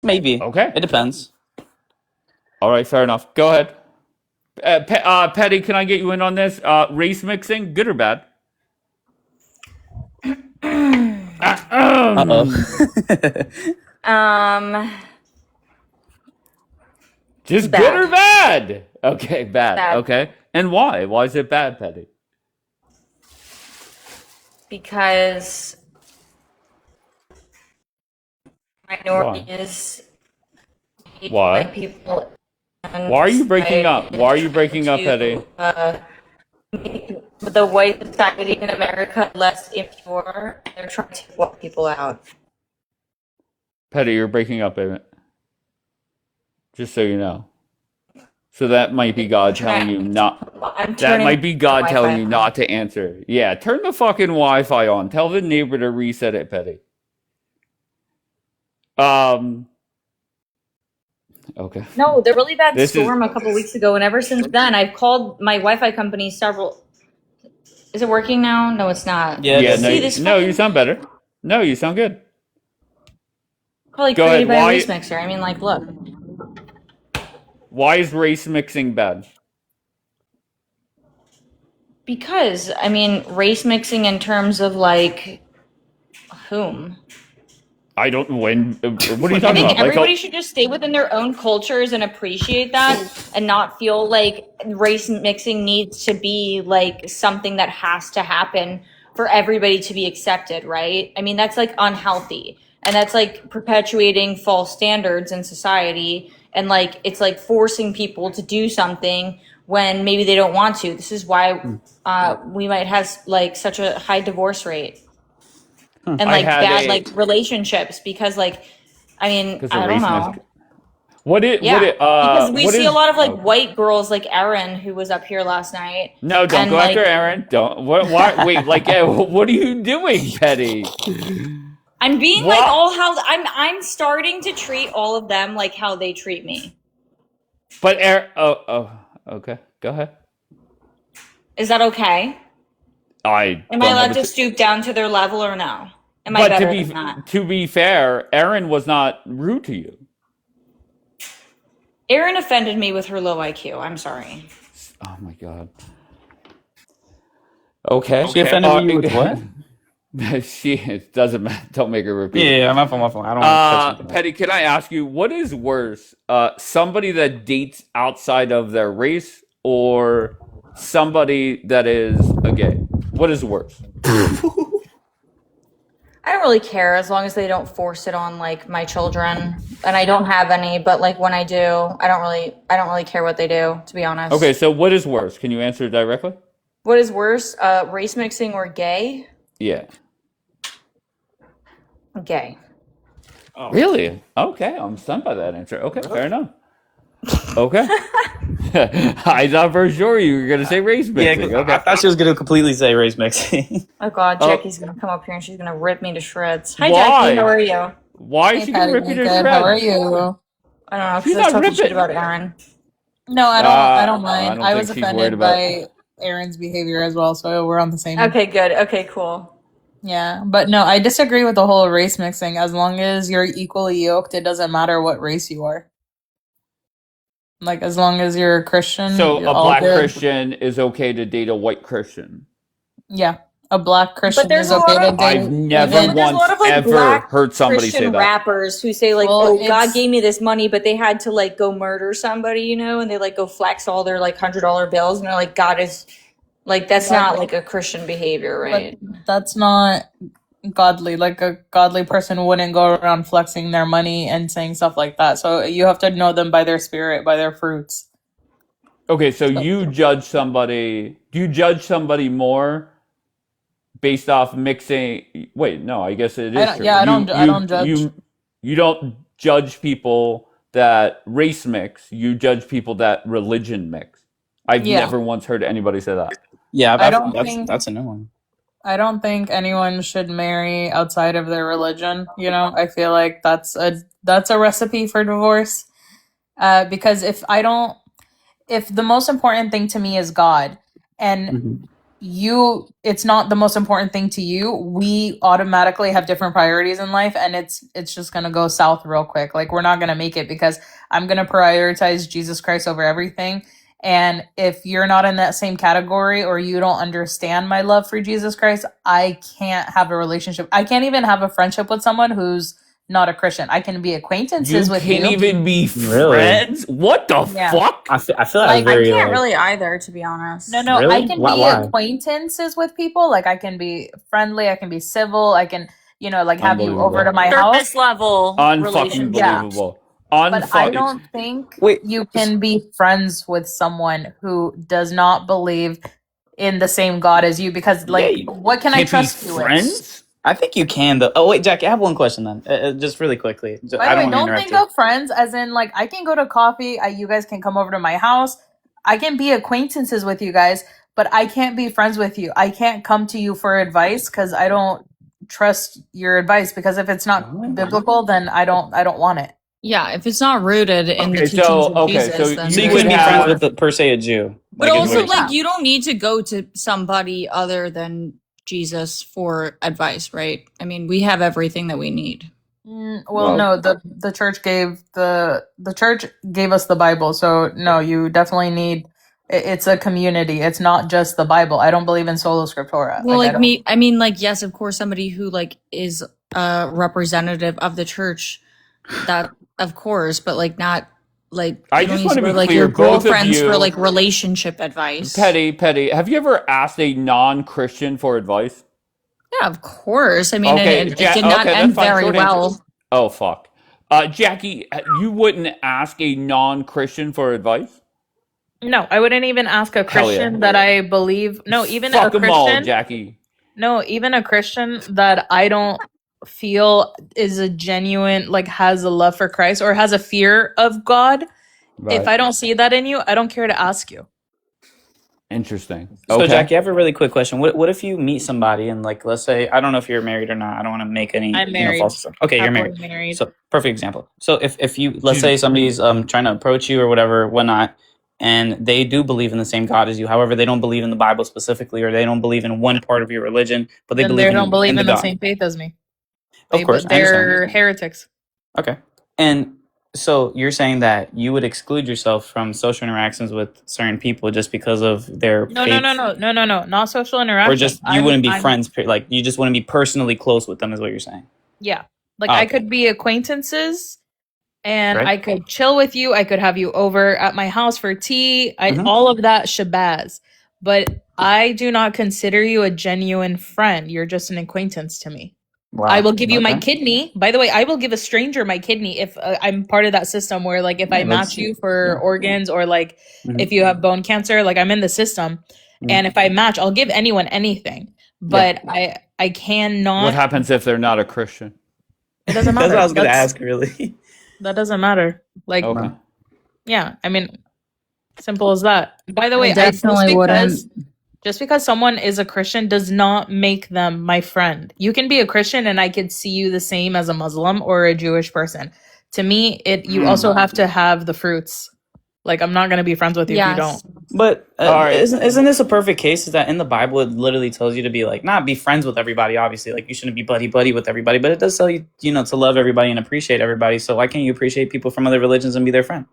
Maybe. Okay. It depends. All right, fair enough. Go ahead. Patty, can I get you in on this? Race mixing, good or bad? Uh-oh. Um, Just good or bad. bad? Okay, bad. Bad. Okay. And why? Why is it bad, Patty? Because Why? minorities hate Why? white people and Why are you breaking up? Why are you breaking up, Patty? to make the white society in America less impure. They're trying to take white people out. Patty, you're breaking up, baby. Just so you know. So that might be God telling you not. I'm That turning might be the God telling Wi-Fi you on. not to answer. Yeah, turn the fucking Wi-Fi on. Tell the neighbor to reset it, Patty. Okay. No, the really bad This is storm a couple weeks ago, and ever since then, I've called my Wi-Fi company several. Is it working now? No, it's not. Yeah, it yeah. is. See this No, you fucking sound better. No, you sound good. probably Go ahead. created by a race mixer. I mean, like, look, Why is race mixing bad? because I mean, race mixing in terms of like whom? I don't. When? What are you I talking think about? everybody should just stay within their own cultures and appreciate that and not feel like race mixing needs to be like something that has to happen for everybody to be accepted, right? I mean, that's like unhealthy and that's like perpetuating false standards in society and like it's like forcing people to do something when maybe they don't want to. This is why we might have like such a high divorce rate and I like had bad a like relationships because like I mean, because of I don't race know. mixing. What it? What Yeah, it? because we What see a is? lot of like Okay. white girls like Erin who was up here last night No, don't and go after like Aaron. Don't. What? Why? Wait. Like, what are you doing, Petty? I'm being like What? all how I'm starting to treat all of them like how they treat me. But Aaron. Oh. Okay. Go ahead. Is that okay? I Am I don't have allowed a. to stoop down to their level or no? Am I But better than that? to be fair, Aaron was not rude to you. Erin offended me with her low IQ. I'm sorry. Oh my god. Okay. She offended you with what? She it doesn't matter. Don't make her repeat it. Yeah, my phone, my phone. I don't want to touch anything. Petty, can I ask you what is worse? Somebody that dates outside of their race or somebody that is a gay? What is worse? I don't really care as long as they don't force it on like my children. And I don't have any, but like when I do, I don't really care what they do, to be honest. Okay, so what is worse? Can you answer directly? What is worse, race mixing or gay? Yeah. Gay. Oh. Really? Okay, I'm stunned by that answer. Okay, fair enough. Okay. I thought for sure you were gonna say race Yeah, mixing. 'cause I thought she was going to completely say race mixing. Oh God, Oh. Jackie's gonna come up here and she's gonna rip me to shreds. Hi, Why? Jackie. How are you? Why is Hey she gonna Patty, rip you to good. How are shreds? you? I don't know. She's Because I was not talking shit ripping. about Aaron. No, I don't I mind. don't I think was she's worried offended about. by Aaron's behavior as well, so we're on the same. Okay, good. Okay, cool. Yeah, but no, I disagree with the whole race mixing. As long as you're equally yoked, it doesn't matter what race you are. Like, as long as you're a Christian, So you're a all black good. Christian is okay to date a white Christian. Yeah, a black Christian there's is a okay lot to of- date. I've never even- There's a lot once of like ever black heard somebody say Christian that. rappers who say like, Well, "Oh, God it's- gave me this money," but they had to like go murder somebody, you know, and they like go flex all their like $100 bills, and they're like, "God is like that's not like a Christian behavior, right?" But that's not godly. Like, a godly person wouldn't go around flexing their money and saying stuff like that. So you have to know them by their spirit, by their fruits. Okay, so you judge somebody. Do you judge somebody more based off mixing? Wait, no, I guess it is true. I don't judge. You don't judge people that race mix. You judge people that religion mix. I've Yeah. never once heard anybody say that. Yeah, I don't that's think- that's a new one. I don't think anyone should marry outside of their religion. You know, I feel like that's a recipe for divorce. Because if the most important thing to me is God, and Mhm. it's not the most important thing to you, we automatically have different priorities in life, and it's just gonna go south real quick. Like, we're not gonna make it because I'm gonna prioritize Jesus Christ over everything. And if you're not in that same category, or you don't understand my love for Jesus Christ, I can't have a relationship. I can't even have a friendship with someone who's not a Christian. I can be acquaintances You with can't you. even be Really? friends? What the Yeah. fuck? I feel that was Like, I very can't like, really either, to be honest. No, I Really? can Why- be why? acquaintances with people. Like, I can be friendly, I can be civil, I can, like, have you over to Unbelievable. my house. Surface level Unfucking relationship. Yeah. believable. But I don't think Wait. you can be friends with someone who does not believe in the same God as you, because, like, Yeah, what can I Can't be trust you with? friends? I think you can though. Oh wait, Jackie, I have one question then. Just really quickly. By the I way, don't want to don't interrupt think you. of friends as in, like, I can go to coffee, you guys can come over to my house, I can be acquaintances with you guys, but I can't be friends with you. I can't come to you for advice because I don't trust your advice, because if it's not biblical, then I don't want it. Yeah, if it's not rooted in the Okay, teachings so- of okay, Jesus, so then So you You couldn't would be have- friends with per se a Jew. But Like, is also, what you're like, saying. you don't need to go to somebody other than Jesus for advice, right? I mean, we have everything that we need. Well, no, the church gave the church gave us the Bible, so no, you definitely need. It's a community. It's not just the Bible. I don't believe in sola scriptura. Well, I like don't- me, I mean, like, yes, of course, somebody who like is a representative of the church, that of course, but like not like I you don't just need wanna go be to, like clear, your both of girlfriends you- for like relationship advice. Petty, have you ever asked a non-Christian for advice? Yeah, of course. I mean, Okay, it Ja- did not okay, that's end fine. very Short answer. well. Oh, fuck. Jackie, you wouldn't ask a non-Christian for advice? No, I wouldn't even ask a Hell yeah. Christian that I believe. No, even Fuck a them all, Christian. Jackie. No, even a Christian that I don't feel is a genuine, like, has a love for Christ or has a fear of God. If I don't see that in you, I don't care to ask you. Interesting. So Okay. Jackie, I have a really quick question. What if you meet somebody and, like, let's say, I don't know if you're married or not. I don't want to make any I'm married. false stuff. Okay, you're Happily married. married. So perfect example. So if you, let's say somebody's trying to approach you or whatever, whatnot, and they do believe in the same God as you. However, they don't believe in the Bible specifically, or they don't believe in one part of your religion, but they Then believe they in, don't believe in the God. same faith as me. Of course, I understand. They're heretics. Okay. And so you're saying that you would exclude yourself from social interactions with certain people just because of their No, faith, not social interaction. or just you wouldn't be friends, like you just wouldn't be personally close with them, is what you're saying. Yeah, like, Oh, I okay. could be acquaintances, and Right. I could chill with you. I could have you over at my house for tea. Mhm. All of that shabazz. But I do not consider you a genuine friend. You're just an acquaintance to me. Wow. I will give you my Okay. kidney. By the way, I will give a stranger my kidney if I'm part of that system where, like, if I Yeah, match that's- you for yeah. organs, or, like, Mhm. if you have bone cancer, like, I'm in the system. Mhm. And if I match, I'll give anyone anything. But I cannot. What happens if they're not a Christian? It doesn't matter. That's what I was going to That's- ask, really. That doesn't matter. Like, Okay. yeah, I mean, simple as that. By the way, definitely just because someone is a Christian does not make them my friend. You can be a Christian and I could see you the same as a Muslim or a Jewish person. To me, you also have to have the fruits. Like, I'm not going to be friends with you if you don't. But All right. isn't this a perfect case? Is that in the Bible it literally tells you to be like, not be friends with everybody, obviously, like you shouldn't be buddy with everybody, but it does tell you, to love everybody and appreciate everybody. So why can't you appreciate people from other religions and be their friend?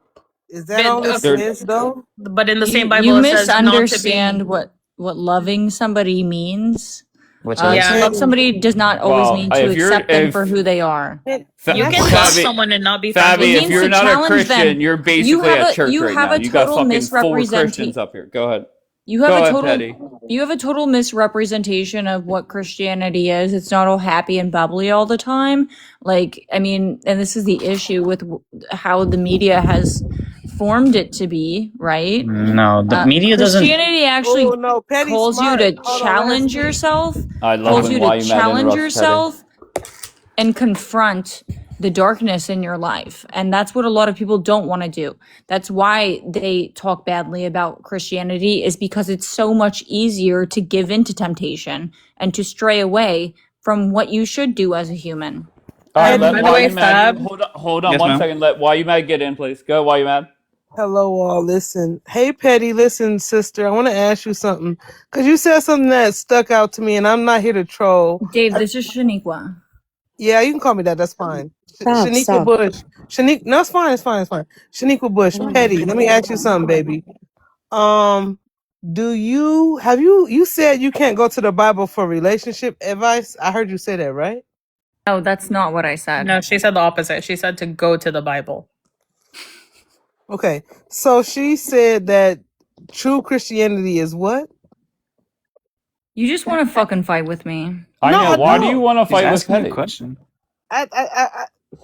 Is that all it They're- says, though? But in the same Bible, you it says not to misunderstand be. what loving somebody means. Which Yeah. To love somebody does not always Well, mean to if you're- accept them if- for who they are. You Fa- can love Fabi- someone and not be friends Fabi, with It if means you're to not a challenge Christian, them. you're basically You have at a- church you right have now. a You got total fucking 4 misrepresentation. Christians up here. Go ahead. You have Go a ahead, total Petty. you have a total misrepresentation of what Christianity is. It's not all happy and bubbly all the time. Like, I mean, and this is the issue with how the media has formed it to be, right? No, the media doesn't. Christianity actually Oh, no, Petty's calls smart. you to Hold on, challenge let's- yourself, I love calls it. you Why to you mad challenge interrupts yourself and confront the darkness in your life. And that's what a lot of people don't want to do. That's why they talk badly about Christianity, is because it's so much easier to give in to temptation and to stray away from what you should do as a human. All right, And let by the Why way, You Mad. Fab- Hold on Yes, one ma'am. second. Let Why You Mad get in, please. Go, Why You Mad. Hello, all. Listen. Hey, Petty. Listen, sister. I want to ask you something. Because you said something that stuck out to me, and I'm not here to troll. Dave, this is Shaniqua. Yeah, you can call me that. That's fine. Stop, Shaniqua stop. Bush. No, it's fine. It's fine. It's fine. Shaniqua Bush. Petty. Let me ask you something, baby. Do you said you can't go to the Bible for relationship advice? I heard you say that, right? No, that's not what I said. No, she said the opposite. She said to go to the Bible. Okay. So she said that true Christianity is what? You just want to fucking fight with me. I No, know. I Why do you don't. want to He's fight with asking a Petty? question.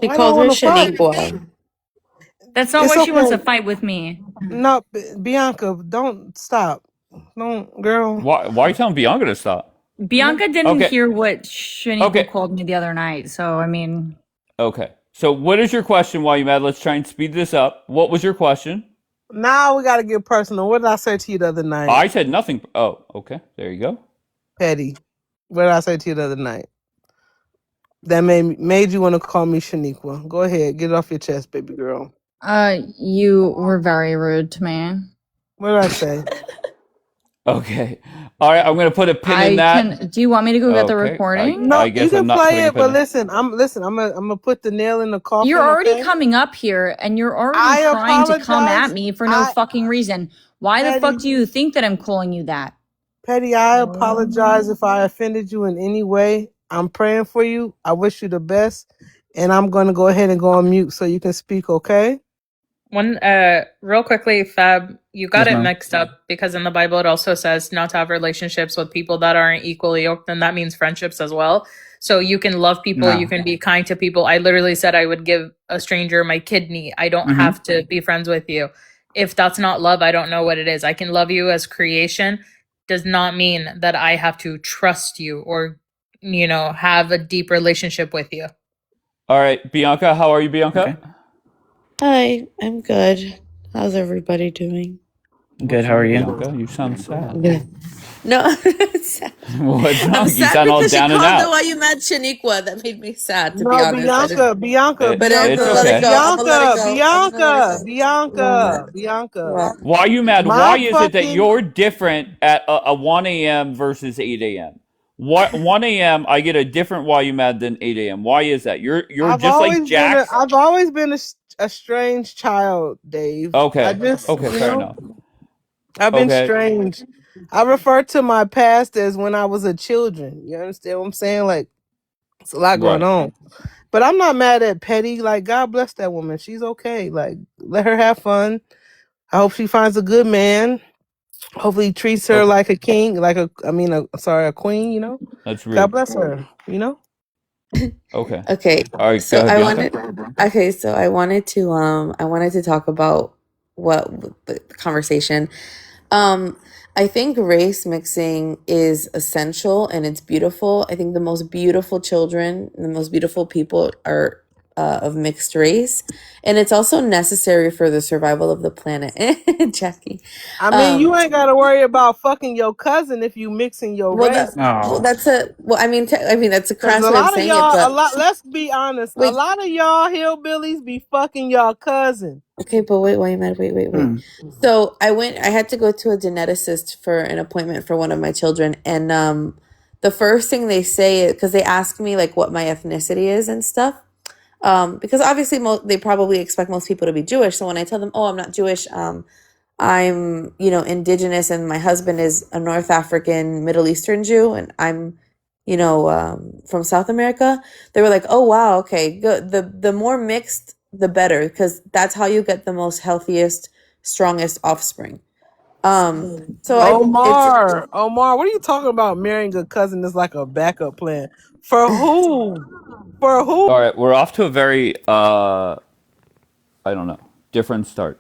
She Why do I called her want to fight? Shaniqua. That's not It's why she wants to okay. fight with me. No, Bianca, don't stop. Don't, girl. Why are you telling Bianca to stop? Bianca didn't Okay. hear what Shaniqua Okay. called me the other night, so I mean, Okay. So what is your question? Why you mad? Let's try and speed this up. What was your question? Now we got to get personal. What did I say to you the other night? I said nothing. Oh, okay. There you go. Petty. What did I say to you the other night? That made you want to call me Shaniqua. Go ahead. Get it off your chest, baby girl. you were very rude to me. What did I say? Okay. All right. I'm gonna put a pin in that. Do you want me to go get the Okay. recording? No, I you guess can I'm not play putting a it, pin but in. listen. I'm gonna put the nail in the coffin. You're already okay? coming up here and you're already I trying to come apologize. at me for no fucking reason. Why the fuck do you think that I'm calling you that? Petty, I apologize if I offended you in any way. I'm praying for you. I wish you the best. And I'm going to go ahead and go on mute so you can speak, okay? One, real quickly, Fab, you got Yes, it ma'am. mixed up because in the Bible it also says not to have relationships with people that aren't equally yoked, and that means friendships as well. So you can love people, No. you can be kind to people. I literally said I would give a stranger my kidney. I don't have to be friends with you. If that's not love, I don't know what it is. I can love you as creation, does not mean that I have to trust you or, have a deep relationship with you. All right, Bianca. How are you, Bianca? Okay. Hi, I'm good. How's everybody doing? Good. How are you? Bianca, you sound sad. Good. No, I'm sad. What's I'm wrong? You sad sound all because she down and called the out. why you mad Shaniqua. That made me sad, to be No, honest. I didn't, Bianca, but I'm It's gonna let okay. it go. I'm gonna let it go. I'm gonna let it go. Bianca. What? Why are you mad? My Why is it that fucking you're different at a 1 a.m. versus 8 a.m.? What 1 a.m. I get a different why you mad than 8 a.m. Why is that? You're just like Jax. I've always been a strange child, Dave. Okay. I just, Okay. Fair enough. I've been Okay. strange. I refer to my past as when I was a children. You understand what I'm saying? Like, it's a lot going Right. on. But I'm not mad at Petty. Like, God bless that woman. She's okay. Like, let her have fun. I hope she finds a good man. Hopefully he treats her Okay. like a king, a queen, That's God rude. bless her, Okay. Okay, All right. so Go ahead, I Bianca. wanted. Okay, so I wanted to talk about what the conversation. Um, I think race mixing is essential and it's beautiful. I think the most beautiful children, the most beautiful people are of mixed race, and it's also necessary for the survival of the planet. Jackie, I mean, you ain't got to worry about fucking your cousin if you mixing your well, race. that's a well. I mean, that's a Because crass a way of lot of saying it, y'all, but let's be honest, a wait. lot of y'all hillbillies be fucking y'all cousin. Okay, but wait, Matt, wait. So I had to go to a geneticist for an appointment for one of my children, and the first thing they say, because they ask me like what my ethnicity is and stuff, because obviously they probably expect most people to be Jewish. So when I tell them, oh, I'm not Jewish, I'm indigenous, and my husband is a North African Middle Eastern Jew, and I'm from South America, they were like, oh wow, okay, good. The more mixed the better, because that's how you get the most healthiest, strongest offspring. So Omar, what are you talking about? Marrying a cousin is like a backup plan for who? For who? All right. We're off to a very I don't know, different start.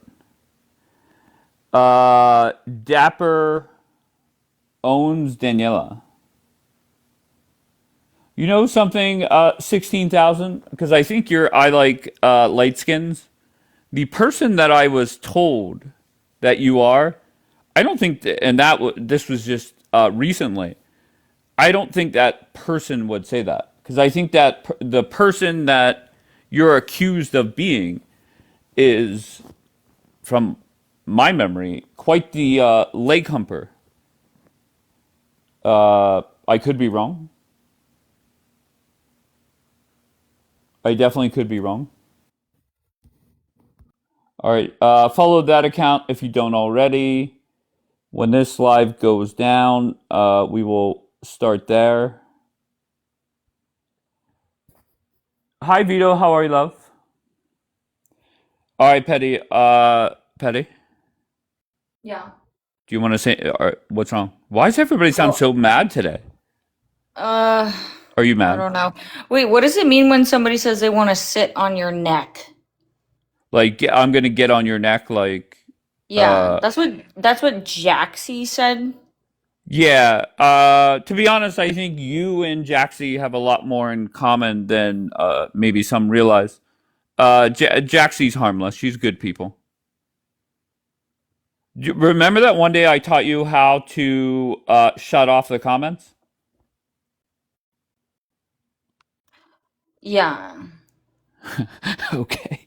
Dapper owns Daniela. You know something, 16,000? Because I think I like light skins. The person that I was told that you are, I don't think, this was just recently. I don't think that person would say that. Because I think that the person that you're accused of being is from my memory, quite the leg humper. I could be wrong. I definitely could be wrong. All right. Follow that account if you don't already. When this live goes down, we will start there. Hi, Vito. How are you, love? All right, Petty. Petty, Yeah. do you want to say what's wrong? Why does everybody sound so mad today? Uh, Are you I mad? don't know. Wait, what does it mean when somebody says they want to sit on your neck? Like, I'm gonna get on your neck, like, Yeah, that's what Jaxie said. yeah. To be honest, I think you and Jaxie have a lot more in common than maybe some realize. Jaxie's harmless. She's good people. Remember that one day I taught you how to shut off the comments? Yeah. Okay.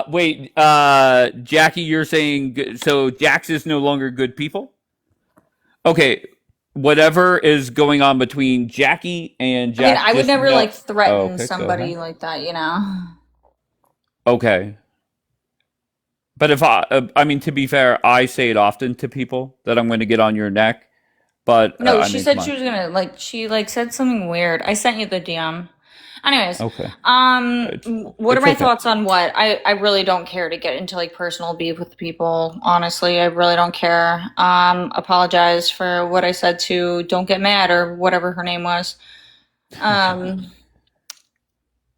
Wait, Jackie, you're saying so Jax is no longer good people? Okay, whatever is going on between Jackie and I mean, Jax, I would just never know. like Oh, threaten okay, go somebody ahead. like that, you know? Okay, but if I mean, to be fair, I say it often to people that I'm going to get on your neck. But No, I she mean, come said she on. was gonna like she like said something weird. I sent you the DM. Anyways, Okay, it's what are it's my okay. thoughts on what? I really don't care to get into like personal beef with people. Honestly, I really don't care. Apologize for what I said to Don't Get Mad or whatever her name was. Um,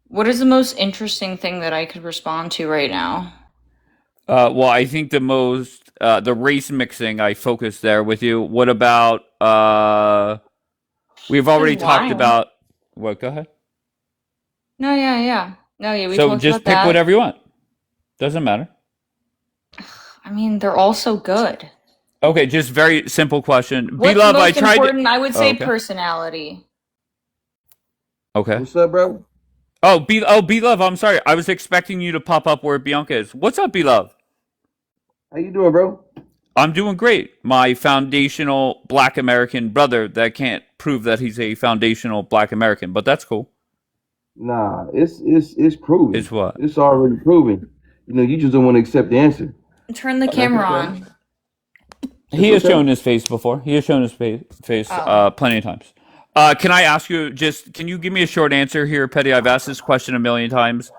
what is the most interesting thing that I could respond to right now? Well, I think the race mixing, I focused there with you. What about we've This is already talked wild. about what? Go ahead. No, yeah, yeah. No, yeah, we So talked just about pick that. whatever you want. Doesn't matter. I mean, they're all so good. Okay, just very simple question. B What's Love, I most tried to. important? I would Oh, say okay. personality. Okay. What's up, bro? B Love, I'm sorry. I was expecting you to pop up where Bianca is. What's up, B Love? How you doing, bro? I'm doing great. My foundational Black American brother that can't prove that he's a foundational Black American, but that's cool. Nah, it's proven. Is what? It's already proven. You know, you just don't want to accept the answer. Turn the That's camera okay. on. He It's has shown okay. his face before. He has shown his face Oh. plenty of times. Can I ask you can you give me a short answer here, Petty? I've asked this question a million times.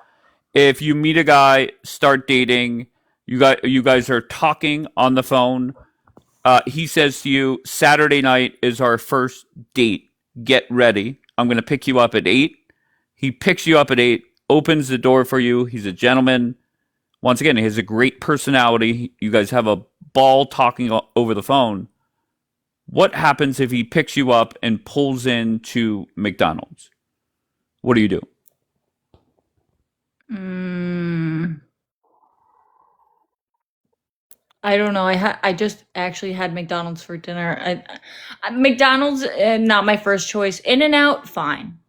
If you meet a guy, start dating, you guys are talking on the phone, he says to you, Saturday night is our first date. Get ready. I'm going to pick you up at 8. He picks you up at 8, opens the door for you. He's a gentleman. Once again, he has a great personality. You guys have a ball talking over the phone. What happens if he picks you up and pulls into McDonald's? What do you do? I don't know. I just actually had McDonald's for dinner. McDonald's not my first choice. In and Out, fine.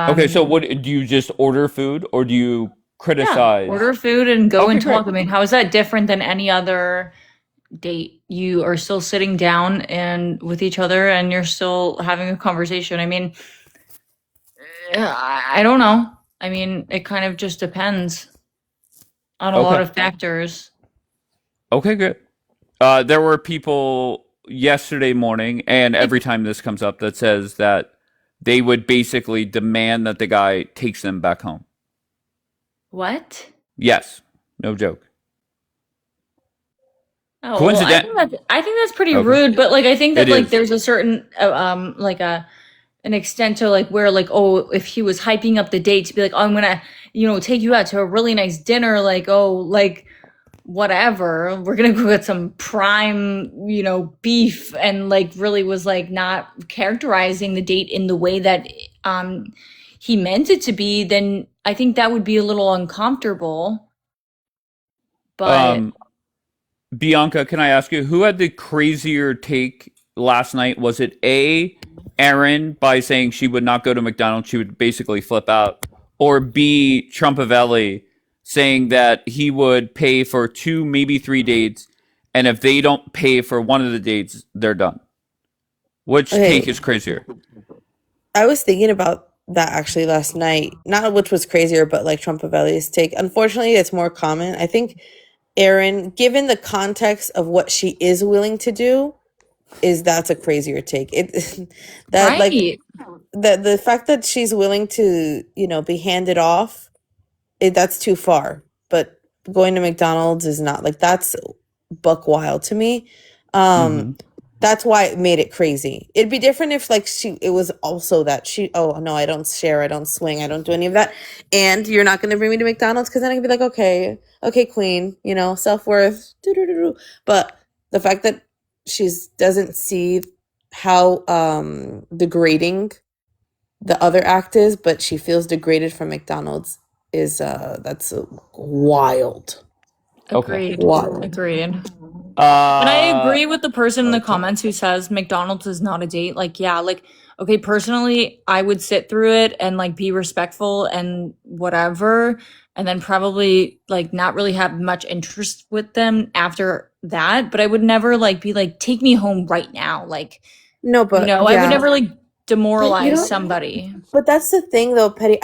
Okay, so what do you just order food or do you Yeah, criticize? order food and go Okay, and talk. great. I mean, how is that different than any other date? You are still sitting down and with each other and you're still having a conversation. I mean, I don't know. I mean, it kind of just depends on a lot Okay. of factors. Okay, good. There were people yesterday morning, and every time this comes up, that says that they would basically demand that the guy takes them back home. What? Yes, no joke. Oh, well, Coincident. I think that's pretty Okay, rude, but like I think it that like is. there's a certain like an extent to like where like, oh, if he was hyping up the date to be like, oh, I'm gonna, take you out to a really nice dinner, like, oh, like whatever, we're gonna go get some prime, beef, and like really was like not characterizing the date in the way that he meant it to be, then I think that would be a little uncomfortable. But Um, Bianca, can I ask you who had the crazier take last night? Was it A, Erin by saying she would not go to McDonald's, she would basically flip out, or B, Trumpavelli saying that he would pay for 2, maybe 3 dates, and if they don't pay for one of the dates, they're done. Which take Okay, is crazier? I was thinking about that actually last night. Not which was crazier, but like Trump Avelli's take. Unfortunately, it's more common. I think Erin, given the context of what she is willing to do, that's a crazier take. It that like Right. the fact that she's willing to, be handed off, that's too far. But going to McDonald's is not like that's buck wild to me. Mm-hmm. That's why it made it crazy. It'd be different if like it was also that oh no, I don't share, I don't swing, I don't do any of that, and you're not gonna bring me to McDonald's because then I could be like, okay, queen, self-worth, but the fact that she doesn't see how degrading the other act is, but she feels degraded from McDonald's is that's wild. Okay. Agreed. Wild. Agreed. And I Uh, agree with the person in the okay. comments who says McDonald's is not a date. Like, yeah, like, okay, personally, I would sit through it and like be respectful and whatever, and then probably like not really have much interest with them after that. But I would never like be like, take me home right now. Like, No, but I would yeah. never like But demoralize somebody. But that's the thing though, Petty.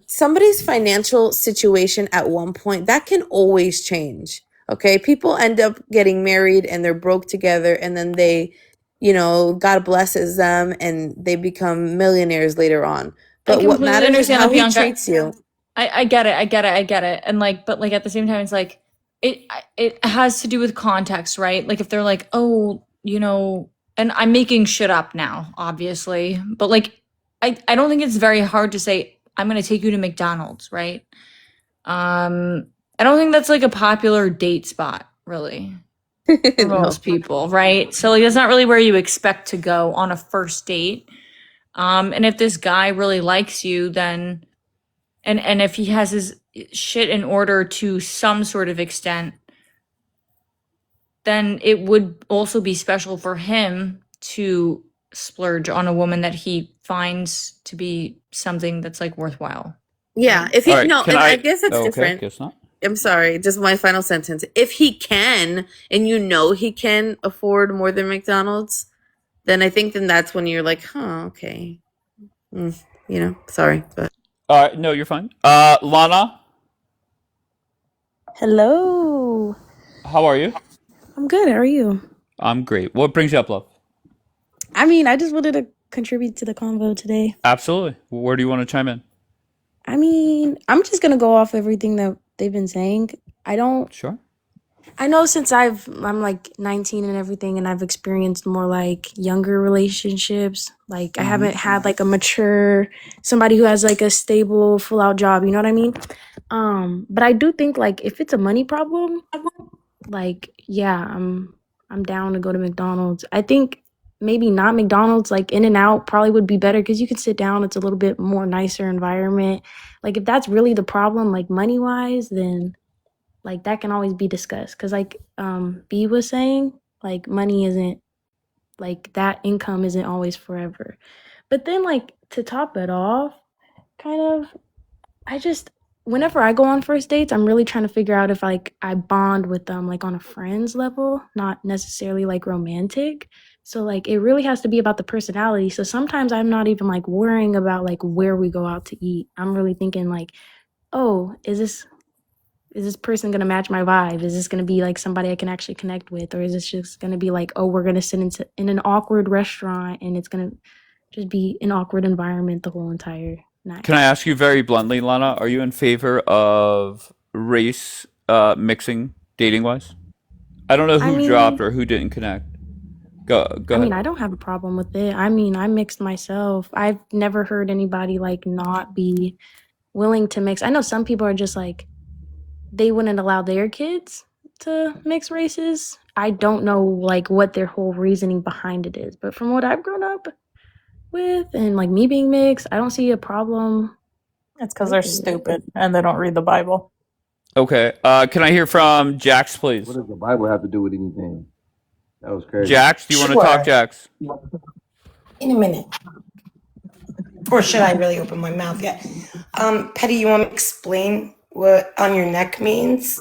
Somebody's financial situation at one point, that can always change. Okay. People end up getting married and they're broke together and then they, God blesses them and they become millionaires later on. But what completely matters is understand how that, he Bianca. treats you. I get it. And like, but like at the same time, it's like it has to do with context, right? Like if they're like, oh, and I'm making shit up now, obviously, but like I don't think it's very hard to say I'm gonna take you to McDonald's, right? I don't think that's like a popular date spot, really, for No. most people, right? So like that's not really where you expect to go on a first date. And if this guy really likes you, then and if he has his shit in order to some sort of extent, then it would also be special for him to splurge on a woman that he finds to be something that's like worthwhile. Yeah. If he, All right. no, Can and I? I guess it's Okay. different. Guess not. I'm sorry, just my final sentence. If he can, and he can afford more than McDonald's, then I think that's when you're like, huh, okay. Sorry, but All right. No, you're fine. Lana, Hello. how are you? I'm good. How are you? I'm great. What brings you up, love? I mean, I just wanted to contribute to the convo today. Absolutely. Where do you want to chime in? I mean, I'm just going to go off everything that they've been saying. Sure. I know since I'm like 19 and everything, and I've experienced more like younger relationships. Like I haven't had like a mature, somebody who has like a stable, full out job. You know what I mean? But I do think like if it's a money problem, like yeah, I'm down to go to McDonald's. I think maybe not McDonald's, like In-N-Out probably would be better because you can sit down. It's a little bit more nicer environment. Like if that's really the problem, like money wise, then like that can always be discussed. Because like B was saying, like money isn't like that income isn't always forever. But then like to top it off, kind of, whenever I go on first dates, I'm really trying to figure out if like I bond with them like on a friends level, not necessarily like romantic. So like it really has to be about the personality. So sometimes I'm not even like worrying about like where we go out to eat. I'm really thinking like, oh, is this person gonna match my vibe? Is this gonna be like somebody I can actually connect with? Or is this just gonna be like, oh, we're gonna sit in an awkward restaurant and it's gonna just be an awkward environment the whole entire night? Can I ask you very bluntly, Lana? Are you in favor of race mixing dating wise? I don't know who dropped or who didn't connect. Go ahead. I mean, I don't have a problem with it. I mean, I mixed myself. I've never heard anybody like not be willing to mix. I know some people are just like, they wouldn't allow their kids to mix races. I don't know like what their whole reasoning behind it is, but from what I've grown up with and like me being mixed, I don't see a problem. It's because they're stupid and they don't read the Bible. Okay. Can I hear from Jax, please? What does the Bible have to do with anything? That was crazy. Jax, do you want to talk, Jax? In a minute. Or should I really open my mouth yet? Petty, you want to explain what on your neck means?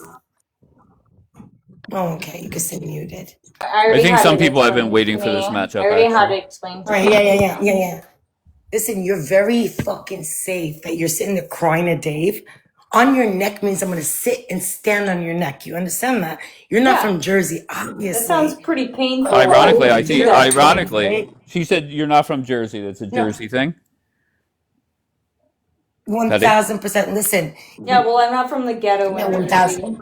Oh, okay, you can stay muted. I think some people have been waiting for this matchup. I already had to Actually. explain to All right, you. yeah. Listen, you're very fucking safe that you're sitting there crying to Dave. On your neck means I'm gonna sit and stand on your neck. You understand that? You're not from Jersey, obviously. That sounds pretty painful. Ironically, I think. Yeah. Ironically, she said you're not from Jersey. That's a Jersey thing. 1000%. Listen. Yeah, well, I'm not from the ghetto. No, 1000.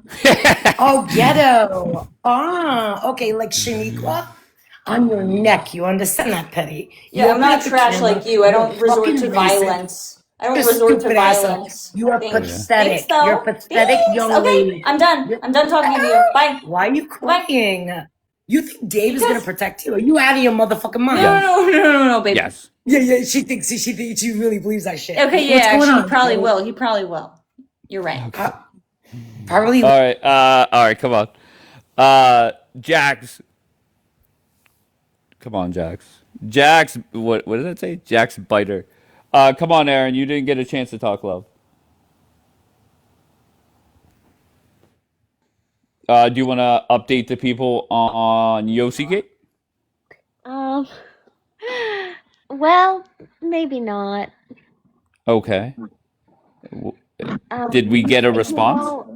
Oh, ghetto. Ah, okay, like Shaniqua on your neck. You understand that, Petty? Yeah, I'm not the trash camera. like you. I don't You're resort to fucking racist. violence. I don't You're resort to stupid ass. violence. You are Thanks. pathetic. Thanks, though. You're pathetic Thanks. young Okay, lady. I'm done. I'm done talking to you. Bye. Why are you crying? You think Dave is gonna protect you? Are you out of your motherfucking mind? No, baby. Yes. Yeah. She thinks she really believes that shit. Okay, What's yeah, going actually, on? probably will. He probably will. You're right. Probably. All right. Come on. Jax. Come on, Jax. Jax. What did it say? Jax Biter. Come on, Aaron. You didn't get a chance to talk, love. Do you want to update the people on Yosigate? Well, maybe not. Okay. Did we get a response?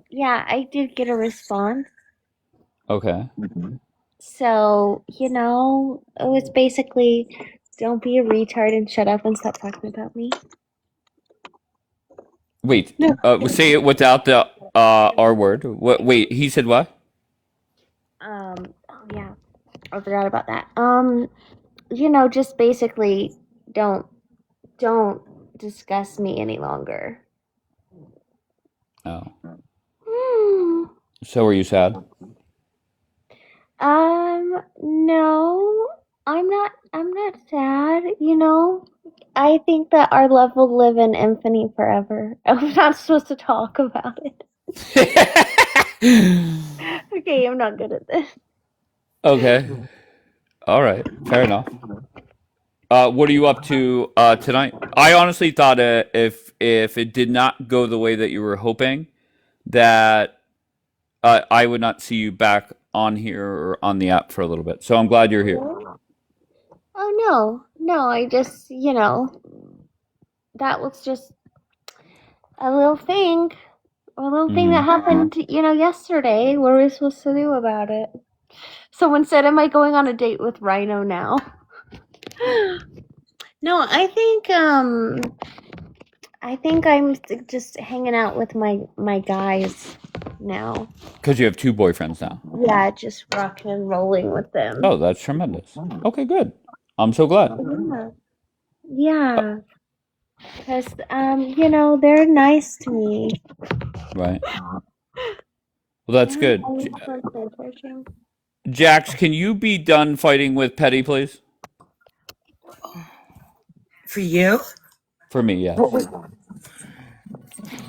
Yeah, I did get a response. Okay. So, it was basically, don't be a retard and shut up and stop talking about me. Wait. Say it without the R word. What? Wait. He said what? Oh yeah, I forgot about that. Just basically don't discuss me any longer. Oh. So are you sad? No, I'm not sad, I think that our love will live in infamy forever. I'm not supposed to talk about it. Okay, I'm not good at this. Okay. All right. Fair enough. What are you up to tonight? I honestly thought if it did not go the way that you were hoping, that I would not see you back on here or on the app for a little bit. So I'm glad you're here. Oh no, I just that was just a little thing that happened, yesterday. What are we supposed to do about it? Someone said, "Am I going on a date with Rhino now?" No, I think I'm just hanging out with my guys now. Because you have 2 boyfriends now. Yeah, just rocking and rolling with them. Oh, that's tremendous. Okay, good. I'm so glad. Yeah. Because, they're nice to me. Right. Well, that's good. Jax, can you be done fighting with Petty, please? For you? For me, yes.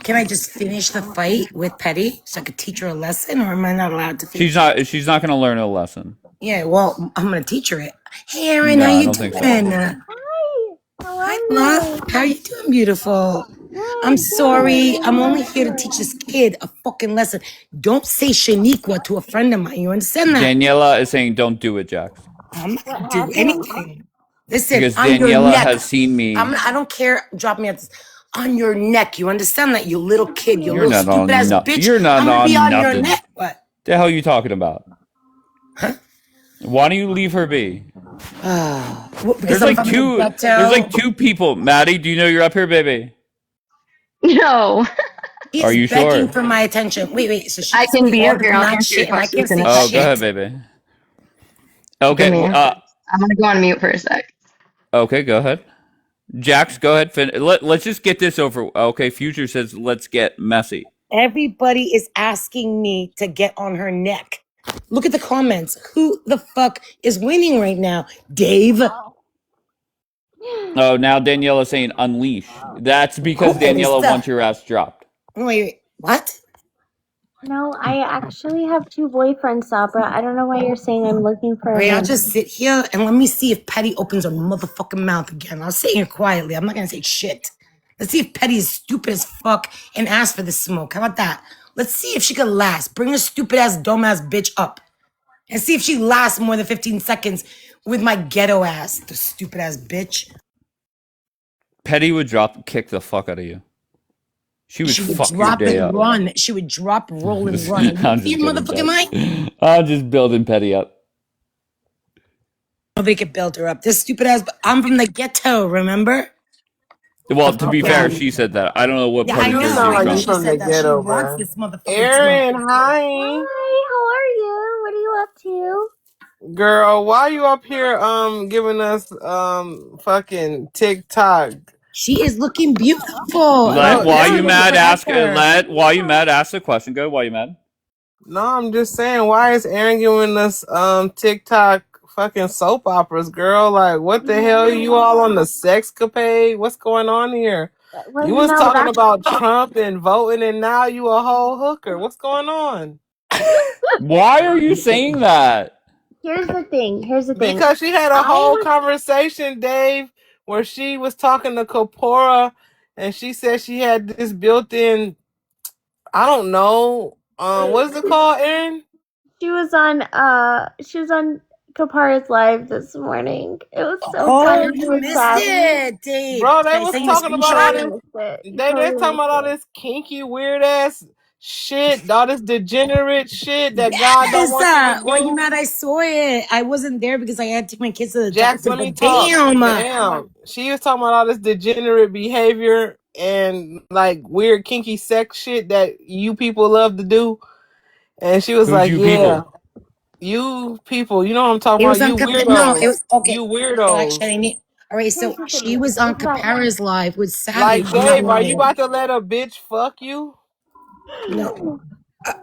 Can I just finish the fight with Petty so I could teach her a lesson, or am I not allowed to finish? She's not going to learn a lesson. Yeah, well, I'm going to teach her it. Hey, Aaron, No, how I you don't doing? think so. Hi, love. How you doing, beautiful? I'm sorry. I'm only here to teach this kid a fucking lesson. Don't say Shaniqua to a friend of mine. You understand that? Daniela is saying don't do it, Jax. I'm not going to do anything. Listen, Because on your Daniela neck. has seen me. I don't care. Drop me at this. On your neck. You understand that, you little kid? You You're little not on stupid ass nothing. bitch. You're not I'm gonna on be on your nothing. neck. What? The hell are you talking about? Huh? Why don't you leave her be? Well, There's because I'm like from the two. ghetto. There's like 2 people. Maddie, do you know you're up here, baby? No. He's Are you begging sure? for my attention. Wait. So she's I can be up here. I'll not answer your shit, and I questions can't in say a Oh, shit. go ahead, baby. Give Okay. me a sec. I'm gonna go on mute for a sec. Okay, go ahead. Jax, go ahead. Let's just get this over. Okay, Future says let's get messy. Everybody is asking me to get on her neck. Look at the comments. Who the fuck is winning right now? Dave? Oh, now Daniela's saying unleash. That's because Daniela wants your ass dropped. Wait. What? No, I actually have 2 boyfriends, Sabra. I don't know why you're saying I'm looking for a Wait, I'll man. just sit here and let me see if Petty opens her motherfucking mouth again. I'll sit here quietly. I'm not gonna say shit. Let's see if Petty is stupid as fuck and asks for the smoke. How about that? Let's see if she can last. Bring her stupid ass, dumb ass bitch up. And see if she lasts more than 15 seconds with my ghetto ass. The stupid ass bitch. Petty would kick the fuck out of you. She would She would fuck your drop day and up. run. She would drop, roll, and run. I'm You just motherfucking mind? I'm just building Petty up. Nobody could build her up. This stupid ass. I'm from the ghetto, remember? Well, to be fair, she said that. I don't know what Yeah, part I of know. Jersey Sound I like know you she from the said that. She ghetto, wants bro. this motherfucking Aaron, smoke. hi. Hi, how are you? What are you up to? Girl, why you up here giving us fucking TikTok? She is looking beautiful. Let No, why you Listen, mad? Ask forever. let why you mad? Ask the question. Go. Why you mad? no, I'm just saying, why is Aaron giving us TikTok fucking soap operas, girl? Like, what the hell? You all on the sexcapade? What's going on here? Well, You you was know, talking that's about Trump and voting, and now you a whole hooker. What's going on? Why are you saying that? here's the thing. Here's the thing. Because she had a I whole was conversation, Dave, where she was talking to Kapora, and she said she had this built-in, I don't know, what is it called, Aaron? she was on Kapara's live this morning. It was so Oh, funny. She you was missed sobbing. it, Dave. Bro, they Can I was send you a talking about all this. screenshot? They talking about all this kinky, weird ass shit, all this degenerate shit that God don't Yes. want you to Why you do. mad? I saw it. I wasn't there because I had to take my kids to the Jax, doctor. let me But talk. damn. Damn. She was talking about all this degenerate behavior and like weird kinky sex shit that you people love to do. And she was Who's like, you yeah, people? you people, you know what I'm talking It about? was on You No, it weirdos. was okay. You Oh, actually, weirdos. I need. All right, Here's so the she thing. was on It's about Capara's live with Like, Savage this Dave, are you morning. about to let a bitch fuck you? No.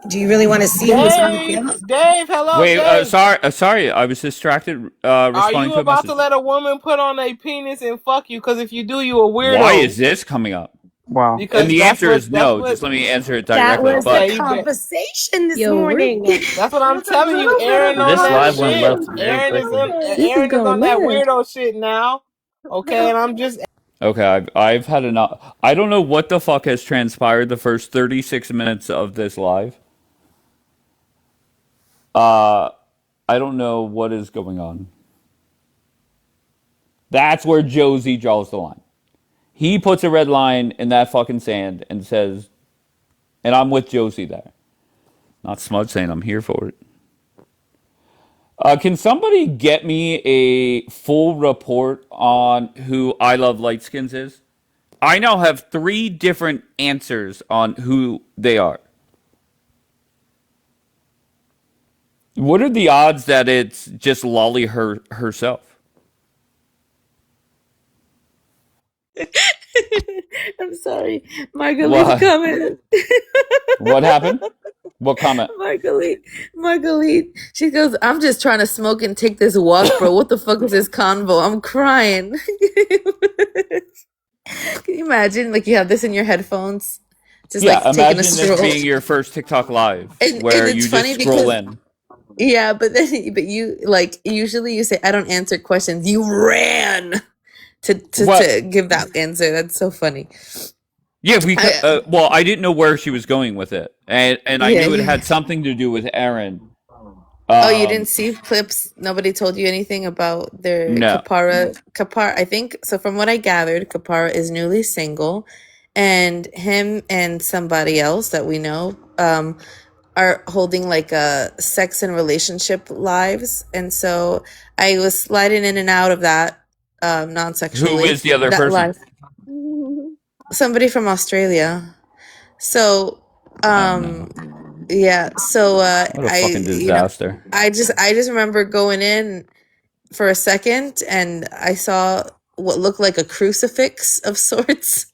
Do you really want to see who's on camera? Dave, hello, Wait, Dave. sorry, I was distracted Are responding you to a about message. to let a woman put on a penis and fuck you? Because if you do, you a weirdo. Why is this coming up? Wow. Because And the that's answer what is that's no. what Just let me answer it That directly. was But the conversation this Yo, morning. that's what I'm there's a telling you. little bit Aaron of on This that live went shit. left conversation. very quickly. this is Aaron is on going that left. weirdo shit now. Okay, and I'm just okay, I've had enough. I don't know what the fuck has transpired the first 36 minutes of this live. I don't know what is going on. That's where Josie draws the line. He puts a red line in that fucking sand and says, and I'm with Josie there. Not smudge saying I'm here for it. Can somebody get me a full report on who I Love Lightskins is? I now have 3 different answers on who they are. What are the odds that it's just Lolly herself? I'm sorry. Marguerite's What? coming. What happened? What comment? Marguerite. She goes, I'm just trying to smoke and take this walk, bro. What the fuck is this convo? I'm crying. Can you imagine? Like you have this in your headphones, just Yeah, like taking a imagine this stroll. being your first TikTok live And where it's you just funny scroll because in. yeah, but you like usually you say I don't answer questions. You ran to give that answer. That's so funny. Yeah, I, well, I didn't know where she was going with it, and I knew it yeah. had something to do with Aaron. Oh, you didn't see clips? Nobody told you anything about their No. Kapara, I think so. From what I gathered, Kapara is newly single, and him and somebody else that we know are holding like a sex and relationship lives, and so I was sliding in and out of that non-sexually. Who is the other that person? live. Somebody from Australia. So yeah, so What a fucking disaster. I just remember going in for a second and I saw what looked like a crucifix of sorts,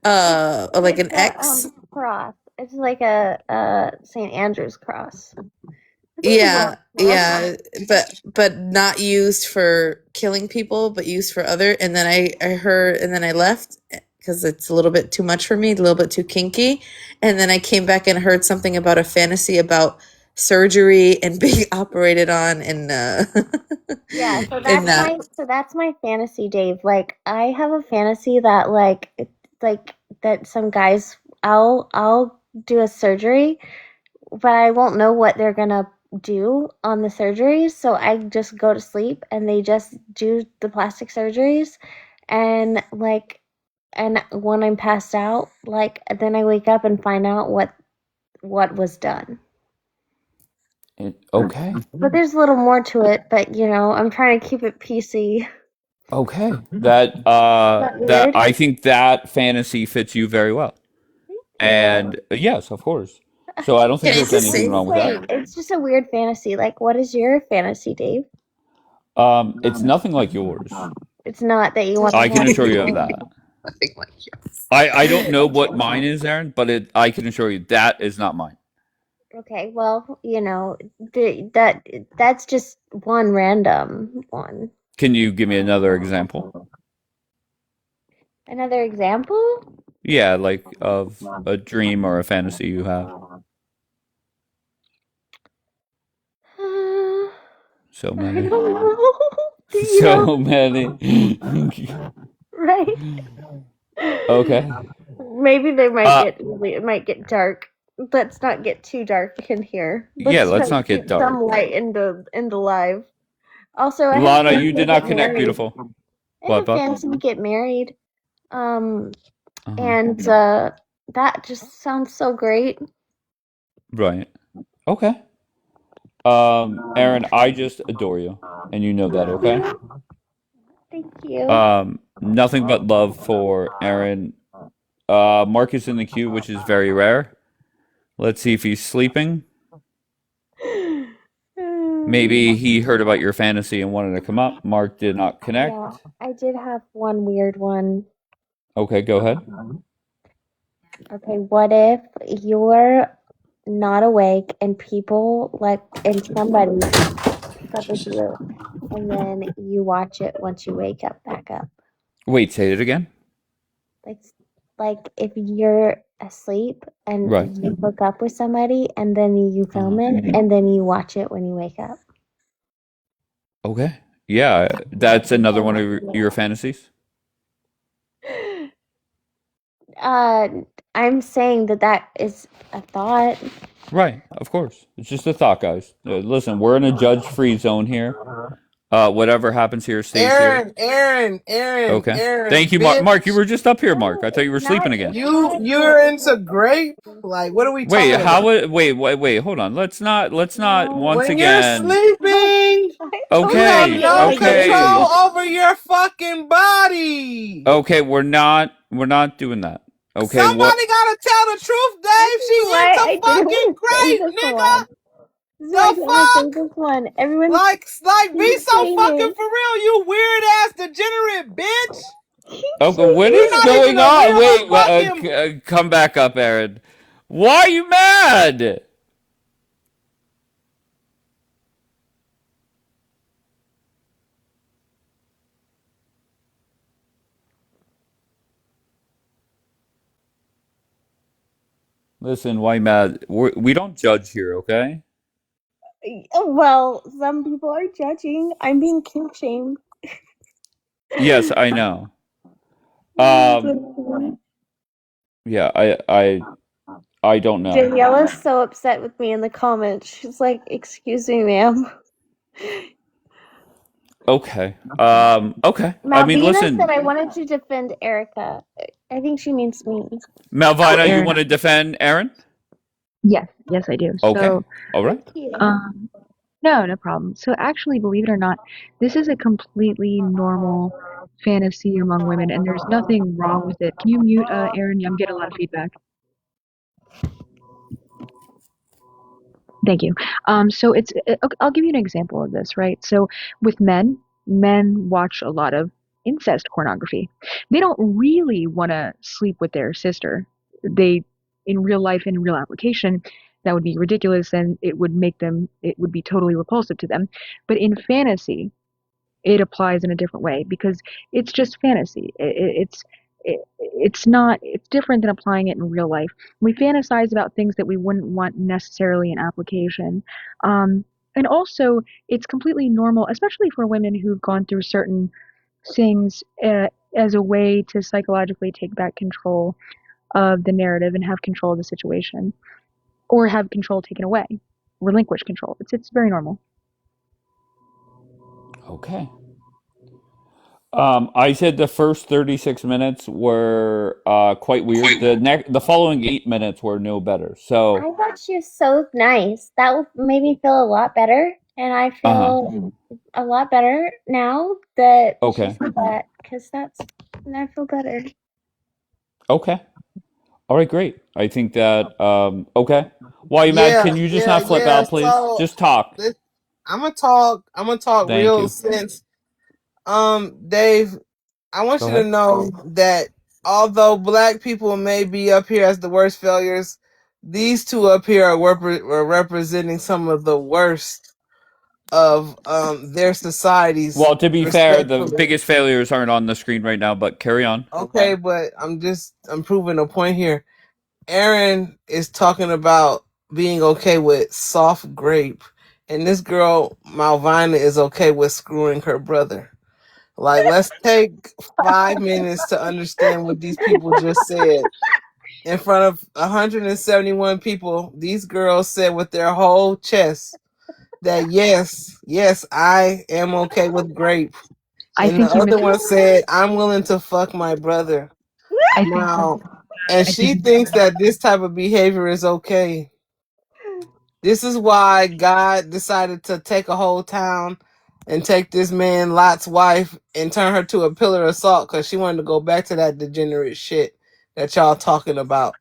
or like an X. Cross. It's like a St. Andrew's cross. Yeah, but not used for killing people, but used for other. And then I heard, and then I left because it's a little bit too much for me, a little bit too kinky. And then I came back and heard something about a fantasy about surgery and being operated on, and yeah. So that's my fantasy, Dave. Like I have a fantasy that like like that some guys I'll do a surgery, but I won't know what they're gonna do on the surgeries, so I just go to sleep and they just do the plastic surgeries, and when I'm passed out, then I wake up and find out what was done. Okay. But there's a little more to it, but I'm trying to keep it PC. Okay. That weird? I think that fantasy fits you very well. And yes, of course. So I don't think there's anything wrong with that. It's just a weird fantasy. Like, what is your fantasy, Dave? It's nothing like yours. It's not that you want. I can assure you of that. I don't know what mine is, Aaron, but I can assure you that is not mine. Okay, well, that's just one random one. Can you give me another example? Another example? Yeah, like of a dream or a fantasy you have. So I many. don't know. So many. Right? Okay. Maybe it might get dark. Let's not get too dark in here. Yeah, let's try not to get keep dark. some light in the live. Also, I have Lana, a you did fantasy not to get connect, married. beautiful. I What, have a bud? fantasy to get married. Uh-huh. And that just sounds so great. Right. Okay. Aaron, I just adore you, and you know that, okay? Thank you. Nothing but love for Aaron. Mark is in the queue, which is very rare. Let's see if he's sleeping. Maybe he heard about your fantasy and wanted to come up. Mark did not connect. Yeah, I did have one weird one. Okay, go ahead. Okay, what if you're not awake and and somebody discovers you, and then you watch it once you wake up back up? Wait, say it again. Like if you're asleep and Right. you hook up with somebody and then you film it and then you watch it when you wake up. Okay. Yeah, that's another one of your fantasies. I'm saying that is a thought. Right, of course. It's just a thought, guys. Listen, we're in a judge-free zone here. Whatever happens here stays here. Aaron, Okay. Thank you, Mark. bitch. Mark, you were just up here, Mark. I thought you were sleeping again. You're into grape? Like, what are we talking about? Wait, hold on. Let's not once When again. you're sleeping, Okay, you have no okay. control over your fucking body. Okay, we're not doing that. Okay, Somebody gotta tell the truth, Dave. She into fucking grape, nigga. The fuck? Everyone Like, be so saying fucking it. for real, you weird ass degenerate bitch. Okay, what You're is not going even a on? real Wait, fucking. come back up, Aaron. Why are you mad? Listen, why mad? We don't judge here, okay? Well, some people are judging. I'm being kink shamed. Yes, I know. Yeah, I don't know. Daniela's so upset with me in the comments. She's like, "Excuse me, ma'am." Okay. Okay. I mean, Malvina listen, said I wanted to defend Erica. I think she means me. Malvina, you Aaron. want to defend Aaron? Yes, I do. Okay. So, All right. no problem. So actually, believe it or not, this is a completely normal fantasy among women, and there's nothing wrong with it. Can you mute, Aaron? I'm getting a lot of feedback. Thank you. So I'll give you an example of this, right? So with men watch a lot of incest pornography. They don't really want to sleep with their sister. In real life, in real application, that would be ridiculous, and it would be totally repulsive to them. But in fantasy, it applies in a different way because it's just fantasy. It's different than applying it in real life. We fantasize about things that we wouldn't want necessarily in application. And also, it's completely normal, especially for women who've gone through certain things as a way to psychologically take back control of the narrative and have control of the situation, or have control taken away, relinquish control. It's very normal. Okay. I said the first 36 minutes were quite weird. The following 8 minutes were no better. I So, thought she was so nice. That made me feel a lot better, and I feel a lot better now that she okay. said that, because and I feel better. Okay. All right, great. I think that okay. Why you mad? Yeah, Can you just yeah, not flip yeah. out, please? So Just talk. I'm gonna talk. I'm gonna talk Thank real you. sense. Dave, I want Go you to ahead. know that although black people may be up here as the worst failures, these two up here are representing some of the worst of their societies. Well, to be fair, the Respectfully. biggest failures aren't on the screen right now, but carry on. Okay, but I'm proving a point here. Aaron is talking about being okay with soft grape, and this girl Malvina is okay with screwing her brother. Like, let's take 5 minutes to understand what these people just said. In front of 171 people, these girls said with their whole chest that yes, I am okay with grape. I And the think you other one mis- said, I'm willing to fuck my brother. I think Now, and I she think thinks that this type of behavior is okay. This is why God decided to take a whole town and take this man Lot's wife and turn her to a pillar of salt because she wanted to go back to that degenerate shit that y'all talking about.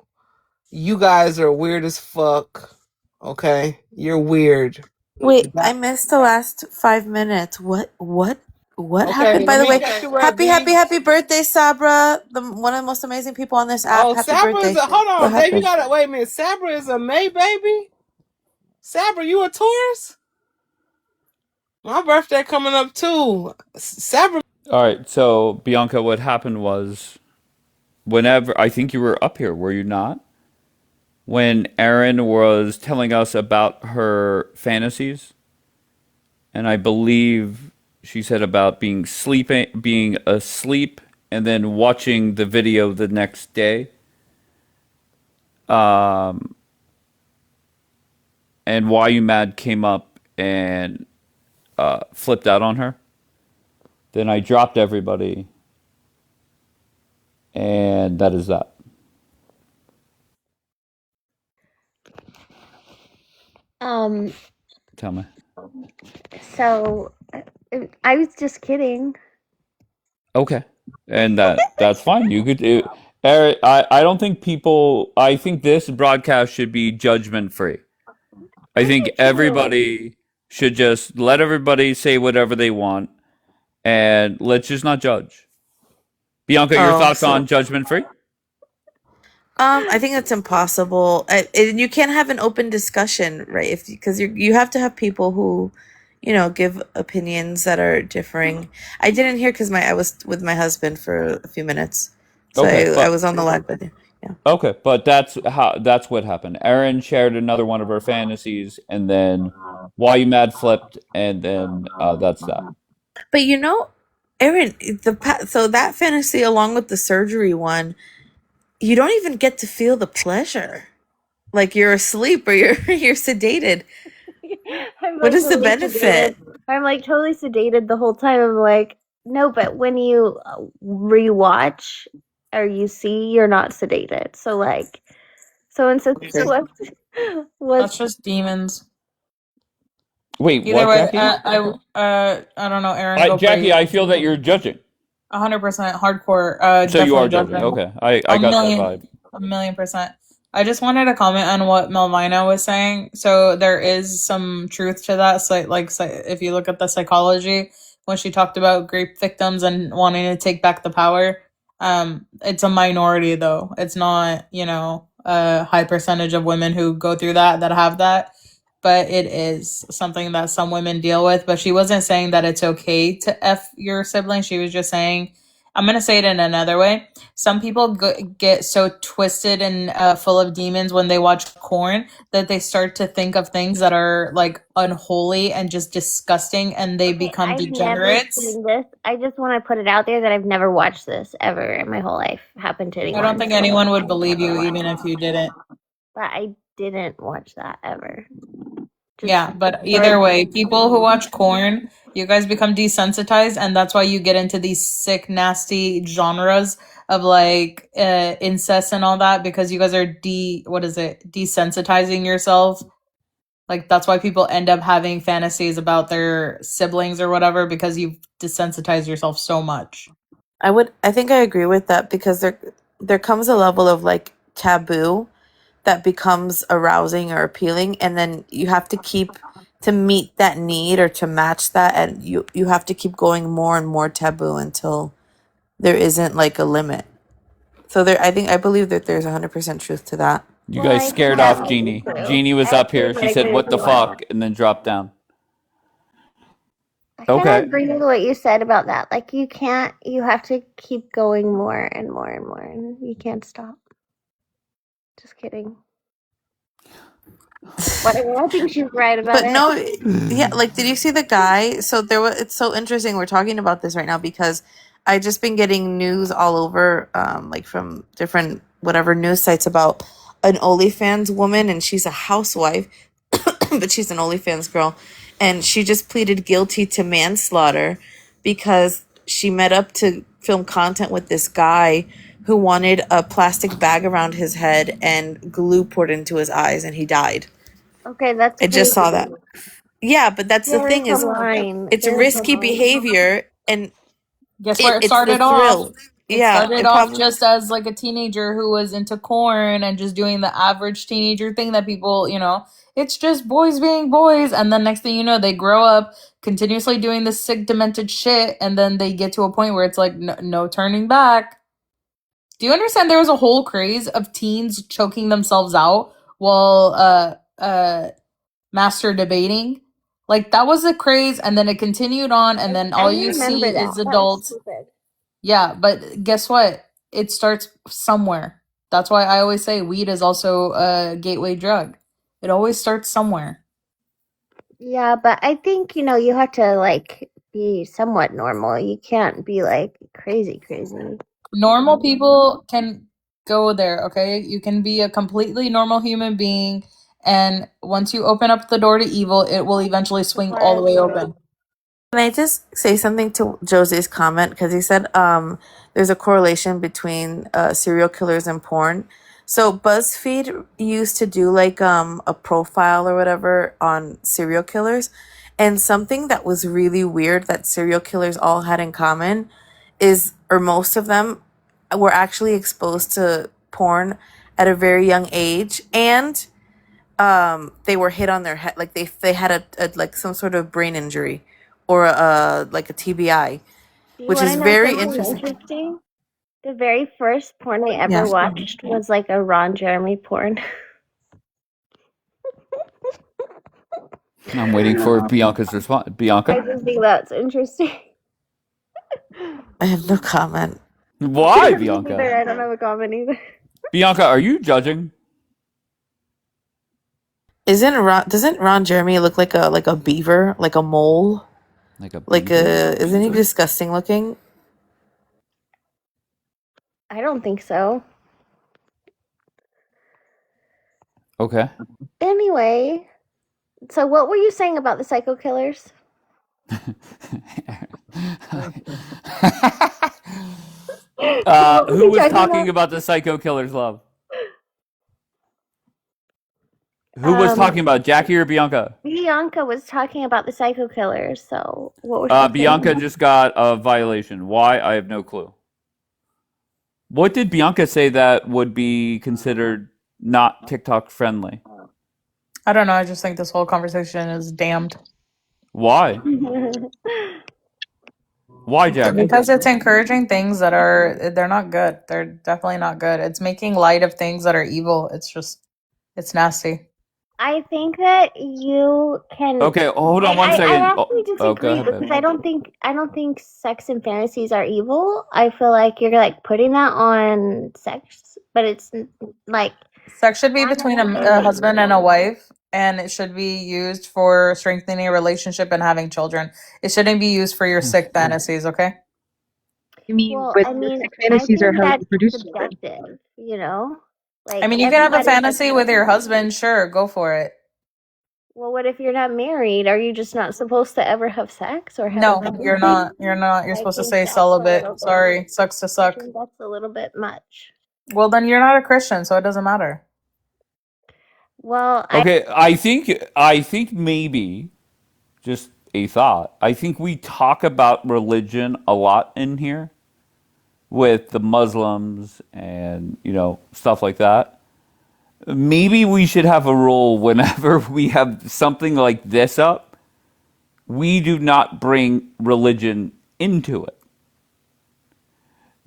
You guys are weird as fuck. Okay? You're weird. Wait, I missed the last 5 minutes. What Okay, happened? By let the me way, catch you up, happy birthday, Sabra! One of the most amazing people on this app. Oh, Happy Sabra is birthday! hold What on, Dave, you happened? gotta wait a minute. Sabra is a May baby? Sabra, you a Taurus? My birthday coming up too. Sabra. All right. So, Bianca, what happened was whenever I think you were up here, were you not? When Erin was telling us about her fantasies, and I believe she said about being asleep, and then watching the video the next day. Um, and Why You Mad came up and flipped out on her. Then I dropped everybody, and that is that. Um, Tell me. so I was just kidding. Okay, and that's fine. You could. Eric, I don't think people. I think this broadcast should be judgment free. I think everybody should just let everybody say whatever they want, and let's just not judge. Bianca, your Oh, thoughts so on judgment free? I think that's impossible. And you can't have an open discussion, right? If because you have to have people who, give opinions that are differing. I didn't hear because I was with my husband for a few minutes, so Okay, I was on the live with you. Yeah. okay, but that's what happened. Erin shared another one of her fantasies, and then Why You Mad flipped, and then that's that. But Erin, so that fantasy along with the surgery one, you don't even get to feel the pleasure. Like you're asleep or you're sedated. I'm What like is the totally benefit? sedated. I'm like totally sedated the whole time. I'm like, no, but when you rewatch or you see, you're not sedated. So instead, what? That's just demons. Wait, Either what, way, Jackie? I don't know, Aaron. Go for Jackie, it. I feel that you're judging. 100% hardcore. So you Definitely are judging. judging. Okay, I got that vibe. A million percent. I just wanted to comment on what Melvina was saying. So there is some truth to that. So, if you look at the psychology, when she talked about grape victims and wanting to take back the power, it's a minority though. It's not, a high percentage of women who go through that have that. But it is something that some women deal with. But she wasn't saying that it's okay to F your sibling. She was just saying I'm gonna say it in another way. Some people get so twisted and full of demons when they watch porn that they start to think of things that are like unholy and just disgusting, and they become I've never degenerates. seen this. I just want to put it out there that I've never watched this ever in my whole life. Happened to anyone. I don't think anyone would believe you even if you didn't. But I didn't watch that ever. Yeah, but either way, people who watch porn, you guys become desensitized, and that's why you get into these sick, nasty genres of like incest and all that, because you guys are desensitizing yourself. Like that's why people end up having fantasies about their siblings or whatever, because you've desensitized yourself so much. I think I agree with that, because there comes a level of like taboo that becomes arousing or appealing, and then you have to keep to meet that need or to match that, and you have to keep going more and more taboo until there isn't like a limit. So I believe that there's 100% truth to that. You guys scared off Jeannie. Jeannie was up here. She said, "What the fuck?" and then dropped down. I kind Okay. of agree with what you said about that. Like you have to keep going more and more and more, and you can't stop. Just kidding. Whatever, I think she's right about But it. no, yeah, like did you see the guy? So it's so interesting we're talking about this right now, because I just been getting news all over like from different whatever news sites about an OnlyFans woman, and she's a housewife, but she's an OnlyFans girl, and she just pleaded guilty to manslaughter because she met up to film content with this guy who wanted a plastic bag around his head and glue poured into his eyes, and he died. Okay, that's. I just saw that. Yeah, but that's the thing is, it's risky behavior, and Guess where it it's the started off? thrill. It Yeah, started off just as like a teenager who was into corn and just doing the average teenager thing that people, it's just boys being boys. And then next thing you know, they grow up continuously doing this sick, demented shit. And then they get to a point where it's like, no turning back. Do you understand there was a whole craze of teens choking themselves out while master debating? Like that was a craze, and then it continued on, and then all you see is adults. Yeah, but guess what? It starts somewhere. That's why I always say weed is also a gateway drug. It always starts somewhere. Yeah, but I think you have to like be somewhat normal. You can't be like crazy. Normal people can go there, okay? You can be a completely normal human being, and once you open up the door to evil, it will eventually swing all the way open. Can I just say something to Jose's comment? Because he said there's a correlation between serial killers and porn. So BuzzFeed used to do like a profile or whatever on serial killers. And something that was really weird that serial killers all had in common is, or most of them, were actually exposed to porn at a very young age. And they were hit on their head. Like they had a like some sort of brain injury or like a TBI, which is very interesting. The very first porn I ever watched was like a Ron Jeremy porn. I'm waiting for Bianca's response. Bianca? I just think that's interesting. I have no comment. Why, Bianca? I don't have a comment either. Bianca, are you judging? Doesn't Ron Jeremy look like a beaver, like a mole? Isn't he disgusting looking? I don't think so. Okay. Anyway, so what were you saying about the psycho killers? Who was talking about the psycho killers, love? Who was talking about, Jackie or Bianca? Bianca was talking about the psycho killers. So what was Bianca just got a violation. Why? I have no clue. What did Bianca say that would be considered not TikTok friendly? I don't know. I just think this whole conversation is damned. Why? Why, Jackie? Because it's encouraging things that they're not good. They're definitely not good. It's making light of things that are evil. It's nasty. I think that you can. Okay, hold on one I second. actually Go disagree ahead, because babe. I don't think sex and fantasies are evil. I feel like you're like putting that on sex, but it's like Sex should be not between a necessarily husband and a evil. wife, and it should be used for strengthening a relationship and having children. It shouldn't be used for your sick fantasies, okay? I mean, Well, but I the mean, sick I fantasies are think how you that's produce children. subjective, you know? I Like mean, you can have a everybody has fantasy with your husband, sure, go for it. well, what if you're not married? Are you just not supposed to ever have sex or have a No, you're fantasy? not. You're not. You're I supposed to think stay that's a celibate. little bit Sorry, sucks to I suck. think that's a little bit much. Well, then you're not a Christian, so it doesn't matter. Well, Okay, I think maybe just a thought. I think we talk about religion a lot in here with the Muslims and stuff like that. Maybe we should have a rule whenever we have something like this up, we do not bring religion into it.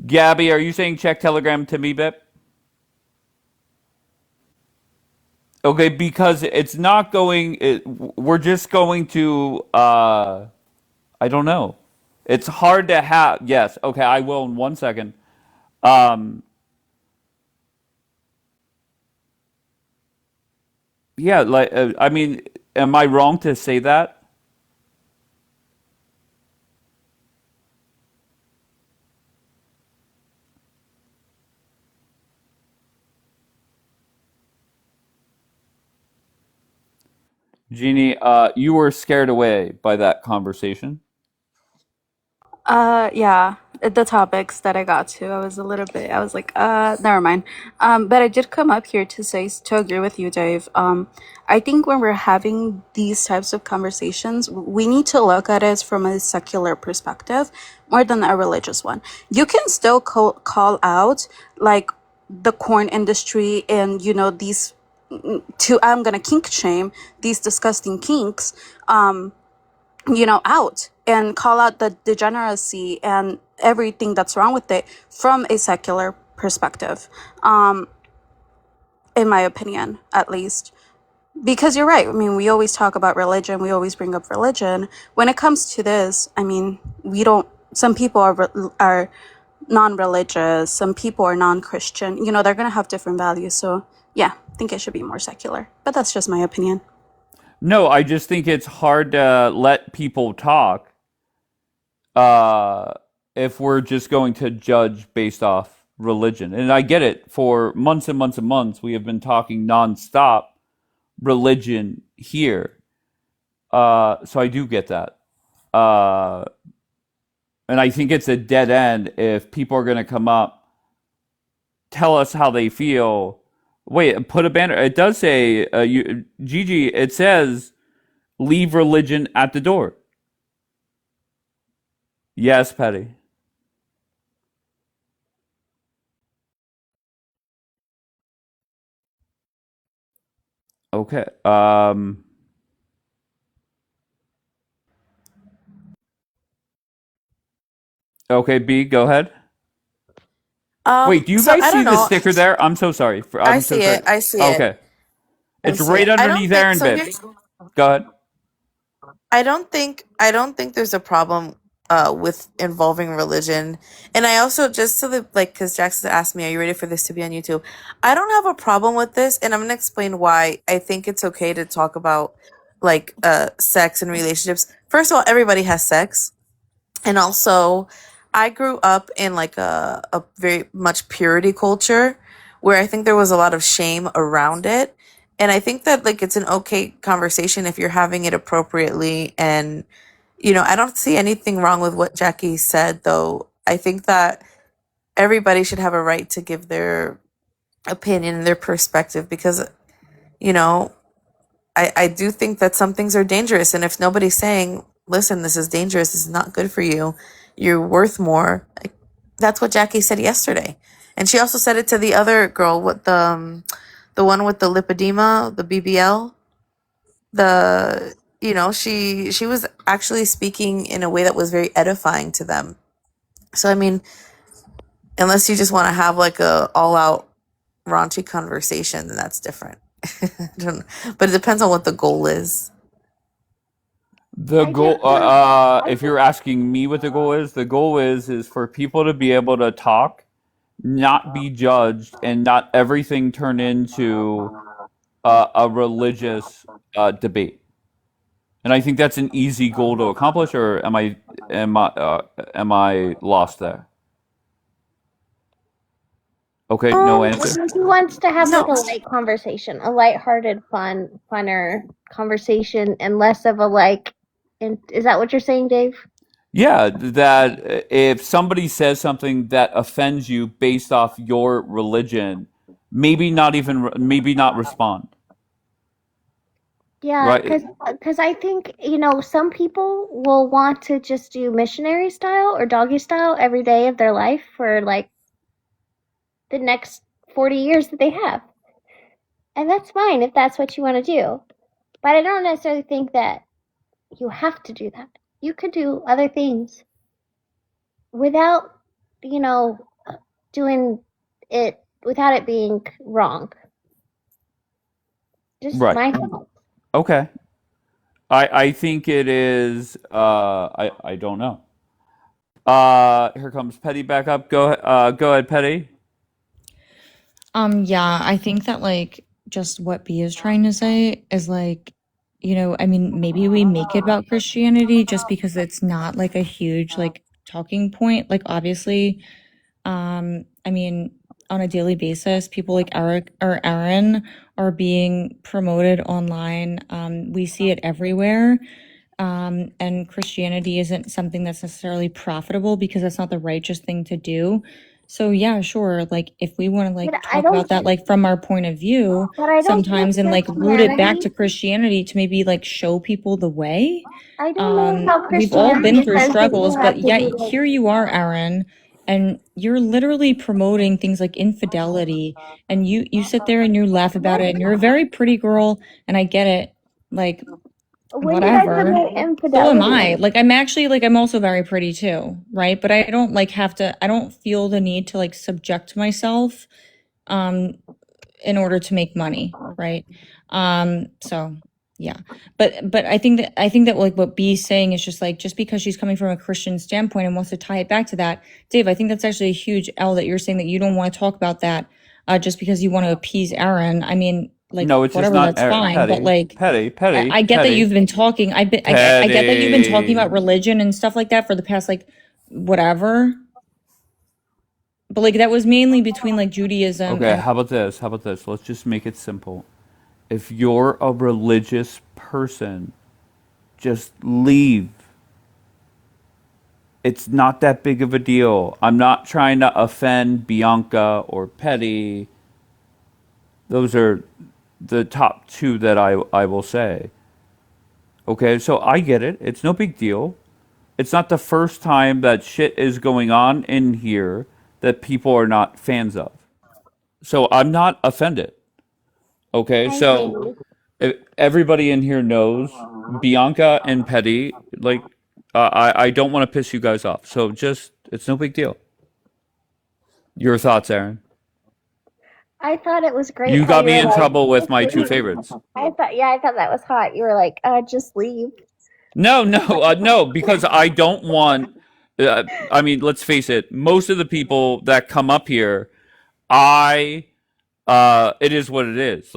Gabby, are you saying check Telegram to me, Bip? Okay, because it's not going. We're just going to. I don't know. It's hard to have. Yes. Okay, I will in 1 second. Um, yeah. Like, I mean, am I wrong to say that? Jeannie, you were scared away by that conversation. Yeah, the topics that I got to, I was like, never mind. But I did come up here to say, to agree with you, Dave. I think when we're having these types of conversations, we need to look at it from a secular perspective more than a religious one. You can still call out, like, the corn industry and, these, I'm gonna kink shame these disgusting kinks, out and call out the degeneracy and everything that's wrong with it from a secular perspective, in my opinion, at least. Because you're right. I mean, we always talk about religion. We always bring up religion. When it comes to this, I mean, we don't. Some people are non-religious. Some people are non-Christian. They're gonna have different values. So yeah, I think it should be more secular. But that's just my opinion. No, I just think it's hard to let people talk uh, if we're just going to judge based off religion. And I get it. For months and months and months, we have been talking nonstop religion here. So I do get that. Uh, and I think it's a dead end if people are going to come up, tell us how they feel. Wait, put a banner. It does say, Gigi, it says, leave religion at the door. Yes, Patty. Okay. Okay, B, go ahead. Wait, do you So guys I see don't the know. sticker there? I'm so sorry. I I'm so see sorry. it. I see it. Okay. I It's see right it. I don't underneath think Aaron so. Bib. Go ahead. I don't think there's a problem with involving religion. And I also, just so that, like, because Jackson asked me, are you ready for this to be on YouTube? I don't have a problem with this, and I'm gonna explain why I think it's okay to talk about, like, sex and relationships. First of all, everybody has sex. And also, I grew up in, like, a very much purity culture where I think there was a lot of shame around it. And I think that, like, it's an okay conversation if you're having it appropriately. And, I don't see anything wrong with what Jackie said, though. I think that everybody should have a right to give their opinion and their perspective because, you know, I do think that some things are dangerous. And if nobody's saying, listen, this is dangerous, this is not good for you, you're worth more. Like, that's what Jackie said yesterday. And she also said it to the other girl, with the one with the lipedema, the BBL. She was actually speaking in a way that was very edifying to them. So, I mean, unless you just want to have like a all out raunchy conversation, then that's different. I don't know. But it depends on what the goal is. The goal, if you're asking me what the goal is for people to be able to talk, not be judged, and not everything turn into a religious debate. And I think that's an easy goal to accomplish. Or am I lost there? Okay, no answer. He wants to have like No. a light conversation, a lighthearted, funner conversation, and less of a like. Is that what you're saying, Dave? Yeah, that if somebody says something that offends you based off your religion, maybe not respond. Yeah, Right? because I think some people will want to just do missionary style or doggy style every day of their life for like the next 40 years that they have, and that's fine if that's what you want to do. But I don't necessarily think that you have to do that. You could do other things without, doing it without it being wrong. Just Right. my thought. Okay. I think it is. I don't know. Here comes Petty back up. Go ahead, Petty. Yeah, I think that like just what B is trying to say is like, I mean, maybe we make it about Christianity just because it's not like a huge like talking point. Like obviously, I mean, on a daily basis, people like Eric or Aaron are being promoted online. We see it everywhere. And Christianity isn't something that's necessarily profitable because that's not the righteous thing to do. So yeah, sure. Like if we want to like But I talk about don't. that like from our point of view But I don't think sometimes and like root it back to Christianity. Christianity to maybe like show people the way. I don't know how We've all been Christianity through says that struggles, you have but to yeah, be like. here you are, Aaron, and you're literally promoting things like infidelity, and you sit there and you laugh about it, and you're a very pretty girl, and I get it, like When did I whatever. promote So am infidelity? I. Like I'm actually like I'm also very pretty too, right? But I don't like have to I don't feel the need to like subject myself um in order to make money, right? So yeah. But I think that like what B's saying is just like just because she's coming from a Christian standpoint and wants to tie it back to that, Dave, I think that's actually a huge L that you're saying that you don't want to talk about that just because you want to appease Aaron. I mean, like No, it's just whatever, not that's fine. But like Petty. I get that you've been talking. I get that you've been talking about Petty. religion and stuff like that for the past like whatever. But like that was mainly between like Judaism Okay, and how about this? Let's just make it simple. If you're a religious person, just leave. It's not that big of a deal. I'm not trying to offend Bianca or Petty. Those are the top two that I will say. Okay, so I get it. It's no big deal. It's not the first time that shit is going on in here that people are not fans of. So I'm not offended. Okay, I so do. everybody in here knows Bianca and Petty. Like, I don't want to piss you guys off. So just, it's no big deal. Your thoughts, Aaron? I thought it was great You how got you me were in like, trouble with my just two leave. favorites. I thought that was hot. You were like, just leave. No, because I don't want. I mean, let's face it. Most of the people that come up here, it is what it is.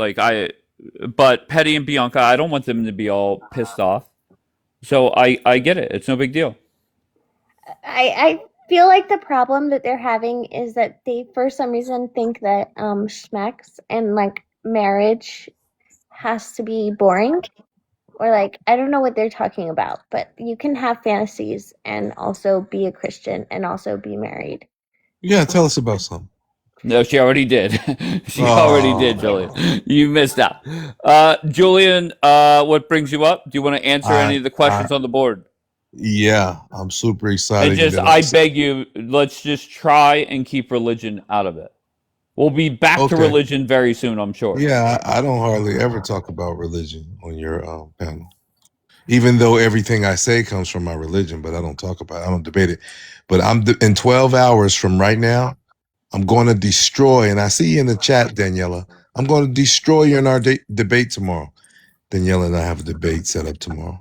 But Petty and Bianca, I don't want them to be all pissed off. So I get it. It's no big deal. I feel like the problem that they're having is that they, for some reason, think that schmex and like marriage has to be boring, or like I don't know what they're talking about, but you can have fantasies and also be a Christian and also be married. Yeah, tell us about some. No, she already did. She already did, Oh, Julian. You missed out. Julian, what brings you up? Do you want to answer any of the questions on the board? Yeah, I'm super And excited. just, I beg you, let's just try and keep religion out of it. We'll be back to Okay. religion very soon, I'm sure. Yeah, I don't hardly ever talk about religion on your panel, even though everything I say comes from my religion. But I don't talk about it. I don't debate it. But in 12 hours from right now, I'm going to destroy, and I see you in the chat, Daniela. I'm going to destroy you in our debate tomorrow. Daniela and I have a debate set up tomorrow.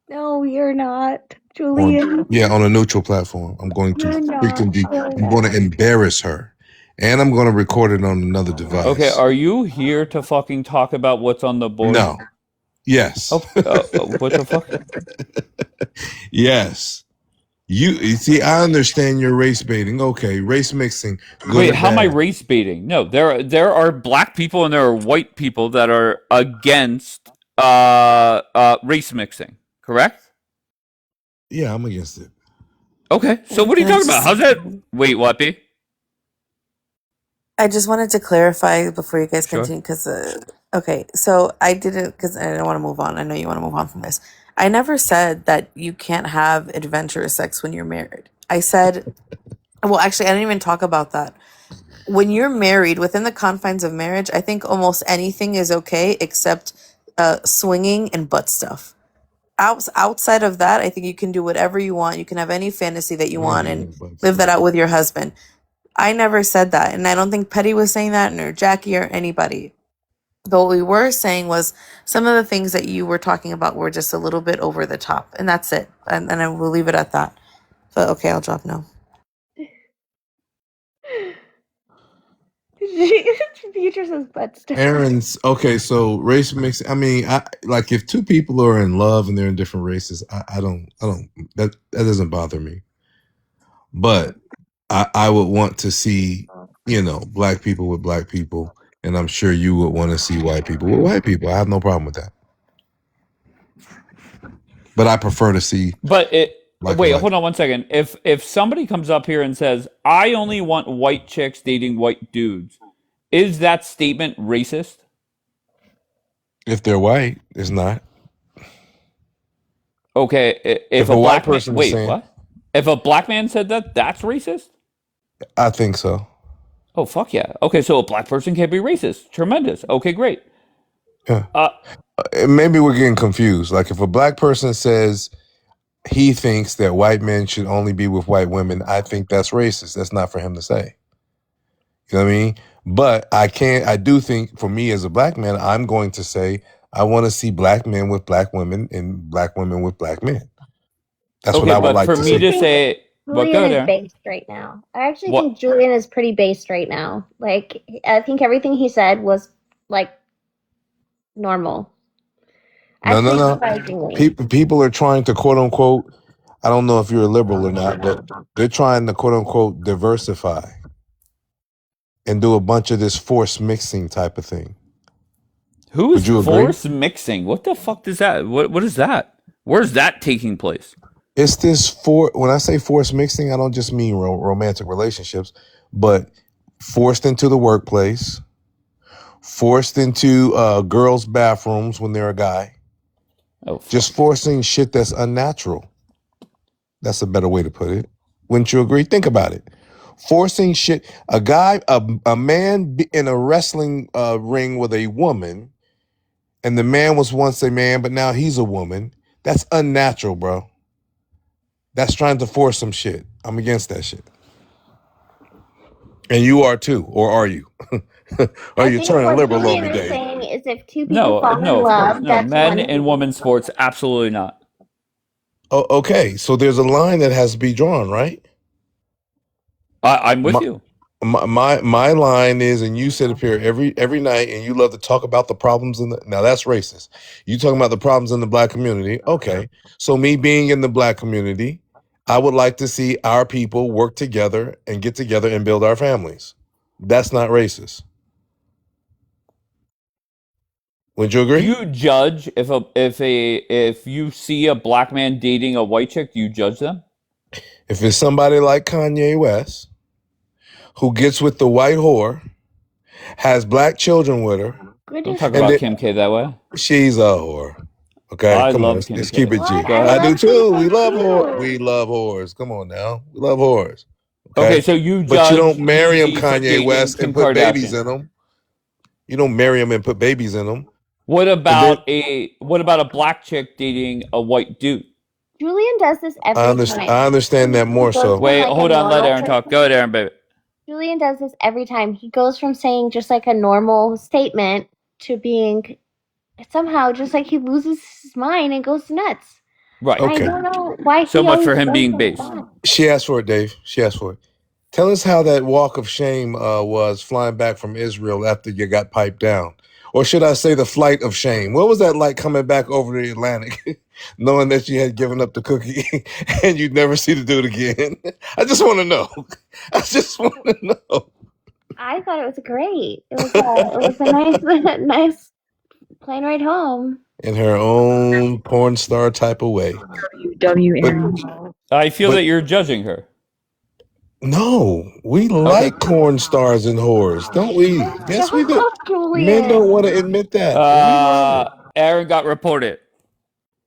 No, you're not, Julian. On a neutral platform. I'm going to You're freaking not. I'm going to embarrass her. And I'm going to record it on another device. Okay, are you here to fucking talk about what's on the board? No. Yes. Oh, what the fuck? Yes. You see, I understand your race baiting. Okay, race mixing. Wait, how am I race baiting? No, there are black people and there are white people that are against race mixing, correct? Yeah, I'm against it. Okay, so what are you talking about? How's that? Wait, what, B? I just wanted to clarify before you guys continue, because okay, so I didn't, because I don't want to move on. I know you want to move on from this. I never said that you can't have adventurous sex when you're married. I said, well, actually, I didn't even talk about that. When you're married, within the confines of marriage, I think almost anything is okay except swinging and butt stuff. Outside of that, I think you can do whatever you want. You can have any fantasy that you want and live that out with your husband. I never said that, and I don't think Petty was saying that, nor Jackie or anybody. But what we were saying was some of the things that you were talking about were just a little bit over the top, and that's it. And I will leave it at that. But okay, I'll drop no. Future says butt stuff. Aaron's okay. So race mixing. I mean, I like if two people are in love and they're in different races. I don't. That doesn't bother me. But I would want to see, black people with black people, and I'm sure you would want to see white people with white people. I have no problem with that. But I prefer to see. But wait, hold on 1 second. If somebody comes up here and says, "I only want white chicks dating white dudes," is that statement racist? If they're white, it's not. Okay, if a black person what? If a black man said that, that's racist? I think so. Oh, fuck yeah. Okay, so a black person can't be racist. Tremendous. Okay, great. Yeah. Maybe we're getting confused. Like if a black person says he thinks that white men should only be with white women, I think that's racist. That's not for him to say. You know what I mean? But I do think for me as a black man, I'm going to say I want to see black men with black women and black women with black men. That's what I would like to see. For me to say, Julian is based right now. I actually think Julian is pretty based right now. Like, I think everything he said was like normal. No. People are trying to quote unquote. I don't know if you're a liberal or not, but they're trying to quote unquote diversify and do a bunch of this force mixing type of thing. Who's force mixing? What the fuck does that? What is that? Where's that taking place? It's this when I say force mixing, I don't just mean romantic relationships, but forced into the workplace, forced into girls' bathrooms when they're a guy. Oh, just forcing shit that's unnatural. That's a better way to put it. Wouldn't you agree? Think about it. Forcing shit. A man in a wrestling ring with a woman, and the man was once a man, but now he's a woman. That's unnatural, bro. That's trying to force some shit. I'm against that shit. And you are too, or are you? Or you turning liberal on me, Dave? Saying is if two people fall in love, that's men and women's sports, absolutely not. Oh, okay, so there's a line that has to be drawn, right? I'm with you. My line is, and you sit up here every night, and you love to talk about the problems now that's racist. You talking about the problems in the black community? Okay, so me being in the black community, I would like to see our people work together and get together and build our families. That's not racist. Would you agree? Do you judge if you see a black man dating a white chick? Do you judge them? If it's somebody like Kanye West, who gets with the white whore, has black children with her. Don't talk about Kim K that way. She's a whore. Okay, I come love on, Kim let's K. keep it G. I do too. We love whores. We love whores. Come on now, we love whores. Okay, so you judge. But you don't marry him, Kanye dating West, Kim and put Kardashian. babies in them. You don't marry him and put babies in them. What about a black chick dating a white dude? Julian does this every time. I understand that more so. Wait, hold on. Let Aaron talk. Go ahead, Aaron, baby. Julian does this every time. He goes from saying just like a normal statement to being somehow just like he loses his mind and goes nuts. Right. I Okay. don't know why So he much always for him goes being like based. that. She asked for it, Dave. She asked for it. Tell us how that walk of shame was flying back from Israel after you got piped down. Or should I say the flight of shame? What was that like coming back over the Atlantic, knowing that you had given up the cookie and you'd never see the dude again? I just want to know. I just want to know. I thought it was great. It was a nice nice plane ride home. In her own porn star type of way. W, But Aaron. I feel but that you're judging her. no, we Okay. like porn stars and whores, don't we? Yes, we do. Stop, Men don't Julian. want to admit that. We love it. Aaron got reported.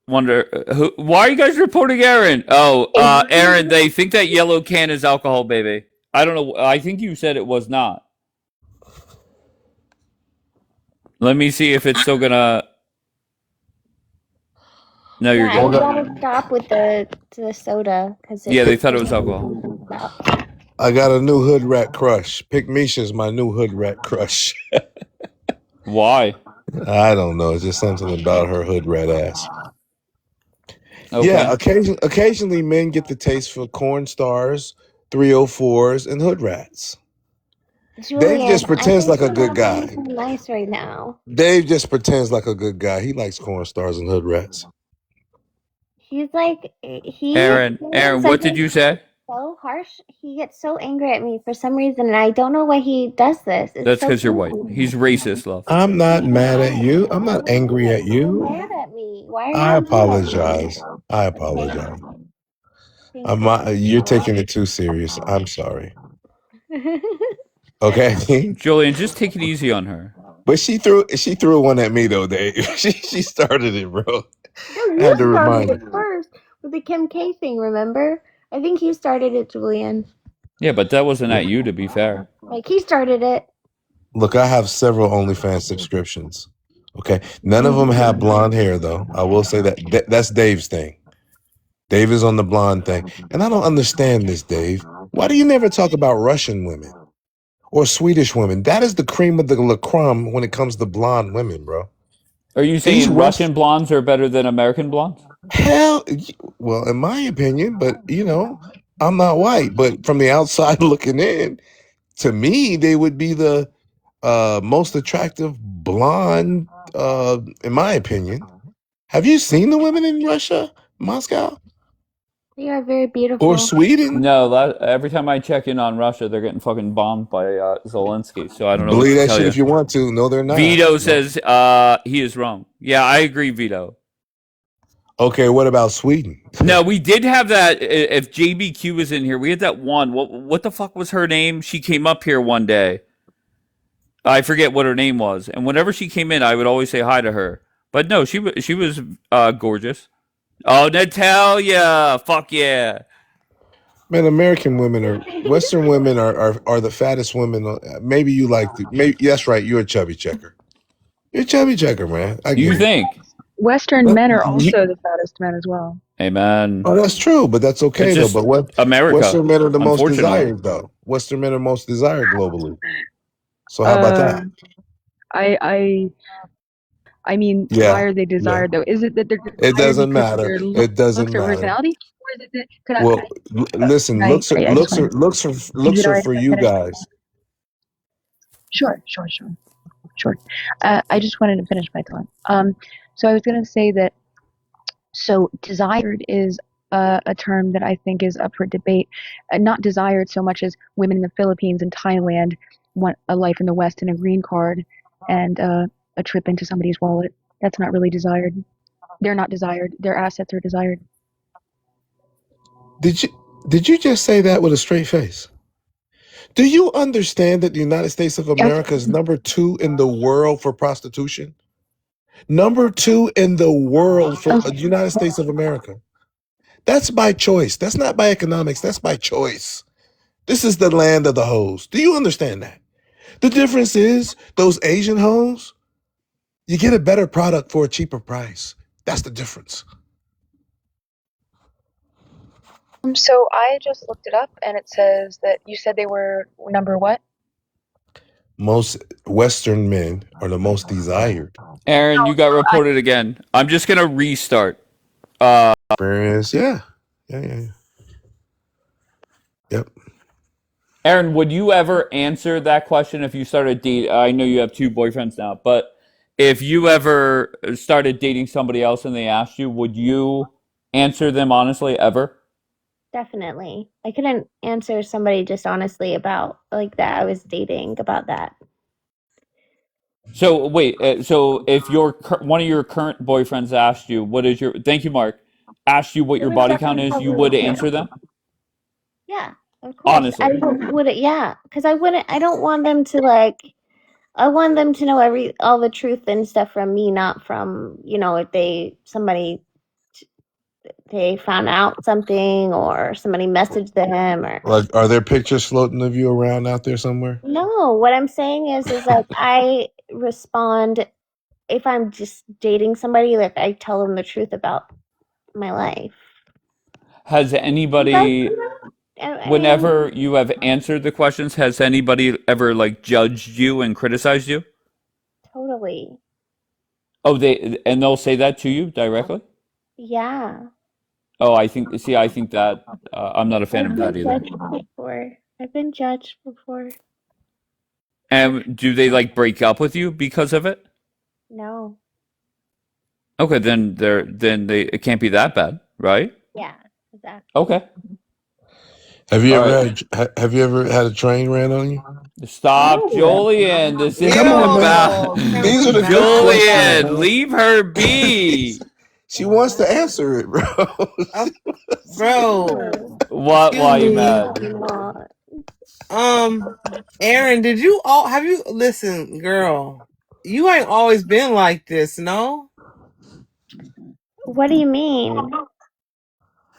Wonder who? Why are you guys reporting Aaron? Oh, Aaron, they think that yellow can is alcohol, baby. I don't know. I think you said it was not. Let me see if it's still gonna. No, you're Yeah, good. you gotta stop with the soda because Yeah, they thought it was alcohol. I got a new hood rat crush. Pick Misha's my new hood rat crush. Why? I don't know. It's just something about her hood rat ass. Okay. Yeah, occasionally men get the taste for corn stars, 304s, and hood rats. Dave Julian, just I pretends think like a you're good not being guy. so nice right now. Dave just pretends like a good guy. He likes corn stars and hood rats. He's like Aaron, Julian what did sometimes you say? so harsh. He gets so angry at me for some reason, and I don't know why he does this. It's That's so because you're white. creepy. He's racist, love. I'm not mad at you. I'm not angry at So you. mad at me. Why are you I mad at apologize. I me? apologize. Thank you. You're taking it too serious. I'm sorry. Okay. Julian, just take it easy on her. But she threw one at me though, Dave. She started it, bro. No, I you had to started remind it her. first with the Kim K thing, remember? I think you started it, Julian. Yeah, but that wasn't at you, to be fair. Like, he started it. Look, I have several OnlyFans subscriptions. Okay. None of them have blonde hair though. I will say that's Dave's thing. Dave is on the blonde thing. And I don't understand this, Dave. Why do you never talk about Russian women or Swedish women? That is the cream of the la creme when it comes to blonde women, bro. Are you These saying West- Russian blondes are better than American blondes? Hell, well, in my opinion, but I'm not white. But from the outside looking in, to me, they would be the most attractive blonde, in my opinion. Have you seen the women in Russia, Moscow, They are very beautiful. or Sweden? No, every time I check in on Russia, they're getting fucking bombed by Zelensky. So I don't know Believe what to that tell shit you. if you want to. No, they're not. Vito says he is wrong. Yeah, I agree, Vito. Okay, what about Sweden? No, we did have that. If JBQ was in here, we had that one. What the fuck was her name? She came up here one day. I forget what her name was. And whenever she came in, I would always say hi to her. But no, she was gorgeous. Oh, Natalia, fuck yeah. Man, American women Western women are the fattest women. Maybe you like that's right. You're a chubby checker. You're a chubby checker, man. You think? Western men are also the fattest men as well. Amen. Oh, that's true, but that's okay It's though. just But what America, Western men are the most unfortunately. desired though. Western men are most desired globally. So how about that? I mean, Yeah, why are they desired though? Is it that they're It desired doesn't because of matter. their It doesn't looks or matter. personality? Or is it that, Well, listen, I just wanted- looks is are it alright for if I you finish? guys. Sure. I just wanted to finish my thought. So I was going to say that, so desired is a term that I think is up for debate. Not desired so much as women in the Philippines and Thailand want a life in the West and a green card and a trip into somebody's wallet. That's not really desired. They're not desired. Their assets are desired. Did you just say that with a straight face? Do you understand that the United States of America is number 2 in the world for prostitution? Number 2 in the world for the United States of America. That's by choice. That's not by economics. That's by choice. This is the land of the hoes. Do you understand that? The difference is those Asian hoes, you get a better product for a cheaper price. That's the difference. So I just looked it up, and it says that you said they were number what? Most Western men are the most desired. Aaron, you got reported again. I'm just gonna restart. Experience, yeah. Yeah. Yep. Aaron, would you ever answer that question if you started dating? I know you have 2 boyfriends now, but if you ever started dating somebody else and they asked you, would you answer them honestly ever? Definitely. I couldn't answer somebody just honestly about like that I was dating about that. So wait, so if one of your current boyfriends asked you, what is your, thank you, Mark, asked you what It your was body count definitely is, you totally would okay. answer them? Yeah, of course. I Honestly. would, yeah, because I don't want them to like, I want them to know all the truth and stuff from me, not from, if they found out something or somebody messaged them or. Like, are there pictures floating of you around out there somewhere? No, what I'm saying is like I respond if I'm just dating somebody, like I tell them the truth about my life. Has anybody, I mean, whenever you have answered the questions, has anybody ever like judged you and criticized you? totally. Oh, they'll say that to you directly? Yeah. Oh, I think that I'm not a fan I've of been that either. judged before. I've been judged before. And do they like break up with you because of it? No. Okay, then it can't be that bad, right? Yeah, exactly. Okay. Have you All ever right. have you ever had a train ran on you? Stop, No. Jolien. This isn't Come on, man. about These are the good questions, Jolien. man. Leave her be. She wants to answer it, bro. Bro, What? excuse Why are you me. mad? Aaron, did you all have you listen, girl? You ain't always been like this, no? What do you mean?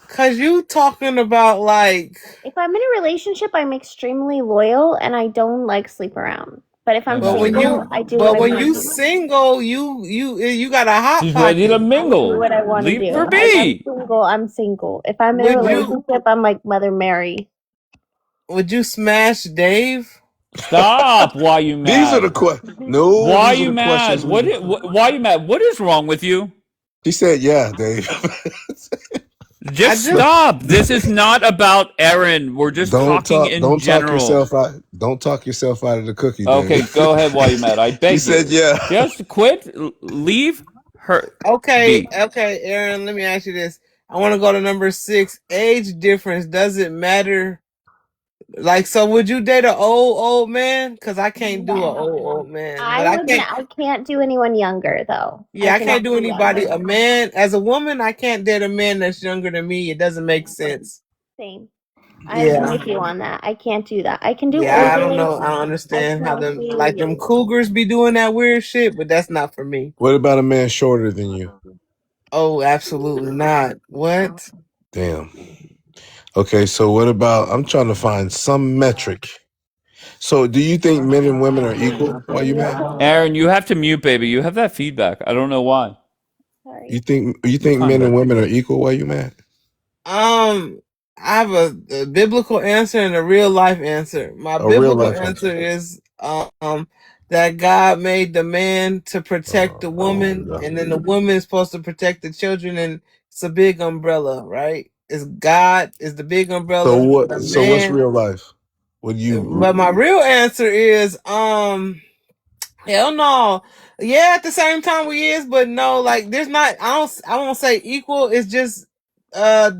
Cause you talking about like. If I'm in a relationship, I'm extremely loyal and I don't like sleep around. But if I'm But when single, you I do what but I when want you to do. single, you got a hot She's ready to pocket. I do mingle. what I want to Leave do. her If I'm be. single, I'm single. If I'm in a Would you relationship, I'm like Mother Mary. would you smash Dave? Stop. Why are you These are the mad? No, Why are these are you the mad? questions Why are you mad? What is wrong with you? He said, yeah, Dave. I Just just stop. This is not about Aaron. We're just talking in Don't talk general. yourself out. Don't talk yourself out of the cookie, Okay, Dave. go ahead. Why are you mad? I He beg said, you. yeah. Just quit. Leave her okay, be. Aaron, let me ask you this. I want to go to number 6. Age difference, does it matter? Like, so would you date an old man? Cause I can't do an old man, but I can't do anyone younger though. yeah, I cannot can't do anybody. A man, as a woman, I can't date a man that's younger than me. It doesn't make sense. Same. I'm Yeah, with you on that. I can't do that. I can do yeah, I don't older. know. I don't I understand how can't them do like them cougars be doing that weird shit, but that's not for me. What about a man shorter than you? Oh, absolutely not. What? Damn. Okay, so what about? I'm trying to find some metric. So, do you think men and women are equal? Why you mad? Aaron, you have to mute, baby. You have that feedback. I don't know why. You think It's fine, men and bud. women are equal? Why you mad? I have a biblical answer and a real life answer. My A real biblical life answer answer. is that God made the man to protect the woman, and then the woman is supposed to protect the children, and it's a big umbrella, right? It's God is the big So umbrella. what? The So what's man. real life? What do you? But my real answer is hell no. Yeah, at the same time we is, but no, like there's not I won't say equal, it's just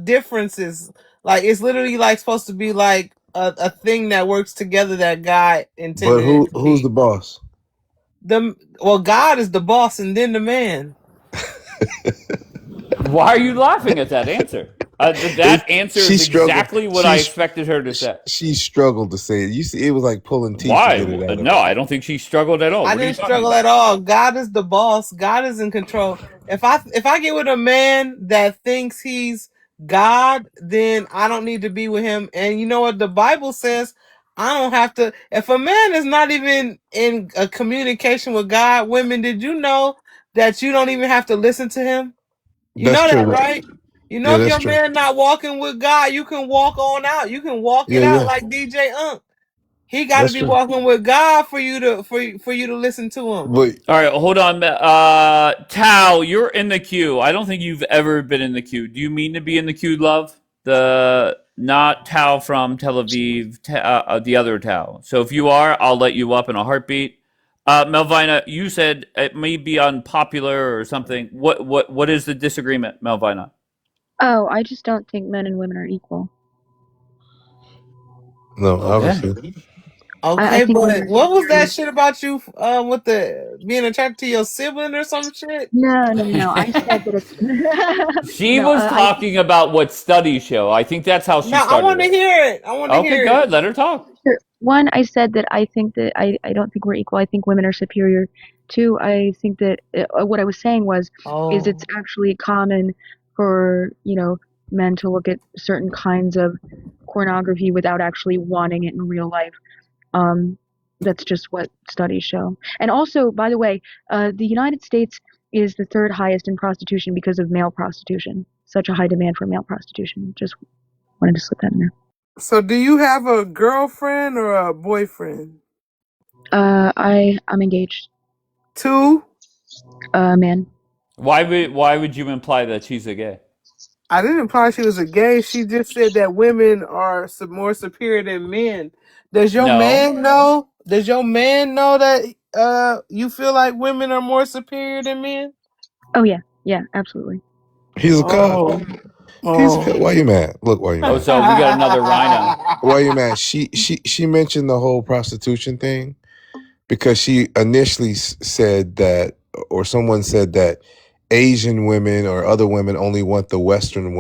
differences. Like it's literally like supposed to be like a thing that works together that God But intended it to who's the be. boss? Well, God is the boss and then the man. Why are you laughing at that answer? That answer She is struggled. exactly what I expected her to say. She struggled to say it. You see, it was like pulling teeth to Why? get it out of No, her. I don't think she struggled at all. I What are you didn't talking struggle about? at all. God is the boss. God is in control. If I get with a man that thinks he's God, then I don't need to be with him. And you know what the Bible says? I don't have to. If a man is not even in a communication with God, women, did you know that you don't even have to listen to him? You That's know that, true. right? You know, Yeah, if that's your true. man not walking with God, you can walk on out. You can walk it Yeah, out yeah, like DJ Unk. He got to that's be true. walking with God for you to listen to him. But All right, hold on. Tao, you're in the queue. I don't think you've ever been in the queue. Do you mean to be in the queue, love? The not Tao from Tel Aviv, the other Tao. So if you are, I'll let you up in a heartbeat. Melvina, you said it may be unpopular or something. What is the disagreement, Melvina? Oh, I just don't think men and women are equal. no, Okay. obviously. Okay, think but women what was are that shit about you with the being attracted to your sibling or some shit? no. I said that it's She no. was I talking about what studies show. I think that's how she No, I started want to it. hear it. I want to Okay, hear go it. ahead. Let her talk. sure. One, I said that I think that I don't think we're equal. I think women are superior. Two, I think that what I was saying was is Oh, it's actually common for men to look at certain kinds of pornography without actually wanting it in real life. Um, that's just what studies show. And also, by the way, the United States is the third highest in prostitution because of male prostitution. Such a high demand for male prostitution. Just wanted to slip that in there. so do you have a girlfriend or a boyfriend? I'm engaged. Two? Man. Why would you imply that she's a gay? I didn't imply she was a gay. She just said that women are more superior than men. Does your No. man know? Does your man know that you feel like women are more superior than men? Oh yeah, absolutely. He's a cop. Oh, He's a oh. cop. Why you mad? Look, why you Oh, mad? so we got another rhino. Why you mad? She mentioned the whole prostitution thing because she initially said that, or someone said that Asian women or other women only want the Western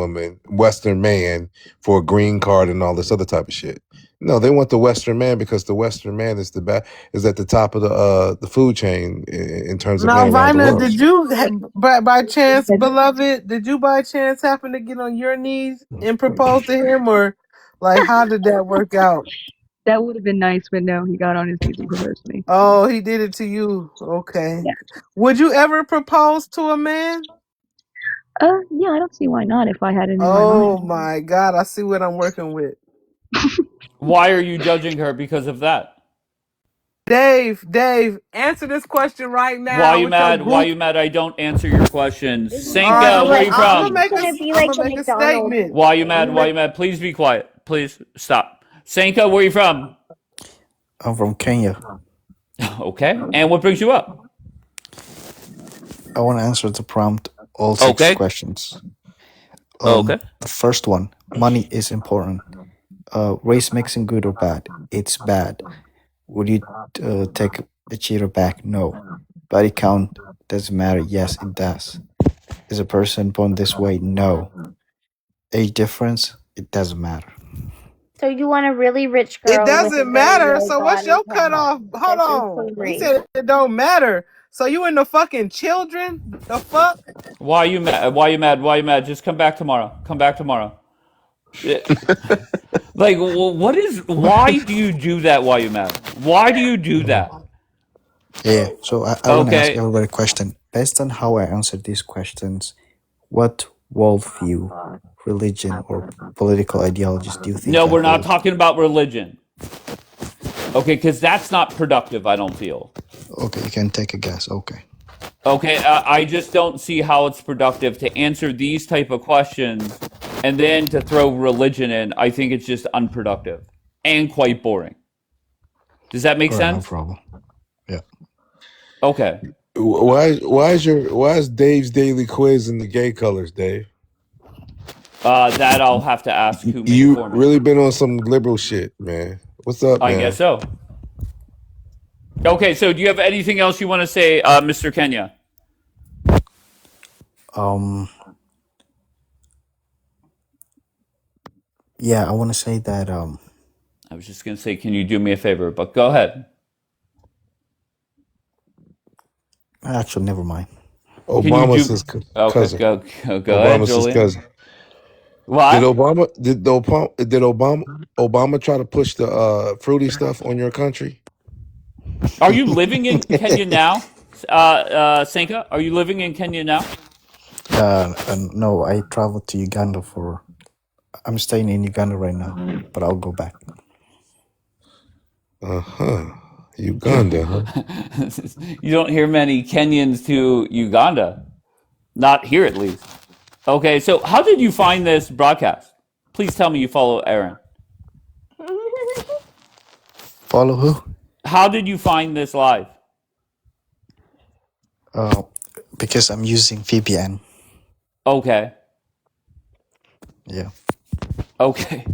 man for a green card and all this other type of shit. No, they want the Western man because the Western man is is at the top of the food chain in terms of men Now, around the Vina, world. did you, by chance, beloved, did you by chance happen to get on your knees and propose to him, or like how did that work out? That would have been nice, but no, he got on his knees and proposed to me. Oh, he did it to you. Okay. Yeah. Would you ever propose to a man? Yeah, I don't see why not if I had it in my Oh mind. my God, I see what I'm working with. Why are you judging her because of that? Dave, answer this question right Why now you with your mad? Why goofy. you mad? I don't answer your question. All right, Senka, where you I'm gonna from? make Gonna be I'm like gonna a make a McDonald's. statement. Why you mad? I'm Why gonna you mad? Please be quiet. Please stop. Senka, where you from? I'm from Kenya. Okay. And what brings you up? I want to answer the prompt, all six Okay. questions. Okay. The first one, money is important. Race mixing good or bad? It's bad. Would you take a cheater back? No. Body count doesn't matter. Yes, it does. Is a person born this way? No. Age difference? It doesn't matter. So you want a really rich It girl with a doesn't very matter. low So what's body your count. cutoff? Hold That's just on. You hungry. said it don't matter. So you in the fucking children? The fuck? Why you mad? Why you mad? Why you mad? Just come back tomorrow. Come back tomorrow. Like, what is? Why do you do that? Why you mad? Why do you do that? Yeah, so I want to ask Okay. everybody a question. Based on how I answered these questions, what worldview, religion, or political ideologies do you think No, I we're not hold? talking about religion. Okay, because that's not productive. I don't feel. Okay, you can take a guess. Okay. Okay, I just don't see how it's productive to answer these type of questions and then to throw religion in. I think it's just unproductive and quite boring. Does that make All right, no sense? problem. Yeah. Okay. Why is Dave's daily quiz in the gay colors, Dave? That I'll have to ask who made it You for me. really been on some liberal shit, man. What's up, I man? guess so. Okay, so do you have anything else you want to say, Mr. Kenya? Yeah, I want to say that I was just going to say, can you do me a favor? But go ahead. actually never mind. Can you Obama's do? his Okay, cousin. go ahead, Obama's his Julian. cousin. What? Did Obama try to push the fruity stuff on your country? Are you living in Kenya now, Senka? Are you living in Kenya now? No, I traveled to Uganda for. I'm staying in Uganda right now, but I'll go back. Uganda, huh? You don't hear many Kenyans to Uganda. Not here, at least. Okay, so how did you find this broadcast? Please tell me you follow Aaron. Follow who? How did you find this live? Because I'm using VPN. Okay. Yeah. Okay.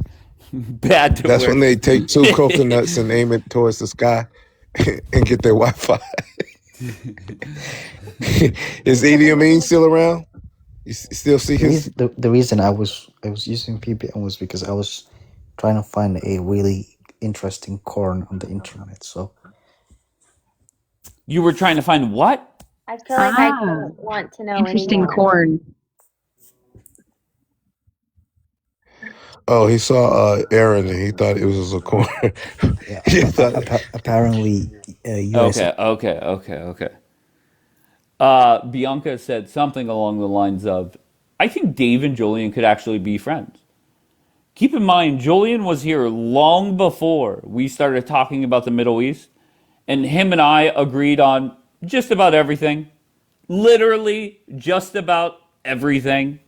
Bad to That's wear. when they take 2 coconuts and aim it towards the sky and get their Wi-Fi. Is Idi Amin still around? You still see his? The reason I was using VPN was because I was trying to find a really interesting corn on the internet. So you were trying to find what? I feel like I don't want to know Interesting anymore. corn. Oh, he saw Aaron and he thought it was a corn. apparently, USA. Okay. Bianca said something along the lines of, I think Dave and Julian could actually be friends. Keep in mind, Julian was here long before we started talking about the Middle East, and him and I agreed on just about everything. Literally, just about everything.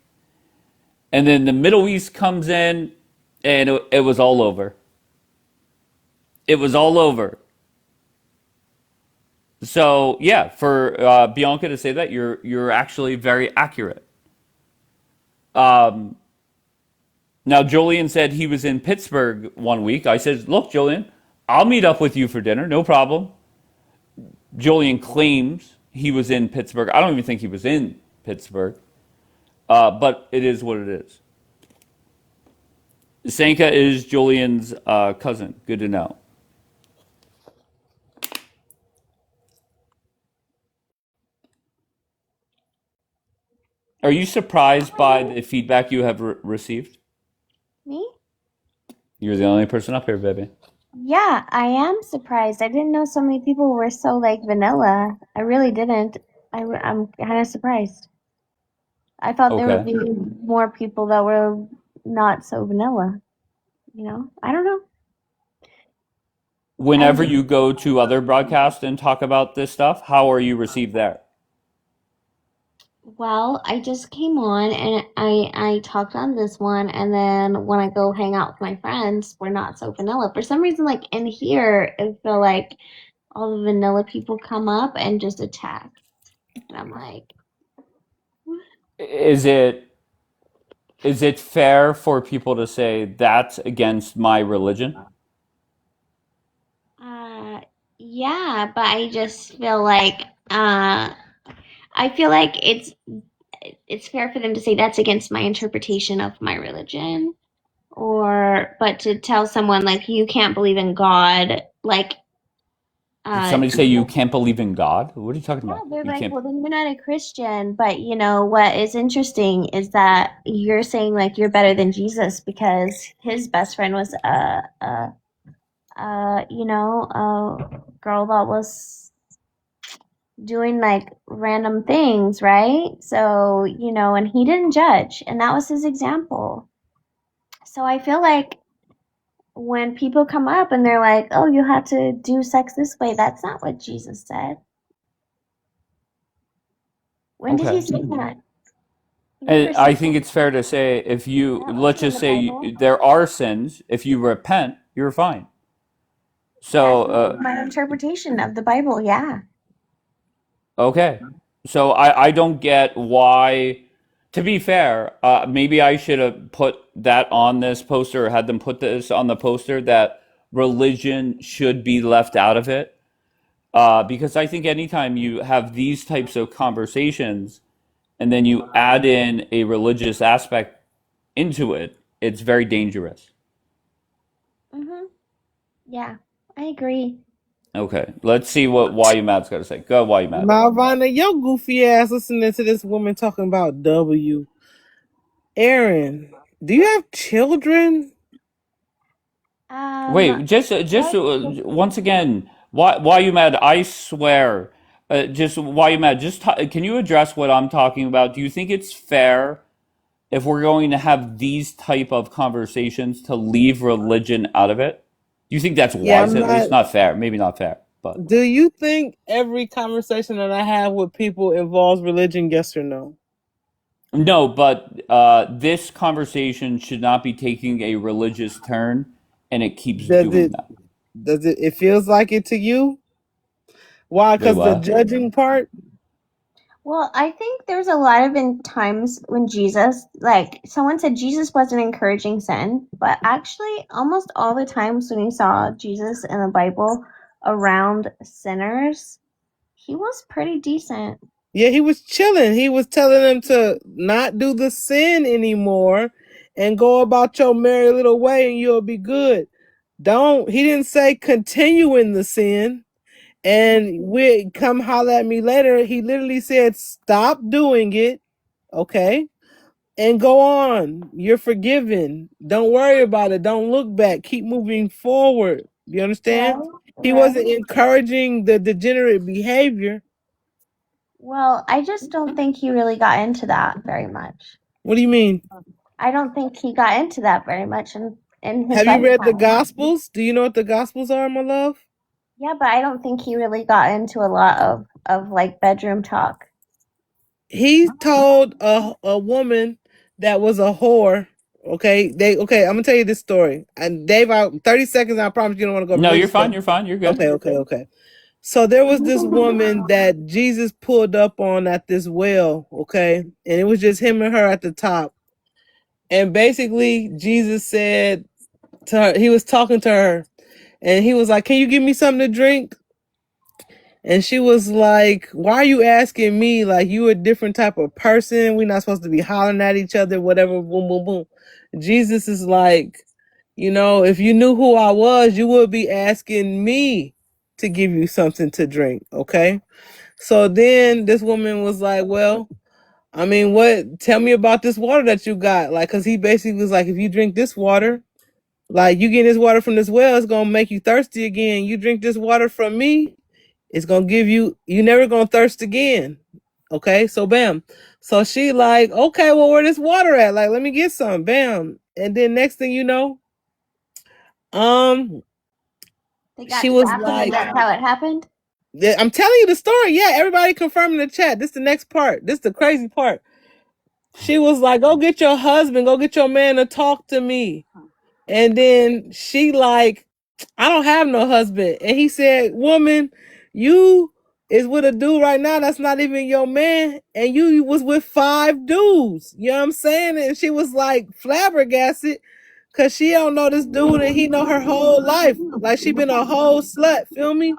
And then the Middle East comes in, and it was all over. It was all over. So yeah, for Bianca to say that, you're actually very accurate. Now Julian said he was in Pittsburgh one week. I said, look, Julian, I'll meet up with you for dinner, no problem. Julian claims he was in Pittsburgh. I don't even think he was in Pittsburgh, but it is what it is. Sanka is Julian's cousin. Good to know. Are you surprised by the feedback you have received? Me? You're the only person up here, baby. Yeah, I am surprised. I didn't know so many people were so like vanilla. I really didn't. I'm kind of surprised. I thought there would Okay. be more people that were not so vanilla. You know, I don't know. Whenever you go to other broadcasts and talk about this stuff, how are you received there? Well, I just came on and I talked on this one, and then when I go hang out with my friends, we're not so vanilla. For some reason, like in here, I feel like all the vanilla people come up and just attack. And I'm like, Is it fair for people to say that's against my religion? yeah, but I just feel like I feel like it's fair for them to say that's against my interpretation of my religion, but to tell someone like you can't believe in God, like Did somebody say you can't believe in God? What are you talking about? they're You like, can't. well, then you're not a Christian. But you know what is interesting is that you're saying like you're better than Jesus because his best friend was a girl that was doing like random things, right? So, and he didn't judge, and that was his example. So I feel like when people come up and they're like, oh, you have to do sex this way, that's not what Jesus said. When did he say that? And I think it's fair to say if let's just say there are sins, if you repent, you're fine. So, my interpretation of the Bible, yeah. okay. So I don't get why. To be fair, maybe I should have put that on this poster or had them put this on the poster that religion should be left out of it. Because I think anytime you have these types of conversations and then you add in a religious aspect into it, it's very dangerous. Yeah, I agree. Okay, let's see what Wayumad's got to say. Go, Wayumad. Malvina, your goofy ass listening to this woman talking about W. Aaron, do you have children? Wait, just once again, Wayumad, I swear, Just while you're mad, can you address what I'm talking about? Do you think it's fair if we're going to have these type of conversations to leave religion out of it? Do you think that's Yeah, wise I'm at not. least? Not fair. Maybe not fair, but Do you think every conversation that I have with people involves religion? Yes or no? no, but this conversation should not be taking a religious turn, and it keeps Does doing it? that. Does it? It feels like it to you? Why? Wait, Because the what? judging part. Well, I think there's a lot of times when Jesus, like someone said Jesus wasn't encouraging sin, but actually almost all the times when you saw Jesus in the Bible around sinners, he was pretty decent. Yeah, he was chilling. He was telling them to not do the sin anymore and go about your merry little way and you'll be good. He didn't say continue in the sin and we come holler at me later. He literally said stop doing it, okay? And go on. You're forgiven. Don't worry about it. Don't look back. Keep moving forward. You understand? He wasn't encouraging the degenerate behavior. Well, I just don't think he really got into that very much. What do you mean? I don't think he got into that very much in his Have you read the lifetime. Gospels? Do you know what the Gospels are, my love? Yeah, but I don't think he really got into a lot of like bedroom talk. He told a woman that was a whore. Okay, I'm gonna tell you this story. And Dave, 30 seconds. I promise you don't want to go to No, you're religious fine. stuff. You're fine. You're good. Okay. So there was this woman that Jesus pulled up on at this well. Okay, and it was just him and her at the top. And basically, Jesus said to her, he was talking to her, and he was like, "Can you give me something to drink?" And she was like, "Why are you asking me? Like, you a different type of person. We're not supposed to be hollering at each other, whatever, boom, boom, boom." Jesus is like, if you knew who I was, you would be asking me to give you something to drink, okay? So then this woman was like, "Well, I mean, tell me about this water that you got." Like, because he basically was like, "If you drink this water, like, you get this water from this well, it's going to make you thirsty again. You drink this water from me, it's gonna give you never gonna thirst again." Okay, so bam. So she like, "Okay, well, where this water at? Like, let me get some." Bam. And then next thing you know, They got she was trapped and like, that's how it happened. I'm telling you the story. Yeah, everybody confirm in the chat. This is the next part. This is the crazy part. She was like, "Go get your husband, go get your man to talk to me." And then she like, "I don't have no husband." And he said, "Woman, you is with a dude right now that's not even your man, and you was with 5 dudes." You know what I'm saying? And she was like flabbergasted because she don't know this dude and he know her whole life. Like she been a whole slut, feel me?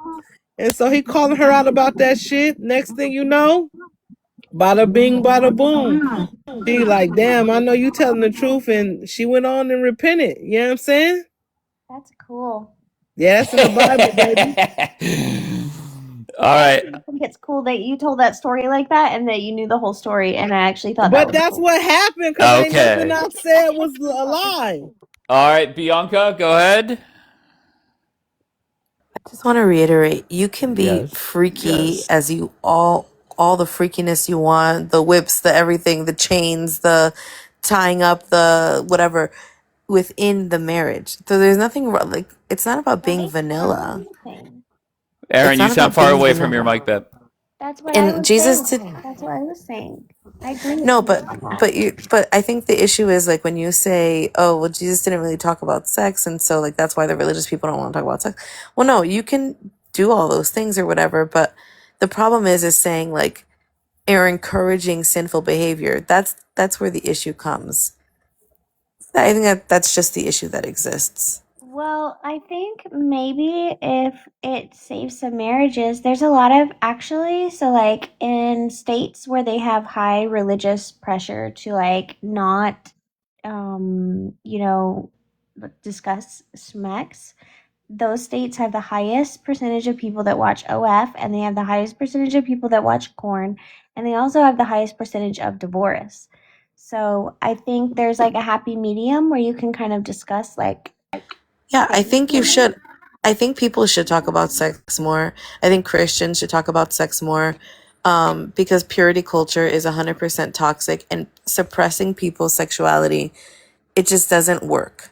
And so he calling her out about that shit. Next thing you know, bada bing, bada boom. She like, "Damn, I know you telling the truth," and she went on and repented. You know what I'm saying? That's cool. Yeah, that's in the Bible, baby. All right. I think it's cool that you told that story like that and that you knew the whole story. And I actually thought that But was that's cool. what happened because ain't nothing Okay. I said was a lie. All right, Bianca, go ahead. I just want to reiterate, you can be Yes. freaky as you all the freakiness you want, the whips, the everything, the chains, the tying up, the whatever within the marriage. So there's nothing wrong. Like, it's not about being vanilla. Aaron, It's you not sound about far being away from your vanilla. mic, Beb. That's what I And was Jesus saying. did That's what I was saying. I agree with no, you but on that. but I think the issue is like when you say, "Oh, well, Jesus didn't really talk about sex, and so like that's why the religious people don't want to talk about sex." Well, no, you can do all those things or whatever, but the problem is saying like or encouraging sinful behavior. That's where the issue comes. I think that's just the issue that exists. Well, I think maybe if it saves some marriages, there's a lot of actually, so like in states where they have high religious pressure to like not, you know, discuss sex, those states have the highest percentage of people that watch OF, and they have the highest percentage of people that watch corn, and they also have the highest percentage of divorce. So I think there's like a happy medium where you can kind of discuss like Yeah, I think you should. I think people should talk about sex more. I think Christians should talk about sex more, because purity culture is 100% toxic, and suppressing people's sexuality, it just doesn't work,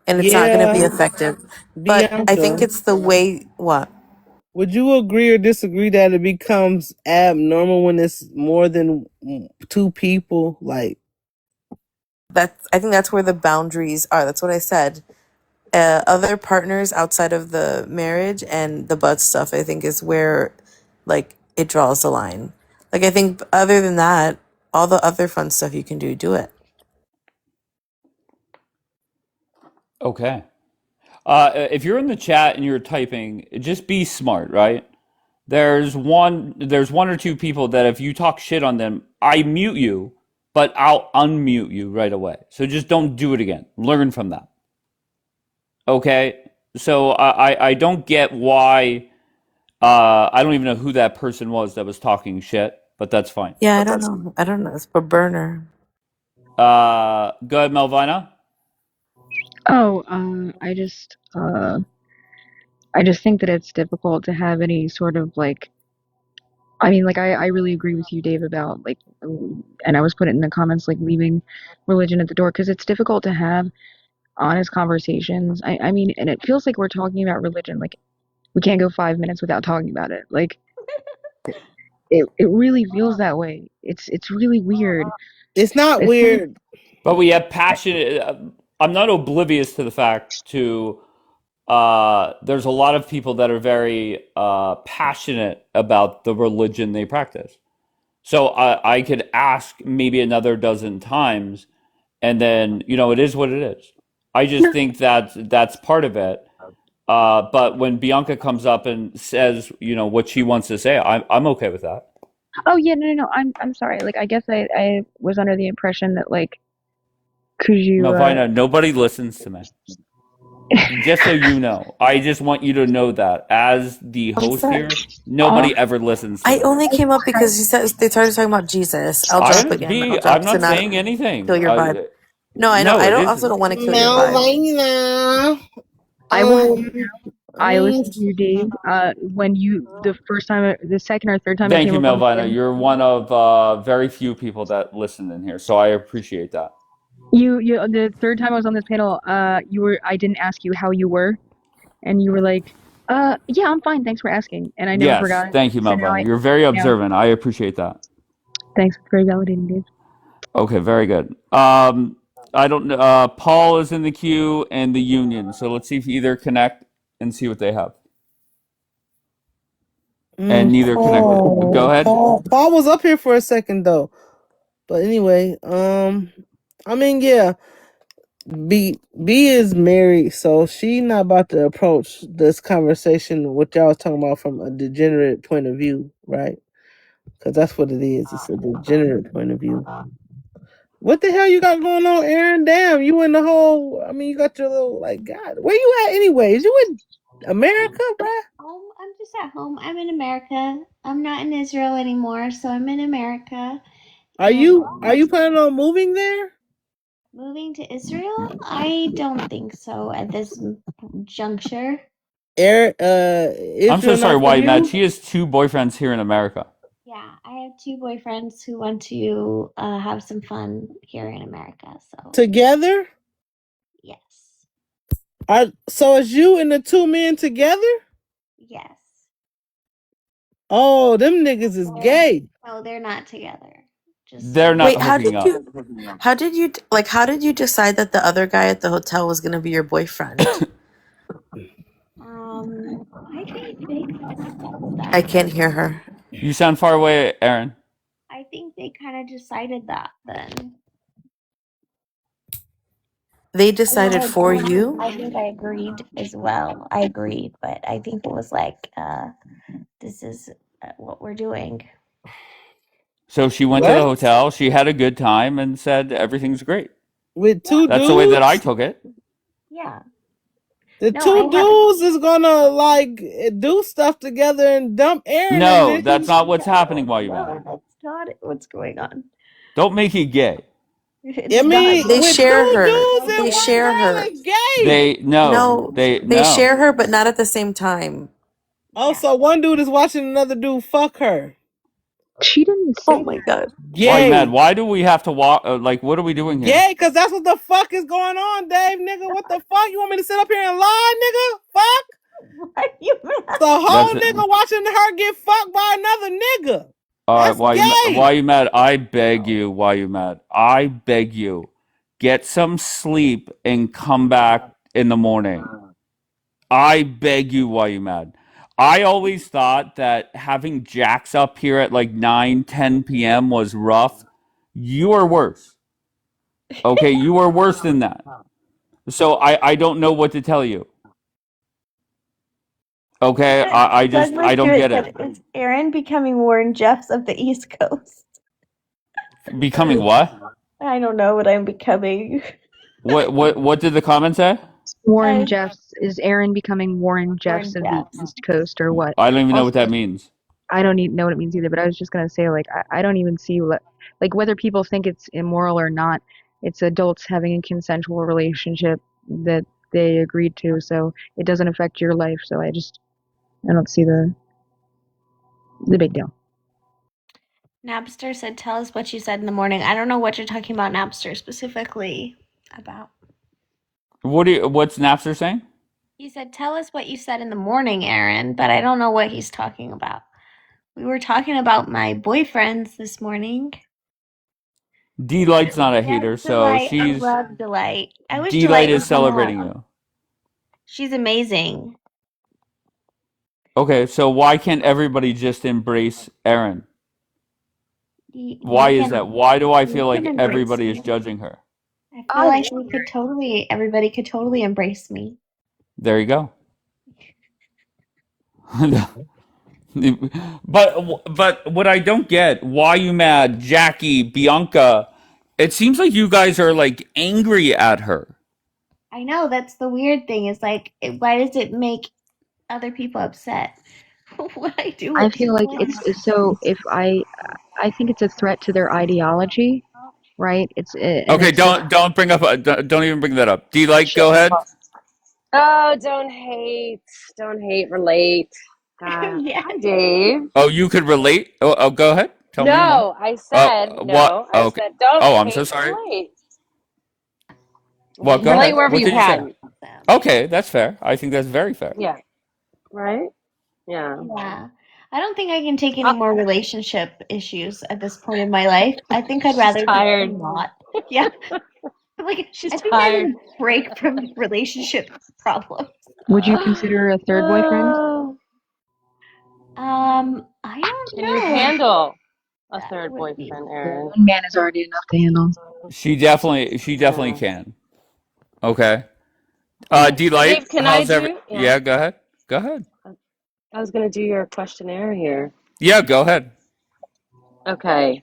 and it's not going to be Yeah, effective. But I think Bianca, it's the way. What? would you agree or disagree that it becomes abnormal when it's more than two people? Like, I think that's where the boundaries are. That's what I said. Other partners outside of the marriage and the butt stuff, I think, is where like it draws the line. Like, I think other than that, all the other fun stuff you can do it. Okay. If you're in the chat and you're typing, just be smart, right? There's one or two people that if you talk shit on them, I mute you, but I'll unmute you right away. So just don't do it again. Learn from that. Okay? So I don't get why I don't even know who that person was that was talking shit, but that's fine. Yeah, I don't know. I don't know. It's for burner. Go ahead, Melvina. Oh, I just think that it's difficult to have any sort of like, I mean, like I really agree with you, Dave, about like, and I was putting in the comments like leaving religion at the door because it's difficult to have honest conversations. I mean, and it feels like we're talking about religion, like we can't go 5 minutes without talking about it. Like it really feels that way. It's really weird. it's not It's weird. But we have passion. I'm not oblivious to the fact to there's a lot of people that are very passionate about the religion they practice. So I could ask maybe another dozen times, and then it is what it is. I just think that that's part of it. But when Bianca comes up and says what she wants to say, I'm okay with that. Oh yeah, no. I'm sorry. Like I guess I was under the impression that like could you Melvina, nobody listens to me. Just so you know, I just want you to know that as the host here, nobody ever listens to I me. only came up because you said they started talking about Jesus. I'll drop again. I'll drop I'm to not not saying anything. kill your vibe. No, I know. No, I it don't. isn't. Also, don't want to kill your vibe. Melvina. I will. I listened to you, Dave. When you the second or third time you Thank came you, up on the Melvina. panel, You're one of very few people that listen in here, so I appreciate that. you the third time I was on this panel, I didn't ask you how you were, and you were like, yeah, I'm fine. Thanks for asking. And I never Yes, forgot it. thank you, So now Melvina. You're very now observant. I appreciate that. thanks. It's very validating, Dave. Okay, very good. I don't know. Paul is in the queue and the Union, so let's see if either connect and see what they have. And neither connected. But go ahead. Paul was up here for a second though. But anyway, I mean, yeah, B is married, so she not about to approach this conversation what y'all was talking about from a degenerate point of view, right? Because that's what it is. It's a degenerate point of view. What the hell you got going on, Aaron? Damn, you in the whole. I mean, you got your little like God. Where you at, anyways? You in America, bruh? I'm just at home. I'm in America. I'm not in Israel anymore, so I'm in America. Are you planning on moving there? Moving to Israel? I don't think so at this juncture. Aaron, I'm so Israel sorry, not for White you? Matt. She has two boyfriends here in America. Yeah, I have two boyfriends who want to have some fun here in America. So Together? yes, So is you and the two men together? yes. Oh, them niggas is gay. No, they're not together. They're not Wait, how hooking did up. how did you decide that the other guy at the hotel was gonna be your boyfriend? I think they kind of decided that. I can't hear her. You sound far away, Aaron. I think they kind of decided that then. They decided for I you? think I agreed as well. I agreed, but I think it was like, this is what we're doing. So she went to the hotel. She had a good time and said everything's great. With two That's dudes? the way that I took it. Yeah. The No, two dudes is gonna like do stuff together and dump Aaron. No, and that's not what's happening while you're No, at. that's not what's going on. Don't make it gay. I mean, They with share two her. dudes and They one share girl, her. it's gay. They share her, but not at the same time. Oh, so one dude is watching another dude fuck her. She didn't say Oh my god. Why you mad? Gay. Why do we have to walk? Like, what are we doing here? Gay, because that's what the fuck is going on, Dave, nigga. What the fuck? You want me to sit up here and lie, nigga? Fuck? Why you mad? The whole That's it. nigga watching her get fucked by another nigga. All right, That's why gay. you mad? I beg you. Why you mad? I beg you. Get some sleep and come back in the morning. I beg you. Why you mad? I always thought that having Jax up here at like 9, 10 p.m. was rough. You are worse. Okay, you are worse than that. So I don't know what to tell you. Okay, I don't get it. Is Aaron becoming Warren Jeffs of the East Coast? Becoming what? I don't know what I'm becoming. What did the comment say? Warren Jeffs. Is Aaron becoming Warren Jeffs of the East Coast or what? I don't even know what Also, that means. I don't even know what it means either, but I was just gonna say, like, I don't even see like whether people think it's immoral or not. It's adults having a consensual relationship that they agreed to, so it doesn't affect your life. So I don't see the big deal. Napster said, "Tell us what you said in the morning." I don't know what you're talking about Napster specifically about. What's Napster saying? He said, "Tell us what you said in the morning, Aaron," but I don't know what he's talking about. We were talking about my boyfriends this morning. Delight's not a Yes, hater, so Delight. I she's love Delight. I wish Delight Delight is would come celebrating on. you. She's amazing. Okay, so why can't everybody just embrace Erin? Why is that? Why do I You feel can like embrace everybody is me. judging her? I feel like everybody could totally embrace me. There you go. But what I don't get, why you mad, Jackie, Bianca? It seems like you guys are like angry at her. I know, that's the weird thing. Is like, why does it make other people upset? What I do I it feel like it's so if I think it's a threat to their ideology, right? And Okay, if so, don't bring up don't even bring that up. Delight, go ahead. Oh, don't hate, relate. Hi, Dave. Oh, you could relate. Oh, go ahead. Tell me more. No, I said What? no. I Okay. said don't Oh, I'm so hate, sorry. relate. What? Go Relate ahead. wherever What you did you say? can. Okay, that's fair. I think that's very fair. Yeah. Right? Yeah. Yeah. I don't think I can take any more relationship issues at this point in my life. I think I'd rather just tired. not. Yeah. Like, She's I think I tired. need a break from relationship problems. would you consider a third boyfriend? I don't Can you know. handle a third boyfriend, Aaron? One man is already enough to handle. She definitely can. Okay. Delight, Dave, can I how's every? do? Yeah. Yeah, go ahead. Go ahead. I was gonna do your questionnaire here. Yeah, go ahead. Okay.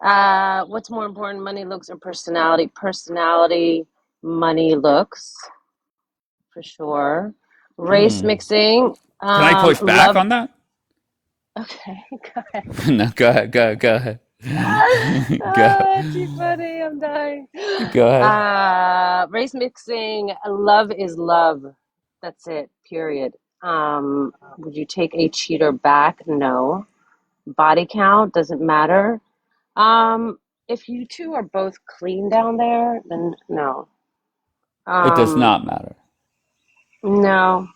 What's more important, money, looks, or personality? Personality, money, looks, for sure. Race mixing. Can I push back Love. on that? Okay, go ahead. No, go ahead. Go ahead. Go. Too funny. I'm dying. Go ahead. Race mixing. Love is love. That's it. Period. Would you take a cheater back? No. Body count doesn't matter. If you two are both clean down there, then no. It does not matter. No.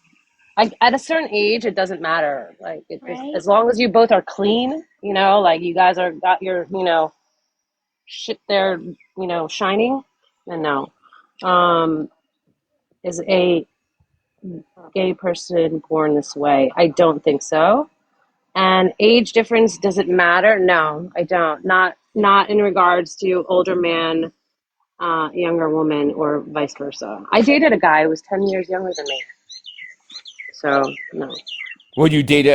Like at a certain age, it doesn't matter. Like Right? as long as you both are clean, like you guys are got your, shit there, shining, then no. Is a gay person born this way? I don't think so. And age difference, does it matter? No, I don't. Not in regards to older man, younger woman, or vice versa. I dated a guy who was 10 years younger than me. So no. Would you date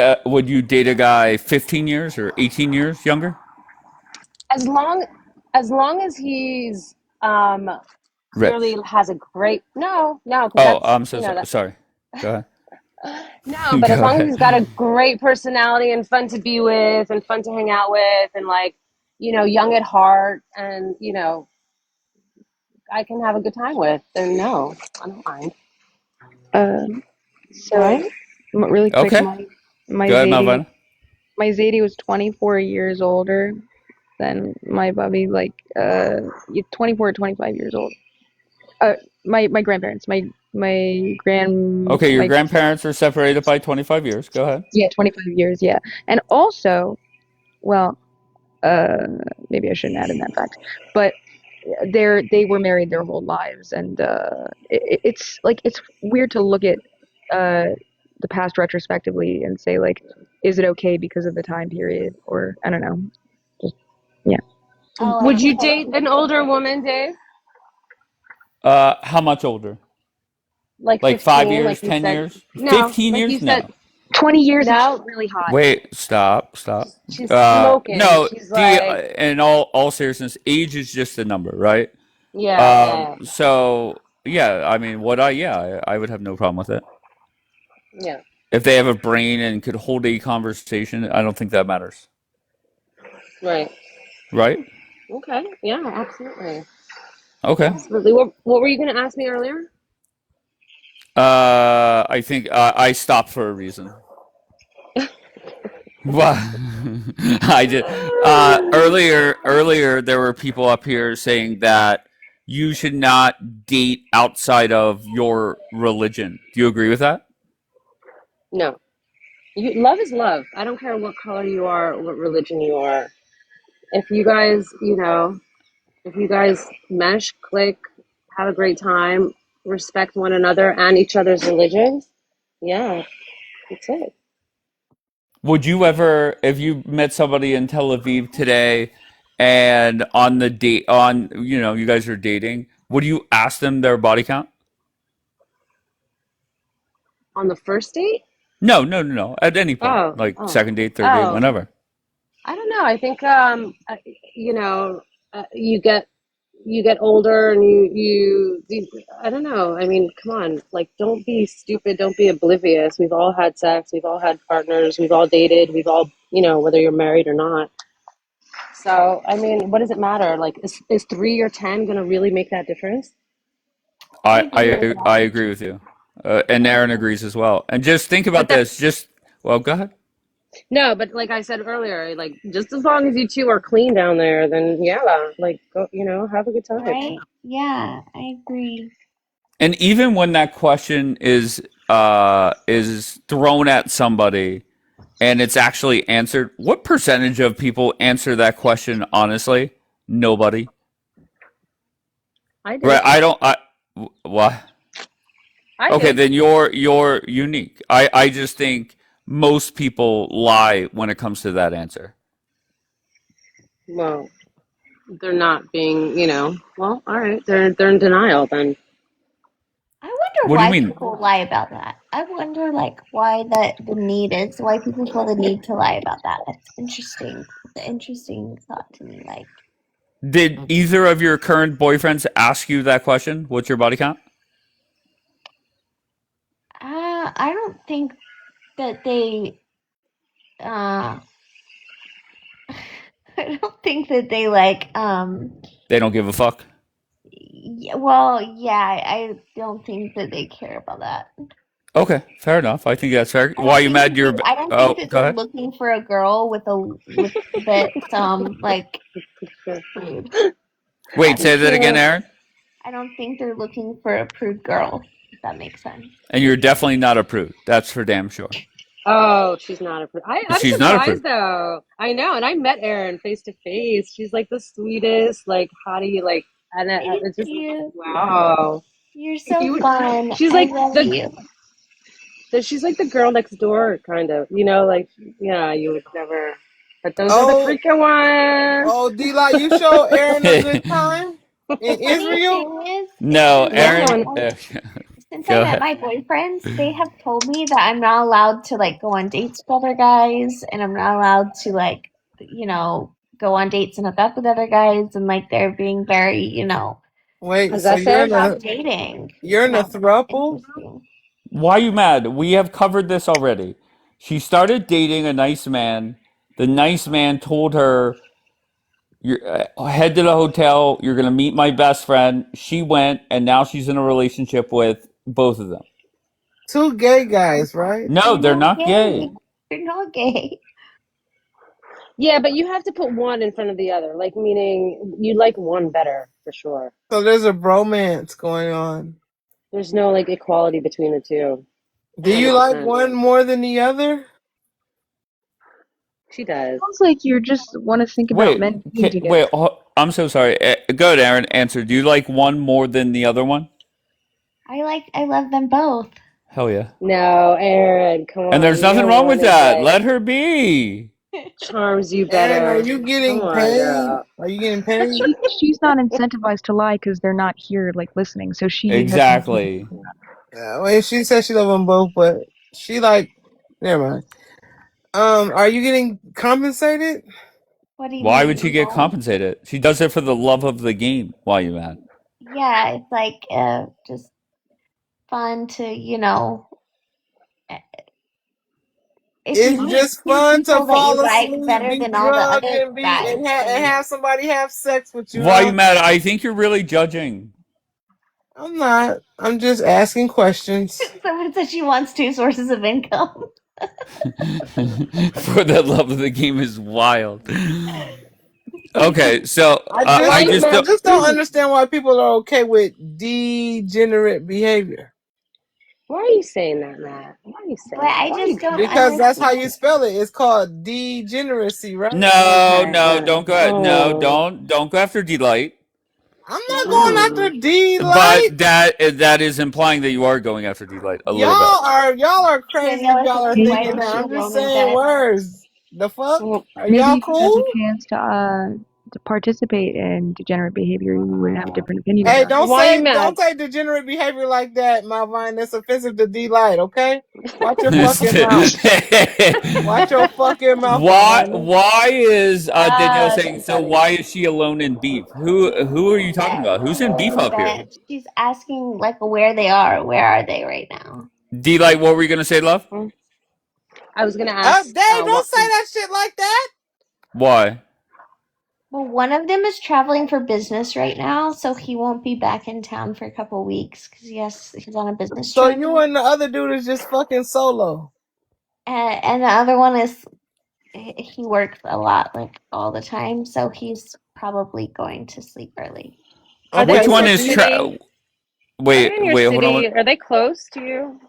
a guy 15 years or 18 years younger? As long as he's clearly Rich. has a great no, because Oh, that's I'm so sorry. Go ahead. no, but as Go long as ahead. he's got a great personality and fun to be with and fun to hang out with and young at heart and I can have a good time with, then no, I don't mind. So Right? really quick, Okay. my Go ahead, Zadie, Malvina. my Zadie was 24 years older than my Bubby, like 24 or 25 years old. My grandparents, my Okay, your my grandparents are separated by 25 years. Go ahead. yeah, 25 years, yeah. And also, well, maybe I shouldn't add in that fact, but they were married their whole lives, and it's like it's weird to look at the past retrospectively and say like, is it okay because of the time period, or I don't know, just yeah. Oh, I Would you think I date an older woman, Dave? How much older? Like Like 5 15, years, like you 10 said? years? No, 15 like you years? said, No. 20 years is no. really hot. Wait, stop. She's smoking. No, She's like, in all seriousness, age is just a number, right? yeah. So yeah, I mean, I would have no problem with it. Yeah. If they have a brain and could hold a conversation, I don't think that matters, Right. right? Okay. Yeah, absolutely. Okay. Absolutely. What were you going to ask me earlier? I think I stopped for a reason. Well, I did. Earlier, there were people up here saying that you should not date outside of your religion. Do you agree with that? No. Love is love. I don't care what color you are, what religion you are. If you guys, if you guys mesh, click, have a great time, respect one another and each other's religions, yeah, that's it. Would you ever, if you met somebody in Tel Aviv today, and on the date, you guys are dating, would you ask them their body count? On the first date? No. At any point, Oh, like oh, second date, third date, oh. whenever. I don't know. I think you know, you get older and you I don't know. I mean, come on. Like don't be stupid, don't be oblivious. We've all had sex, we've all had partners, we've all dated, we've all, whether you're married or not. So, I mean, what does it matter? Like is 3 or 10 going to really make that difference? I agree with you, and Aaron agrees as well. And just think But about that this. Well, go ahead. No, but like I said earlier, like just as long as you two are clean down there, then yeah, like go, have a good time. right? Yeah, I agree. And even when that question is thrown at somebody and it's actually answered, what percentage of people answer that question honestly? Nobody. I do. Right? What? Okay, do. then you're unique. I just think most people lie when it comes to that answer. Well, they're not being, well, all right, they're in denial then. I wonder What do you why mean? people lie about that. I wonder like why the need is, why people feel the need to lie about that. That's interesting. It's an interesting thought to me. Like Did either of your current boyfriends ask you that question? What's your body count? I don't think that they uh I don't think that they like They don't give a fuck. well, yeah, I don't think that they care about that. Okay, fair enough. I think that's fair. I Why don't you think mad? that they, I don't Oh, think that go they're ahead. looking for a girl with that like prude. Wait, say that again, Aaron. I don't think they're looking for a prude girl, if that makes sense. And you're definitely not a prude. That's for damn sure. Oh, she's not a prude. I'm She's not a surprised prude. though. I know, and I met Erin face to face. She's like the sweetest, like hottie, like, and it's just You. wow. You're so fun. She's I like love you. she's like the girl next door, kind of. Like yeah, you would never. But those are the Oh, freaking ones. oh, D-Lot, you show Aaron a good time in Funny Israel? thing is, No, Yeah, Aaron. since I Go met ahead. my boyfriends, they have told me that I'm not allowed to like go on dates with other guys, and I'm not allowed to like, go on dates and hook up with other guys, and like they're being very, Wait, so possessive. stop dating. you're in a That's throuple? interesting. Why are you mad? We have covered this already. She started dating a nice man. The nice man told her, You're head to the hotel. You're gonna meet my best friend. She went, and now she's in a relationship with both of them. Two gay guys, right? No, they're not gay. You're not gay. Yeah, but you have to put one in front of the other. Like, meaning you like one better for sure. So there's a bromance going on. There's no like equality between the two. Do you like one more than the other? She does. Sounds like you just want to think about men being together. Wait. I'm so sorry. Go ahead, Aaron. Answer. Do you like one more than the other one? I love them both. Hell yeah. No, Aaron, come on. And there's nothing wrong with that. Let her be. Charms you better. Aaron, are you getting Come on, paid? girl. Are you getting paid? She's not incentivized to lie because they're not here, like, listening. So she Exactly. Well, she said she loves them both, but she like, never mind. Are you getting compensated? What do you Why mean? would she get compensated? She does it for the love of the game. Why are you mad? Yeah, it's like just fun to, if It's you meet just two fun to people that you fall like asleep, better be than all the drunk, other and guys, and then have somebody have sex with you. Why are you Huh? mad? I think you're really judging. I'm not. I'm just asking questions. someone said she wants two sources of income. For the love of the game is wild. Okay, so I just don't understand why people are okay with degenerate behavior. Why are you saying that, Matt? Why are you saying But I that? just don't Because that's how you spell it. It's called degeneracy, right? No, don't go. No, don't go after Delight. I'm not going after But Delight. that is implying that you are going after Delight a little bit. Y'all are crazy. Danielle, Y'all are why thinking don't that. you I'm just roam in saying bed? words. The fuck? Are Maybe y'all if you had cool? the chance to participate in degenerate behavior, you would have a different opinion Hey, about it. don't say degenerate behavior like that, Malvine. That's offensive to Delight, okay? Watch your fucking mouth. Watch your fucking mouth. Why is Danielle saying that's so? funny. Why is she alone in beef? Who are you talking about? Who's in beef up here? But she's asking like where they are. Where are they right now? Delight, what were you gonna say, love? I was gonna ask. Dave, don't say that shit like that. Why? Well, one of them is traveling for business right now, so he won't be back in town for a couple weeks because he's on a business So trip. you and the other dude is just fucking solo. And the other one is he works a lot, like all the time, so he's probably going to sleep early. Which one is Wait, in your hold on. city? Are they close to you?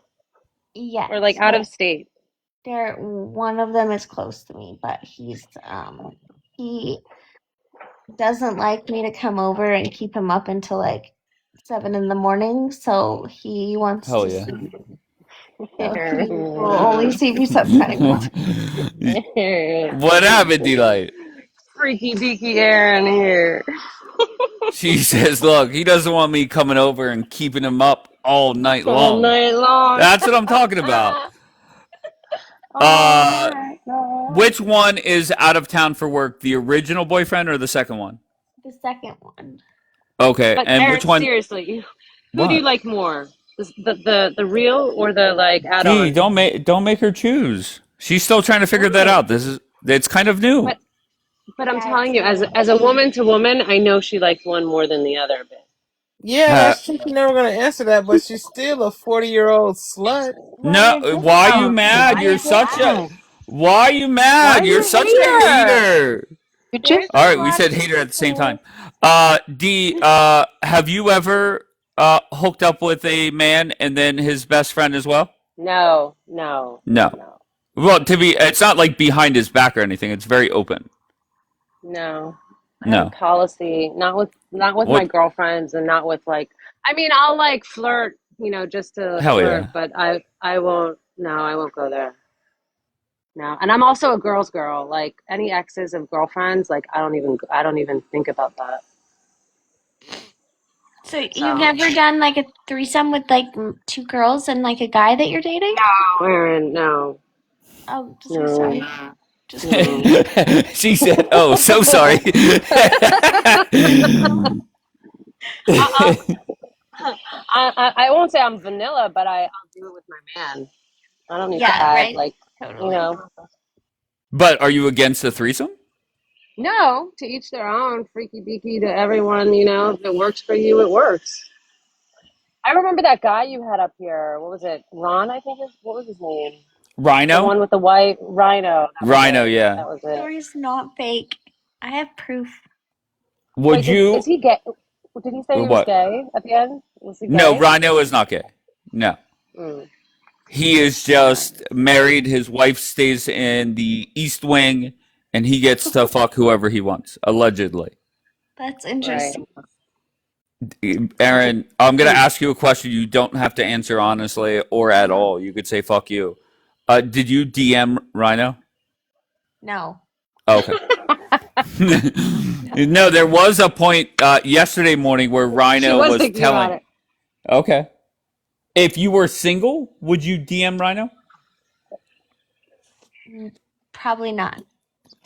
Yeah. Or like out of state? One of them is close to me, but he doesn't like me to come over and keep him up until like 7 a.m, so he wants Hell to yeah. sleep. So he will only see me sometimes. What happened, Delight? Freaky deaky Aaron here. She says, "Look, he doesn't want me coming over and keeping him up all night long." All night long. That's what I'm talking about. Which one is out of town for work? The original boyfriend or the second one? The second one. Okay, But and Aaron, which one? seriously, who What? do you like more? The real or the like Gee, add-on? don't make her choose. She's still trying to figure that out. It's kind of new. But I'm telling you, as a woman to woman, I know she likes one more than the other. But Yeah, that's true. She's never gonna answer that, but she's still a 40-year-old slut. No, why are you mad? You're such a. Why are you mad? You're such a hater. All right, we said hater at the same time. Have you ever hooked up with a man and then his best friend as well? no. No. Well, it's not like behind his back or anything. It's very open. No. I have No. a policy, not with my What? girlfriends and not with like I mean, I'll like flirt, just to Hell flirt, yeah. but I won't I won't go there. No. And I'm also a girl's girl. Like any exes of girlfriends, like I don't even think about that. So you've never done like a threesome with like two girls and like a guy that you're dating? No, Aaron, no. Oh, so No. sorry. Just kidding. She said, "Oh, so sorry." I won't say I'm vanilla, but I'll do it with my man. I don't need to add right. like Totally. But are you against the threesome? No, to each their own. Freaky deaky to everyone, you know. If it works for you, it works. I remember that guy you had up here. What was it? Ron, I think. What was his name? The Rhino? one with the white Rhino. That was Rhino, it. yeah. That was it. Story's not fake. I have proof. Would Wait, is you he gay? Did he say he was what? gay at the end? Was he No, gay? Rhino is not gay. No. Mm. He is just married. His wife stays in the East Wing, and he gets to fuck whoever he wants, allegedly. That's Right. interesting. Aaron, I'm going to ask you a question. You don't have to answer honestly or at all. You could say fuck you. Did you DM Rhino? No. Oh, okay. No, there was a point yesterday morning where She Rhino was was thinking about telling. it. Okay. If you were single, would you DM Rhino? Probably not.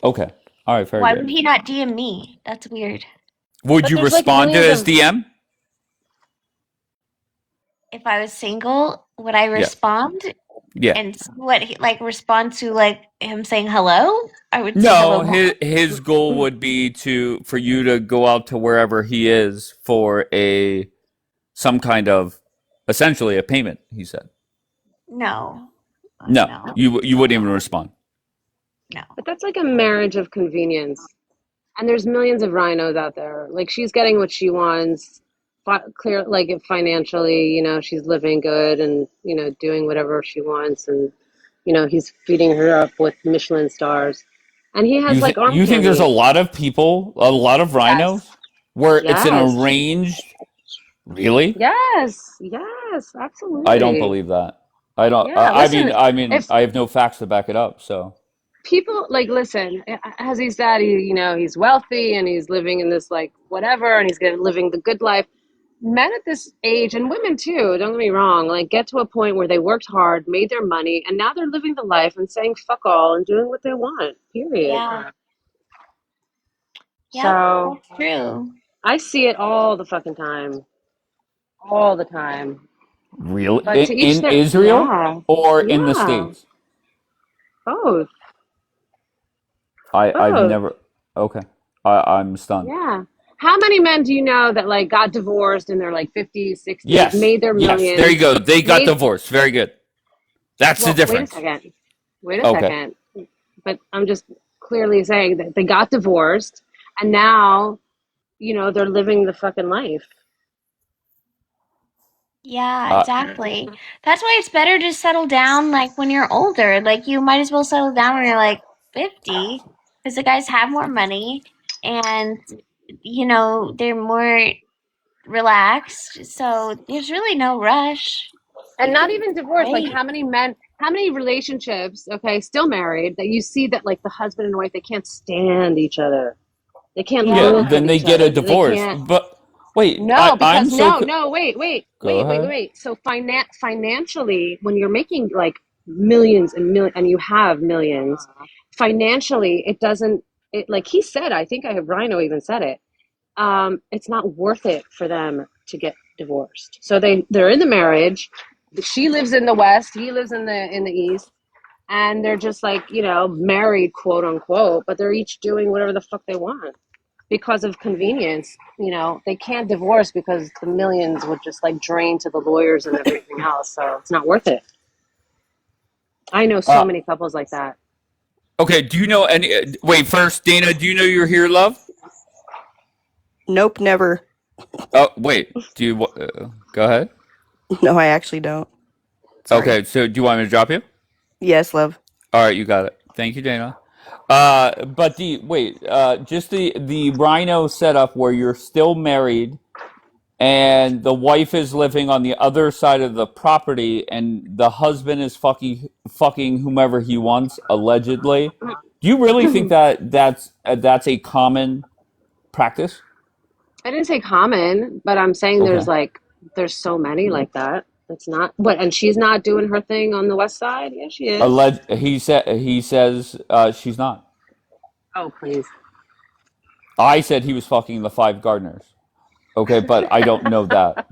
Okay. All right, very Why would good. he not DM me? That's weird. Would But you there's like respond to millions his of. DM? If I was single, would I Yeah. respond Yeah. and see what he respond to like him saying hello? I would say No, hello back. his goal would be for you to go out to wherever he is for some kind of essentially a payment, he said. No. No, No. you wouldn't even respond. No. But that's like a marriage of convenience. And there's millions of rhinos out there. Like she's getting what she wants, clear, like financially, you know, she's living good and, you know, doing whatever she wants. And, you know, he's feeding her up with Michelin stars. And he has like arm You think there's a candy. lot of people, a lot of rhinos where it's an Yes. arranged? Really? Yes. Yes. I don't Absolutely. believe that. I don't. Yeah. Listen, I mean, if I have no facts to back it up. So people like listen, as he said, you know, he's wealthy and he's living in this like whatever, and he's living the good life. Men at this age and women too, don't get me wrong, like get to a point where they worked hard, made their money, and now they're living the life and saying fuck all and doing what they want, period. Yeah. Yep. So That's true. I see it all the fucking time. All the time. really, But to each in their Israel yeah. or in the Yeah. States? Both. I've Both. never. Okay, I'm stunned. Yeah. How many men do you know that like got divorced in their like 50s, 60s, Yes, made their yes. millions? There you go. They got Made divorced. Very good. That's the well, difference. Wait a Okay. second. But I'm just clearly saying that they got divorced and now, you know, they're living the fucking life. Yeah, exactly. That's why it's better to settle down like when you're older. Like you might as well settle down when you're like 50 because the guys have more money and you know, they're more relaxed. So there's really no rush. And You not can even divorced. Like wait. how many men, how many relationships, okay, still married, that you see that like the husband and wife, they can't stand each other. They can't Yeah. look Then at they each get other. a They divorce. can't. But wait, No, I'm because so. Go ahead. wait. So financially, when you're making like millions and you have millions, financially, it doesn't. It like he said. I think I have Rhino even said it. It's not worth it for them to get divorced. So they're in the marriage. She lives in the West. He lives in the East. And they're just like, you know, married, quote unquote, but they're each doing whatever the fuck they want because of convenience. You know, they can't divorce because the millions would just like drain to the lawyers and everything else. So it's not worth it. I know so Uh, many couples like that. okay. Do you know any? Wait. First, Dana. Do you know you're here, love? Nope, never. Oh, wait. Do you? Go ahead. No, I actually don't. Sorry. Okay. So, do you want me to drop you? Yes, love. All right. You got it. Thank you, Dana. But just the Rhino setup where you're still married and the wife is living on the other side of the property and the husband is fucking whomever he wants allegedly. Do you really think that that's a common practice? I didn't say common, but I'm saying Okay. there's so many like that. It's not what, and she's not doing her thing on the West Side. Yeah, she is. He says she's not. Oh, please. I said he was fucking the five gardeners. Okay, but I don't know that.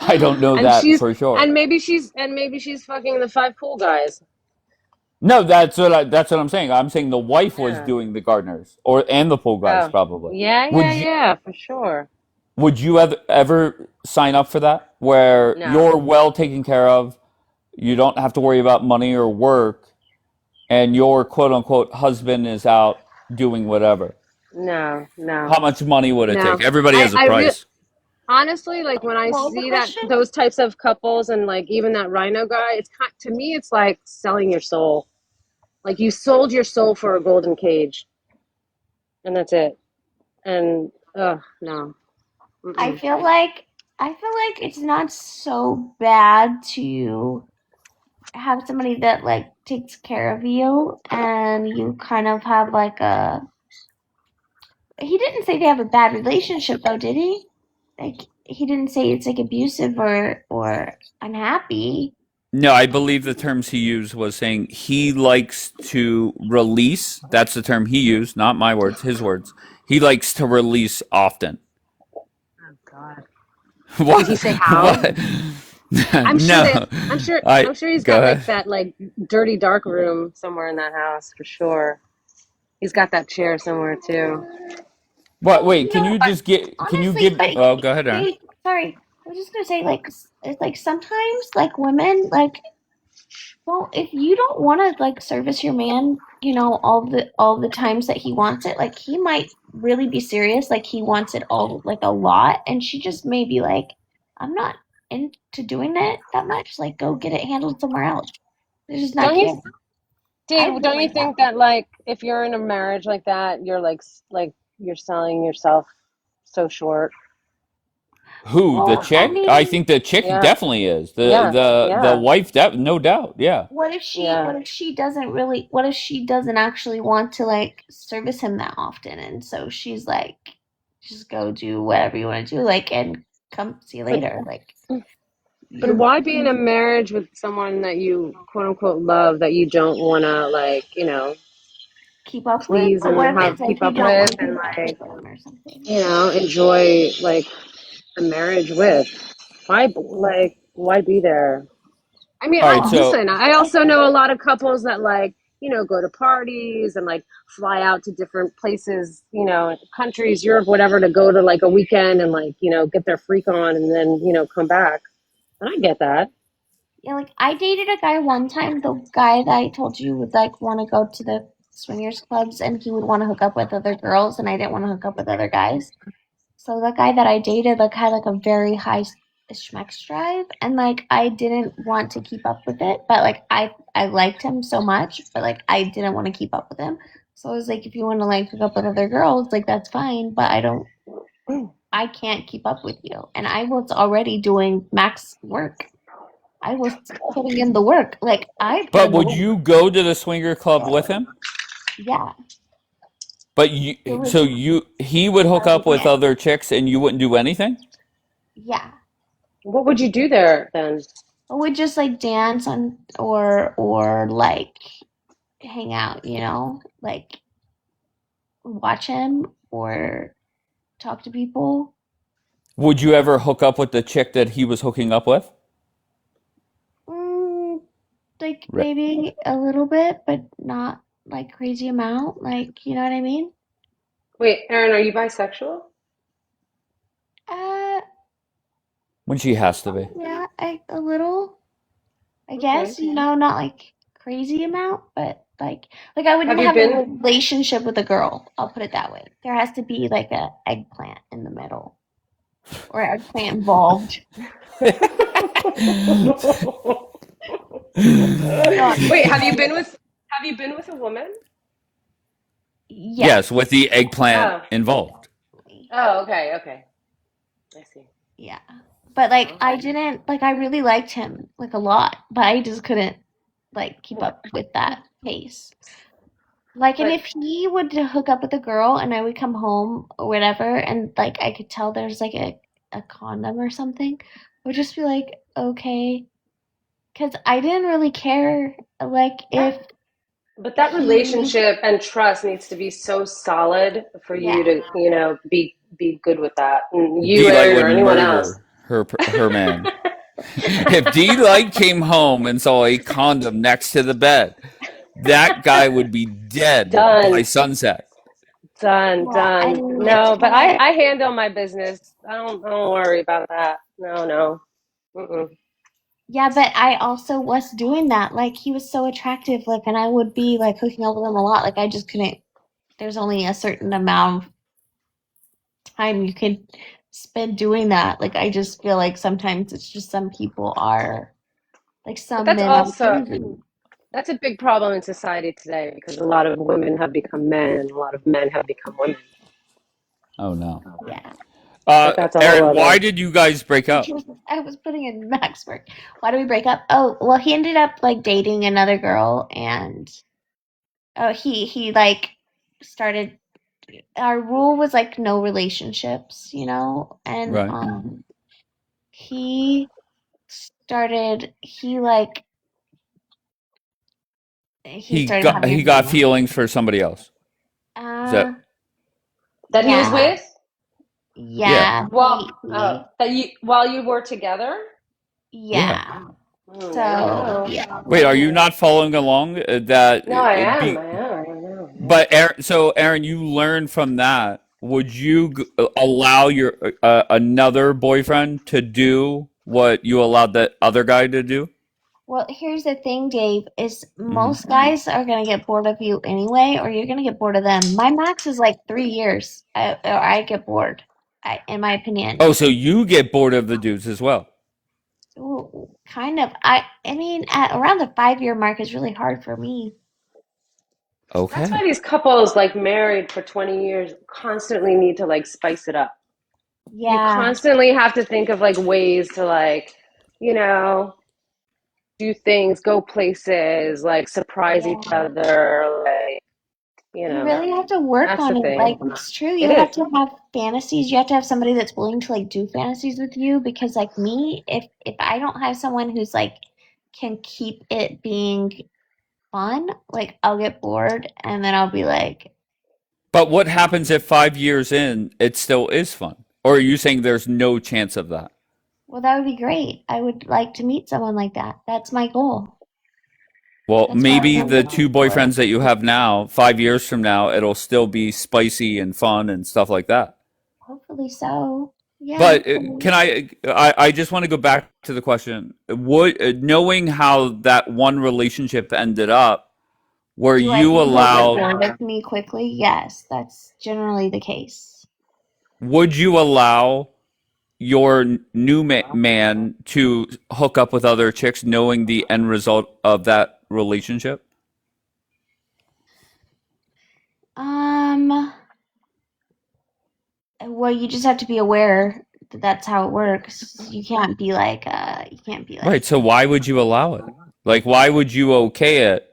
I don't know And that she's for sure. and maybe she's fucking the five pool guys. No, that's what I'm saying. I'm saying the wife was Yeah. doing the gardeners and the pool guys Oh, probably. yeah, Would yeah, you yeah, for sure. would you ever sign up for that where No, you're well taken care of, you don't have to worry about money or work, and your quote unquote husband is out doing whatever? no, no, How much money would it no. take? Everybody has a I really price. honestly like when I What was the see that question? those types of couples and like even that rhino guy, it's kind to me it's like selling your soul. Like you sold your soul for a golden cage, and that's it. And no. I Mm-mm. feel like it's not so bad to have somebody that like takes care of you and you kind of have like a he didn't say they have a bad relationship though, did he? Like he didn't say it's like abusive or unhappy. No, I believe the terms he used was saying he likes to release. That's the term he used, not my words, his words. He likes to release often. Oh God. Did What? he say how? What? I'm sure that No. I'm sure he's Go got like ahead. that like dirty dark room somewhere in that house for sure. He's got that chair somewhere too. What? Wait, can No, you just get? Can you honestly, give? but Oh, go ahead, Aaron. sorry, I was just gonna say like it's like sometimes like women like well, if you don't want to like service your man, all the times that he wants it, like he might really be serious, like he wants it all like a lot, and she just may be like, I'm not into doing it that much. Like, go get it handled somewhere else. They're just not Don't you care. I've Dave, been don't you like that. think that like if you're in a marriage like that, you're like you're selling yourself so short? Who? The Well, I chick? I mean, think the chick Yeah. definitely is. The Yeah. the the Yeah. wife, no doubt. Yeah. Yeah. what if she doesn't really, what if she doesn't actually want to like service him that often, and so she's like, just go do whatever you want to do, like, and come see you But later, like but you're why be in a marriage with someone that you quote unquote love that you don't wanna like, keep up with, please or what and if it's have like keep you up don't want with to and keep up with like, them or something? enjoy like a marriage with? Why be there? I mean, All right. So, listen, I also know a lot of couples that like, go to parties and like fly out to different places, countries, Europe, whatever, to go to like a weekend and like, get their freak on and then, come back. And I get that. Yeah, like I dated a guy one time, the guy that I told you would like want to go to the swingers clubs and he would want to hook up with other girls and I didn't want to hook up with other guys. So the guy that I dated like had like a very high schmex drive and like I didn't want to keep up with it, but like I liked him so much, but like I didn't want to keep up with him. So I was like, if you want to like hook up with other girls, like that's fine, but I can't keep up with you. And I was already doing max work. I was putting in the work. Like I put but in the would work. you go to the swinger club with him? Yeah, But it was. he would hook I up with wouldn't. other chicks and you wouldn't do anything? Yeah, What would you do there then? I would just like dance on or like hang out. Like watch him or talk to people. Would you ever hook up with the chick that he was hooking up with? Mm, like Re- maybe a little bit, but not like crazy amount. Like you know what I mean? Wait, Aaron, are you bisexual? Uh, When she has to be. yeah, a little. I Okay. guess, not like crazy amount, but like I Have wouldn't you have a been relationship with a girl. I'll put it that way. There has to be like a eggplant in the middle or eggplant involved. Wait, have you been with a woman? Yes. Yes, with the eggplant Oh. involved. Oh, okay, okay. I see. Yeah. But like I Okay. didn't like I really liked him like a lot, but I just couldn't like keep up with that pace. Like, and But if he would hook up with a girl and I would come home or whatever, and like I could tell there's like a condom or something, I would just be like, okay. Because I didn't really care, like, if but that he, relationship and trust needs to be so solid for you yeah. to, be good with that. And you, D Light Aaron, would or anyone else. murder her man. If D Light came home and saw a condom next to the bed, that guy would be dead by Done. sunset. Done. Yeah, I Done. mean, it's No, but kind of. I handle my business. I don't worry about that. No. Mm-mm. Yeah, but I also was doing that. Like, he was so attractive, like, and I would be like hooking up with him a lot. Like, I just couldn't. There's only a certain amount of time you can spend doing that. Like, I just feel like sometimes it's just some people are like But some that's men are also crazy. that's a big problem in society today because a lot of women have become men and a lot of men have become women. Oh no. Yeah. But that's a whole Aaron, why other. did you guys break up? I was putting in Max work. Why did we break up? Oh, well, he ended up like dating another girl, and he like started. Our rule was like no relationships, you know, and Right. he started. He started having. He got feelings for somebody else. Is that That he was Yeah, with? yeah. yeah, Well, that you while you were together? Yeah. yeah. Oh, there you So go. yeah. Wait, are you not following along that No, I it am. be I am. I don't know. Yeah. but Aaron, you learned from that. Would you allow your another boyfriend to do what you allowed that other guy to do? Well, here's the thing, Dave, is Hmm. most guys are gonna get bored of you anyway, or you're gonna get bored of them. My max is like 3 years, or I get bored. In my opinion, Oh, so you get bored of the dudes as well. ooh, kind of. I mean, at around the 5 year mark is really hard for me. That's why Okay. these couples like married for 20 years constantly need to like spice it up. You Yeah, constantly have to think of like ways to like, you know, do things, go places, like surprise each yeah. other, like, You really have to work that's the on it. thing. Like, it's true. It You have is. to have fantasies. You have to have somebody that's willing to like do fantasies with you. Because like me, if I don't have someone who's like can keep it being fun, like I'll get bored and then I'll be like, But what happens if 5 years in it still is fun? Or are you saying there's no chance of that? well, that would be great. I would like to meet someone like that. That's my goal. Well, That's what maybe I'm the looking two for. boyfriends that you have now, 5 years from now, it'll still be spicy and fun and stuff like that. Hopefully so. Yeah, But hopefully. can I just want to go back to the question. Would knowing how that one relationship ended up, were Do I you think he'll get allowed? bored of me quickly? Yes, that's generally the case. Would you allow your new man to hook up with other chicks, knowing the end result of that relationship? Um, well, you just have to be aware that that's how it works. You can't be Right. like, So why would you allow it? Like, why would you okay it?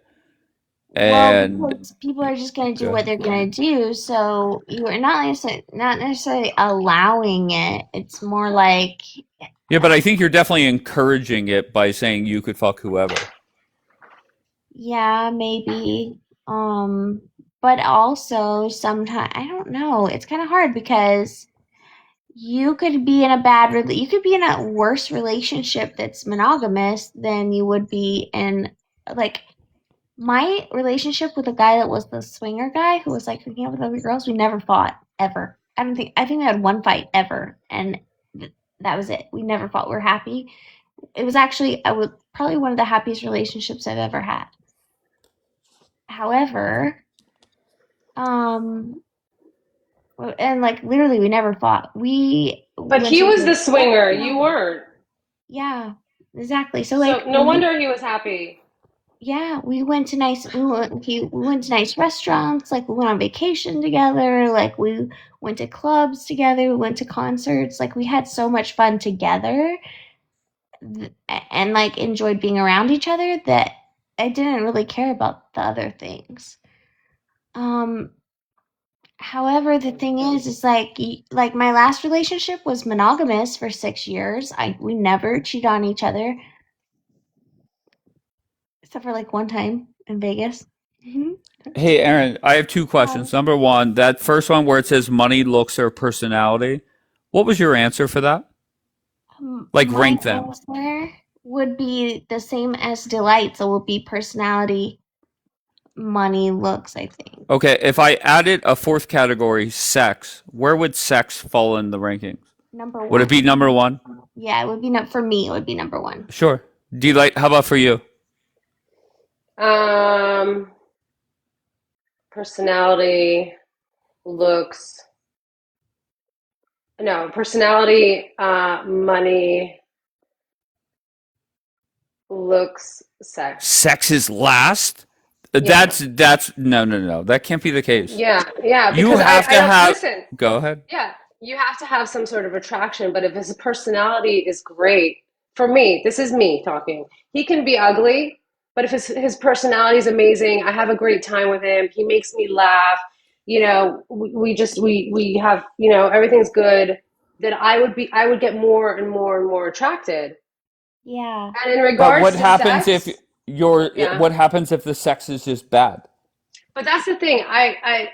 well, And because people are just going to do go what ahead. they're going to do. So you are not necessarily allowing it. It's more like, Yeah, but I think you're definitely encouraging it by saying you could fuck whoever. yeah, maybe. Um, but also sometimes I don't know. It's kind of hard because you could be in a you could be in a worse relationship that's monogamous than you would be in like my relationship with a guy that was the swinger guy who was like hooking up with other girls. We never fought ever. I think we had one fight ever, and that was it. We never fought. We're happy. It was actually I would probably one of the happiest relationships I've ever had. However, um, and like literally we never fought. We But went he to was the the swinger. You weren't. yeah, exactly. So So like no wonder he was happy. yeah, we went to nice restaurants, like we went on vacation together, like we went to clubs together, we went to concerts, like we had so much fun together and like enjoyed being around each other that I didn't really care about the other things. Um However, the thing is like like my last relationship was monogamous for 6 years. We never cheated on each other except for like one time in Vegas. Mhm. Hey, Aaron, I have two questions. Um, Number one, that first one where it says money, looks, or personality. What was your answer for that? Like, my rank them. answer would be the same as Delight, so it would be personality. money, looks, I think. Okay, if I added a fourth category, sex, where would sex fall in the rankings? Number Would it be one. number one? Yeah, it would be for me. It would be number one. Sure. Do you like? How about for you? Personality, looks. No, personality, money, looks, sex. Sex is last. Yeah. That's no. That can't be the case. Yeah, yeah. You Because have I to don't have. listen. Go ahead. Yeah, you have to have some sort of attraction, but if his personality is great, for me, this is me talking. He can be ugly, but if his personality is amazing, I have a great time with him. He makes me laugh. You know, we have, you know, everything's good. Then I would get more and more and more attracted. Yeah. And in But regards what to happens sex, if you're? yeah. What happens if the sex is just bad? But that's the thing. I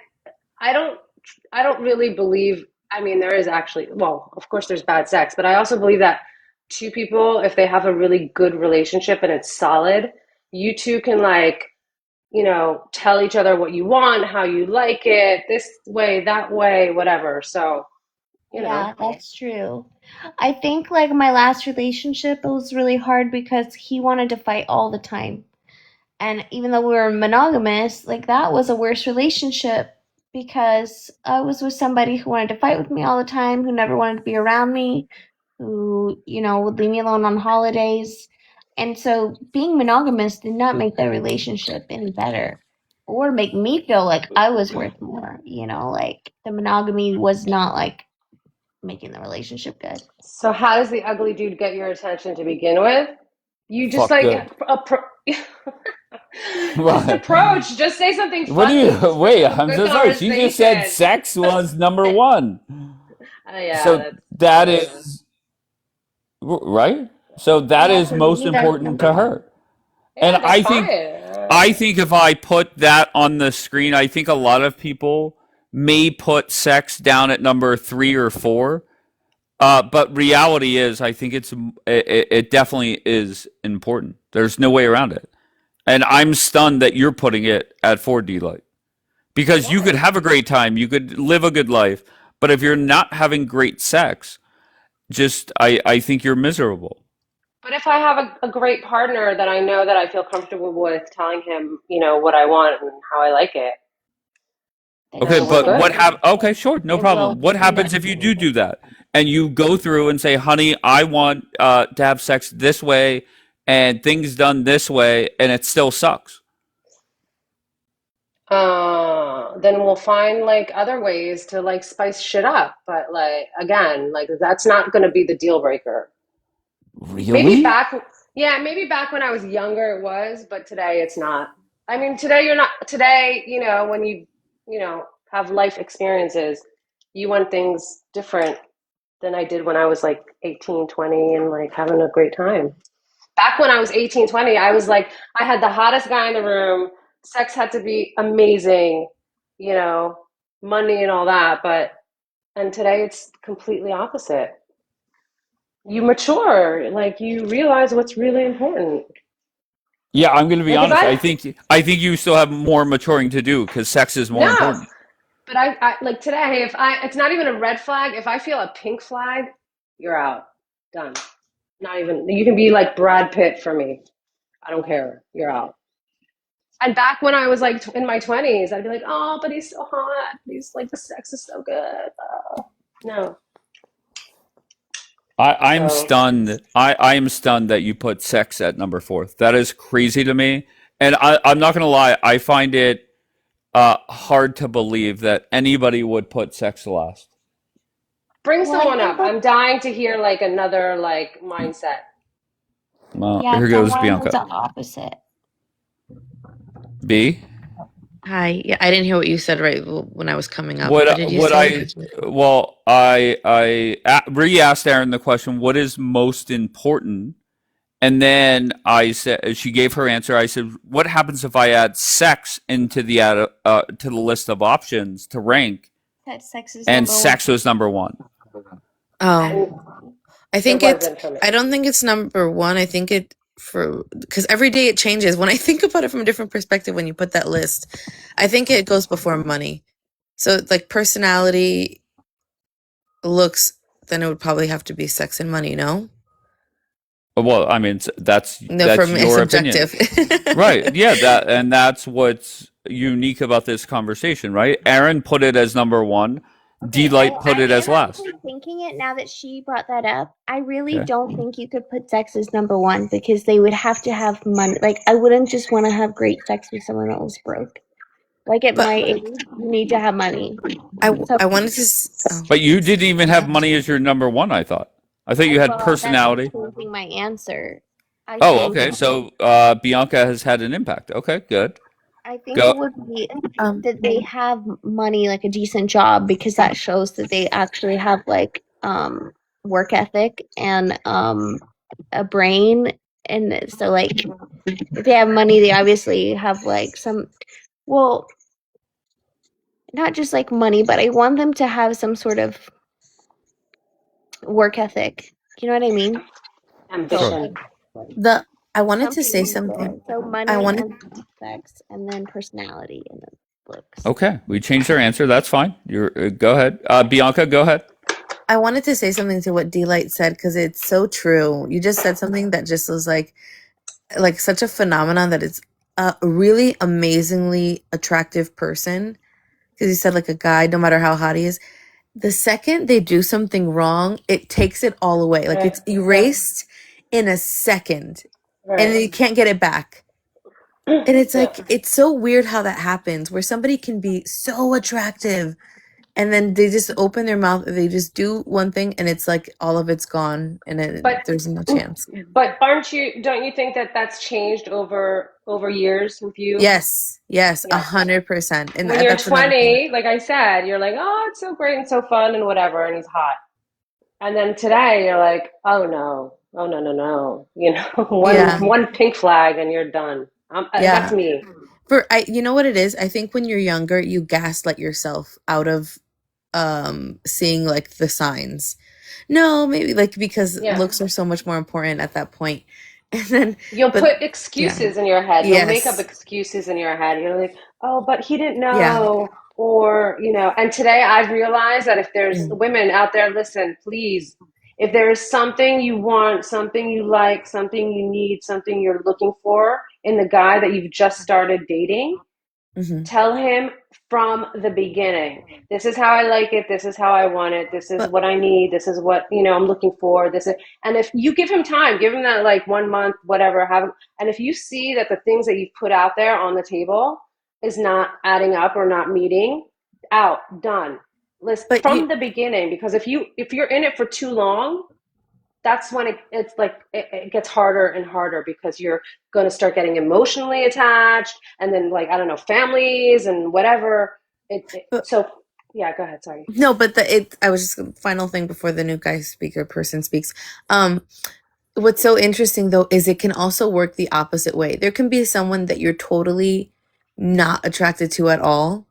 don't really believe. I mean, there is actually, well, of course, there's bad sex, but I also believe that two people, if they have a really good relationship and it's solid, you two can like, you know, tell each other what you want, how you like it, this way, that way, whatever. So, you Yeah, know. that's true. I think like my last relationship, it was really hard because he wanted to fight all the time. And even though we were monogamous, like that was a worse relationship because I was with somebody who wanted to fight with me all the time, who never wanted to be around me, who, you know, would leave me alone on holidays. And so being monogamous did not make that relationship any better or make me feel like I was worth more, you know, like the monogamy was not like making the relationship good. So how does the ugly dude get your attention to begin with? You just Fuck like good. just approach, just say something What do funny. you? Just Wait, have a I'm good so sorry. She just said conversation. sex was number one. Yeah, So that is right. So that Yeah, is for most me, that's important number to one. her. Yeah, And that's I think fine. I think if I put that on the screen, I think a lot of people may put sex down at number 3 or 4. But reality is, I think it definitely is important. There's no way around it. And I'm stunned that you're putting it at 4, D-Light. Because you could have a great time, you could live a good life, but if you're not having great sex, I think you're miserable. But if I have a great partner that I know that I feel comfortable with telling him, you know, what I want and how I like it, Okay, then we're but what good. okay, sure, no problem. What happens if you do that and you go through and say, "Honey, I want to have sex this way and things done this way," and it still sucks? Then we'll find like other ways to like spice shit up. But like again, like that's not going to be the deal breaker. Maybe Really? back, yeah, maybe back when I was younger it was, but today it's not. I mean, today you're not, today, you know, when you know, have life experiences, you want things different than I did when I was like 18, 20 and like having a great time. Back when I was 18, 20, I was like, I had the hottest guy in the room. Sex had to be amazing, you know, money and all that. And today it's completely opposite. You mature, like you realize what's really important. Yeah, I'm going to be Like if honest. I, I think you still have more maturing to do because sex is more no, important. but I like today, if I, it's not even a red flag. If I feel a pink flag, you're out. Done. Not even, you can be like Brad Pitt for me. I don't care. You're out. And back when I was like in my 20s, I'd be like, oh, but he's so hot. He's like, the sex is so good. No. I'm So, stunned. I am stunned that you put sex at number 4. That is crazy to me. And I'm not going to lie. I find it hard to believe that anybody would put sex last. bring Well, I someone think up. I'm dying to hear like another like mindset. Well, yeah, here goes someone who's Bianca. the opposite. B. Hi. Yeah, I didn't hear what you said right when I was coming up. What What did you what say? I re-asked Aaron the question, what is most important? And then I said, she gave her answer. I said, what happens if I add sex into to the list of options to rank? That sex is And number sex one. was number 1. Oh, I It think wasn't for me. I don't think it's number one. I think because every day it changes. When I think about it from a different perspective, when you put that list, I think it goes before money. So like personality, looks, then it would probably have to be sex and money, no? Well, I mean, that's No, for me, your opinion. subjective. Right. Yeah, that's what's unique about this conversation, right? Aaron put it as number 1. D-Light put it as am last. actually thinking it now that she brought that up. I really Okay. don't think you could put sex as number 1 because they would have to have money. Like, I wouldn't just want to have great sex with someone that was broke. Like, at my age, you need to have money. I wanted to. But you didn't even have money as your number 1, I thought. I thought you had Well, personality. that's changing my answer. I Oh, think, okay. So Bianca has had an impact. Okay, good. I think Go. it would be that they have money, like a decent job, because that shows that they actually have like work ethic and a brain. And so like if they have money, they obviously have like some, well, not just like money, but I want them to have some sort of work ethic. You know what I mean? Ambition. I wanted to Something say like that. something. So money I wanted. and sex, and then personality, and then looks. Okay, we changed our answer. That's fine. You're go ahead. Bianca, go ahead. I wanted to say something to what D-Light said because it's so true. You just said something that just was like such a phenomenon that it's a really amazingly attractive person. Because you said like a guy, no matter how hot he is, the second they do something wrong, it takes it all away. Like it's erased in a second, and then you can't get it back. And it's like it's so weird how that happens, where somebody can be so attractive, and then they just open their mouth, they just do one thing, and it's like all of it's gone, and there's no chance. But don't you think that that's changed over years with you? Yes, 100%. And When you're that's another thing. 20, like I said, you're like, oh, it's so great and so fun and whatever, and he's hot. And then today you're like, oh no, no. You know, one pink flag and you're done. That's me. You know what it is? I think when you're younger, you gaslight yourself out of seeing like the signs. No, maybe like because looks are so much more important at that point. And then you'll put excuses in your head. You'll make up Yes. excuses in your head. You're like, oh, but he didn't know. Or, you know, and today I've realized that if there's women out there, listen, please, if there is something you want, something you like, something you need, something you're looking for in the guy that you've just started dating, tell him from the beginning, this is how I like it, this is how I want it, this is what I need, this is what, you know, I'm looking for, and if you give him time, give him that like 1 month, whatever, and if you see that the things that you've put out there on the table is not adding up or not meeting, done. Listen, from the beginning, because if you're in it for too long, that's when it's like it gets harder and harder because you're going to start getting emotionally attached, and then like I don't know, families and whatever. So yeah, go ahead. Sorry. No, but I was just final thing before the new guy person speaks. What's so interesting though is it can also work the opposite way. There can be someone that you're totally not attracted to at all,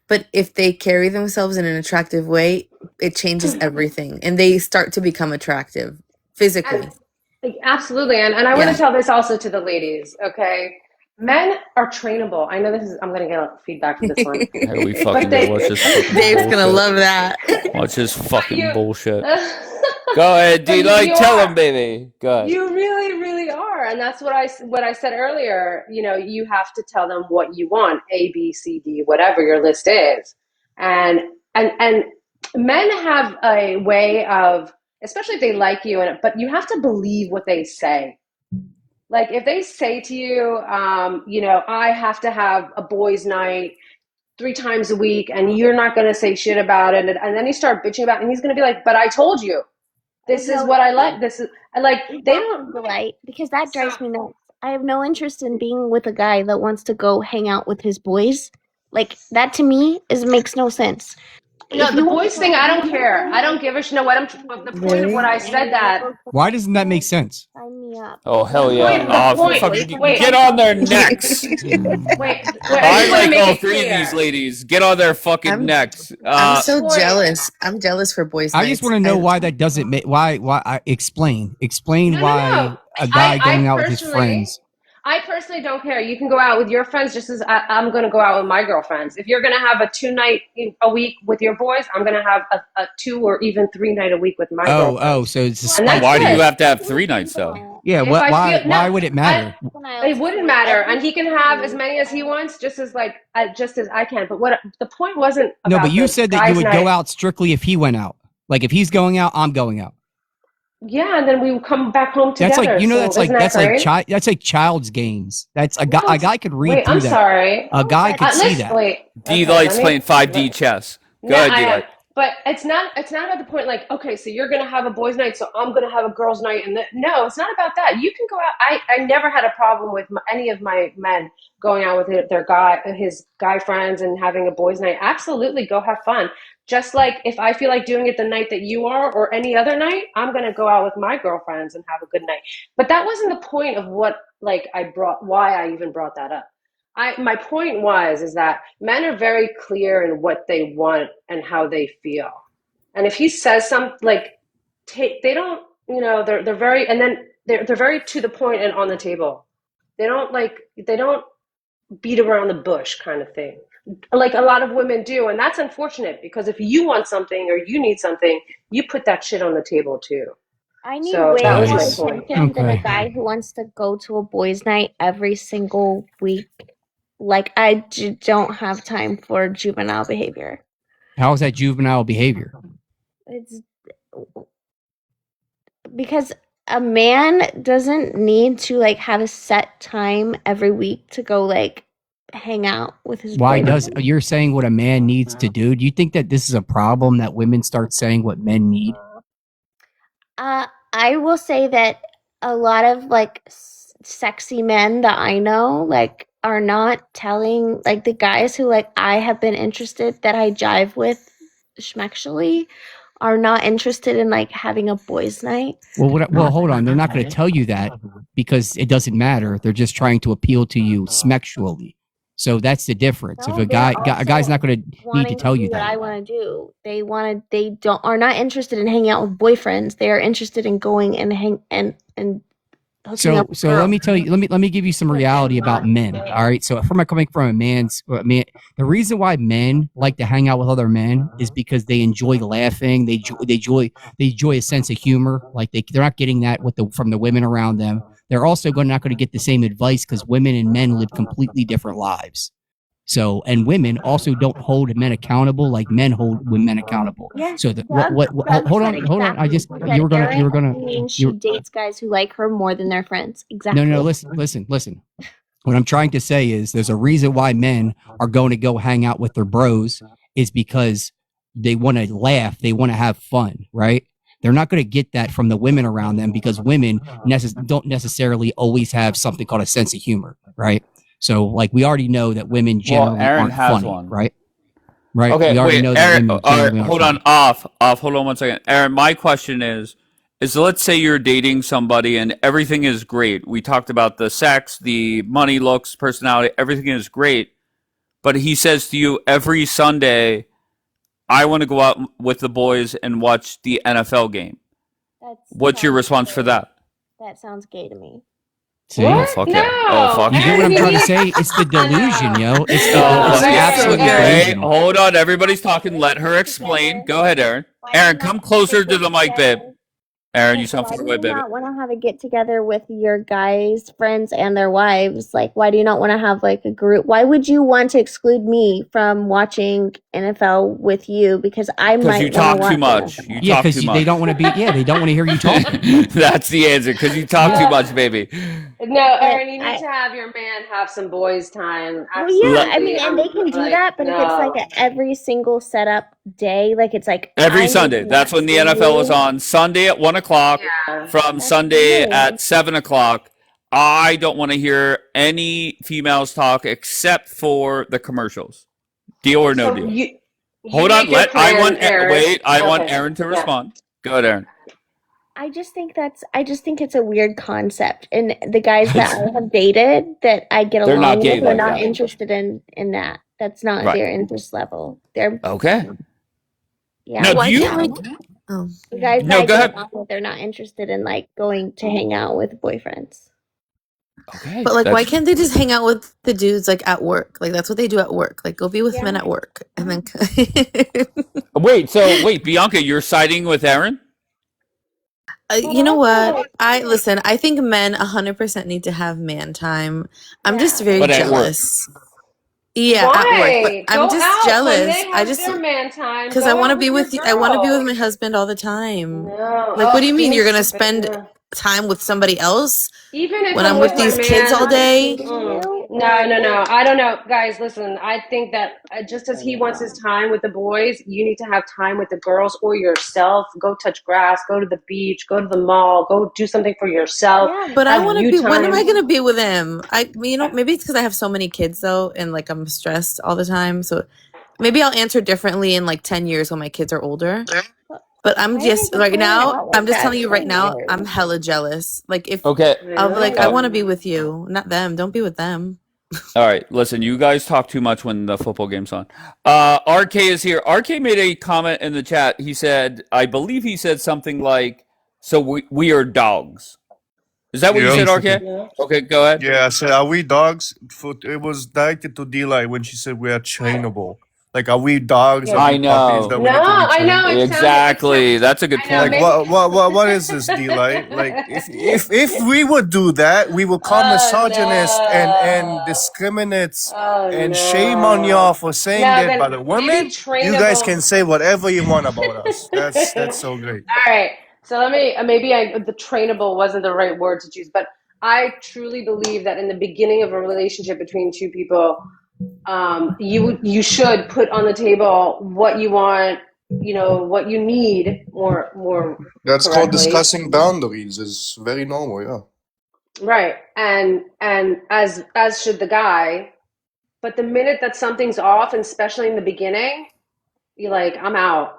but if they carry themselves in an attractive way, it changes everything, and they start to become attractive physically. Absolutely, and I want to tell this also to the ladies. Okay, men are trainable. I know I'm going to get feedback for this one. Here we fucking go. Watch this fucking Dave's bullshit. gonna love that. Watch this fucking bullshit. Go ahead, D. Like, tell him, baby. Go ahead. You really, really are, and that's what I said earlier. You know, you have to tell them what you want: A, B, C, D, whatever your list is, and men have a way of, especially if they like you, but you have to believe what they say. Like if they say to you, you know, I have to have a boys' night 3 times a week, and you're not going to say shit about it, and then you start bitching about it, and he's going to be like, but I told you. This is what I like. This is like they don't delight, because that drives me nuts. I have no interest in being with a guy that wants to go hang out with his boys. Like that to me makes no sense. No, if the you want boys thing, I don't care. I don't give a shit. No, the point of what I said that. Why doesn't that make sense? sign me up. Oh hell The yeah! point. The point. Fucking Wait. get on their necks. Wait. I I just want to like make all it three of clear. these ladies. Get on their fucking necks. I'm The so point. jealous. I'm jealous for boys' I nights. just want to know why that doesn't make why explain why a guy going out with his friends. I personally don't care. You can go out with your friends just as I'm going to go out with my girlfriends. If you're going to have a 2-night a week with your boys, I'm going to have a 2 or even 3-night a week with my girlfriends. So it's a And spike. that's Why do it. you have to have 3 nights though? Yeah, If I feel, why would it matter? It wouldn't matter, and he can have as many as he wants, just as I can. But what the point wasn't about. No, but you the said that you guys' would night. go out strictly if he went out. Like if he's going out, I'm going out. Yeah, and then we would come back home together. That's like That's like child's games. That's a guy could read Wait, through I'm that. sorry. A guy could see Listen, that. wait. D Okay, likes let me- playing 5D chess. Go No, ahead, I D am. like. But it's not about the point. Like, okay, so you're gonna have a boys' night, so I'm gonna have a girls' night, and no, it's not about that. You can go out. I never had a problem with any of my men going out with his guy friends and having a boys' night. Absolutely, go have fun. Just like if I feel like doing it the night that you are or any other night, I'm gonna go out with my girlfriends and have a good night. But that wasn't the point of why I even brought that up. My point is that men are very clear in what they want and how they feel. And if he says something they don't, they're very, and then they're very to the point and on the table. They don't beat around the bush kind of thing, like a lot of women do. And that's unfortunate because if you want something or you need something, you put that shit on the table too. I need So way that was more my point. attention than a guy who wants to go to a boys' night every single week. Like, I don't have time for juvenile behavior. How is that juvenile behavior? It's because a man doesn't need to have a set time every week to go hang out with his Why boyfriend. you're saying what a man needs to do? Do you think that this is a problem that women start saying what men need? I will say that a lot of sexy men that I know are not telling the guys who I have been interested that I jive with schmexually are not interested in having a boys' night. Well, hold on. They're not going to tell you that because it doesn't matter. They're just trying to appeal to you sexually. So that's the difference. If a guy's not going to need to tell you What that. I want to do, they are not interested in hanging out with boyfriends. They are interested in going and hooking So up with let girls. me tell you. Let me give you some reality about men. All right. So coming from a man, the reason why men like to hang out with other men is because they enjoy laughing. They enjoy a sense of humor. Like they're not getting that from the women around them. They're also not going to get the same advice because women and men live completely different lives. So, and women also don't hold men accountable like men hold women accountable. Yes, So hold on. You were gonna. She dates guys who like her more than their friends. Exactly. No. Listen. What I'm trying to say is there's a reason why men are going to go hang out with their bros is because they want to laugh. They want to have fun, right? They're not going to get that from the women around them because women don't necessarily always have something called a sense of humor, right? So, we already know that women generally Aaron aren't has funny, one. right? Right. Okay, we already wait, know Aaron. that women All right, generally aren't hold funny. on. Hold on 1 second, Aaron. My question is let's say you're dating somebody and everything is great. We talked about the sex, the money, looks, personality. Everything is great, but he says to you every Sunday, "I want to go out with the boys and watch the NFL game." What's your response for that? That sounds gay to me. See? Oh, fuck yeah. Oh, fuck You yeah. get what I'm trying to say? It's the delusion, yo. It's the absolute Okay, delusion. hold on. Everybody's talking. Let her explain. Go ahead, Aaron. Aaron, come closer to the mic, babe. Aaron, you sound far away, Why do you baby. not want to have a get together with your guys' friends and their wives? Why do you not want to have a group? Why would you want to exclude me from watching NFL with you? Because I Because might you talk wanna too watch much. NFL. You talk too much. They don't want to be. Yeah, they don't want to hear you talking. That's the answer. Because you talk too much, baby. No, Aaron, you need to have your man have some boys' time. Well, Absolutely. yeah, I mean, and they can do that, but if it's a every single setup day, it's Every I Sunday. need That's when the NFL is on. Sunday at 1 o'clock. From Sunday at 7 o'clock. I don't want to hear any females talk except for the commercials. Deal or no deal? Hold on. make your plan, Aaron. Wait. I want Okay. Aaron to Yeah. respond. Go ahead, Aaron. I just think it's a weird concept. And the guys that I have dated that I get They're not along gay with are like not that. interested in that. That's not Right. their interest level. They're Okay. yeah. Now, do Why you? can't like oh The guys that No, I go get ahead. along with, they're not interested in like going to hang out with boyfriends. Okay. but like why That's can't they just hang out with the dudes like at work? Like that's what they do at work. Like go be with men Yeah. at work and then wait, Bianca, you're siding with Aaron? you know what? I think men 100% need to have man time. I'm just very But at work. jealous. Yeah, at work, but Why? I'm Go just out when jealous. they I have just their man time. because Go I want to out be with with your I want to be with girl. my husband all the time. No. Like, what do you mean Being you're gonna stupid. spend No. time with somebody else Even if when I'm I'm with with my these kids all man, day? no. I don't know, guys. Listen, I think that just as he wants his time with the boys, you need to have time with the girls or yourself. Go touch grass. Go to the beach. Go to the mall. Go do something for yourself. But I Have want to you be. When am I time? gonna be with him? Maybe it's because I have so many kids though, and like I'm stressed all the time. So maybe I'll answer differently in like 10 years when my kids are older. But I'm just right now. I'm just telling you right now. I'm hella jealous. Like if Okay. I'll be like, I Oh. want to be with you, not them. Don't be with them. All right, listen, you guys talk too much when the football game's on. RK is here. RK made a comment in the chat. He said, I believe he said something like, so we are dogs. Is that what you Yeah. said, RK? Basically. Okay, go ahead. Yeah, I said, are we dogs? It was directed to D-Light when she said we are trainable. Like, are we dogs? Are I we puppies know. that we need to be I trained? know. Exactly. That's a good point. Like, what is this, D-Light? Like, if we would do that, we would call misogynist and discriminate and shame on y'all for saying No, that. then But the women, maybe you guys trainable. can say whatever you want about us. That's so great. All right. So let me the trainable wasn't the right word to choose, but I truly believe that in the beginning of a relationship between two people, you should put on the table what you want, what you need more That's called correctly. discussing boundaries. It's very normal, yeah. Right. And as should the guy. But the minute that something's off, and especially in the beginning, you're like, I'm out.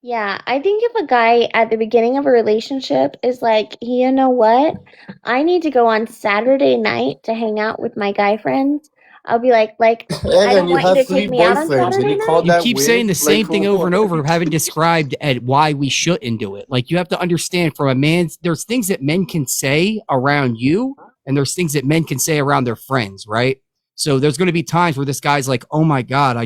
Yeah, I think if a guy at the beginning of a relationship is like, you know what? I need to go on Saturday night to hang out with my guy friends. I'll be like, I Evan, don't you want you have to 3 take me out on boyfriends, and Saturday you night. call You that keep weird? saying the Like, same thing over and over, haven't described at why we shouldn't do it. Like you have to understand from a man's, there's things that men can say around you, and there's things that men can say around their friends, right? So there's going to be times where this guy's like, "Oh my god, I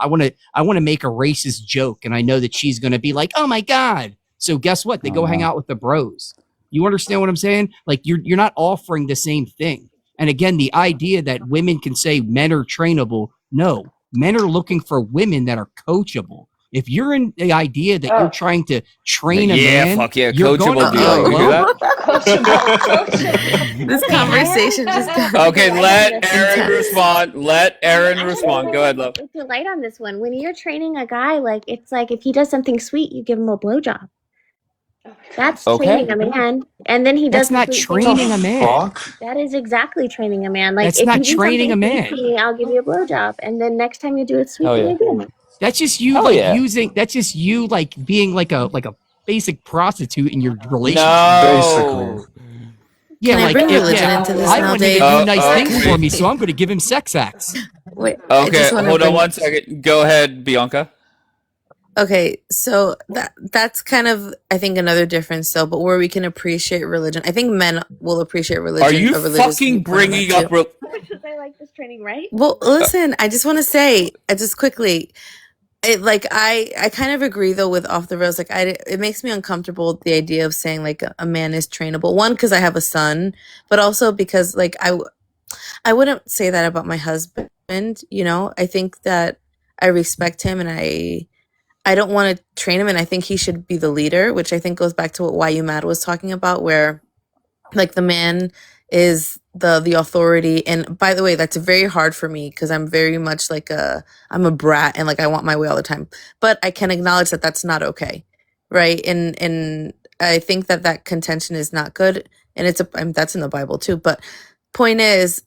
want to make a racist joke," and I know that she's going to be like, "Oh my god." So guess what? They go hang out with the bros. You understand what I'm saying? Like you're not offering the same thing. And again, the idea that women can say men are trainable, no, men are looking for women that are coachable. If you're in the idea that you're trying to train a man, fuck yeah, you're going to coachable deal. You hear that? This conversation just got Okay, let Aaron intense. respond. Let Aaron respond. Go ahead, love. It's a light on this one. When you're training a guy, it's like if he does something sweet, you give him a blowjob. That's Okay. training a man. And then he That's does the not sweet training a thing. man. That is exactly training a man. Like That's if not you do training something a sweet man. to me, I'll give you a blowjob. And then next time you do it sweet Hell to yeah. me again. That's just you that's just you like being like a basic prostitute in your relationship. No. Yeah, Can I like bring religion into this I now, want him to Dave? do nice things for me, so I'm going to give him sex acts. Wait, I Okay, just want to hold on bring. 1 second. Go ahead, Bianca. Okay, so that's kind of I think another difference though, but where we can appreciate religion. I think men will appreciate religion. Are you a religious fucking viewpoint of that bringing up? too. Because I like this training, right? Well, listen, I just want to say, just quickly, I kind of agree though with off the rails. Like it makes me uncomfortable the idea of saying like a man is trainable. One, because I have a son, but also because like I wouldn't say that about my husband. I think that I respect him and I don't want to train him, and I think he should be the leader, which I think goes back to what Why You Mad was talking about, where like the man is the authority. And by the way, that's very hard for me because I'm very much like I'm a brat and like I want my way all the time. But I can acknowledge that that's not okay, right? And I think that contention is not good, and that's in the Bible too. But point is,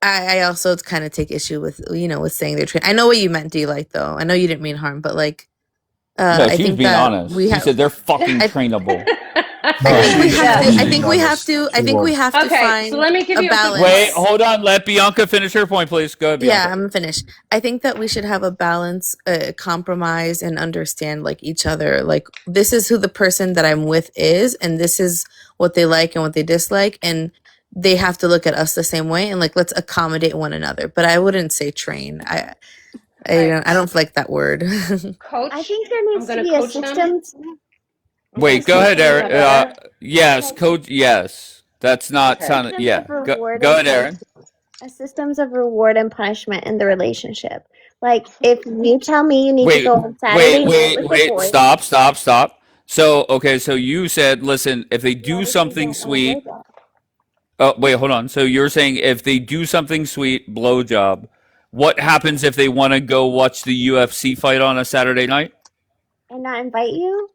I also kind of take issue with with saying they're trained. I know what you meant, Delight, though. I know you didn't mean harm, but like, No, I she was think being that honest. we She have. said they're fucking I, trainable. I think we have to. I being think we have honest. to. I She think we was. have to Okay, so find let me give a you a quick Wait, balance. point. hold on. Let Bianca finish her point, please. Go ahead, Yeah, Bianca. I'm finished. I think that we should have a balance, compromise, and understand like each other. Like this is who the person that I'm with is, and this is what they like and what they dislike, and they have to look at us the same way. And like let's accommodate one another. But I wouldn't say train. I don't like that word. Coach, I think there I'm needs to gonna be a coach them. systems. I'm gonna Wait, go coach ahead, them Aaron. better. Yes, coach. Yes, that's not Okay. sounding. Systems Yeah, of reward go and ahead, Aaron. systems of reward and punishment in the relationship. Like if you tell me you need to Wait, go on Saturday night with the boys, Stop. So, okay, so you said, listen, if they do obviously something don't want to sweet. blow job. Oh, wait, hold on. So you're saying if they do something sweet, blowjob. What happens if they want to go watch the UFC fight on a Saturday night? And not invite you,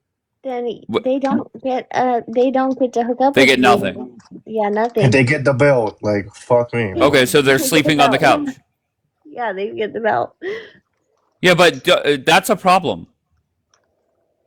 then What? they don't get to hook up They with get nothing. you. Yeah, And nothing. they get the belt. Like, fuck me, Yeah, Okay, bro. so they're they get the sleeping on the belt. couch. Yeah, they get the belt. Yeah, but that's a problem.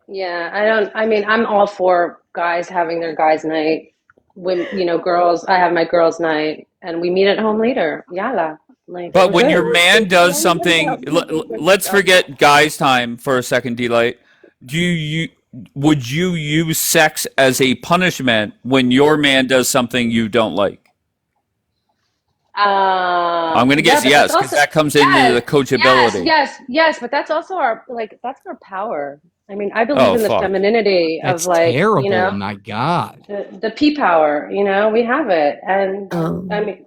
Yeah, I don't. I mean, I'm all for guys having their guys' night. When girls, I have my girls' night, and we meet at home later. Yalla, like But we're when your good. man The does only thing something, about me is like, let's forget guys' time for a second, Delight. Do you would you use sex as a punishment when your man does something you don't like? I'm gonna Yeah, guess but that's yes, because also that comes into the yes, yes, coachability. yes, yes. But that's also that's our power. I mean, I believe Oh in the fuck! femininity of That's terrible. like My God. the P power. We have it, and I um, mean,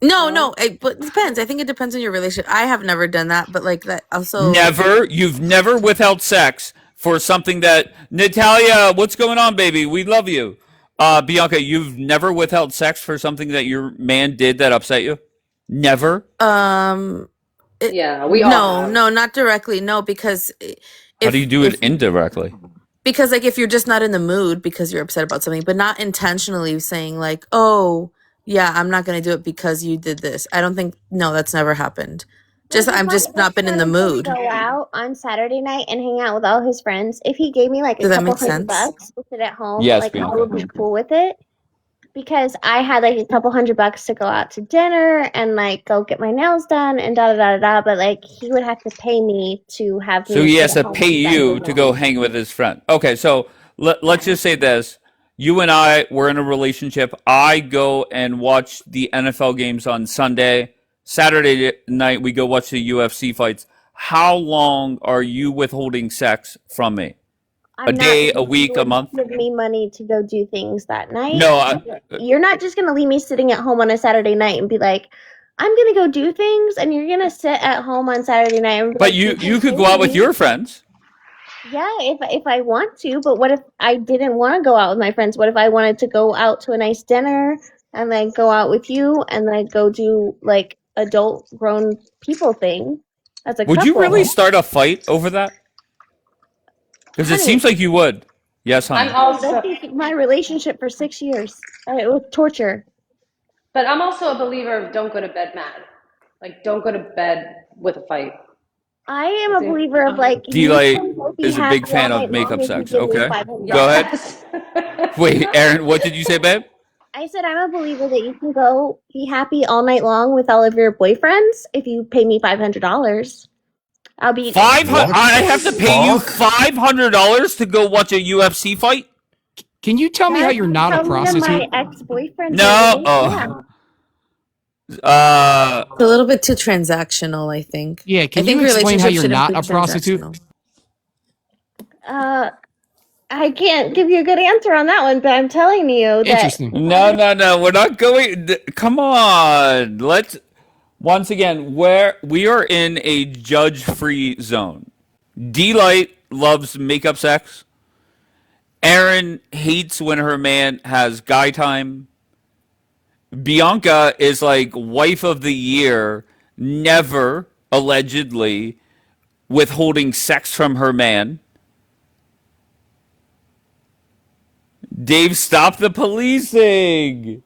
no, but it depends. I think it depends on your relationship. I have never done that, but like that also. Never. You've never withheld sex for something that Natalia. What's going on, baby? We love you. Bianca, you've never withheld sex for something that your man did that upset you. Never. Um, yeah, we all have. no, not directly. No, because How do you do it if indirectly? because like if you're just not in the mood because you're upset about something, but not intentionally saying like, oh yeah, I'm not gonna do it because you did this. I don't think no, that's never happened. like if I'm my just not ex been in the wanted to mood. go out on Saturday night and hang out with all his friends, if he gave me like a Does that couple make hundred sense? bucks to sit at home, Yes, like I Bianca. would be cool with it. Because I had like a couple $100 to go out to dinner and like go get my nails done and da da da da. But like he would have to pay me to have So me he sit has at to home pay on you Saturday to go night. hang with his friend. Okay, so let's just say this. You and I were in a relationship. I go and watch the NFL games on Sunday. Saturday night, we go watch the UFC fights. How long are you withholding sex from me? A I'm not day, a because you week, a would month? give me money to go do things that night. No, You're not just gonna leave me sitting at home on a Saturday night and be like, I'm gonna go do things, and you're gonna sit at home on Saturday night and be but like, you "You you can could pay go out with me." your friends. Yeah, if I want to, but what if I didn't want to go out with my friends? What if I wanted to go out to a nice dinner and then go out with you and then go do like adult grown people thing as a Would you really couple? start a fight over that? Because it seems Honey, like you would. Yes, I'm honey. also, that's my relationship for 6 years. It was torture. but I'm also a believer of don't go to bed mad. Like, don't go to bed with a fight. I am I a think, believer of like you D-Light can go be is a big happy all fan of night long makeup if you sex. give me Okay. Go ahead. yes. Wait, Aaron, what did you say, babe? I said I'm a believer that you can go be happy all night long with all of your boyfriends if you pay me $500. I'll be 500. What I the have to pay you fuck? $500 to go watch a UFC fight. Can you tell me how That's you're not a how me and prostitute? my ex-boyfriend were No. living. Yeah. Oh. It's a little bit too transactional, I think. Yeah, I can think you explain how relationships you're shouldn't not be a prostitute? transactional. Uh, I can't give you a good answer on that one, but I'm telling you that Interesting. No. We're not going. Come on. Let's. Once again, where we are in a judge-free zone. D-Light loves makeup sex. Aaron hates when her man has guy time. Bianca is like wife of the year, never allegedly withholding sex from her man. Dave, stop the policing.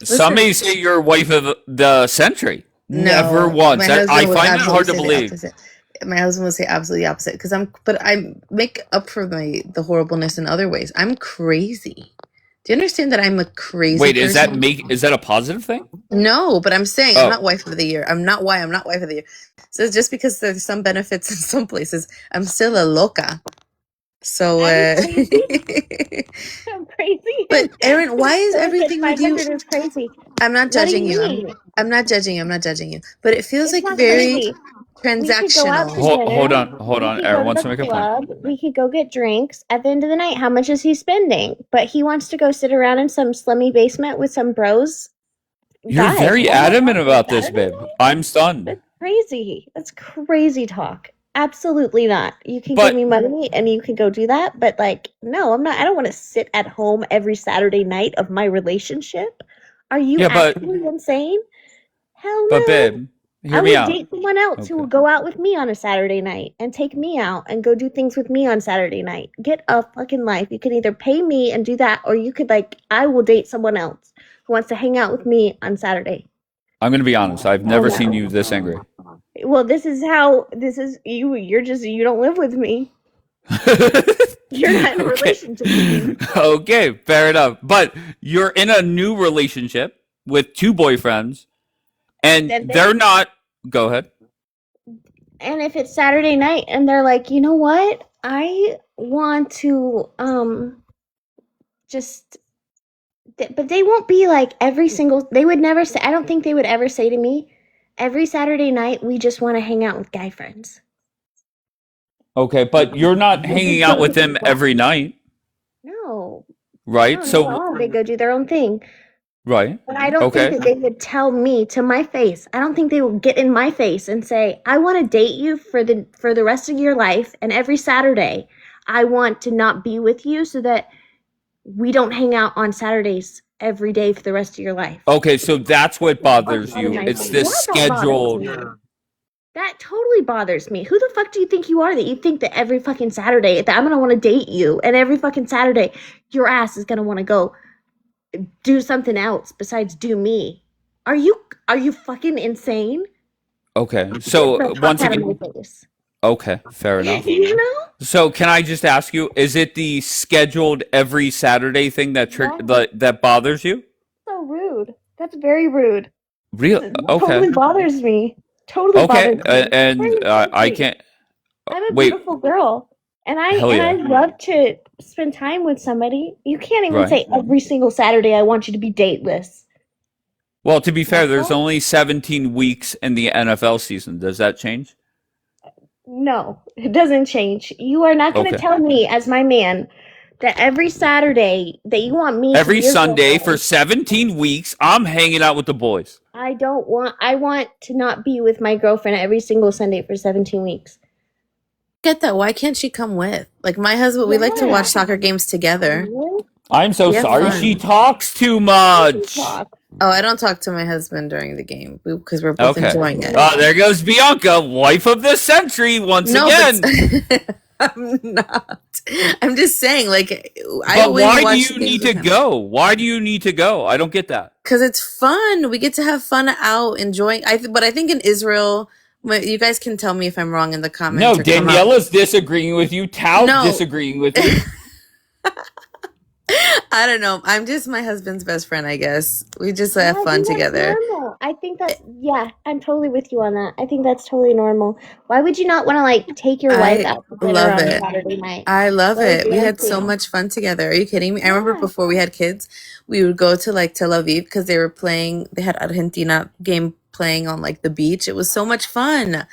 Some Listen, may say you're wife of the century. Never no, once. my I husband would find that absolutely hard to say the believe. opposite. My husband would say absolutely opposite because but I make up for the horribleness in other ways. I'm crazy. Do you understand that I'm a crazy Wait, person? is that a positive thing? No, but I'm saying I'm Oh, not wife of the year. I'm not wife of the year. So just because there's some benefits in some places, I'm still a loca. So, I'm crazy. I'm crazy. but Erin, why is So if it's everything with you? 500 is crazy. I'm not What do judging you you. mean? I'm not judging you. I'm not judging you. But it feels It's like not very crazy. We could go out to transactional. hold dinner. on, hold We on. could Aaron go to wants the to make a point. club. We could go get drinks. At the end of the night, how much is he spending? But he wants to go sit around in some slummy basement with some bros. You're Guys, very oh my adamant God, about this, Saturday babe. I'm stunned. That's crazy. That's crazy talk. Absolutely not. You can give But me money and you can go do that, but like, no, I'm not. I don't want to sit at home every Saturday night of my relationship. Are you yeah, actually insane? Hell but no. babe, I hear me would out. date someone else who Okay. would go out with me on a Saturday night and take me out and go do things with me on Saturday night. Get a fucking life. You can either pay me and do that, or you could like, I will date someone else who wants to hang out with me on Saturday. I'm gonna be honest. I've Hell never seen no. you this angry. Well, this is you. You're just, you don't live with me. You're not in a Okay. relationship with me. Okay, fair enough. But you're in a new relationship with two boyfriends, and And they're not. Go ahead. if it's Saturday night and they're like, you know what? I want to just but they won't be like every single, they would never say, I don't think they would ever say to me, every Saturday night we just want to hang out with guy friends. Okay, but you're not hanging out with them every night, No. right? No, not at So, all. They go do their own thing. right. But I don't think Okay. that they would tell me to my face. I don't think they will get in my face and say, "I want to date you for the rest of your life, and every Saturday I want to not be with you so that we don't hang out on Saturdays every day for the rest of your life." Okay, so that's what bothers Not in you. my It's face. this Yeah, that bothers scheduled. me. That totally bothers me. Who the fuck do you think you are that you think that every fucking Saturday that I'm gonna want to date you, and every fucking Saturday your ass is gonna want to go do something else besides do me? Are you fucking insane? Okay, Get so the fuck once out of again, my face. okay, fair enough. You know? So can I just ask you, is it the scheduled every Saturday thing Yeah. that bothers you? So rude. That's very rude. Real? It Okay. totally bothers me. Totally Okay, bothers me. and I Crazy. can't. I'm a Wait. beautiful girl. And Hell I yeah. love to spend time with somebody. You can't even Right. say every single Saturday I want you to be dateless. Well, to be fair, there's only 17 weeks in the NFL season. Does that change? No, it doesn't change. You are not going to Okay. tell me as my man that every Saturday that you want me to Every be your Sunday for girlfriend. 17 weeks, I'm hanging out with the boys. I want to not be with my girlfriend every single Sunday for 17 weeks. Get that? Why can't she come with? Like my husband, we like to watch soccer games together. I'm so We have sorry. fun. She talks too much. Oh, I don't talk to my husband during the game because we're both Okay. enjoying it. There goes Bianca, wife of the century, once No, again. but I'm not. I'm just saying, like, I But always why watch do the you games need with to him. go? Why do you need to go? I don't get that. Because it's fun. We get to have fun out enjoying. But I think in Israel, you guys can tell me if I'm wrong in the comments No, or come out. Daniela's disagreeing with you. Tal's No. disagreeing with you. I don't know. I'm just my husband's best friend, I guess. We just have fun That's together. normal. I think that, yeah, I'm totally with you on that. I think that's totally normal. Why would you not want to like take your wife I out to dinner love on it. Saturday night? I love What a it. We had so dancing. much fun together. Are you kidding me? I remember before we had kids, we would go to like Tel Aviv because they had Argentina game playing on like the beach. It was so much fun.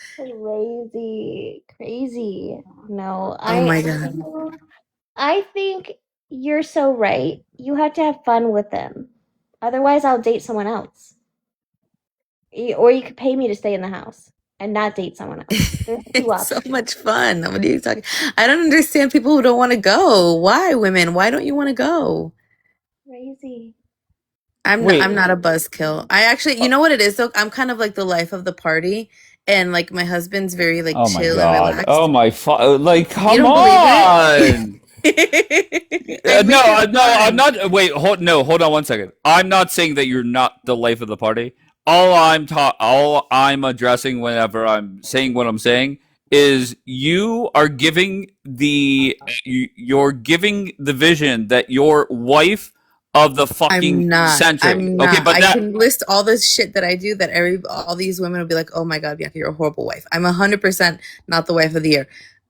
Crazy. No, Oh my God. I think you're so right. You have to have fun with them. Otherwise, I'll date someone else. Or you could pay me to stay in the house and not date someone else. There's two It's so options. much fun. What are you talking? I don't understand people who don't want to go. Why, women? Why don't you want to go? Crazy. I'm not a buzzkill. I actually, you know what it is though? I'm kind of like the life of the party, and like my husband's very like Oh my chill and God. relaxed. Oh my like You come don't believe on. it? No, I'm not. Wait, hold on one second. I'm not saying that you're not the life of the party. All I'm addressing whenever I'm saying what I'm saying is you're giving the vision that your wife of the fucking I'm not. century. I'm Okay, not. but I that can list all this shit that I do that all these women will be like, "Oh my god, Bianca, you're a horrible wife." I'm 100% not the wife of the year.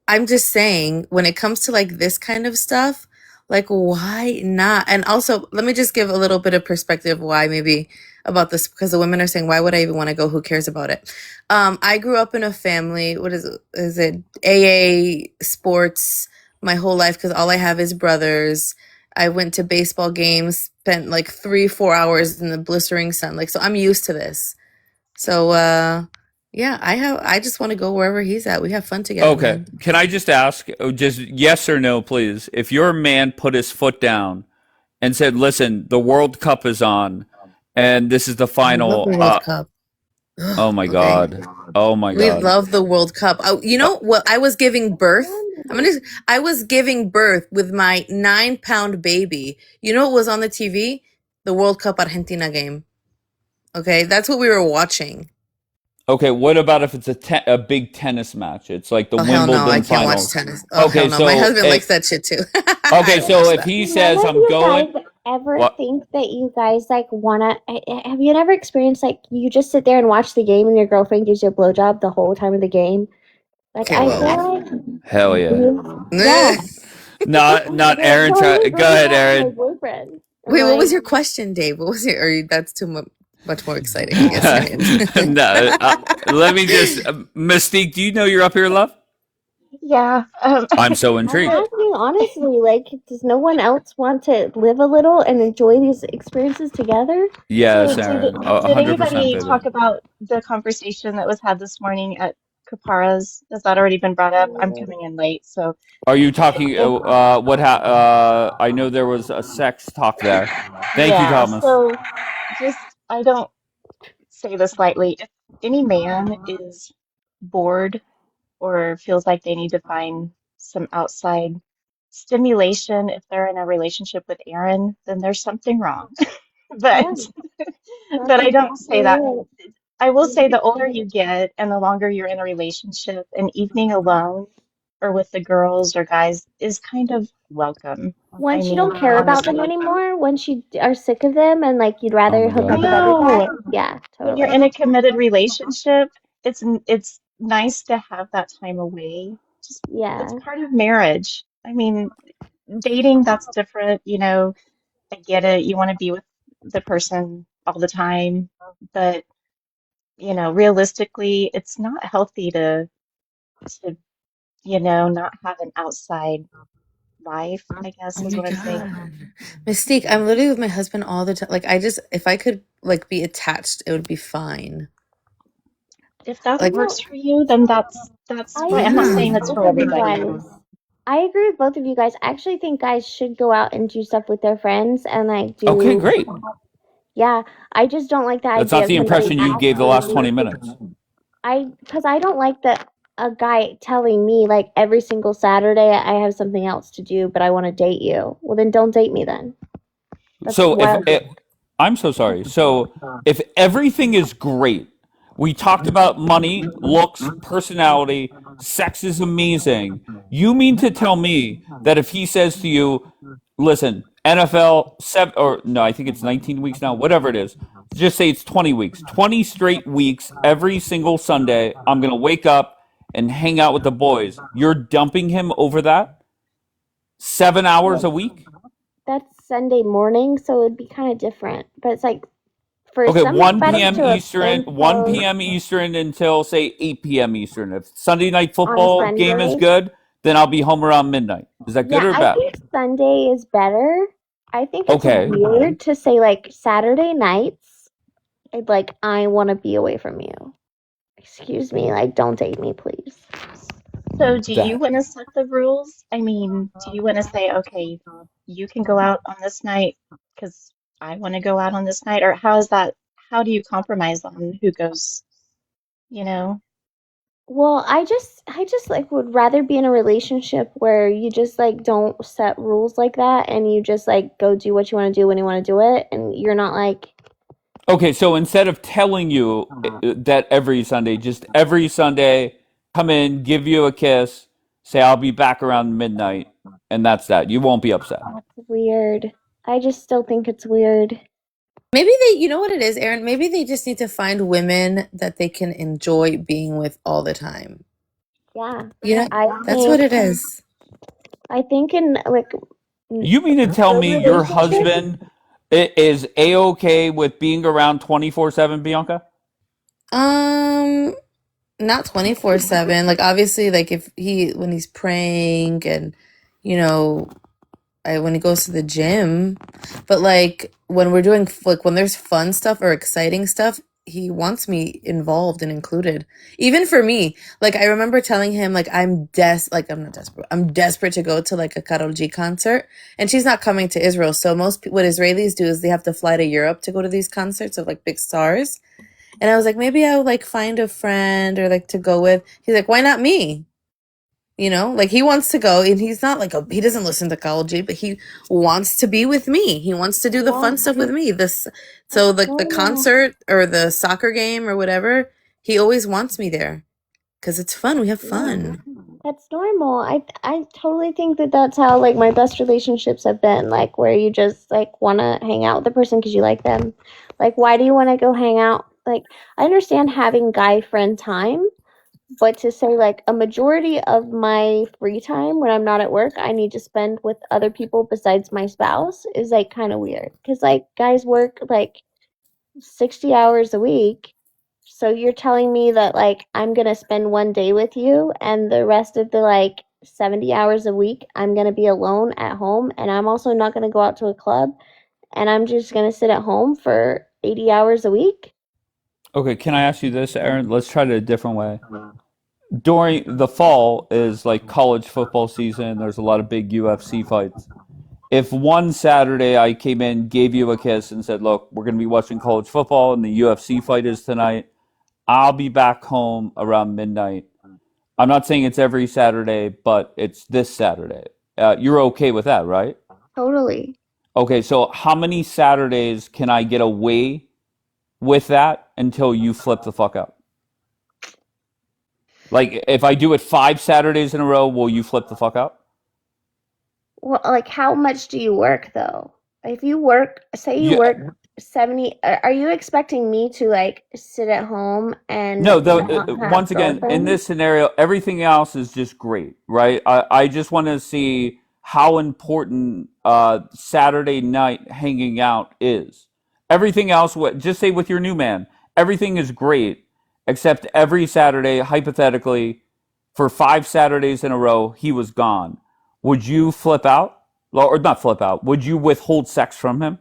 I'm just saying, when it comes to like this kind of stuff, like why not? And also, let me just give a little bit of perspective why maybe about this, because the women are saying, "Why would I even want to go? Who cares about it?" I grew up in a family. What is it? Is it AA sports my whole life? Because all I have is brothers. I went to baseball games, spent like 3-4 hours in the blistering sun. Like, so I'm used to this. So, yeah, I just want to go wherever he's at. We have fun together, okay. man. Can I just ask, just yes or no, please? If your man put his foot down and said, "Listen, the World Cup is on, and this is the We love final." the World Cup. Oh my Okay. god! Oh my We god! love the World Cup. You know what? I was giving birth. I was giving birth with my 9-pound baby. You know what was on the TV? The World Cup Argentina game. Okay, that's what we were watching. Okay, what about if it's a big tennis match? It's like the Oh hell no, I Wimbledon can't watch finals. tennis. Oh hell Okay, no, my so husband likes that shit too. okay, I don't so watch if that. he None says of I'm you going, guys ever what? think that you guys like wanna? Have you ever experienced like you just sit there and watch the game and your girlfriend gives you a blowjob the whole time of the game? Like Okay, I well, feel like Hell yeah! yeah, Not you're Aaron. going Go bring ahead, that to my Aaron. boyfriend. I'm wait, what was like, your question, Dave? What was it? Or that's too much more exciting, I guess. Say it. No, let me just Mystique. Do you know you're up here, love? yeah. I'm so I'm intrigued. asking honestly, like, does no one else want to live a little and enjoy these experiences together? Yes, So Aaron. did 100%, anybody baby. talk about the conversation that was had this morning at Kapara's? Has that already been brought up? I'm coming in late, so Are you talking? if I know there was a sex talk there. Thank you, yeah, Thomas. so just I don't say this lightly. If any man is bored or feels like they need to find some outside stimulation if they're in a relationship with Aaron, then there's something wrong. Yeah, But that's but I don't exactly say that. it. I will say the older you get and the longer you're in a relationship, an evening alone or with the girls or guys is kind of welcome. I Once you mean, don't care about them honestly. anymore, once you are sick of them and like you'd Oh rather my hook up with god. other guys, No, yeah, when you're totally. in a committed relationship, it's nice to have that time away. Just it's Yeah. part of marriage. I mean, dating, that's different, you know, I get it. You want to be with the person all the time, but you know, realistically, it's not healthy to not have an outside life, I guess Oh is my what I'm saying. god, Mystique, I'm literally with my husband all the time. Like, if I could like be attached, it would be fine. If that Like, works for you, then that's I fine. I'm not agree yeah. saying with that's both for of you everybody. guys. I agree with both of you guys. I actually think guys should go out and do stuff with their friends and like Okay, do, great. yeah. I just don't like the That's idea not of the somebody impression you gave the last 20 asking. minutes. Because I don't like that a guy telling me like every single Saturday I have something else to do, but I want to date you. Well, then don't date me then. That's So if wild. I'm so sorry. So if everything is great, we talked about money, looks, personality, sex is amazing. You mean to tell me that if he says to you, "Listen, NFL 7 or no, I think it's 19 weeks now, whatever it is. Just say it's 20 weeks. 20 straight weeks every single Sunday, I'm going to wake up and hang out with the boys." You're dumping him over that? 7 hours a week? That's Sunday morning, so it'd be kind of different. But it's like for Okay, 1 somebody p.m. to Eastern, impose 1 p.m. Eastern until say 8 p.m. Eastern. If Sunday night on football game is Sunday, good, then I'll be home around midnight. Is that good yeah, or I bad? think Sunday is better. I think it's Okay. weird to say like Saturday nights, like I want to be away from you. Excuse me, like don't date me, please. So do you That. want to set the rules? I mean, do you want to say, okay, you can go out on this night because I want to go out on this night? Or how is that? How do you compromise on who goes, you know? Well, I just like would rather be in a relationship where you just like don't set rules like that and you just like go do what you want to do when you want to do it and you're not like Okay, so instead of telling you that every Sunday, just every Sunday, come in, give you a kiss, say I'll be back around midnight, and that's that. You won't be upset. that's weird. I just still think it's weird. Maybe they, you know what it is, Aaron? Maybe they just need to find women that they can enjoy being with all the time. Yeah. You know, I that's what think it is. I think in like You mean to tell good me your relationships. husband is a-okay with being around 24/7, Bianca? Um, Not 24/7. Like obviously, like if he when he's praying and you know, when he goes to the gym, but like when we're doing like when there's fun stuff or exciting stuff, he wants me involved and included. Even for me, like I remember telling him like I'm not desperate. I'm desperate to go to like a Karol G concert, and she's not coming to Israel. So what Israelis do is they have to fly to Europe to go to these concerts of like big stars. And I was like, maybe I would like find a friend or like to go with. He's like, why not me? You know, like he wants to go and he's not like he doesn't listen to college, but he wants to be with me. He wants to do the fun stuff with me. So like the normal. concert or the soccer game or whatever, he always wants me there because it's fun. We have fun. That's normal. I totally think that that's how like my best relationships have been, like where you just like want to hang out with the person because you like them. Like why do you want to go hang out? Like I understand having guy friend time, but to say like a majority of my free time when I'm not at work, I need to spend with other people besides my spouse is like kind of weird cuz like guys work like 60 hours a week. So you're telling me that like I'm going to spend one day with you and the rest of the like 70 hours a week I'm going to be alone at home and I'm also not going to go out to a club and I'm just going to sit at home for 80 hours a week? Okay, can I ask you this, Aaron? Let's try it a different way. During the fall is like college football season. There's a lot of big UFC fights. If one Saturday I came in, gave you a kiss, and said, "Look, we're going to be watching college football, and the UFC fight is tonight. I'll be back home around midnight." I'm not saying it's every Saturday, but it's this Saturday. You're okay with that, right? Totally. Okay, so how many Saturdays can I get away with that until you flip the fuck out? Like, if I do it 5 Saturdays in a row, will you flip the fuck out? Well, like how much do you work though? If you work, say you Yeah. work 70, are you expecting me to like sit at home and No, not have once again, in girlfriends? this scenario, everything else is just great, right? I just want to see how important Saturday night hanging out is. Everything else, just say with your new man, everything is great, except every Saturday, hypothetically, for 5 Saturdays in a row, he was gone. Would you flip out? Or not flip out, would you withhold sex from him?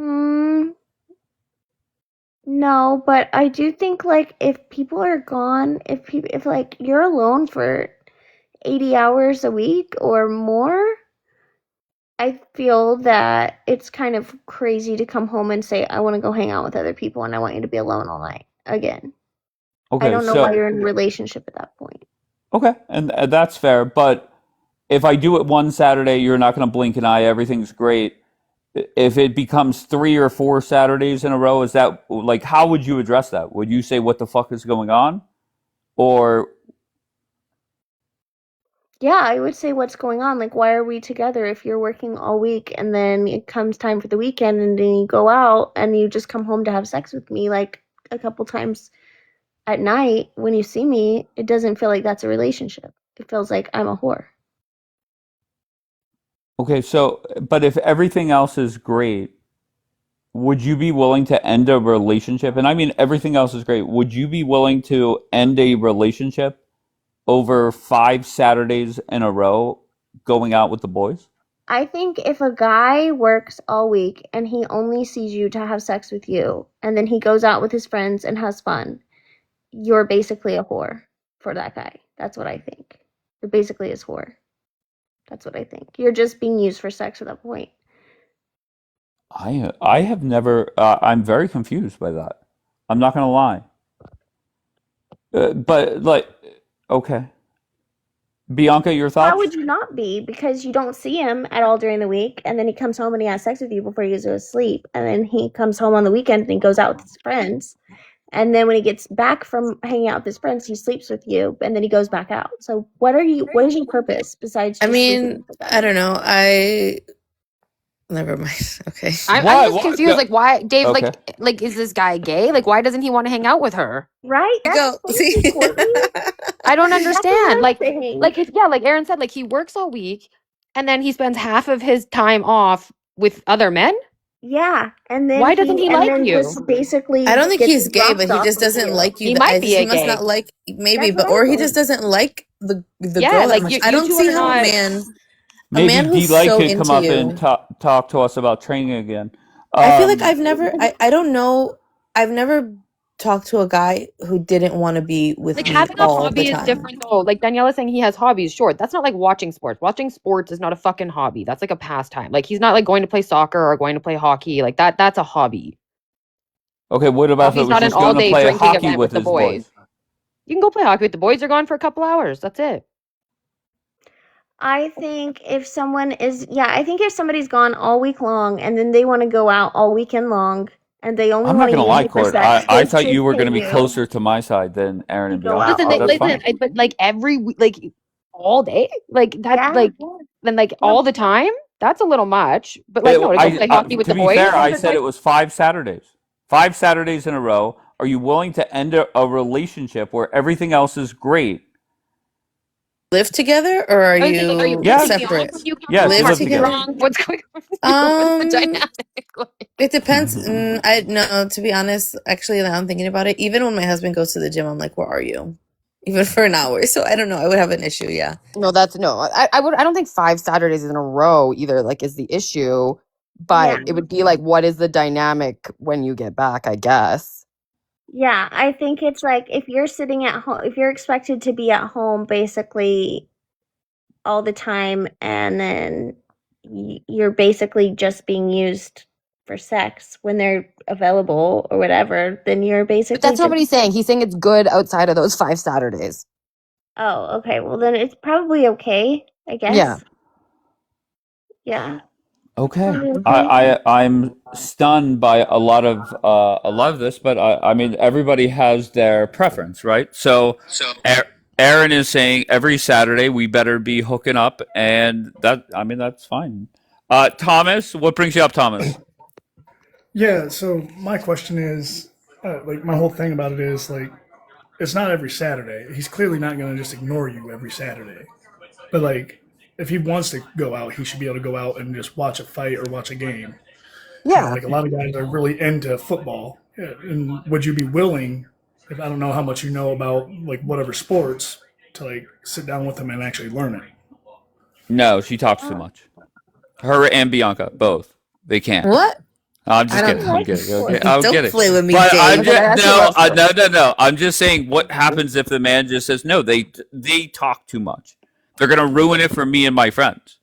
Mm, no, but I do think like if people are gone, if like you're alone for 80 hours a week or more, I feel that it's kind of crazy to come home and say I want to go hang out with other people and I want you to be alone all night again. I Okay, don't know why so you're in a relationship at that point. okay, and that's fair. But if I do it one Saturday, you're not going to blink an eye. Everything's great. If it becomes 3 or 4 Saturdays in a row, is that like how would you address that? Would you say what the fuck is going on, or Yeah, I would say what's going on? Like, why are we together if you're working all week and then it comes time for the weekend and then you go out and you just come home to have sex with me like a couple times at night when you see me? It doesn't feel like that's a relationship. It feels like I'm a whore. okay? So, but if everything else is great, would you be willing to end a relationship? And I mean everything else is great. Would you be willing to end a relationship over 5 Saturdays in a row going out with the boys? I think if a guy works all week and he only sees you to have sex with you and then he goes out with his friends and has fun, you're basically a whore for that guy. That's what I think. You're basically his whore. That's what I think. You're just being used for sex at that point. I have never. I'm very confused by that. I'm not gonna lie. But like, okay, Bianca, your Why thoughts? would you not be? Because you don't see him at all during the week, and then he comes home and he has sex with you before he goes to sleep, and then he comes home on the weekend and he goes out with his friends, and then when he gets back from hanging out with his friends, he sleeps with you, and then he goes back out. So what is your purpose besides I just sleeping mean, with I them? don't know. Never mind. Okay. I'm just confused. No. Like, why, Dave? Okay. Like, is this guy gay? Like, why doesn't he want to hang out with her? Right? That's crazy, Courtney. I don't understand. Like saying. like Aaron said, like he works all week, and then he spends half of his time off with other men. Yeah, and then Why doesn't he like then you? just basically I don't think gets he's gay, but dropped he off just with doesn't you. like you. He might be He a must gay. not like maybe, That's but what or I he think. just doesn't like the Yeah, girl that like much. you I don't two see are how not. a Maybe man who's D-Light so could come into up and you. talk to us about training again. I feel like I don't know. I've never talked to a guy who didn't want to be with Like me having a all the hobby is time. different though. Like Daniela's saying he has hobbies. Sure, that's not like watching sports. Watching sports is not a fucking hobby. That's like a pastime. Like he's not like going to play soccer or going to play hockey. Like that's a hobby. Okay, what about if it Hockey's was not an just going to all-day play drinking hockey event with with the his boys. boys? You can go play hockey with the boys. They're gone for a couple hours. That's it. I think if somebody's gone all week long and then they want to go out all weekend long and they only I'm want not to gonna use lie, you for Court. sex, I they thought should you were pay gonna be you closer to my side than Aaron to and go Bianca. out all That's weekend. fine. But like every week, like all day, like that, Yeah. like then like all the time. That's a little much. But like no, to go play hockey with To the be boys. fair, I that's said like- it was 5 Saturdays. 5 Saturdays in a row. Are you willing to end a relationship where everything else is great? Live together, or are I was thinking, are you you Yeah. separate? when you come Yes, home? you Live Are live you together. together. drunk? What's going on with you? What's the dynamic? It depends. I no, to be honest, actually, now I'm thinking about it. Even when my husband goes to the gym, I'm like, "Where are you?" Even for an hour. So I don't know. I would have an issue. Yeah. No, that's no. I don't think 5 Saturdays in a row either. Like is the issue, but Yeah. it would be like, what is the dynamic when you get back? I guess. Yeah, I think it's like if you're sitting at home, if you're expected to be at home basically all the time, and then you're basically just being used for sex when they're available or whatever, then you're basically But that's not just. what he's saying. He's saying it's good outside of those 5 Saturdays. Oh, okay. Well, then it's probably okay, I guess. Yeah. Yeah. Okay. Okay. I'm stunned by a lot of this, but I mean everybody has their preference, right? So Aaron is saying every Saturday we better be hooking up, and that's fine. Thomas, what brings you up, Thomas? Yeah, so my question is, like, my whole thing about it is, like, it's not every Saturday. He's clearly not going to just ignore you every Saturday. But, like, if he wants to go out, he should be able to go out and just watch a fight or watch a game. You know, Yeah. like, a lot of guys are really into football. Yeah, and would you be willing, if I don't know how much you know about, like, whatever sports, to, like, sit down with them and actually learn it? No, she talks too much. Her and Bianca, both. They can't. What? I'm just I kidding. don't. I'm kidding. Okay, I'm Don't kidding. play with me, But I'm Dave. just no. I'm just saying, what happens if the man just says no? They talk too much. They're gonna ruin it for me and my friends.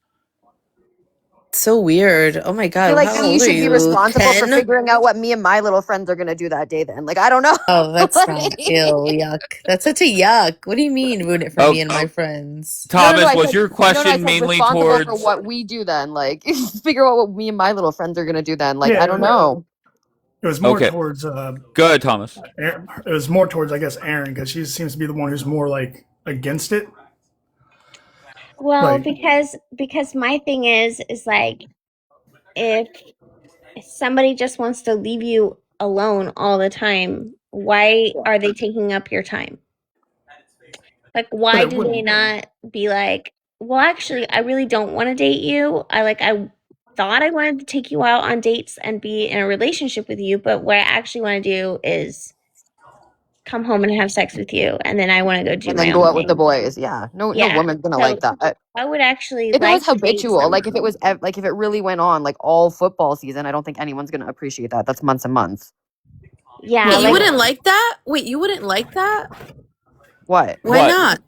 So weird. Oh my I god. feel like How you old are should be you? responsible for 10? figuring out what me and my little friends are gonna do that day. Then, like, I don't know. Oh, that's not ill. Yuck. That's such a yuck. What do you mean ruin it for me and my friends? Thomas, I was said- your question I said mainly responsible towards? for what we do then? Like, figure out what me and my little friends are gonna do then. Like, Yeah, I don't know. It was more Okay. towards Go ahead, Thomas. It was more towards, I guess, Aaron, because she seems to be the one who's more like against it. Well, Like- because my thing is like if somebody just wants to leave you alone all the time, why are they taking up your time? Like, why do they not be like, well, actually, I really don't want to date you. I thought I wanted to take you out on dates and be in a relationship with you, but what I actually want to do is come home and have sex with you, and then I want to go do And my then own go out with the thing. boys. Yeah, no woman's gonna So like that. I would actually If it like was to date habitual, like if it someone. was like if it really went on like all football season, I don't think anyone's gonna appreciate that. That's months and months. Yeah, Wait, you like wouldn't like that? Wait, you wouldn't like that? What? Why not?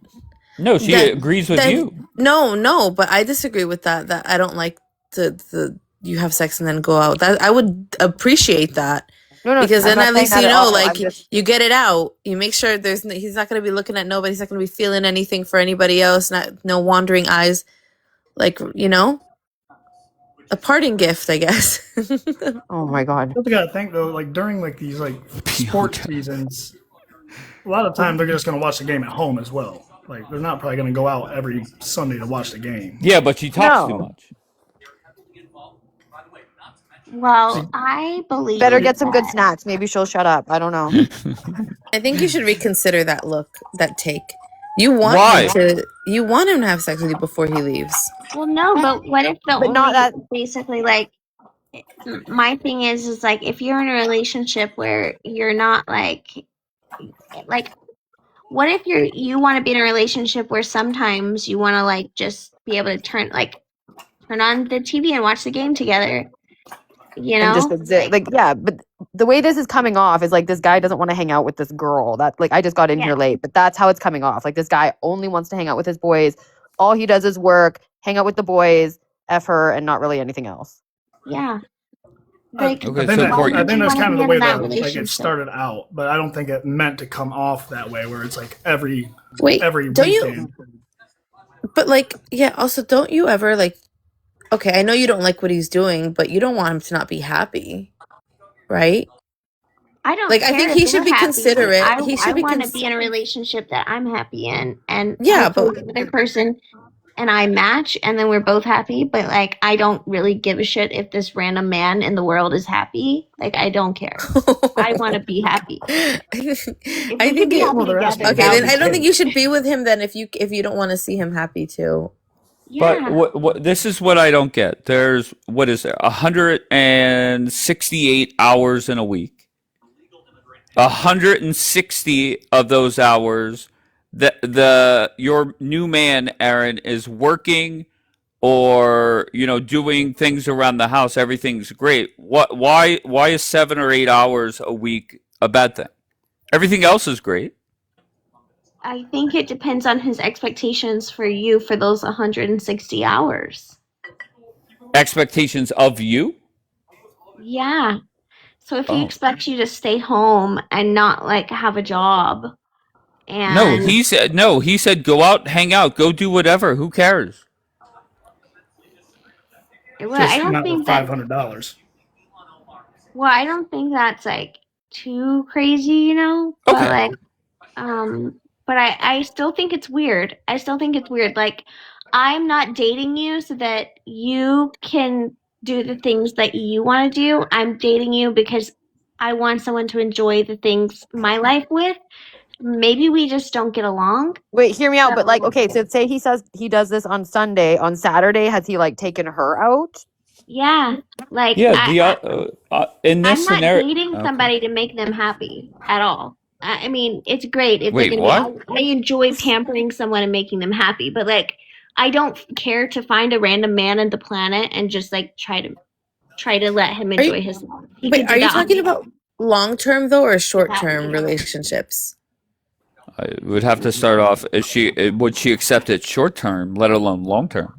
No, she That- agrees with that- you. No, but I disagree with that. That I don't like the you have sex and then go out. That I would appreciate that. No, Because I'm then not at saying least that you at know, all. like I'm just you get it out. You make sure he's not going to be looking at nobody. He's not going to be feeling anything for anybody else. No wandering eyes. Like, you know, a parting gift, I guess. oh my god. You got to think though, like during like these like sports seasons, a lot of times they're just going to watch the game at home as well. Like they're not probably going to go out every Sunday to watch the game. Yeah, but she talks too No. much. Well, I Better believe get some good that. snacks. Maybe she'll shut up. I don't know. I think you should reconsider that take. You want Why? him to have sex with you before he leaves. Well, no, but what if the But not only that basically like my thing is like if you're in a relationship where you're not like what if you want to be in a relationship where sometimes you want to like just be able to turn on the TV and watch the game together, you and just know? exist. Like, yeah, but the way this is coming off is like this guy doesn't want to hang out with this girl. That like I just got in Yeah. here late, but that's how it's coming off. Like this guy only wants to hang out with his boys. All he does is work, hang out with the boys, F her, and not really anything else. Yeah. Okay, I think, so Court, I think that's kind of the way that that like it relationship? started out, but I don't think it meant to come off that way, where it's like every Don't weekend. But like, yeah. Also, don't you ever like? Okay, I know you don't like what he's doing, but you don't want him to not be happy, right? I don't Like, care I think if he they're should be happy. considerate. I, He should I be want to be in a relationship that I'm happy in, and Yeah, hopefully but the other person and I match, and then we're both happy. But like, I don't really give a shit if this random man in the world is happy. Like, I don't care. I want to be happy. If we I could think be it. happy together, Okay, that then would I be don't think great. you should be with him. Then if you don't want to see him happy too. but what this is what I don't get. There's what is there? 168 hours in a week. 160 of those hours, your new man Aaron is working or doing things around the house. Everything's great. Why is 7 or 8 hours a week a bad thing? Everything else is great. I think it depends on his expectations for you for those 160 hours. Expectations of you? Yeah. So if he Oh. expects you to stay home and not like have a job, No, and he said go out, hang out, go do whatever. Who cares? well, Just I don't not with think that. $500. Well, I don't think that's like too crazy, But Okay. like, but I still think it's weird. I still think it's weird. Like, I'm not dating you so that you can do the things that you want to do. I'm dating you because I want someone to enjoy the things my life with. Maybe we just don't get along. Wait, hear me out. But like, So, okay, so say he says he does this on Sunday. On Saturday, has he like taken her out? yeah, like Yeah, in I'm this not scenario. dating Okay. somebody to make them happy at all. I mean, it's great if Wait, they're what? gonna be. I enjoy pampering someone and making them happy, but like, I don't care to find a random man on the planet and just like try to let him enjoy his life. He Wait, could do are you that on talking his about long term though, or short term own. relationships? I would have to start off. Would she accept it short term, let alone long term?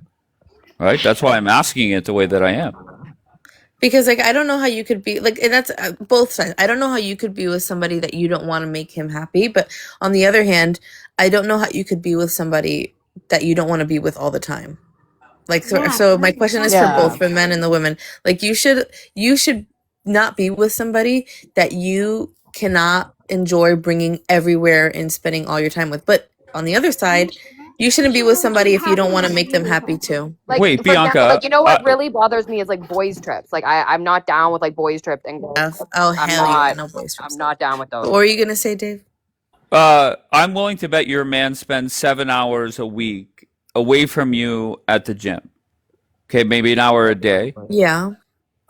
Right. That's why I'm asking it the way that I am. Because like I don't know how you could be like, and that's both sides. I don't know how you could be with somebody that you don't want to make him happy, but on the other hand, I don't know how you could be with somebody that you don't want to be with all the time. Like so my question is for both the men and the women. Like you should not be with somebody that you cannot enjoy bringing everywhere and spending all your time with. But on the other side, you shouldn't be with somebody if you don't want to make them happy too. Like, Wait, for example, Bianca, like you know what really bothers me is like boys trips. Like I'm not down with like boys trips and girls. Oh I'm hell not, yeah, no boys trips. I'm not down with those. What were you gonna say, Dave? I'm willing to bet your man spends 7 hours a week away from you at the gym. Okay, maybe an hour a day. Yeah.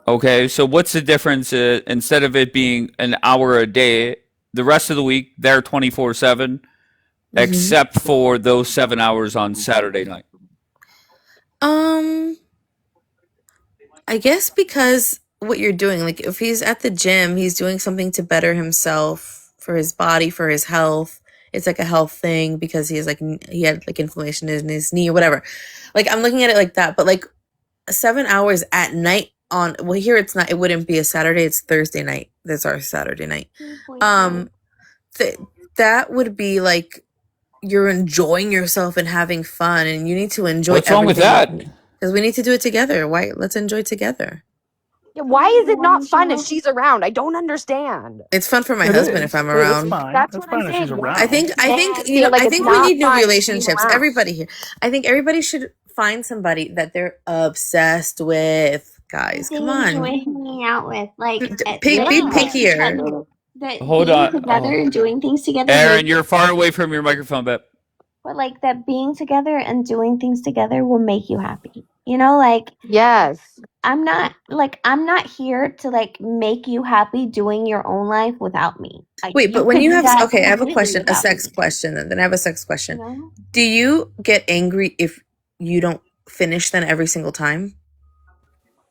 Okay, so what's the difference? Instead of it being an hour a day, the rest of the week they're 24/7, except for those 7 hours on Saturday night. I guess because what you're doing, like if he's at the gym, he's doing something to better himself for his body, for his health. It's like a health thing because he had like inflammation in his knee or whatever. Like I'm looking at it like that, but like 7 hours at night on, well, here it's not, it wouldn't be a Saturday, it's Thursday night. That's our Saturday night. That would be like you're enjoying yourself and having fun, and you need to enjoy What's wrong with everything that? because we need to do it together. Why? Let's enjoy together. Yeah, why is it not fun if she's around? I don't understand. It's fun for my It husband is. if I'm It's around. fine. That's That's what I'm fine if she's saying. around. I think Men you know, feel like I it's think we not need new fun being relationships. around. Everybody here. I think everybody should find somebody that they're obsessed with. Guys, They come enjoy on. hanging out with, like Be like each pickier. other. That Hold being on. together and doing things together Aaron, will, you're far away from your microphone, but but like that being together and doing things together will make you happy. You know, like Yes. I'm not here to like make you happy doing your own life without me. Like Wait, you but when could you do have, that okay, I have a completely question, a without sex me. question, and then I have a sex question. You know? Do you get angry if you don't finish then every single time?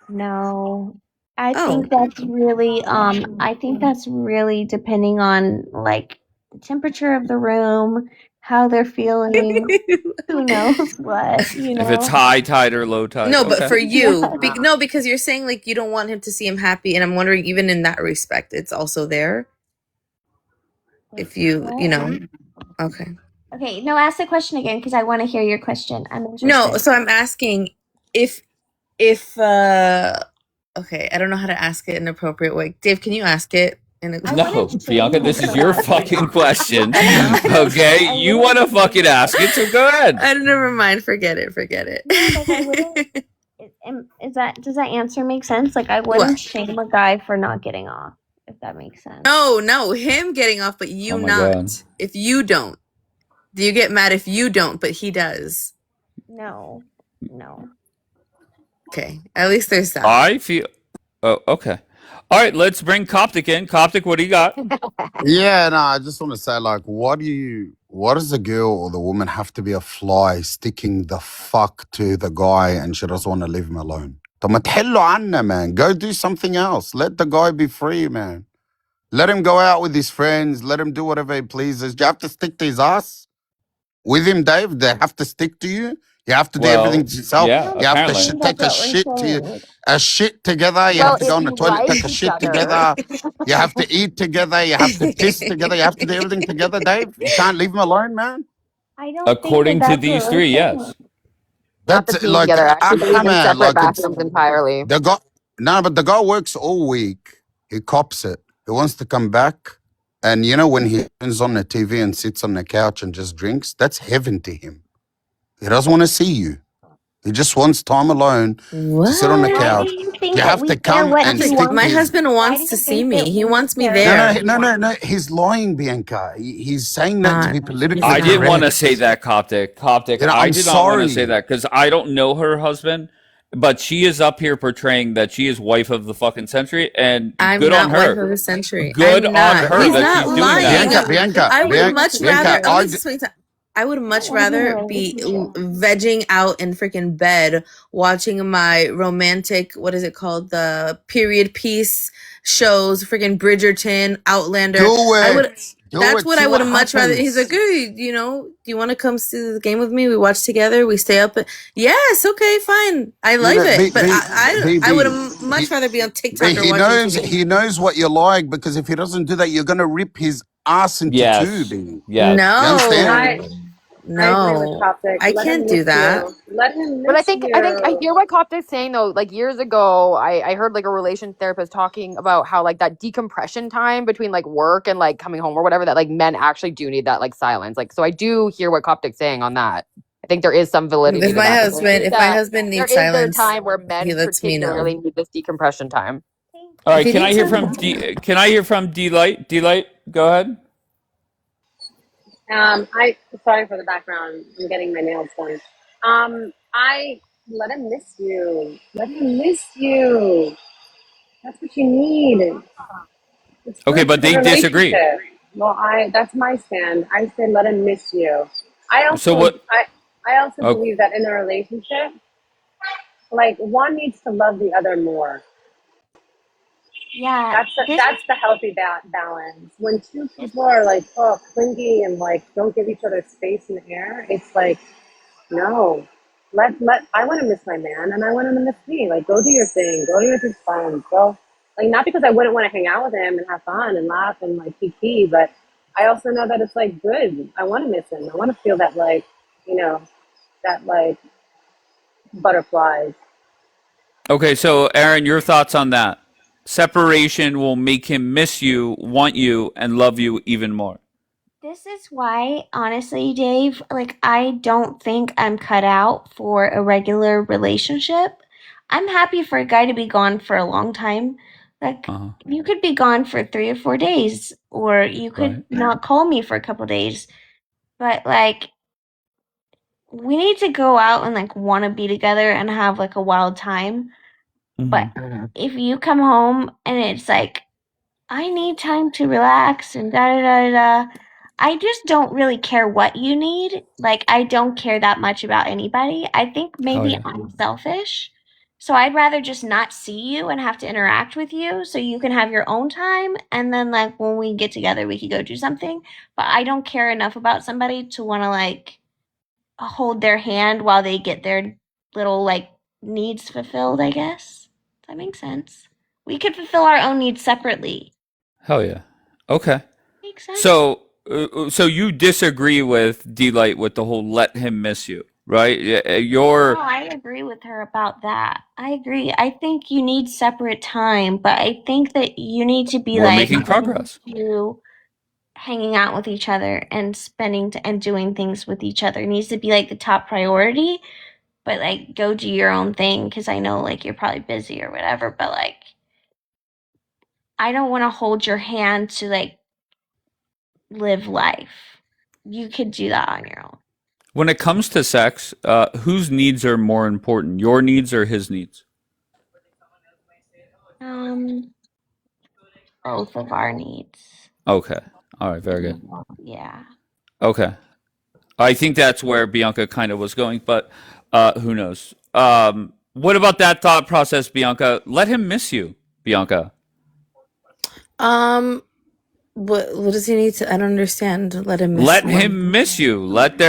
No. I Oh. think that's really depending on like the temperature of the room, how they're feeling, who knows what, you if it's know? high tide or low tide, No, but okay. for you, Yeah. no, because you're saying like you don't want him to see him happy, and I'm wondering even in that respect, it's also there. If you know, okay. Okay, no, ask the question again because I want to hear your question. I'm interested. No, so I'm asking if okay, I don't know how to ask it in an appropriate way. Dave, can you ask it? No, Bianca, this is your fucking question. Okay, you want to fucking ask it, so go ahead. Never mind. Forget it. Does that answer make sense? Like I wouldn't shame a guy for not getting off, if that makes sense. No, him getting off, but you Oh my not. God. If you don't, do you get mad if you don't, but he does? No. Okay, at least there's that. I feel. Oh, okay. All right, let's bring Coptic in. Coptic, what do you got? Yeah, no, I just want to say, like, what does the girl or the woman have to be a fly sticking the fuck to the guy and she doesn't want to leave him alone? طب ما تحلوا عنه, man. Go do something else. Let the guy be free, man. Let him go out with his friends. Let him do whatever he pleases. You have to stick to his ass? With him, Dave, they have to stick to you. You have to do everything to yourself. Yeah, You have to apparently. take a shit together. You have to go on the toilet, take a shit together. You have to eat together. You have to piss together. You have to do everything together, Dave. You can't leave him alone, man. I don't According to think these three, yes. Not the That's team like, together. Actually, they live in man, separate like it's bathrooms entirely. the guy. No, but the guy works all week. He cops it. He wants to come back, and you know when he turns on the TV and sits on the couch and just drinks, that's heaven to him. He doesn't want to see you. He just wants time alone to sit on the What? couch. You have to come and stick My his. husband wants to see me. He wants me there. No. He's lying, Bianca. He's saying that to be politically I didn't want to correct. say that, Coptic. You know, I I'm did not want to sorry. say that because I don't know her husband, but she is up here portraying that she is wife of the fucking century, and I'm good not on wife her. of the century. Good I'm on not. her He's that not she's doing lying. that. I would much rather. Bianca, I would much rather be vegging out in freaking bed watching my romantic, what is it called, the period piece shows, freaking Bridgerton, Outlander. That's what I would much rather. He's like, hey, you know, do you want to come see the game with me? We watch together. We stay up. Yes, okay, fine. I love it, but I would much rather be on TikTok or watching TV. He knows what you're like, because if he doesn't do that, you're gonna rip his ass into two. B. Yes. No. You understand? I agree with Coptic. I Let him can't do miss that. you. Let him miss But I think you. I hear what Coptic's saying though. Like years ago, I heard like a relation therapist talking about how like that decompression time between like work and like coming home or whatever, that like men actually do need that like silence. Like so I do hear what Coptic's saying on that. I think there is some validity If to my that. husband needs there silence, is their time where men he lets me know. particularly need this decompression time. All right, If he can I needs hear some- from Can I hear from D-Light? D-Light, go ahead. I sorry for the background. I'm getting my nails done. I let him miss you. Let him miss you. That's what you need. It's Okay, good but for the they disagree. relationship. Well, that's my stand. I say let him miss you. I also So what? I also Oh. believe that in a relationship, like one needs to love the other more. Yeah. That's the healthy balance. When two people are like clingy and like don't give each other space and air, it's like no. I want to miss my man, and I want him to miss me. Like, go do your thing, go with your friends, go. Like, not because I wouldn't want to hang out with him and have fun and laugh and like kiki, but I also know that it's like good. I want to miss him. I want to feel that like, you know, that like butterflies. Okay, so Aaron, your thoughts on that? Separation will make him miss you, want you, and love you even more. This is why, honestly, Dave, like, I don't think I'm cut out for a regular relationship. I'm happy for a guy to be gone for a long time. Like, you could be gone for 3 or 4 days, or you could not call me for a couple days. But, like, we need to go out and, like, want to be together and have, like, a wild time. But if you come home and it's like, I need time to relax and da da da da. I just don't really care what you need. Like, I don't care that much about anybody. I think maybe I'm selfish. So I'd rather just not see you and have to interact with you so you can have your own time. And then, like, when we get together, we could go do something. But I don't care enough about somebody to want to, like, hold their hand while they get their little, like, needs fulfilled, I guess. Does that make sense? We could fulfill our own needs separately. Hell yeah. Okay. Makes sense. So you disagree with D-Light with the whole let him miss you, right? You're No, I agree with her about that. I agree. I think you need separate time, but I think that you need to be we're like making progress. you hanging out with each other and and doing things with each other. It needs to be like the top priority, but like go do your own thing because I know like you're probably busy or whatever, but like I don't want to hold your hand to like live life. You could do that on your own. When it comes to sex, whose needs are more important, your needs or his needs? Both of our needs. Okay. All right. Very good. Yeah. Okay. I think that's where Bianca kind of was going, but who knows? What about that thought process, Bianca? Let him miss you, Bianca. What does he need to? I don't understand. Let him miss. Let him miss you. Let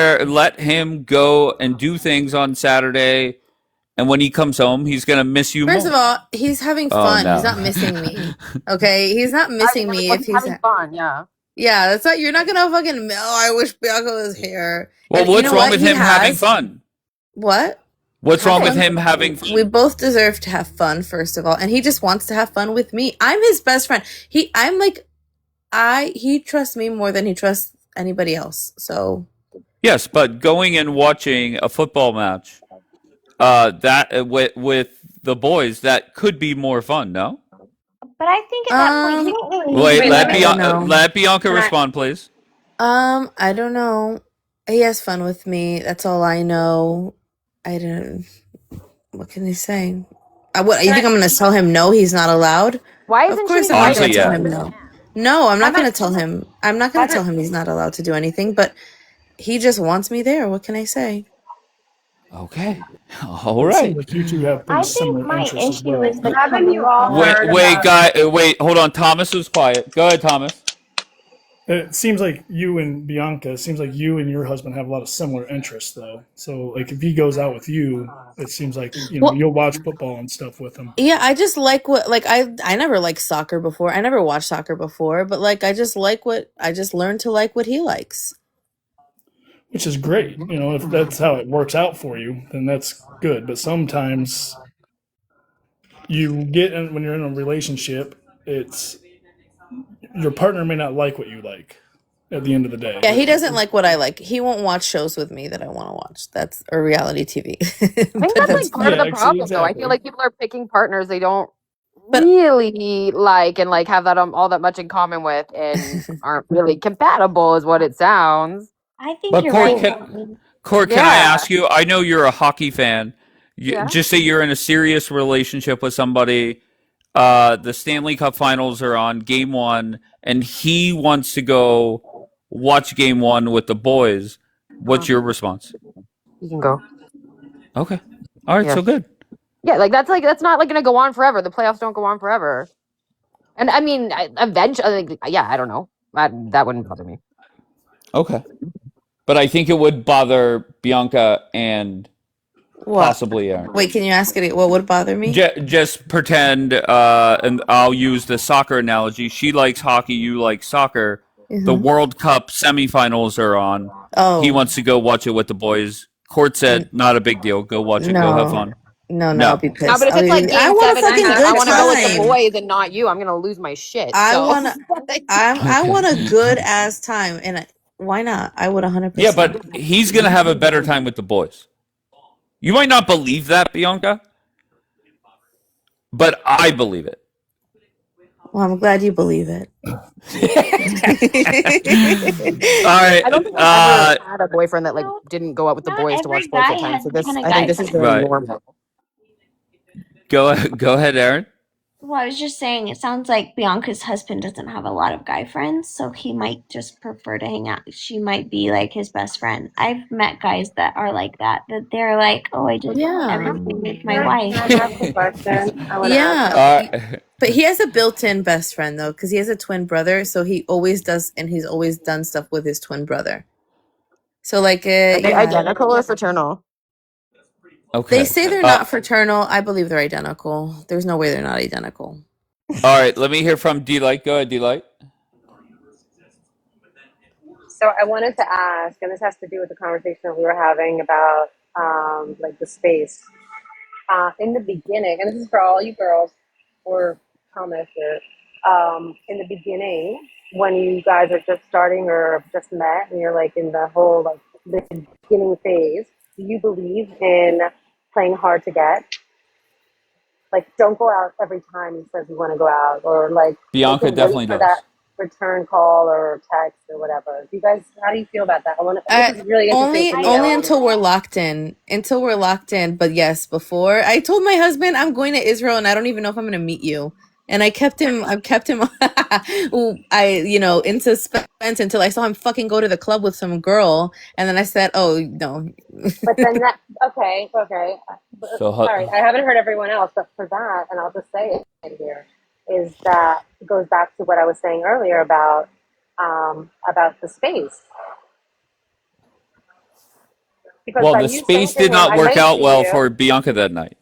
him go and do things on Saturday, and when he comes home, he's gonna miss you First more. of all, he's having Oh, fun. no. He's not missing me. Okay, he's not missing me if he's having fun. Yeah. Yeah, that's not. You're not gonna fucking. Oh, I wish Bianca was here. Well, And you what's know wrong what? with He him having has. fun? What? What's Have wrong with fun. him having fun? We both deserve to have fun, first of all, and he just wants to have fun with me. I'm his best friend. He trusts me more than he trusts anybody else. So Yes, but going and watching a football match, with the boys, that could be more fun. No. But I think at that point you don't really need Wait, to let like, Bianca respond, please. I don't know. He has fun with me. That's all I know. I don't. What can he say? What you think I'm gonna tell him? No, he's not allowed. Why Of isn't course, she I'm not Honestly, gonna tell yeah. him no. No, I'm not gonna Haven't- tell him. I'm not gonna tell him he's not allowed to do anything. But he just wants me there. What can I say? Okay. All It right. seems like you two have pretty I think similar my interests as issue well. is the Haven't you coming all home. heard Wait, about? wait, hold on. Thomas was quiet. Go ahead, Thomas. It seems like you and Bianca, it seems like you and your husband have a lot of similar interests, though. So, like, if he goes out with you, it seems like Well, you'll watch football and stuff with him. yeah, I just like what like I never liked soccer before. I never watched soccer before, but like I just learned to like what he likes. Which is great. If that's how it works out for you, then that's good. But sometimes you when you're in a relationship, it's your partner may not like what you like at the end of the day. Yeah, he doesn't like what I like. He won't watch shows with me that I want to watch. That's or reality TV. I think But that's that's like part of the problem, though. I feel like people are picking partners they don't really like and like have that all that much in common with, and aren't really compatible, is what it sounds. I think But you're Court, right. can I ask you? I know you're a hockey fan. Yeah. Just say you're in a serious relationship with somebody. The Stanley Cup Finals are on Game 1, and he wants to go watch Game 1 with the boys. What's your response? You can go. Okay. All right. Yeah. So good. Yeah, that's not like gonna go on forever. The playoffs don't go on forever. And I mean, eventually, yeah, I don't know. That wouldn't bother me. Okay. But I think it would bother Bianca and What? possibly, Aaron. Wait, can you ask it? What would bother me? Just pretend, and I'll use the soccer analogy. She likes hockey, you like soccer. The Mhm. World Cup semifinals are on. He Oh. wants to go watch it with the boys. Court said, not a big deal. Go watch it. Go have No. fun. No, I'll No. be No, pissed. but if it's like I game want a 7 and fucking I good want to go with the time. boys and not you, I'm gonna lose my shit. I So wanna, I want a good ass time, and why not? I would 100%. Yeah, but he's going to have a better time with the boys. You might not believe that, Bianca, but I believe it. Well, I'm glad you believe it. All right. I don't think I've ever had a boyfriend that like didn't go out with the Not boys to watch every sports guy all the time. has So the this, kind of I guy think this is very Right. normal. Go ahead, Aaron. Well, I was just saying, it sounds like Bianca's husband doesn't have a lot of guy friends, so he might just prefer to hang out. She might be like his best friend. I've met guys that are like that they're like, oh, I did everything with my wife. Can I ask a question? I want to ask. Yeah, but he has a built-in best friend though, because he has a twin brother, so he always does, and he's always done stuff with his twin brother. So like, Are they yeah. identical or fraternal? Okay. They say they're not fraternal. I believe they're identical. There's no way they're not identical. All right, let me hear from D-Light. Go ahead, D-Light. So I wanted to ask, and this has to do with the conversation that we were having about like the space. In the beginning, and this is for all you girls or comments here, in the beginning, when you guys are just starting or just met and you're like in the whole like the beginning phase, do you believe in playing hard to get? Like, don't go out every time he says you want to go out, or like Bianca wait definitely for does. that return call or text or whatever. Do you guys, how do you feel about that? This is really interesting for me. Only until we're locked in. Until we're locked in. But yes, before I told my husband I'm going to Israel and I don't even know if I'm going to meet you. And I've kept him in suspense until I saw him fucking go to the club with some girl, and then I said, "Oh no." But then that, okay. So, All right, I haven't heard everyone else, but for that, and I'll just say it here, is that it goes back to what I was saying earlier about the space. Because well, by the you space saying to did not him, "I work might out see well you," for Bianca that night.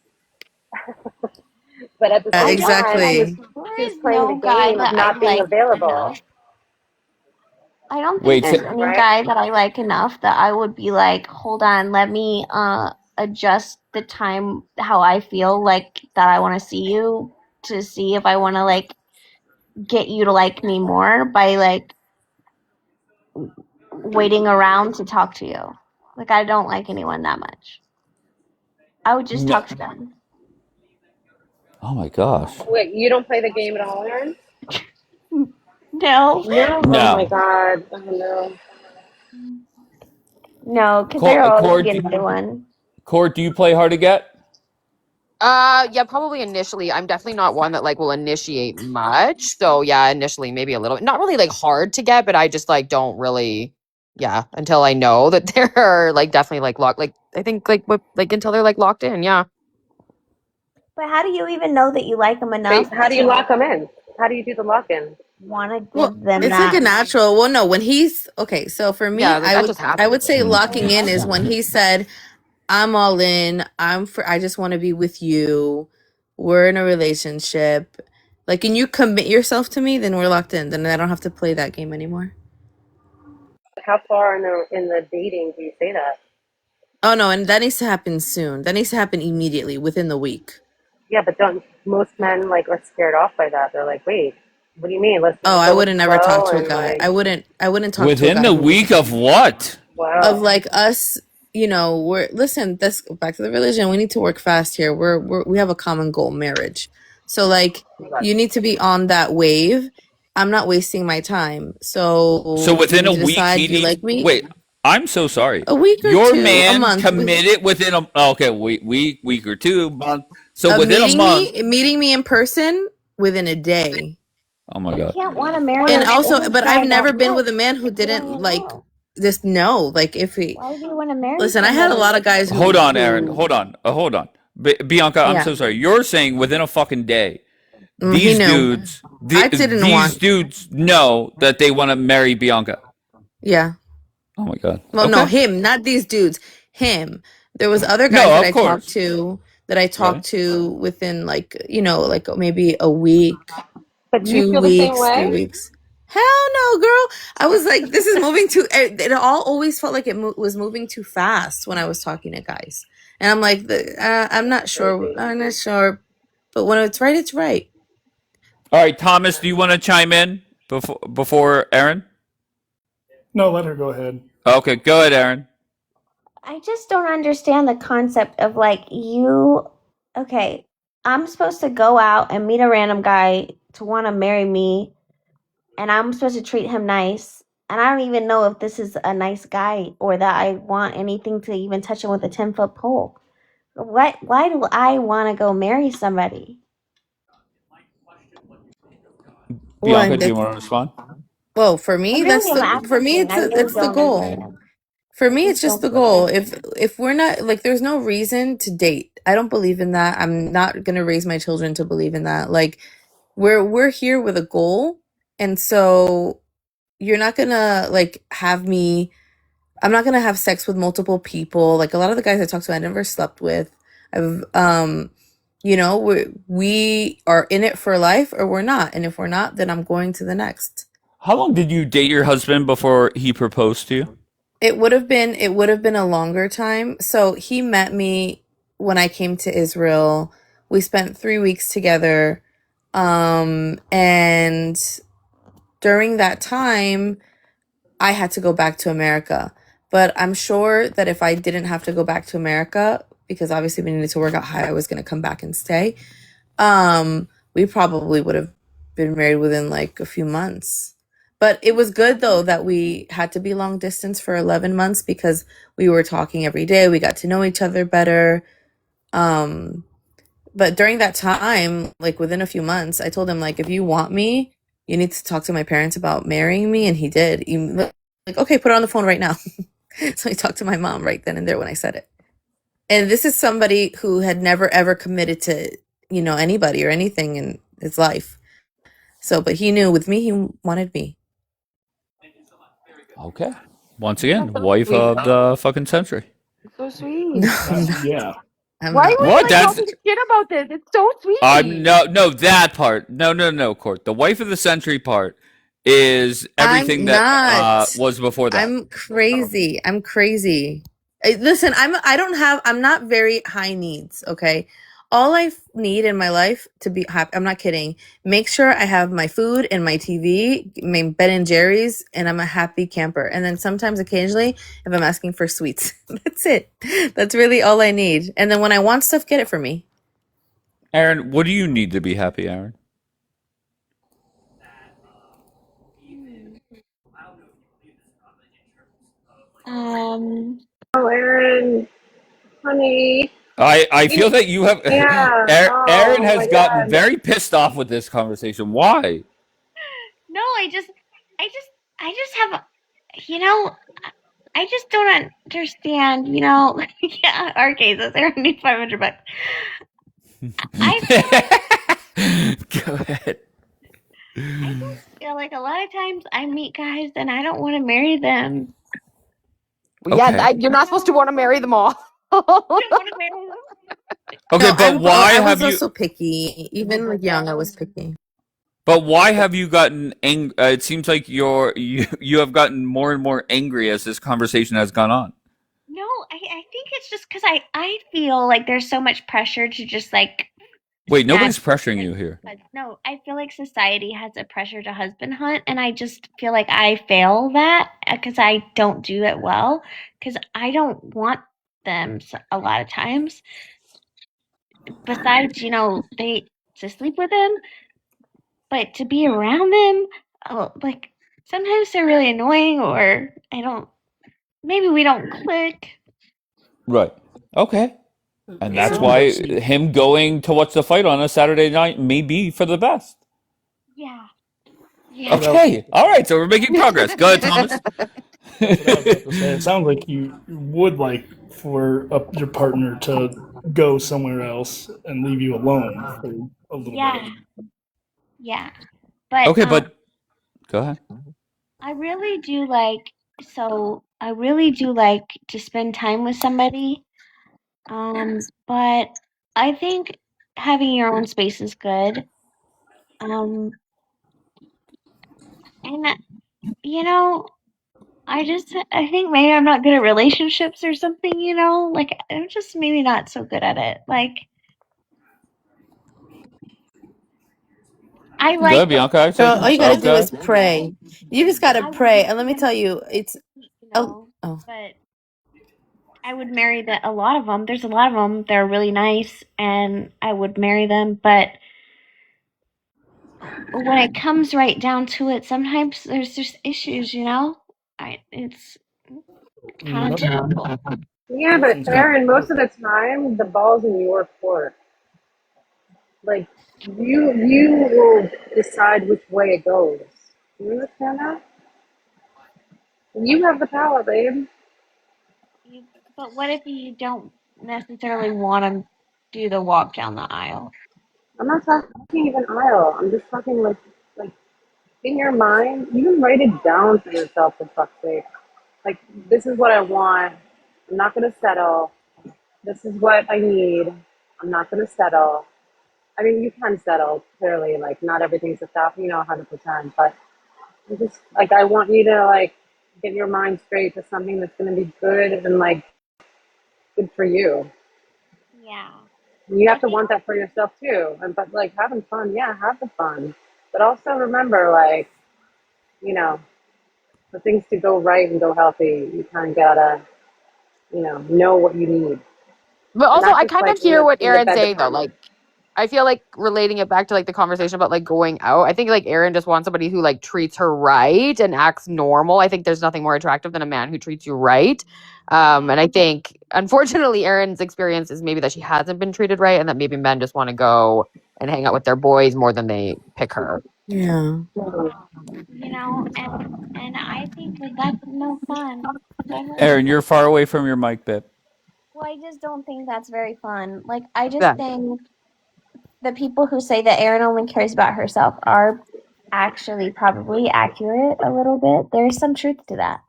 but at the same Exactly. time, he was playing the game of not being available. I don't Wait, think there's any guy that I like enough that I would be like, hold on, let me adjust the time how I feel like that I want to see you, to see if I want to like get you to like me more by like waiting around to talk to you. Like, I don't like anyone that much. I would just No. talk to them. Oh my gosh. Wait, you don't play the game at all, Aaron? No. No. Oh my god. Oh no. No, because there will always be Cord, another one. Cord, do you play hard to get? Yeah, probably initially. I'm definitely not one that like will initiate much. So yeah, initially maybe a little bit. Not really like hard to get, but I just like don't really, yeah, until I know that they're like definitely like locked. Like I think like until they're like locked in. Yeah. But how do you even know that you like them enough? How do you lock them in? How do you do the lock-in? Want to Well, give them it's that? like a natural. Well, no, when he's okay. So for me, Yeah, like, that just I happens. would say locking in is when he said, "I'm all in. I just want to be with you. We're in a relationship. Like, and you commit yourself to me, then we're locked in. Then I don't have to play that game anymore." How far in the dating do you say that? Oh no, and that needs to happen soon. That needs to happen immediately, within the week. Yeah, but don't most men like are scared off by that? They're like, wait, what do you mean? Let's Oh, I go with wouldn't the never talk flow to a and, guy. like, I wouldn't talk Within to a guy the who- week of what? Wow. of like us, listen, let's go back to the religion. We need to work fast here. We have a common goal, marriage. So like, you need to be on that wave. I'm not wasting my time. So within we a need to week decide, he do you needs. like me? Wait, I'm so sorry. A week or Your two, a man month. committed within a week or two month. So Of within a month. meeting me in person within a day. Oh my god. Can't want to marry. And also, any but guy I've never that been looks. with a man who didn't like just know. Like if he Why do you want to marry? listen, I had a lot of guys who Hold on, Aaron. Hold on. Hold on. Bianca, I'm Yeah. so sorry. You're saying within a fucking day. He These knew. dudes, I didn't these want. dudes know that they want to marry Bianca. Yeah. Oh my god. Well, Okay. no, him, not these dudes. Him. There was other guys No, that of course. I Right. talked to within like, like maybe a week, But do you 2 feel the same weeks, 3 way? weeks. Hell no, girl. I was like, this is moving too. It all always felt like it was moving too fast when I was talking to guys, and I'm like, I'm not sure. I'm not sure, but when it's right, it's right. All right, Thomas, do you want to chime in before Aaron? No, let her go ahead. Okay, go ahead, Aaron. I just don't understand the concept of like okay, I'm supposed to go out and meet a random guy to want to marry me, and I'm supposed to treat him nice. And I don't even know if this is a nice guy or that I want anything to even touch him with a 10-foot pole. Why do I want to go marry somebody? Bianca, One, do you that's want to respond? well for I me. really That's am for me. asking. I really It's the don't goal. understand. For me, I it's just just don't the get goal. it. If we're not like, there's no reason to date. I don't believe in that. I'm not gonna raise my children to believe in that. Like, we're here with a goal, and so you're not gonna like have me. I'm not gonna have sex with multiple people. Like a lot of the guys I talked to, I never slept with. I've we are in it for life, or we're not. And if we're not, then I'm going to the next. How long did you date your husband before he proposed to you? It would have been a longer time. So he met me when I came to Israel. We spent 3 weeks together. And during that time, I had to go back to America. But I'm sure that if I didn't have to go back to America, because obviously we needed to work out how I was going to come back and stay, we probably would have been married within like a few months. But it was good though that we had to be long distance for 11 months because we were talking every day. We got to know each other better. Um, but during that time, like within a few months, I told him like, if you want me, you need to talk to my parents about marrying me, and he did. He like, okay, put her on the phone right now. So he talked to my mom right then and there when I said it. And this is somebody who had never ever committed to, anybody or anything in his life. So, but he knew with me, he wanted me. Okay. Once That's again, so wife sweet. of the fucking century. So sweet. No, I'm not. Yeah. I'm Why are not. you What? like That's talking shit about this? It's so I'm sweet. no that part. No, Court. The wife of the century part is everything I'm that not. was before that. I'm crazy. I'm crazy. Listen, I'm not very high needs, okay? All I need in my life to be happy, I'm not kidding. Make sure I have my food and my TV, my Ben and Jerry's, and I'm a happy camper. And then sometimes, occasionally, if I'm asking for sweets, that's it. That's really all I need. And then when I want stuff, get it for me. Aaron, what do you need to be happy, Aaron? Um, Oh, Aaron, honey. I You, feel that you have yeah. Aaron Oh has my gotten God. very pissed off with this conversation. Why? no, I just have, you know, I just don't understand, yeah, our cases, they're only 500 bucks. I feel like, Go ahead. I just feel like a lot of times I meet guys and I don't want to marry them. Well, yeah, Okay. you're not supposed to want to marry them all. I don't want to marry them. Okay, No, but why I have was you also picky. Even like young, I was picky. but why have you gotten it seems like you have gotten more and more angry as this conversation has gone on. No, I think it's just because I feel like there's so much pressure to just like Wait, snatch. nobody's pressuring you here. No, I feel like society has a pressure to husband hunt, and I just feel like I fail that because I don't do it well because I don't want them a lot of times. Besides, they to sleep with them, but to be around them, oh, like sometimes they're really annoying, or I don't. Maybe we don't click. Right. Okay. And It that's sounds why like she. him going to watch the fight on a Saturday night may be for the best. Yeah, yeah. That's what I was. Okay. All right. So we're making progress. Go ahead, Thomas. That's what I was about to say. It sounds like you would like for your partner to go somewhere else and leave you alone for a little Yeah, bit. yeah. But Okay, but go ahead. I really do like to spend time with somebody. But I think having your own space is good. Um, and you know, I think maybe I'm not good at relationships or something, like I'm just maybe not so good at it. Like I Go like ahead, Bianca. I Girl, all second. you Oh, gotta do go is ahead. pray. You just gotta I would pray. marry And let me them, tell you, it's oh. but I would marry a lot of them. There's a lot of them. They're really nice, and I would marry them. But when it comes right down to it, sometimes there's just issues. It's kind of difficult. Yeah, but Aaron, most of the time, the ball's in your court. Like, you will decide which way it goes. You understand that? You have the power, babe. But what if you don't necessarily want to do the walk down the aisle? I'm not talking even aisle. I'm just talking like in your mind, even write it down for yourself for fuck's sake. Like, this is what I want. I'm not gonna settle. This is what I need. I'm not gonna settle. I mean, you can settle, clearly, like, not everything's 100%, but I just, like, I want you to, like, get your mind straight to something that's gonna be good and, like, good for you. Yeah. You have to want that for yourself, too. But, like, having fun, yeah, have the fun. But also remember, like, you know, for things to go right and go healthy, you kind of gotta, know what you need. But And also, not I just, kind like, of hear what in the Aaron's bed saying though. department. Like, I feel like relating it back to like the conversation about like going out. I think like Aaron just wants somebody who like treats her right and acts normal. I think there's nothing more attractive than a man who treats you right. And I think unfortunately Aaron's experience is maybe that she hasn't been treated right, and that maybe men just want to go and hang out with their boys more than they pick her. Yeah. And I think that's no fun. That hurts. Aaron, you're far away from your mic, babe. Well, I just don't think that's very fun. Like, I just Yeah. think the people who say that Erin only cares about herself are actually probably accurate a little bit. There's some truth to that.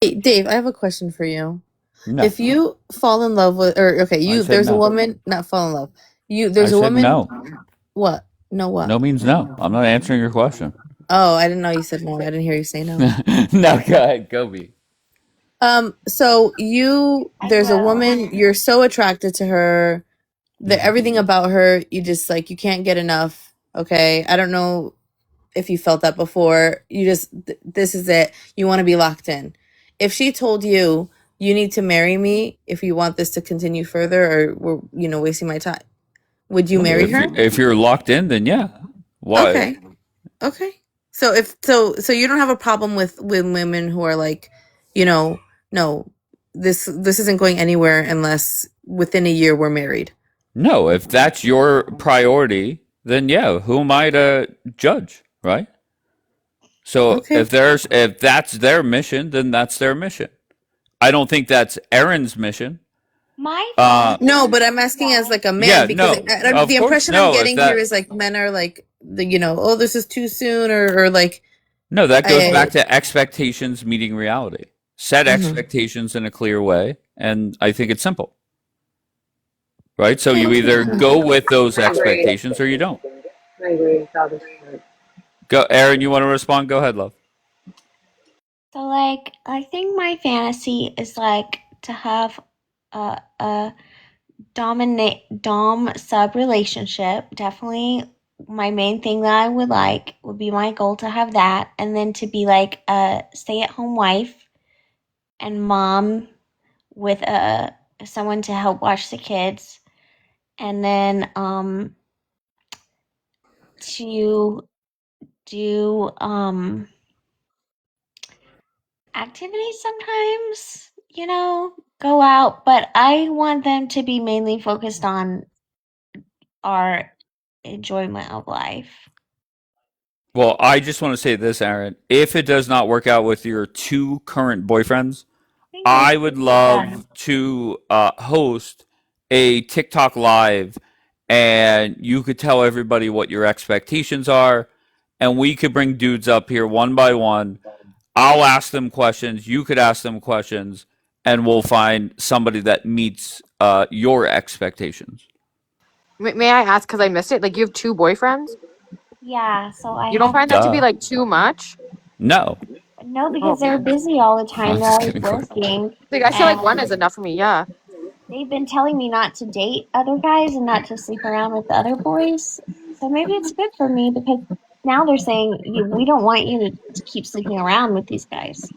Hey, Dave, I have a question for you. No. If you fall in love with, or okay, I said there's a no. woman, not fall in love. I There's a said woman. no. What? No, what? No means no. I'm not answering your question. Oh, I didn't know you said no. I didn't hear you say no. No, go ahead. Go be. So there's a woman, you're so attracted to her, everything about her, you just like, you can't get enough. Okay. I don't know if you felt that before. You just, this is it. You want to be locked in. If she told you, you need to marry me if you want this to continue further, or we're, wasting my time, would you marry her? If you're locked in, then yeah. Why? Okay. Okay. So so you don't have a problem with women who are like, no, this isn't going anywhere unless within a year we're married. No, if that's your priority, then yeah, who am I to judge, right? So Okay. if that's their mission, then that's their mission. I don't think that's Aaron's mission. No, but I'm asking as like a man, Yeah, because no, of the course, impression I'm no. If getting here that is like men are like oh, this is too soon, or like no, that goes I, back to expectations meeting reality. Set expectations in a clear way, and I think it's simple, right? So you either go with those I agree. expectations or you don't. I agree. 1,000%. Go, Aaron. You want to respond? Go ahead, love. So, like, I think my fantasy is like to have a dom sub relationship. Definitely, my main thing that I would be my goal to have that, and then to be like a stay at home wife and mom with someone to help watch the kids, and then to do activities sometimes, go out, but I want them to be mainly focused on our enjoyment of life. Well, I just want to say this, Aaron. If it does not work out with your two current boyfriends, I would love to host a TikTok live, and you could tell everybody what your expectations are, and we could bring dudes up here one by one. I'll ask them questions. You could ask them questions, and we'll find somebody that meets your expectations. May I ask, because I missed it, like you have 2 boyfriends? Yeah, so I You don't have find that to be Duh. like too much? No. no, Oh, because they're man. busy all the time. I'm They're just always kidding. working, Like, I feel like 1 and is enough for me, yeah. they've been telling me not to date other guys and not to sleep around with the other boys. So maybe it's good for me because now they're saying we don't want you to keep sleeping around with these guys.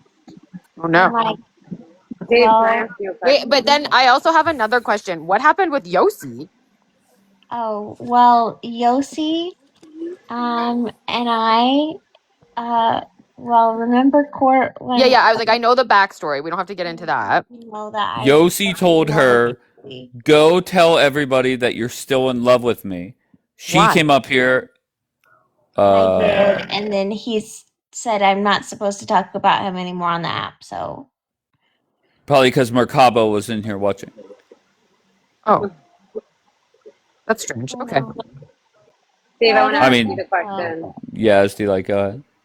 Oh, And I'm no. like, Dave, can I well, ask you a Wait, but question? then I also have another question. What happened with Yossi? oh, well, Yossi, and I, well, remember court Yeah, when yeah, I was like, I know the backstory. We don't have to get into that. you know that I Yossi told her, go tell everybody that you're still in love with me. She Why? came up here. I did, and then he's said I'm not supposed to talk about him anymore on the app. So Probably because Mercabo was in here watching. Oh. That's strange. Okay. Dave, I want to I ask mean, you the question. yes, do you like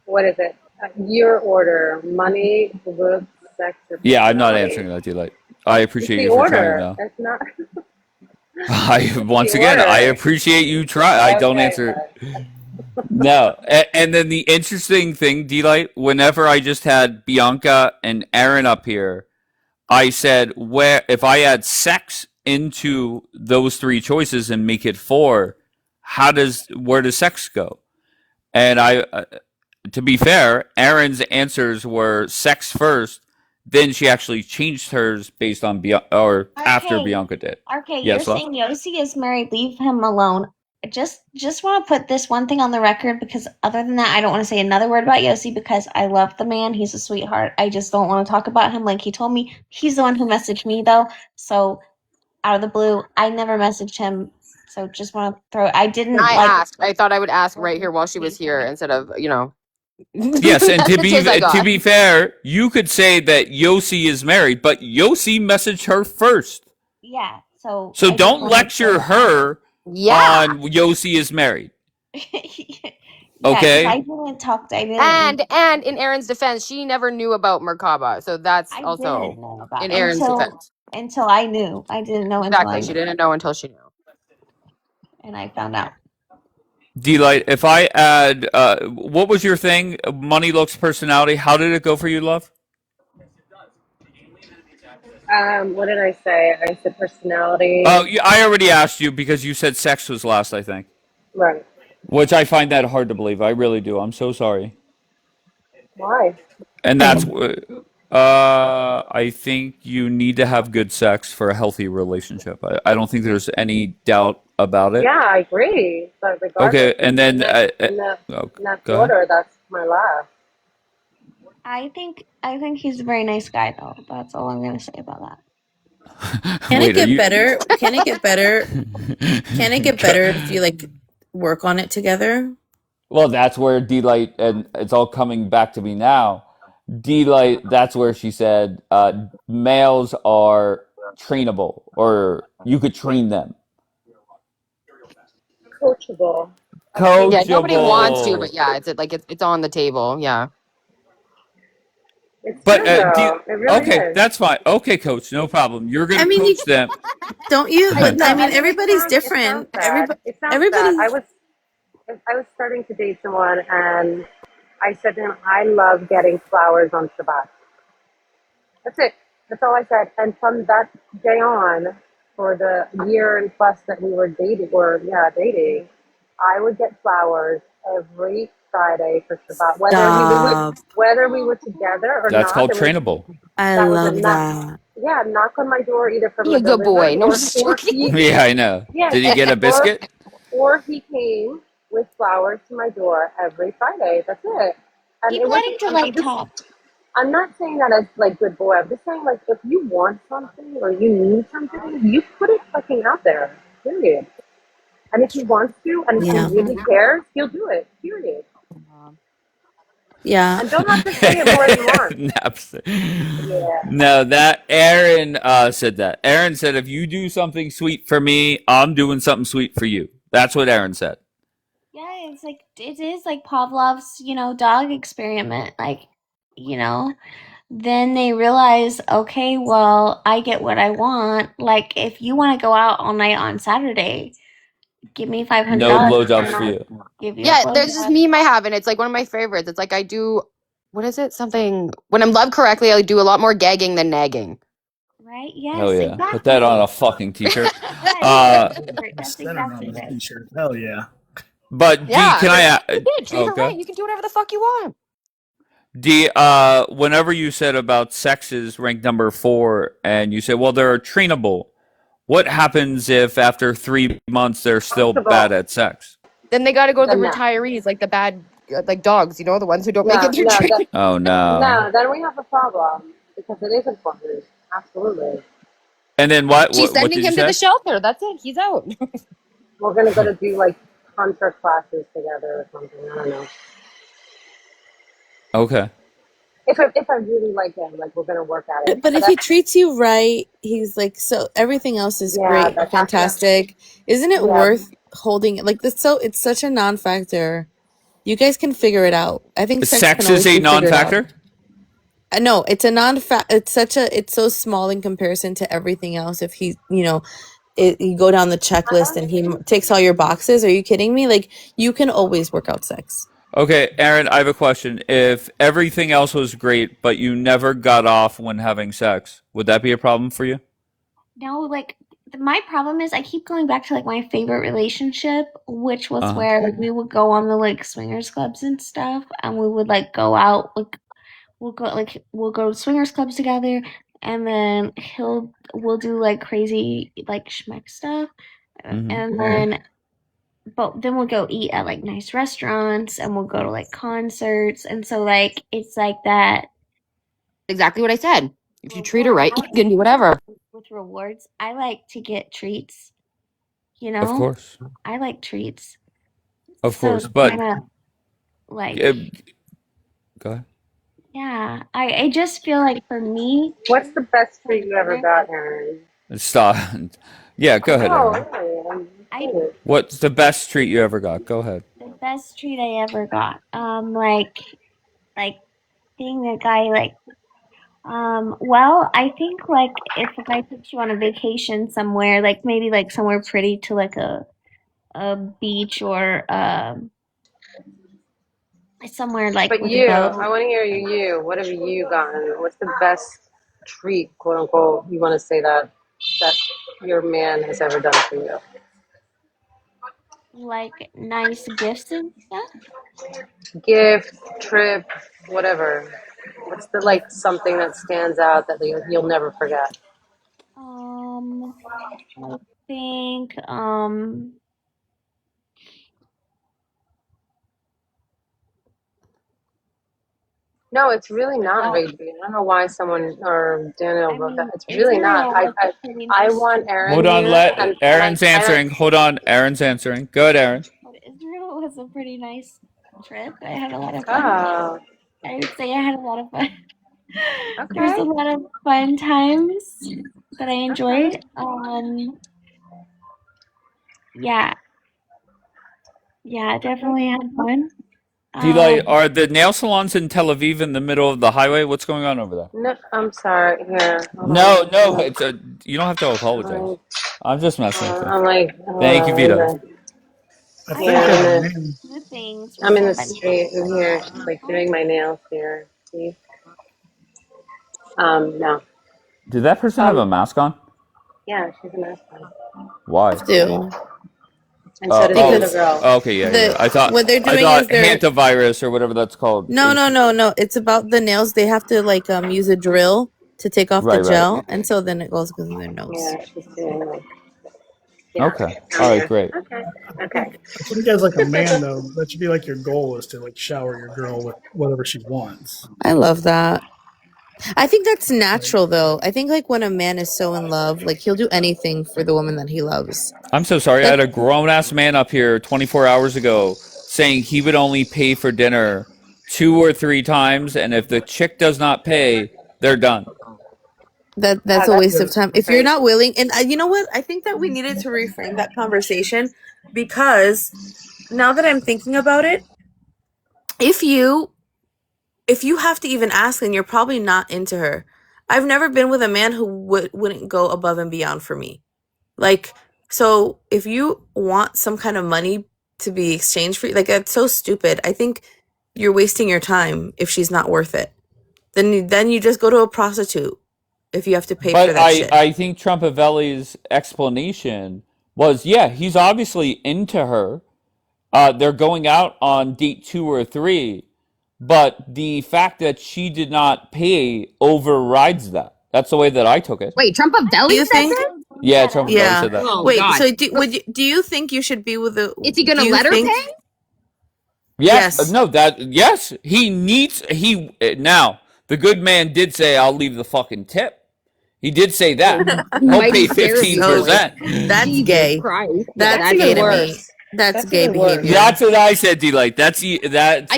What is it? Your order: money, looks, sex, or Yeah, I'm not personality? answering that, Delight. I It's appreciate the you for trying order. though. It's not. Once the again, I order. appreciate you try. I don't Okay. answer. No. And then the interesting thing, Delight, whenever I just had Bianca and Aaron up here, I said, where if I add sex into those 3 choices and make it 4, where does sex go? And to be fair, Aaron's answers were sex first. Then she actually changed hers based on after okay, Bianca did. okay, you're Yes, love. saying Yossi is married. Leave him alone. Just want to put this one thing on the record because other than that, I don't want to say another word about Yossi because I love the man. He's a sweetheart. I just don't want to talk about him like he told me. He's the one who messaged me though. So out of the blue, I never messaged him. So just want to throw. I didn't I like. asked. I thought I would ask right here while she was here instead of, Yes, and messages I to got. be fair, you could say that Yossi is married, but Yossi messaged her first. Yeah. So So I just don't want to lecture throw. her Yeah. on Yossi is married. Yeah, because I Okay? didn't talk. I didn't. And in Aaron's defense, she never knew about Merkaba. So that's I also didn't know about in Aaron's defense. until I knew. I didn't know until I Exactly. She knew, didn't know until she knew. and I found out. Delight, if I add, what was your thing? Money, looks, personality. How did it go for you, love? What did I say? I said personality. Oh, I already asked you because you said sex was last, I think. Right. Which I find that hard to believe. I really do. I'm so sorry. Why? And that's, I think you need to have good sex for a healthy relationship. I don't think there's any doubt about it. Yeah, I agree. But regardless, Okay, and then, in that go ahead. order, that's my last. I think he's a very nice guy, though. That's all I'm gonna say about that. Can Wait, it get better? Can it get better? Can it get better if you like work on it together? Well, that's where Delight, and it's all coming back to me now. Delight, that's where she said males are trainable, or you could train them. Coachable. Yeah, nobody wants to, but Coachable. yeah, it's on the table. Yeah. It's But true, though. It really okay, is. that's fine. Okay, coach, no problem. You're I gonna mean, coach them. don't you? Go But ahead. I mean, It everybody's sounds different. sad. It sounds sad. Everybody. I was starting to date someone, and I said to him, "I love getting flowers on Shabbat." That's it. That's all I said. And from that day on, for the year and plus that we were dating, I would get flowers every Friday for Shabbat, Stop. whether we were together or That's not. called trainable. I That was a love that. knock on my door either from Be a a good boy. delivery No, I'm just or joking. he Yeah, I know. yes, Did he get a biscuit? or he came with flowers to my door every Friday. That's it. And Keep it letting wasn't. Delight talk. I'm not saying that as like good boy. I'm just saying like if you want something or you need something, you put it fucking out there. Period. And if he wants to and he Yeah. really cares, he'll do it. Period. Yeah. And don't have to say it more than once. Naps. Yeah. No, that Aaron said that. Aaron said, if you do something sweet for me, I'm doing something sweet for you. That's what Aaron said. Yeah, it is like Pavlov's, dog experiment. Like, then they realize, okay, well, I get what I want. Like, if you want to go out all night on Saturday, give me $500 No blowjobs and for I'll you. give you a Yeah, there's this blowjob. meme I have, and it's like one of my favorites. It's like I do, what is it? Something, when I'm loved correctly, I do a lot more gagging than nagging. Right? Hell Yes, yeah. Put that on exactly. a fucking t-shirt. Yeah, Uh, that's Centered on exactly the it. t-shirt. Hell yeah. but D, Yeah, can I you did. Treat her okay. right. You can do whatever the fuck you want. D, whenever you said about sex is ranked number 4 and you said, well, they're trainable. What happens if after 3 months they're still bad at sex? Then they got to go to the Then no. retirees, like the bad, like dogs, you know, the ones who don't make No, it through no, training. Oh no. no, then we have a problem because it is important. Absolutely. And then what She's what sending did you him to the say? shelter. That's it. He's out. We're gonna go to do like tantra classes together or something. I don't know. Okay. If I really like him, like we're gonna work at it. But if he treats you right, he's like, so everything else is Yeah, great, but fantastic. Isn't it yeah. worth holding? Like this, so it's such a non-factor. You guys can figure it out. I think sex can Sex is always a be figured out. non-factor? No, it's a non-fact. It's so small in comparison to everything else. If he, you go down the checklist and he takes all your boxes. Are you kidding me? Like you can always work out sex. Okay, Aaron, I have a question. If everything else was great, but you never got off when having sex, would that be a problem for you? No, like my problem is I keep going back to like my favorite relationship, which was Uh-huh. where like we would go on the like swingers clubs and stuff, and we would like go out like we'll go to swingers clubs together, and then we'll do like crazy like schmeck stuff, Mm-hmm. and then but then we'll go eat at like nice restaurants, and we'll go to like concerts, and so like it's like that Exactly what I said. If you treat her reward. right, you can do whatever. With rewards. I like to get treats, Of course. I like treats. Of So course. it's But kinda like go ahead. yeah. I just feel like for me, What's the best treat you ever got, Aaron? Stop. Yeah, go ahead, No, Aaron. really. I What's the best treat you ever got? Go ahead. the best treat I ever got. Like being a guy like well, I think like if a guy takes you on a vacation somewhere, like maybe like somewhere pretty to like a beach or somewhere like But with a you, boat. I want to hear you. What have you gotten? What's the best treat, quote unquote? You want to say that your man has ever done for you? Like nice gifts and stuff. Gift, trip, whatever. What's the like something that stands out that you'll never forget? I think No, it's really not raging. I don't know why someone or Daniel wrote that. It's really not. Israel was a pretty I nice want trip. Aaron Hold on, here, and Aaron's I don't. answering. Hold on, Aaron's answering. Go ahead, Aaron. Israel was a pretty nice trip. I had a lot of fun. Oh, I would say I had a lot of fun. There was okay. a lot of fun times that I enjoyed. Yeah, yeah, definitely had fun. D-Light, are the nail salons in Tel Aviv in the middle of the highway? What's going on over there? No, I'm sorry. Here, hold No, on. no, you don't have to apologize. I'm just messing with you. I'm like, Thank you, Vito. I think yeah, The things I'm with in the somebody. street in here, like doing my nails here. See? No. Did that person have a mask on? Yeah, she's a nice one. Why? Do And so does the other girl. Okay, yeah. I thought what they're doing is they're hantavirus or whatever that's called. no. It's about the nails. They have to like use a drill to take off the Right. gel, and so then it goes in their nose. Yeah, she's doing like. Okay. All right. Great. Okay. I think as like a man though, that should be like your goal is to like shower your girl with whatever she wants. I love that. I think that's natural though. I think like when a man is so in love, like he'll do anything for the woman that he loves. I'm so sorry. I had a grown ass man up here 24 hours ago saying he would only pay for dinner 2 or 3 times, and if the chick does not pay, they're done. That's a waste of time. If you're not willing, and you know what? I think that we needed to reframe that conversation because now that I'm thinking about it, if you if you have to even ask, then you're probably not into her. I've never been with a man who wouldn't go above and beyond for me. Like, so if you want some kind of money to be exchanged for you, like, that's so stupid. I think you're wasting your time if she's not worth it. Then you just go to a prostitute if you have to pay for But that shit. I think Trumpavelli's explanation was, yeah, he's obviously into her. They're going out on date 2 or 3, but the fact that she did not pay overrides that. That's the way that I took it. Wait, Do Trumpavelli you said think? that? Yeah, Trumpavelli Yeah. said that. Oh Wait. God. So do you think you should be with a? Is he gonna do you let her think- pay? Yes, Yes. no, yes, now, the good man did say, I'll leave the fucking tip. He did say that. He'll Might pay be scary. 15%. That's Jesus gay. Christ. That's Yeah, gay to me. worse. That's That's gay even worse. behavior. That's what I said, D-Light. That's I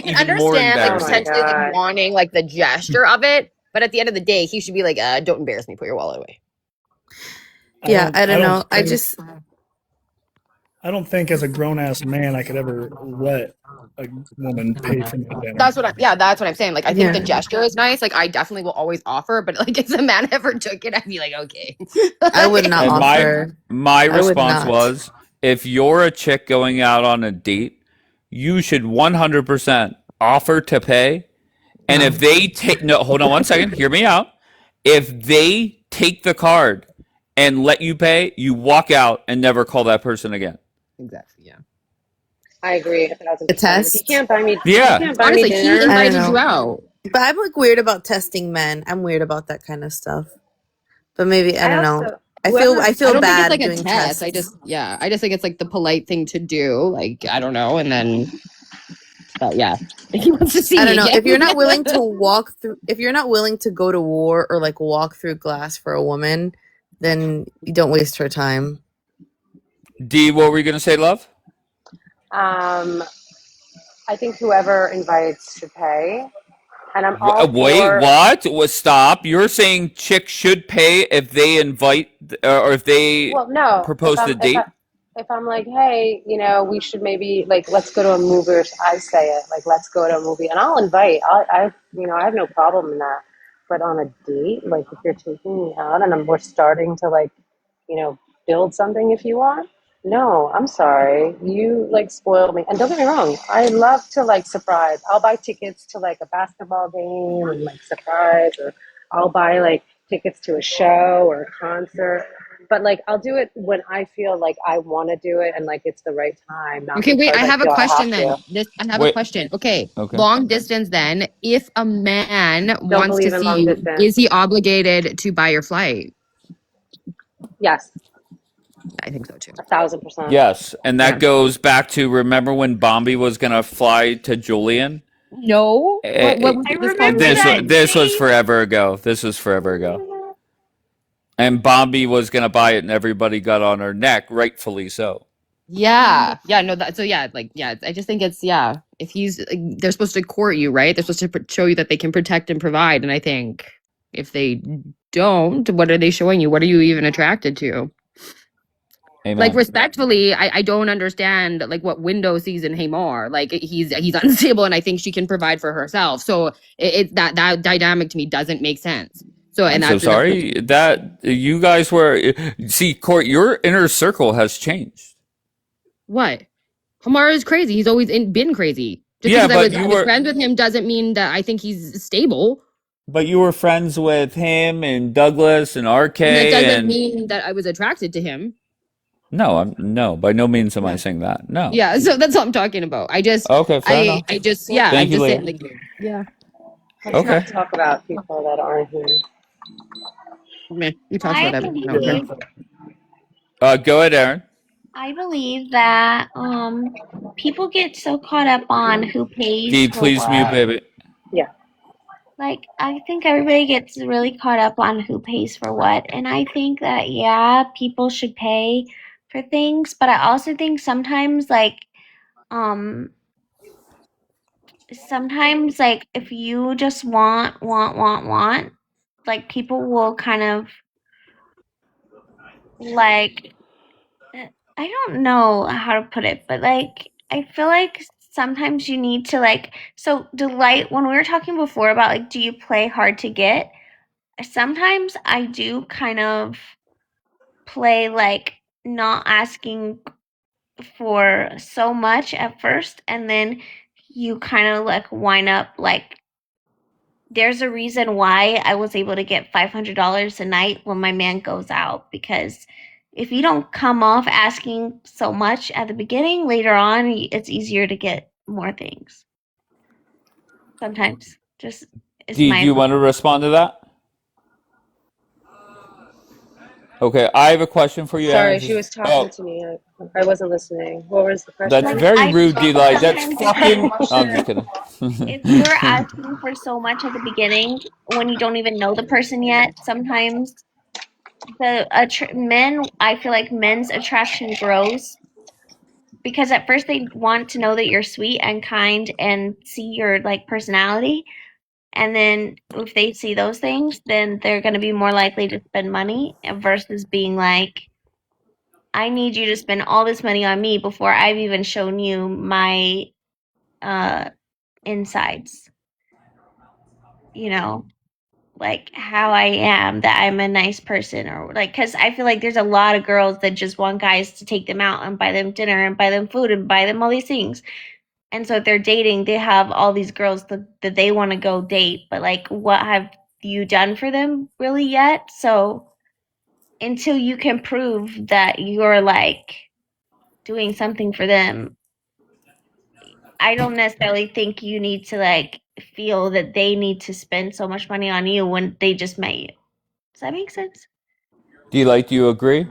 can even more understand like embarrassing. potentially like God. wanting like the gesture of it, but at the end of the day, he should be like, don't embarrass me, put your wallet away. Yeah, I don't know. I don't think as a grown ass man I could ever let a woman pay for my dinner. That's what I'm saying. Like I think Yeah. the gesture is nice. Like I definitely will always offer, but like if a man ever took it, I'd be like, okay. I would not And offer. my I would response not. was, if you're a chick going out on a date, you should 100% offer to pay. And if they take, no, hold on one second, hear me out. If they take the card and let you pay, you walk out and never call that person again. Exactly. Yeah. I agree 1,000%. A test? If you can't buy me, Yeah. if you can't buy Honestly, me he dinner. I don't invited know. you out. But I'm like weird about testing men. I'm weird about that kind of stuff. But maybe I don't know. I feel I bad don't think it's like a doing test. tests. I just think it's like the polite thing to do. Like I don't know, and then, but yeah, he wants to see I me don't know. again. If you're not willing to if you're not willing to go to war or like walk through glass for a woman, then you don't waste her time. D, what were you going to say, love? I think whoever invites should pay, and I'm all Wait, for. what? Stop. You're saying chicks should pay if they invite or if they Well, no. propose to date? If I'm like, hey, we should maybe like let's go to a movie, or I say it like let's go to a movie, and I'll invite. I have no problem in that. But on a date, like if you're taking me out and we're starting to like, build something, if you want. No, I'm sorry. You like spoil me. And don't get me wrong, I love to like surprise. I'll buy tickets to like a basketball game and like surprise, or I'll buy like tickets to a show or a concert. But like I'll do it when I feel like I want to do it and like it's the right time. Not Okay, wait. because I have a feel question have then. to. I have a question. Okay, Okay. long distance. Then, if a man wants believe to in see long you, distance. is he obligated to buy your flight? Yes, I think so too. 1,000%. Yes, and that goes back to, remember when Bombi was going to fly to Julian? No. What was I this remember conversation? This was forever ago. This was forever ago. And Bombi was going to buy it, and everybody got on her neck, rightfully so. Yeah. No. I just think it's if they're supposed to court you, right? They're supposed to show you that they can protect and provide, and I think if they don't, what are they showing you? What are you even attracted to? Amen. Like respectfully, I don't understand like what Window sees in Hamar. Like he's unstable, and I think she can provide for herself. So that dynamic to me doesn't make sense. So I'm so sorry that you guys were. See, Court, your inner circle has changed. What? Hamar is crazy. He's always been crazy. Just Yeah, because but I was friends with him doesn't mean that I think he's stable. But you were friends with him and Douglas and RK, And that doesn't mean that I was attracted to him. No, by no means am I saying that. No. Yeah, so that's what I'm talking about. I just Okay, fair enough. I just Thank you, saying, lady. like, yeah. Let's not talk about people that aren't here. Man, you talk I about everything. I don't believe, care. Go ahead, Aaron. I believe that people get so caught up on who pays D, for please what. mute, baby. Yeah. Like, I think everybody gets really caught up on who pays for what. And I think that, yeah, people should pay for things. But I also think sometimes, like, if you just want, like, people will kind of, like, I don't know how to put it, but, like, I feel like sometimes you need to like, so Delight, when we were talking before about like, do you play hard to get? Sometimes I do kind of play like not asking for so much at first, and then you kind of like wind up like, there's a reason why I was able to get $500 a night when my man goes out, because if you don't come off asking so much at the beginning, later on it's easier to get more things. Sometimes, just is Do my you want to respond to that? Okay, I have a question for you, Aaron. Sorry, she Just was talking to me. I wasn't listening. What was the that's question? like very I rude, feel Delight. That's sometimes if you're fucking. I'm just kidding. if you're asking for so much at the beginning when you don't even know the person yet, sometimes men, I feel like men's attraction grows because at first they want to know that you're sweet and kind and see your like personality, and then if they see those things, then they're going to be more likely to spend money versus being like, I need you to spend all this money on me before I've even shown you my uh insides, you know, like how I am, that I'm a nice person, or like, because I feel like there's a lot of girls that just want guys to take them out and buy them dinner and buy them food and buy them all these things. And so if they're dating, they have all these girls that they want to go date, but like, what have you done for them really yet? So until you can prove that you're like doing something for them, I don't necessarily think you need to like feel that they need to spend so much money on you when they just met you. Does that make sense? Delight, do you agree?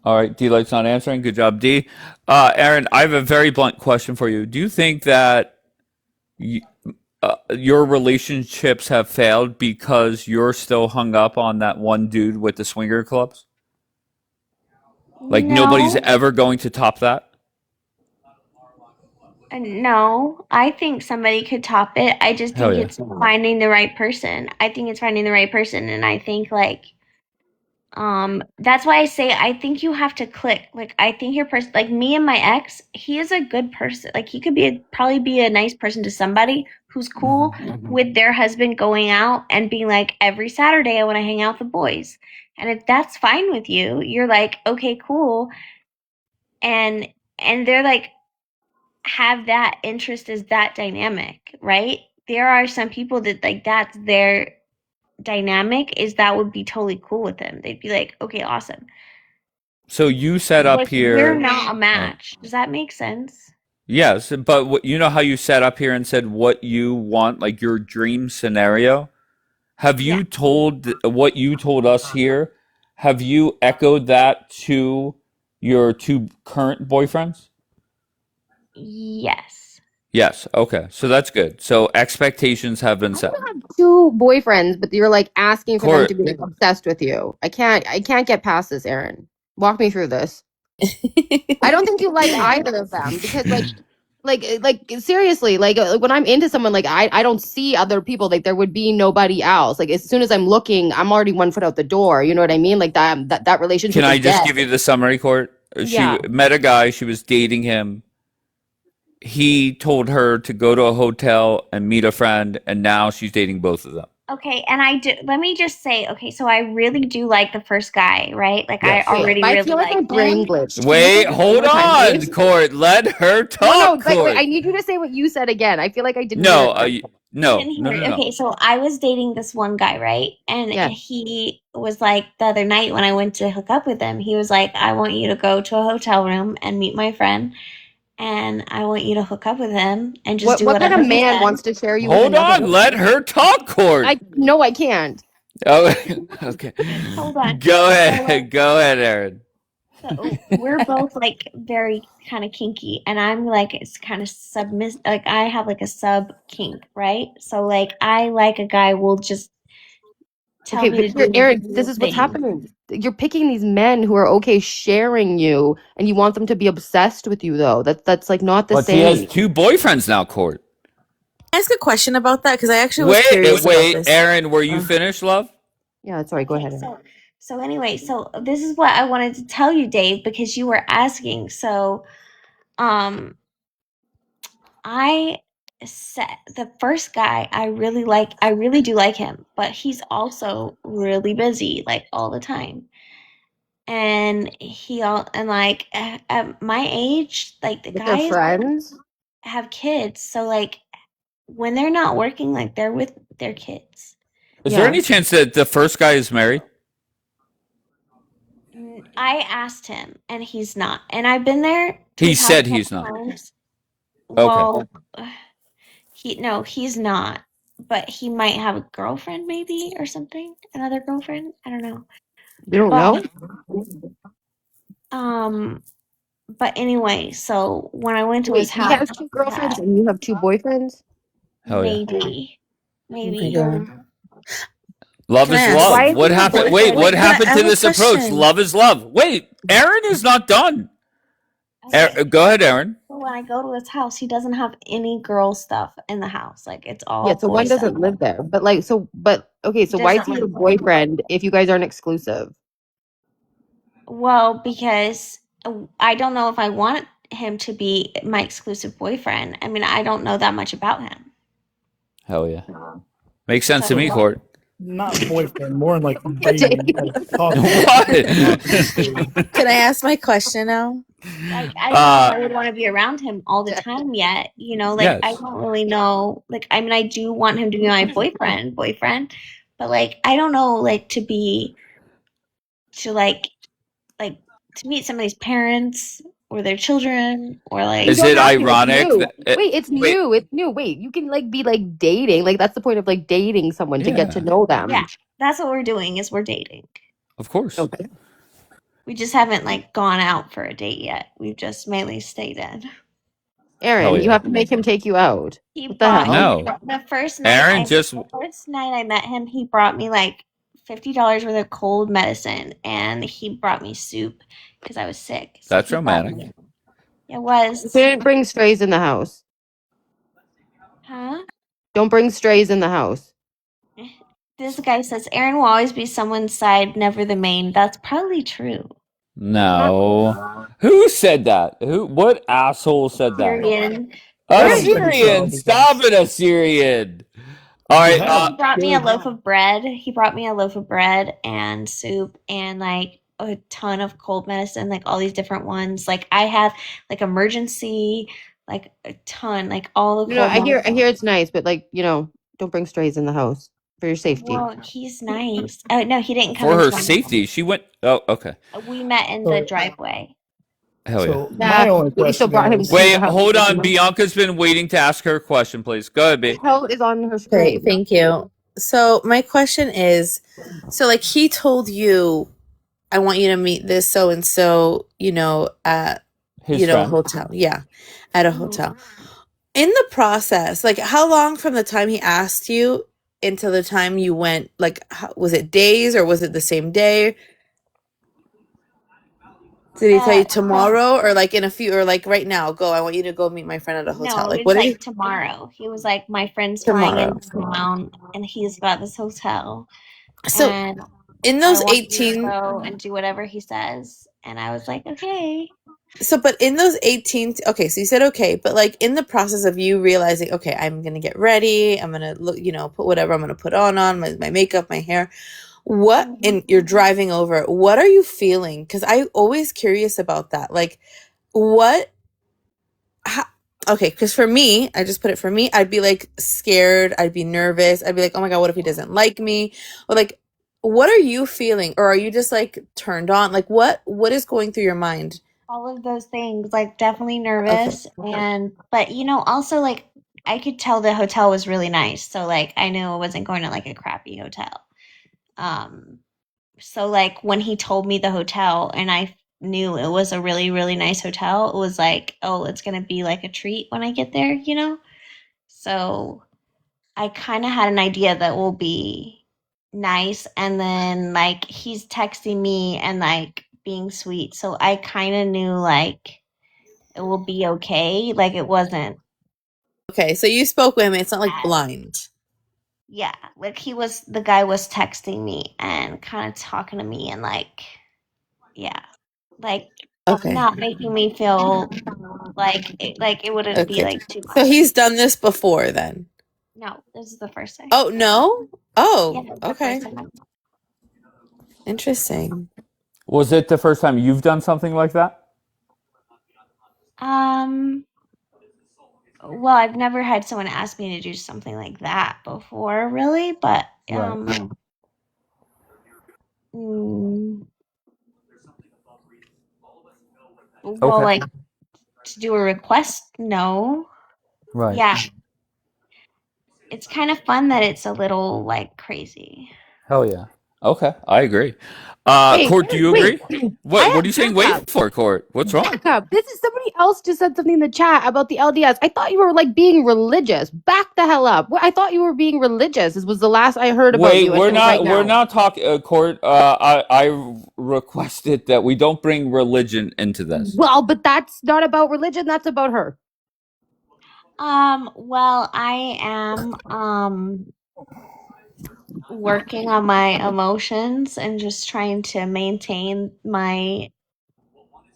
All right, Delight's not answering. Good job, D. Aaron, I have a very blunt question for you. Do you think that your relationships have failed because you're still hung up on that one dude with the swinger clubs? Like nobody's No, ever going to top that? no. I think somebody could top it. I just Hell think yeah. it's finding the right person. I think it's finding the right person, and I think like that's why I say I think you have to click. Like I think your person, like me and my ex, he is a good person. Like he could probably be a nice person to somebody who's cool with their husband going out and being like, every Saturday I want to hang out with the boys. And if that's fine with you, you're like, okay, cool. And they're like, have that interest, is that dynamic, right? There are some people that like that's their dynamic, is that would be totally cool with them. They'd be like, okay, awesome. So you set up Like we're here. not a match. Does that make sense? Yes, but you know how you set up here and said what you want, like your dream scenario? Have Yeah. you told what you told us here? Have you echoed that to your two current boyfriends? Yes. Yes. Okay. So that's good. So expectations have been set. Two boyfriends, but you're like asking for them Court. to be like, obsessed with you. I can't get past this, Aaron. Walk me through this. I don't think you like either of them because like seriously, like when I'm into someone, like I don't see other people. Like there would be nobody else. Like as soon as I'm looking, I'm already one foot out the door. You know what I mean? Like that relationship Can I is just dead. give you the summary, Court? Yeah. She met a guy, she was dating him. He told her to go to a hotel and meet a friend, and now she's dating both of them. Okay, and I do. Let me just say, okay, so I really do like the first guy, right? Like Yes. I already I really feel like my like brain him. glitched. Can you Wait, say that one hold more time, on, please? Court. Let her talk, No, wait, Court. I need you to say what you said again. I feel like I didn't No, hear it. no, Didn't no, hear no, it. no. Okay, so I was dating this one guy, right? And Yeah. he was like, the other night when I went to hook up with him, he was like, I want you to go to a hotel room and meet my friend, and I want you to hook up with him and just do What kind whatever of he man says. wants to share you with Hold another? on, let her talk, Court. I can't. Oh, okay. Hold on. Go So, ahead, go ahead, Aaron. so we're both like very kind of kinky, and I'm like, it's kind of submiss. Like I have like a sub kink, right? So like I like a guy will just tell Okay, me to but here, do Aaron, this little is what's things. happening. You're picking these men who are okay sharing you, and you want them to be obsessed with you, though. That's like not the But he has same. two boyfriends now, Court. Can I ask a question about that? Because I actually was curious about Wait, this. Aaron, were you finished, love? Yeah, sorry. Go ahead. So anyway, so this is what I wanted to tell you, Dave, because you were asking. So I said the first guy I really do like him, but he's also really busy, like all the time. And like at my age, like the With their guys friends. have kids, so like when they're not working, like they're with their kids. Is there any chance that the first guy is married? I asked him, and he's not. And I've been there. To He his house said a he's couple not. times. Okay. Well, he's not. But he might have a girlfriend, maybe, or something. Another girlfriend. I don't know. You don't know? But anyway, so when I went to his Wait, he house, has 2 girlfriends and you have 2 boyfriends? Hell yeah. maybe. Love Can I is ask- love. Why is What he a happened? Wait, boyfriend? what Wait, can I- happened I to have a this approach? question. Love is love. Wait, Aaron is not done. Go ahead, Aaron. When I go to his house, he doesn't have any girl stuff in the house. Like it's all Yeah, so boy one stuff. doesn't live there. But like okay, so why is he your boyfriend if you guys aren't exclusive? Well, because I don't know if I want him to be my exclusive boyfriend. I mean, I don't know that much about him. Hell yeah. Makes sense to me, Court. Not boyfriend, more in like dating. Like, talking. Can I ask my question now? Like, I don't know if I would want to be around him all the time yet. You know, like I Yes. don't really know. Like, I mean, I do want him to be my boyfriend, but like I don't know, like to meet somebody's parents or their children or like. Is it ironic? Wait, it's new. It's new. Wait, you can like be like dating. Like that's the point of like dating someone to get to know them. Yeah, that's what we're doing. Is we're dating. Of course. Okay. We just haven't like gone out for a date yet. We've just mainly stayed in. Aaron, Hell you yeah. have to make him take you out. He What the bought hell? No. the first night. Aaron the just first night I met him, he brought me like $50 worth of cold medicine, and he brought me soup because I was sick. So That's he brought romantic. me- It was. You didn't bring strays in the house. Huh? Don't bring strays in the house. This guy says Aaron will always be someone's side, never the main. That's probably true. No. Who said that? What asshole said that? Syrian. Assyrian. Stop it, Assyrian. All right. He brought me a loaf of bread. He brought me a loaf of bread and soup and like a ton of cold medicine, like all these different ones. Like I have like emergency, like a ton, like all the No, cold I hear medicine. it's nice, but like, don't bring strays in the house for your safety. Well, he's nice. Oh no, he didn't come For her into my safety, she went. Oh, okay. house. We met in the driveway. Hell yeah. So my only but you still question brought him is, to Wait, the house. hold on. Bianca's been waiting to ask her question, please. Go ahead, B. Hell is on her Okay, screen. thank you. So my question is, so like he told you, I want you to meet this so and so, at His a friend. hotel. Yeah, at a hotel. In the process, like how long from the time he asked you until the time you went? Like, was it days or was it the same day? Did he tell you tomorrow or like in a few or like right now? Go, I want you to go meet my friend at a hotel. No, Like, it's what did like he? tomorrow. He was like, my friend's flying Tomorrow. in town, and he's got this hotel. So and in I those want you to 18 go and do whatever he says. And I was like, okay. So, but in those 18, okay, so you said okay, but like in the process of you realizing, okay, I'm gonna get ready, I'm gonna look, put whatever I'm gonna put on my makeup, my hair. What, and you're driving over, what are you feeling? Because I'm always curious about that. Like, okay, because for me, I just put it for me, I'd be like scared, I'd be nervous, I'd be like, oh my God, what if he doesn't like me? Or like, what are you feeling? Or are you just like turned on? Like, what is going through your mind? All of those things, like definitely nervous. But also like I could tell the hotel was really nice. So like I knew I wasn't going to like a crappy hotel. So like when he told me the hotel and I knew it was a really, really nice hotel, it was like, oh, it's gonna be like a treat when I get there, So I kind of had an idea that will be nice, and then like he's texting me and like being sweet, so I kind of knew like it will be okay. Like it wasn't. Okay, so you spoke with him. It's not like blind. Yeah, like the guy was texting me and kind of talking to me and like, yeah, like. Okay. not making me feel like it wouldn't be Okay. like too So much. he's done this before then. No, this is the first time. Oh no. Yeah, Oh, it's the okay. first time. Interesting. Was it the first time you've done something like that? Well, I've never had someone ask me to do something like that before, really, but Right. mm, well, Okay. like to do a request, no. Right. Yeah, it's kind of fun that it's a little like crazy. Hell yeah. Okay, I agree. Wait, Court, do you wait. agree? What are you saying wait Backup. for, Court? What's wrong? Backup. This is somebody else just said something in the chat about the LDS. I thought you were like being religious. Back the hell up. I thought you were being religious. This was the last I heard about Wait, you until right now. we're not talking Court. I requested that we don't bring religion into this. Well, but that's not about religion. That's about her. Well, I am working on my emotions and just trying to maintain my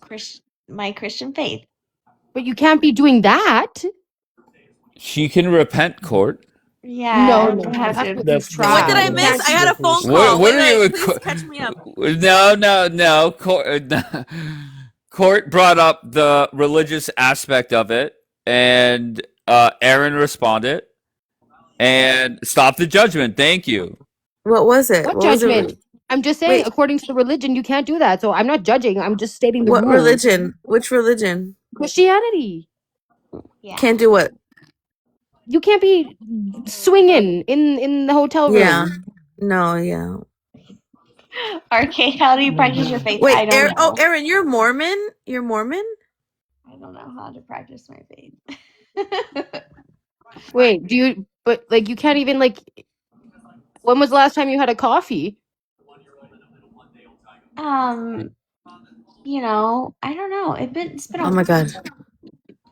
Christian faith. But you can't be doing that. She can repent, Court. Yeah, No, I no, would you have have to. to That's try. What did I You miss? can't- I had a phone What, call. what Wait, are you? please catch me up. No. Court brought up the religious aspect of it, and Aaron responded, and stop the judgment. Thank you. What was it? What What was judgment? it? I'm just saying, Wait, according to the religion, you can't do that. So I'm not judging. I'm just stating the what rules. religion? Which religion? Christianity. Yeah. Can't do what? You can't be swinging in the hotel room. Yeah. No, yeah. Arcade, how do you practice your faith? Wait, I don't know. Aaron, you're Mormon? You're Mormon? I don't know how to practice my faith. Wait, do you? But like, you can't even like. When was the last time you had a coffee? I don't know. It's been Oh a my God. this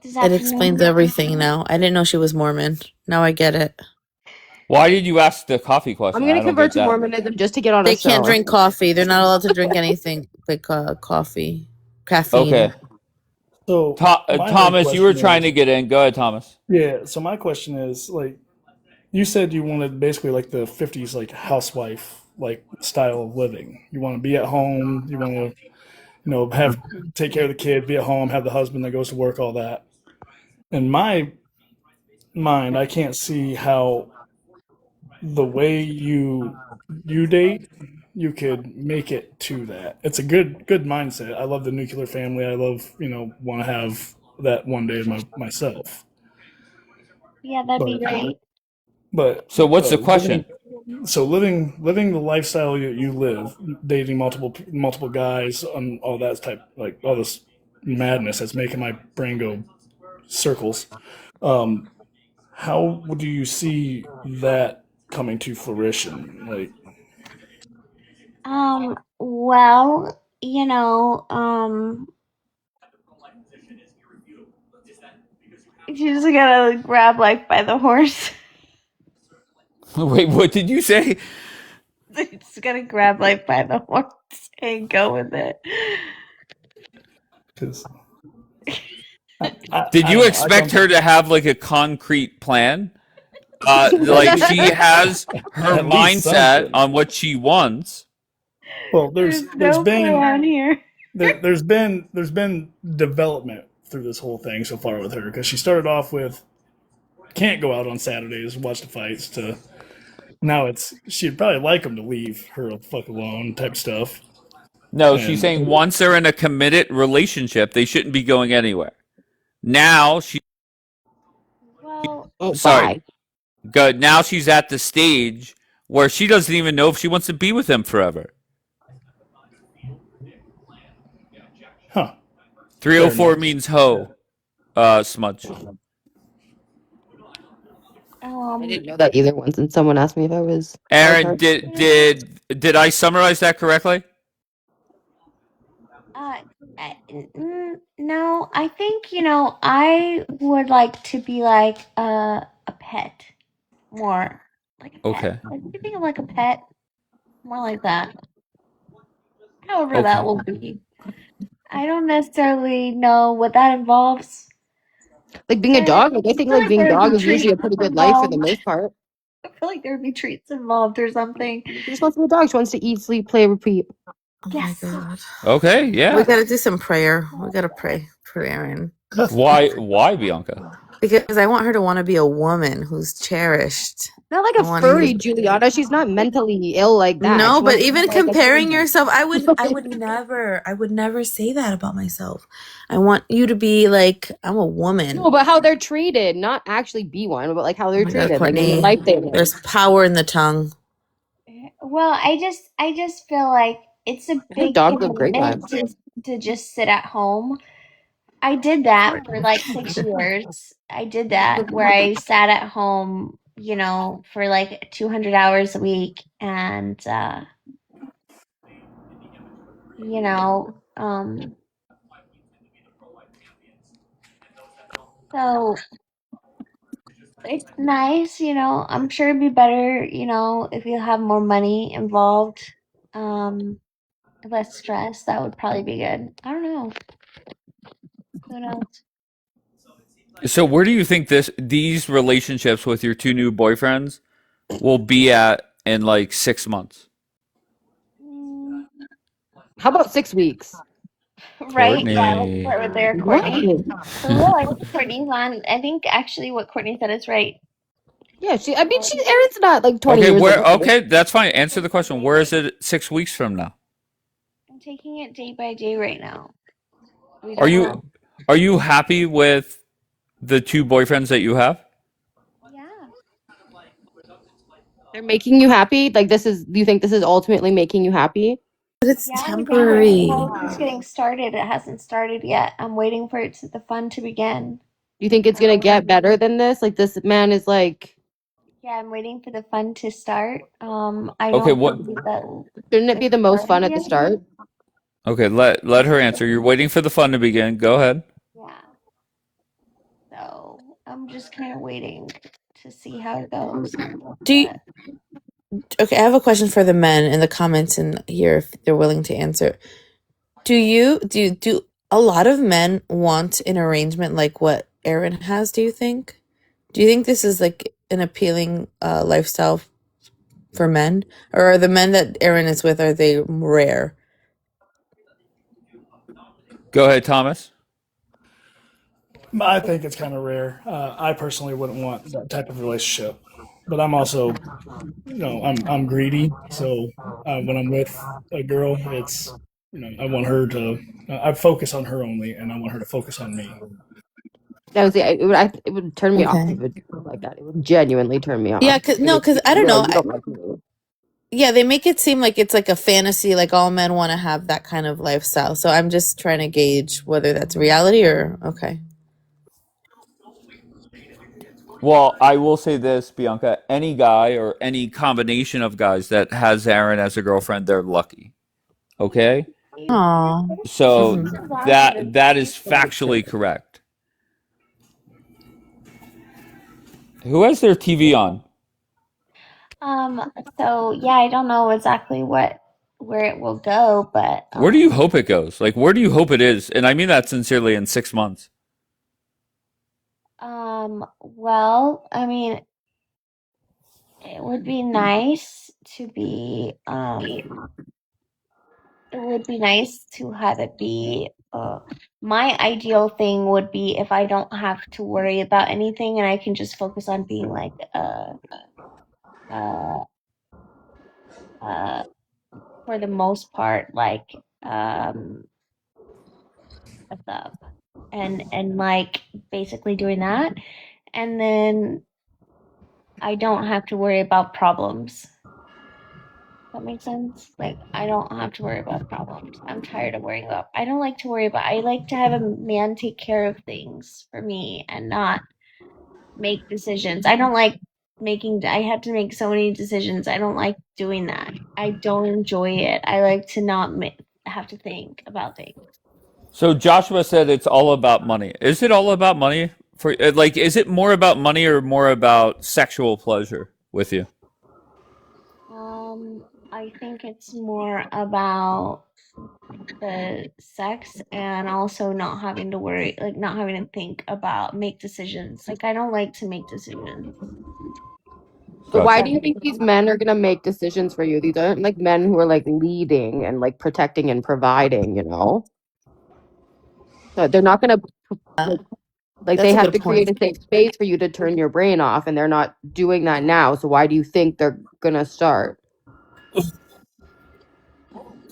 It afternoon. explains everything now. I didn't know she was Mormon. Now I get it. Why did you ask the coffee question? I'm gonna I don't convert get to that. Mormonism just to get on They a show. can't drink coffee. They're not allowed to drink anything like coffee, caffeine. Okay. So my whole Thomas, you were question trying is- to get in. Go ahead, Thomas. Yeah. So my question is, like, you said you wanted basically like the '50s, like housewife, like style of living. You want to be at home. You want to, have take care of the kid, be at home, have the husband that goes to work, all that. In my mind, I can't see how the way you date, you could make it to that. It's a good mindset. I love the nuclear family. I love, want to have that one day myself. Yeah, that'd be great. But So what's the question? Living the lifestyle you live, dating multiple guys, and all that type, like all this madness that's making my brain go circles. How do you see that coming to fruition? Like, Well, you just gotta grab life by the horse. Wait, what did you say? You just gotta grab life by the horse and go with it. Did you expect her to have like a concrete plan? Like she has her At least mindset something. on what she wants. Well, there's no been plan here. there's been development through this whole thing so far with her, because she started off with can't go out on Saturdays and watch the fights, to now it's she'd probably like him to leave her the fuck alone type stuff. No, she's saying once they're in a committed relationship, they shouldn't be going anywhere. Now she sorry. Good. Now she's at the stage where she doesn't even know if she wants to be with him forever. Huh. 304 means hoe. Smudge. I didn't know that either once, and someone asked me if I was. Aaron, did I summarize that correctly? No, I think, I would like to be like a pet. More like a pet. Okay. Like, you think of like a pet? More like that. However Okay. that will be. I don't necessarily know what that involves. Like being a dog, like I think like being a dog is usually a pretty good life for the most part. I feel like there would be treats involved or something. She just wants to be a dog. She wants to eat, sleep, play, repeat. Yes. Okay, We yeah. gotta do some prayer. We gotta pray for Aaron. Why, Bianca? Because I want her to want to be a woman who's cherished. Not like I a want furry, him- Juliana. She's not mentally ill like that. No, She but wants to even be like a comparing furry. yourself, I would never say that about myself. I want you to be like, I'm a woman. No, but how they're treated, not actually be one, but like how they're Oh my God, treated, like in the Courtney, life they live. there's power in the tongue. Well, I just feel like it's a big dogs live great commitment to just sit at home. I did that for like 6 years. I did that where I sat at home, you know, for like 200 hours a week and you know, so it's nice, you know. I'm sure it'd be better, you know, if you have more money involved. Less stress, that would probably be good. I don't know. Who knows? So where do you think these relationships with your two new boyfriends will be at in like 6 months? How about 6 weeks? Right? Yeah, let's start with there, Courtney. What? For real, I think Courtney's on. I think actually what Courtney said is right. Yeah, Erin's not like 20 Okay, years old. okay, that's fine. Answer the question. Where is it 6 weeks from now? I'm taking it day by day right now. We Are don't know. you happy with the two boyfriends that you have? They're making you happy? Like do you think this is ultimately making you happy? But it's Yeah, temporary. well, it's getting started. It hasn't started yet. I'm waiting for the fun to begin. Do you think it's gonna get better than this? Like this man is like Yeah, I'm waiting for the fun to start. I Okay, don't what? believe that. Shouldn't it be the most fun at the start? Okay, let her answer. You're waiting for the fun to begin. Go ahead. Yeah. So I'm just kind of waiting to see how it goes. Do you, okay, I have a question for the men in the comments in here if they're willing to answer. Do a lot of men want an arrangement like what Aaron has, do you think? Do you think this is like an appealing lifestyle for men? Or are the men that Aaron is with, are they rare? Go ahead, Thomas. I think it's kind of rare. I personally wouldn't want that type of relationship, but I'm also, you know, I'm greedy. So when I'm with a girl, it's, you know, I want her to, I focus on her only, and I want her to focus on me. That was it would turn me off if it was like that. It would genuinely turn me off. Yeah, because I don't know. Yeah, they make it seem like it's like a fantasy, like all men want to have that kind of lifestyle. So I'm just trying to gauge whether that's reality or okay. Well, I will say this, Bianca. Any guy or any combination of guys that has Aaron as a girlfriend, they're lucky. Okay? Aw. So that is factually correct. Who has their TV on? So yeah, I don't know exactly where it will go, but Where do you hope it goes? Like, where do you hope it is? And I mean that sincerely in 6 months. well, I mean, it would be nice to be it would be nice to have it be my ideal thing would be if I don't have to worry about anything and I can just focus on being like for the most part like a sub and like basically doing that and then I don't have to worry about problems. That makes sense. Like I don't have to worry about problems. I'm tired of worrying about. I don't like to worry about. I like to have a man take care of things for me and not make decisions. I don't like making. I have to make so many decisions. I don't like doing that. I don't enjoy it. I like to not have to think about things. So Joshua said it's all about money. Is it all about money? For like, is it more about money or more about sexual pleasure with you? I think it's more about the sex, and also not having to worry, like not having to think about make decisions. Like I don't like to make decisions. But why Gotcha. do you think these men are gonna make decisions for you? These aren't like men who are like leading and like protecting and providing, you know? So they're not gonna like That's they a have good to create a point. safe space for you to turn your brain off, and they're not doing that now. So why do you think they're gonna start?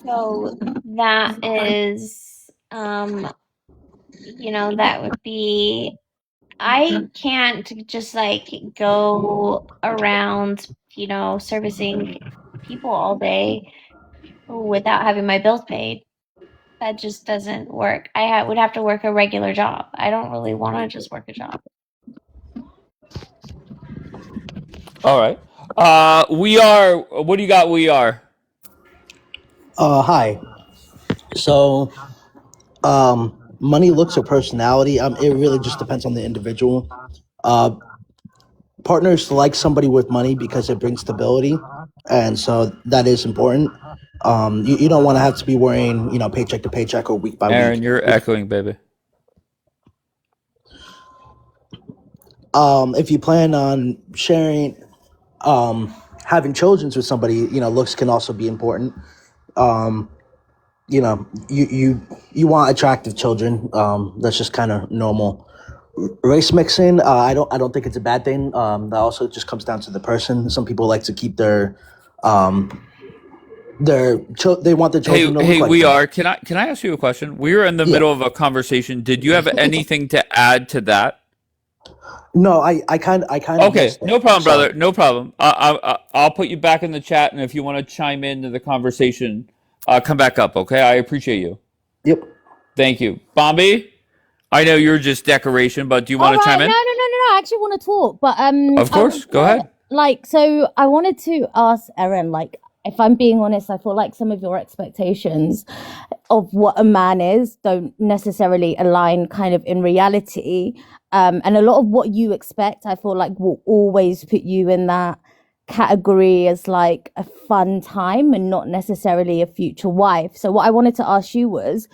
So that is, that would be, I can't just like go around, servicing people all day without having my bills paid. That just doesn't work. Would have to work a regular job. I don't really want to just work a job. All right. We are. What do you got? We are. Hi. So, money looks or personality. It really just depends on the individual. Uh, Partners like somebody with money because it brings stability, and so that is important. You don't want to have to be worrying, paycheck to paycheck or week by Aaron, week. you're echoing, baby. If you plan on sharing, having children with somebody, looks can also be important. Um, you want attractive children. That's just kind of normal. Race mixing, I don't think it's a bad thing. That also just comes down to the person. Some people like to keep they want their children to look Hey, like we them. are. Can I ask you a question? We were in the Yeah. middle of a conversation. Did you have anything to add to that? No, I kind of Okay, missed no it. problem, Sorry. brother. No problem. I'll put you back in the chat, and if you want to chime into the conversation, come back up. Okay, I appreciate you. Yep. Thank you, Bombi. I know you're just decoration, but do you All want to right, chime no, in? no, no, no, no. I actually want to talk, but Of I course, go ahead. so I wanted to ask Erin, like, if I'm being honest, I feel like some of your expectations of what a man is don't necessarily align kind of in reality. And a lot of what you expect, I feel like will always put you in that category as like a fun time and not necessarily a future wife. So what I wanted to ask you was,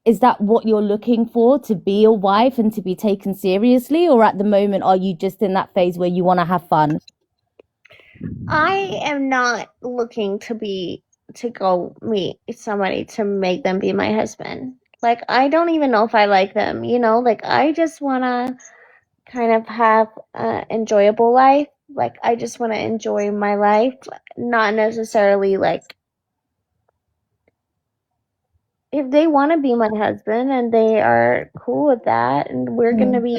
is that what you're looking for, to be a wife and to be taken seriously, or at the moment are you just in that phase where you want to have fun? I am not looking to go meet somebody to make them be my husband. Like I don't even know if I like them, like I just want to kind of have an enjoyable life. Like I just want to enjoy my life, not necessarily like if they want to be my husband and they are cool with that and we're going to be,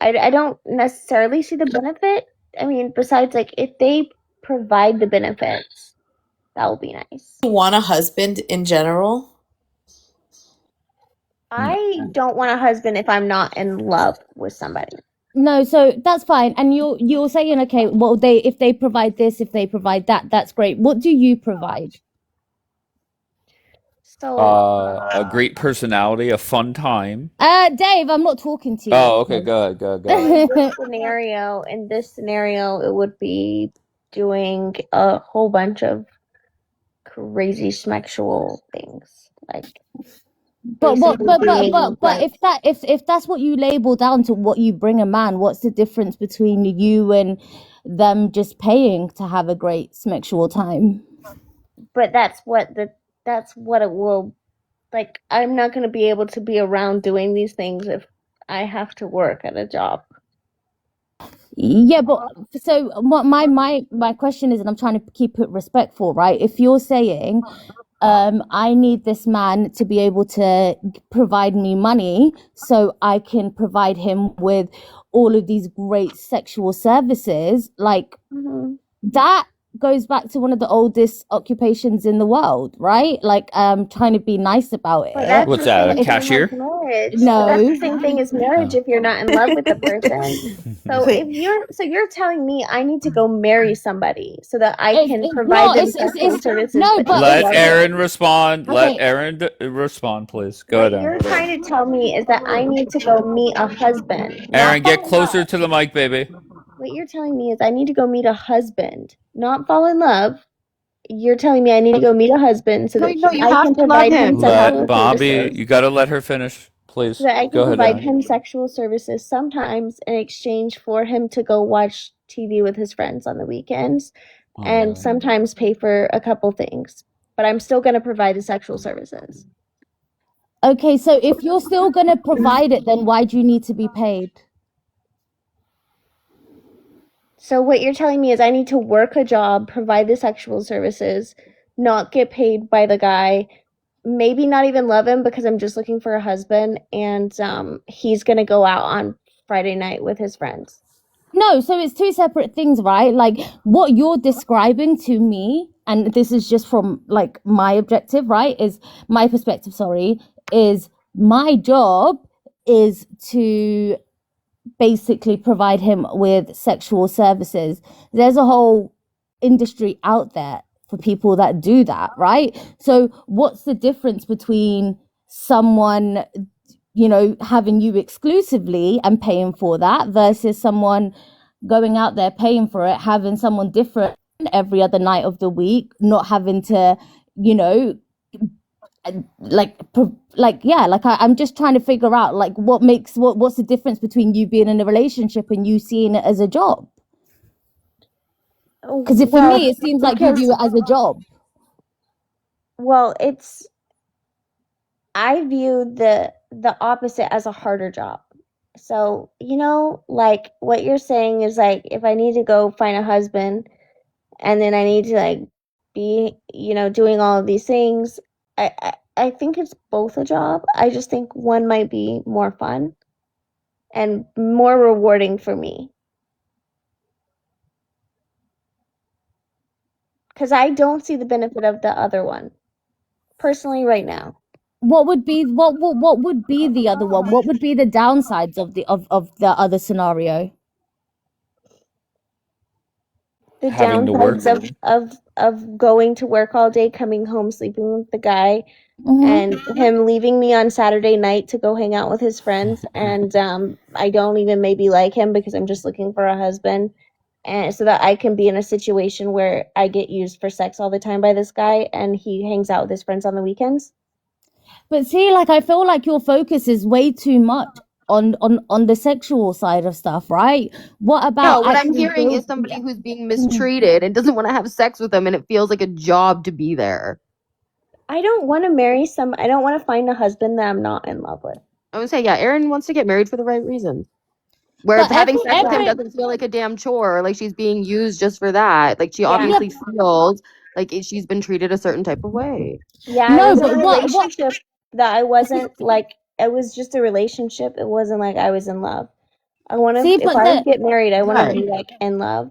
I don't necessarily see the benefit. I mean, besides like if they provide the benefits, that will be nice. You want a husband in general? I don't want a husband if I'm not in love with somebody. No, so that's fine. And you're saying, okay, well, if they provide this, if they provide that, that's great. What do you provide? So A great personality, a fun time. Dave, I'm not talking to you. Oh, okay. Go ahead. Go in this scenario, it would be doing a whole bunch of crazy sexual things, like. But basically if that's what you label down to what you bring a man, what's the difference between you and them just paying to have a great sexual time? But that's what it will, like. I'm not going to be able to be around doing these things if I have to work at a job. Yeah, but so what my question is, and I'm trying to keep it respectful, right? If you're saying I need this man to be able to provide me money so I can provide him with all of these great sexual services, like that goes back to one of the oldest occupations in the world, right? Like trying to be nice about it. What's that? A cashier? Marriage. No. That's the same thing as marriage if you're not in love with the person. So you're telling me I need to go marry somebody so that I can provide them sexual services. Let Aaron respond. Let Okay. Aaron respond, please. Go ahead, What you're Aaron. trying to tell me is that I need to go meet a husband. Aaron, get closer to the mic, baby. What you're telling me is I need to go meet a husband, not fall in love, you're telling me I need to go meet a husband so No, that no, you I have can to love provide him him. sexual Let Bobby, services. you got to let her finish, please. So that I Go can ahead, provide Aaron. him sexual services sometimes in exchange for him to go watch TV with his friends on the weekends and sometimes pay for a couple things. But I'm still going to provide the sexual services. Okay, so if you're still going to provide it, then why do you need to be paid? So what you're telling me is I need to work a job, provide the sexual services, not get paid by the guy, maybe not even love him because I'm just looking for a husband, and he's going to go out on Friday night with his friends. No, so it's two separate things, right? Like what you're describing to me, and this is just from like my objective, right? Is my perspective, sorry, is my job is to basically provide him with sexual services. There's a whole industry out there for people that do that, right? So what's the difference between someone, you know, having you exclusively and paying for that versus someone going out there paying for it, having someone different every other night of the week, not having to, you know, I'm just trying to figure out like what's the difference between you being in a relationship and you seeing it as a job? Because for me it seems like you view it as a job. Well, I view the opposite as a harder job. So, you know, like what you're saying is like if I need to go find a husband and then I need to like be, you know, doing all of these things, I think it's both a job. I just think one might be more fun and more rewarding for me. Because I don't see the benefit of the other one personally right now. What would be the other one? What would be the downsides of the other scenario? The Having to work. downsides of going to work all day, coming home, sleeping with the guy, Mhm. and him leaving me on Saturday night to go hang out with his friends, and I don't even maybe like him because I'm just looking for a husband, and so that I can be in a situation where I get used for sex all the time by this guy, and he hangs out with his friends on the weekends. But see, like I feel like your focus is way too much on the sexual side of stuff, right? What No, about what I'm actually hearing is build- somebody who's being mistreated and doesn't want to have sex with them, and it feels like a job to be there. I don't want to marry I don't want to find a husband that I'm not in love with. I would say, yeah, Erin wants to get married for the right reasons. Where But having sex with him every doesn't feel like a damn chore, like she's being used just for that. Like she Yeah. obviously feels like she's been treated a certain type of way. Yeah, I No, was in but a what relationship that I wasn't like. It was just a relationship. It wasn't like I was in love. I want to. see, If but I the get married, I want to Right. be like in love.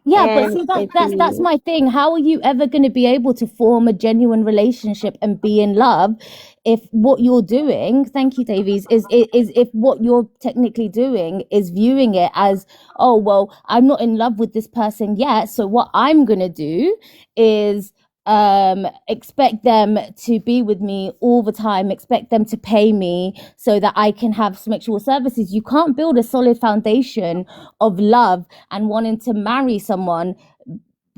yeah, but And see it that's be my thing. How are you ever going to be able to form a genuine relationship and be in love if what you're doing, thank you, Davies, is if what you're technically doing is viewing it as, oh well, I'm not in love with this person yet, so what I'm going to do is expect them to be with me all the time, expect them to pay me so that I can have sexual services. You can't build a solid foundation of love and wanting to marry someone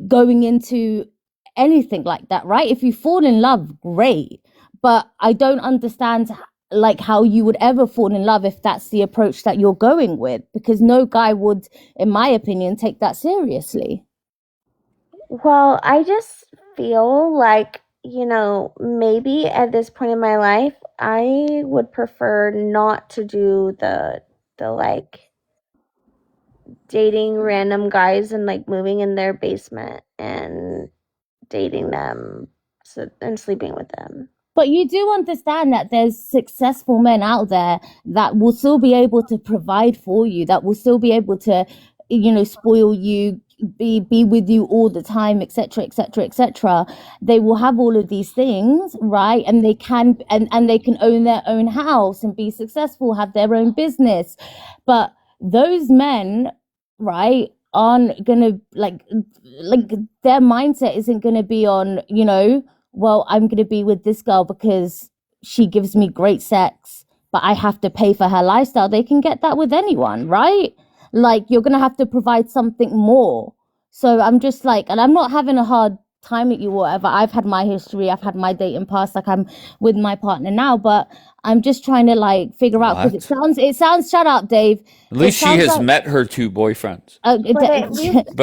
going into anything like that, right? If you fall in love, great, but I don't understand like how you would ever fall in love if that's the approach that you're going with, because no guy would, in my opinion, take that seriously. well, I just feel like, you know, maybe at this point in my life, I would prefer not to do the like dating random guys and like moving in their basement and dating them and sleeping with them. But you do understand that there's successful men out there that will still be able to provide for you, that will still be able to, you know, spoil you, be with you all the time, etc., etc., etc. They will have all of these things, right? And they can and they can own their own house and be successful, have their own business. But those men, right, aren't gonna like their mindset isn't gonna be on, you know, well, I'm going to be with this girl because she gives me great sex, but I have to pay for her lifestyle. They can get that with anyone, right? Like, you're going to have to provide something more So I'm just like, and I'm not having a hard time at you or whatever. I've had my history, I've had my dating past, like I'm with my partner now, but I'm just trying to like figure out, because What? it sounds, shut up, Dave. At It least she sounds has like, met her 2 boyfriends. But it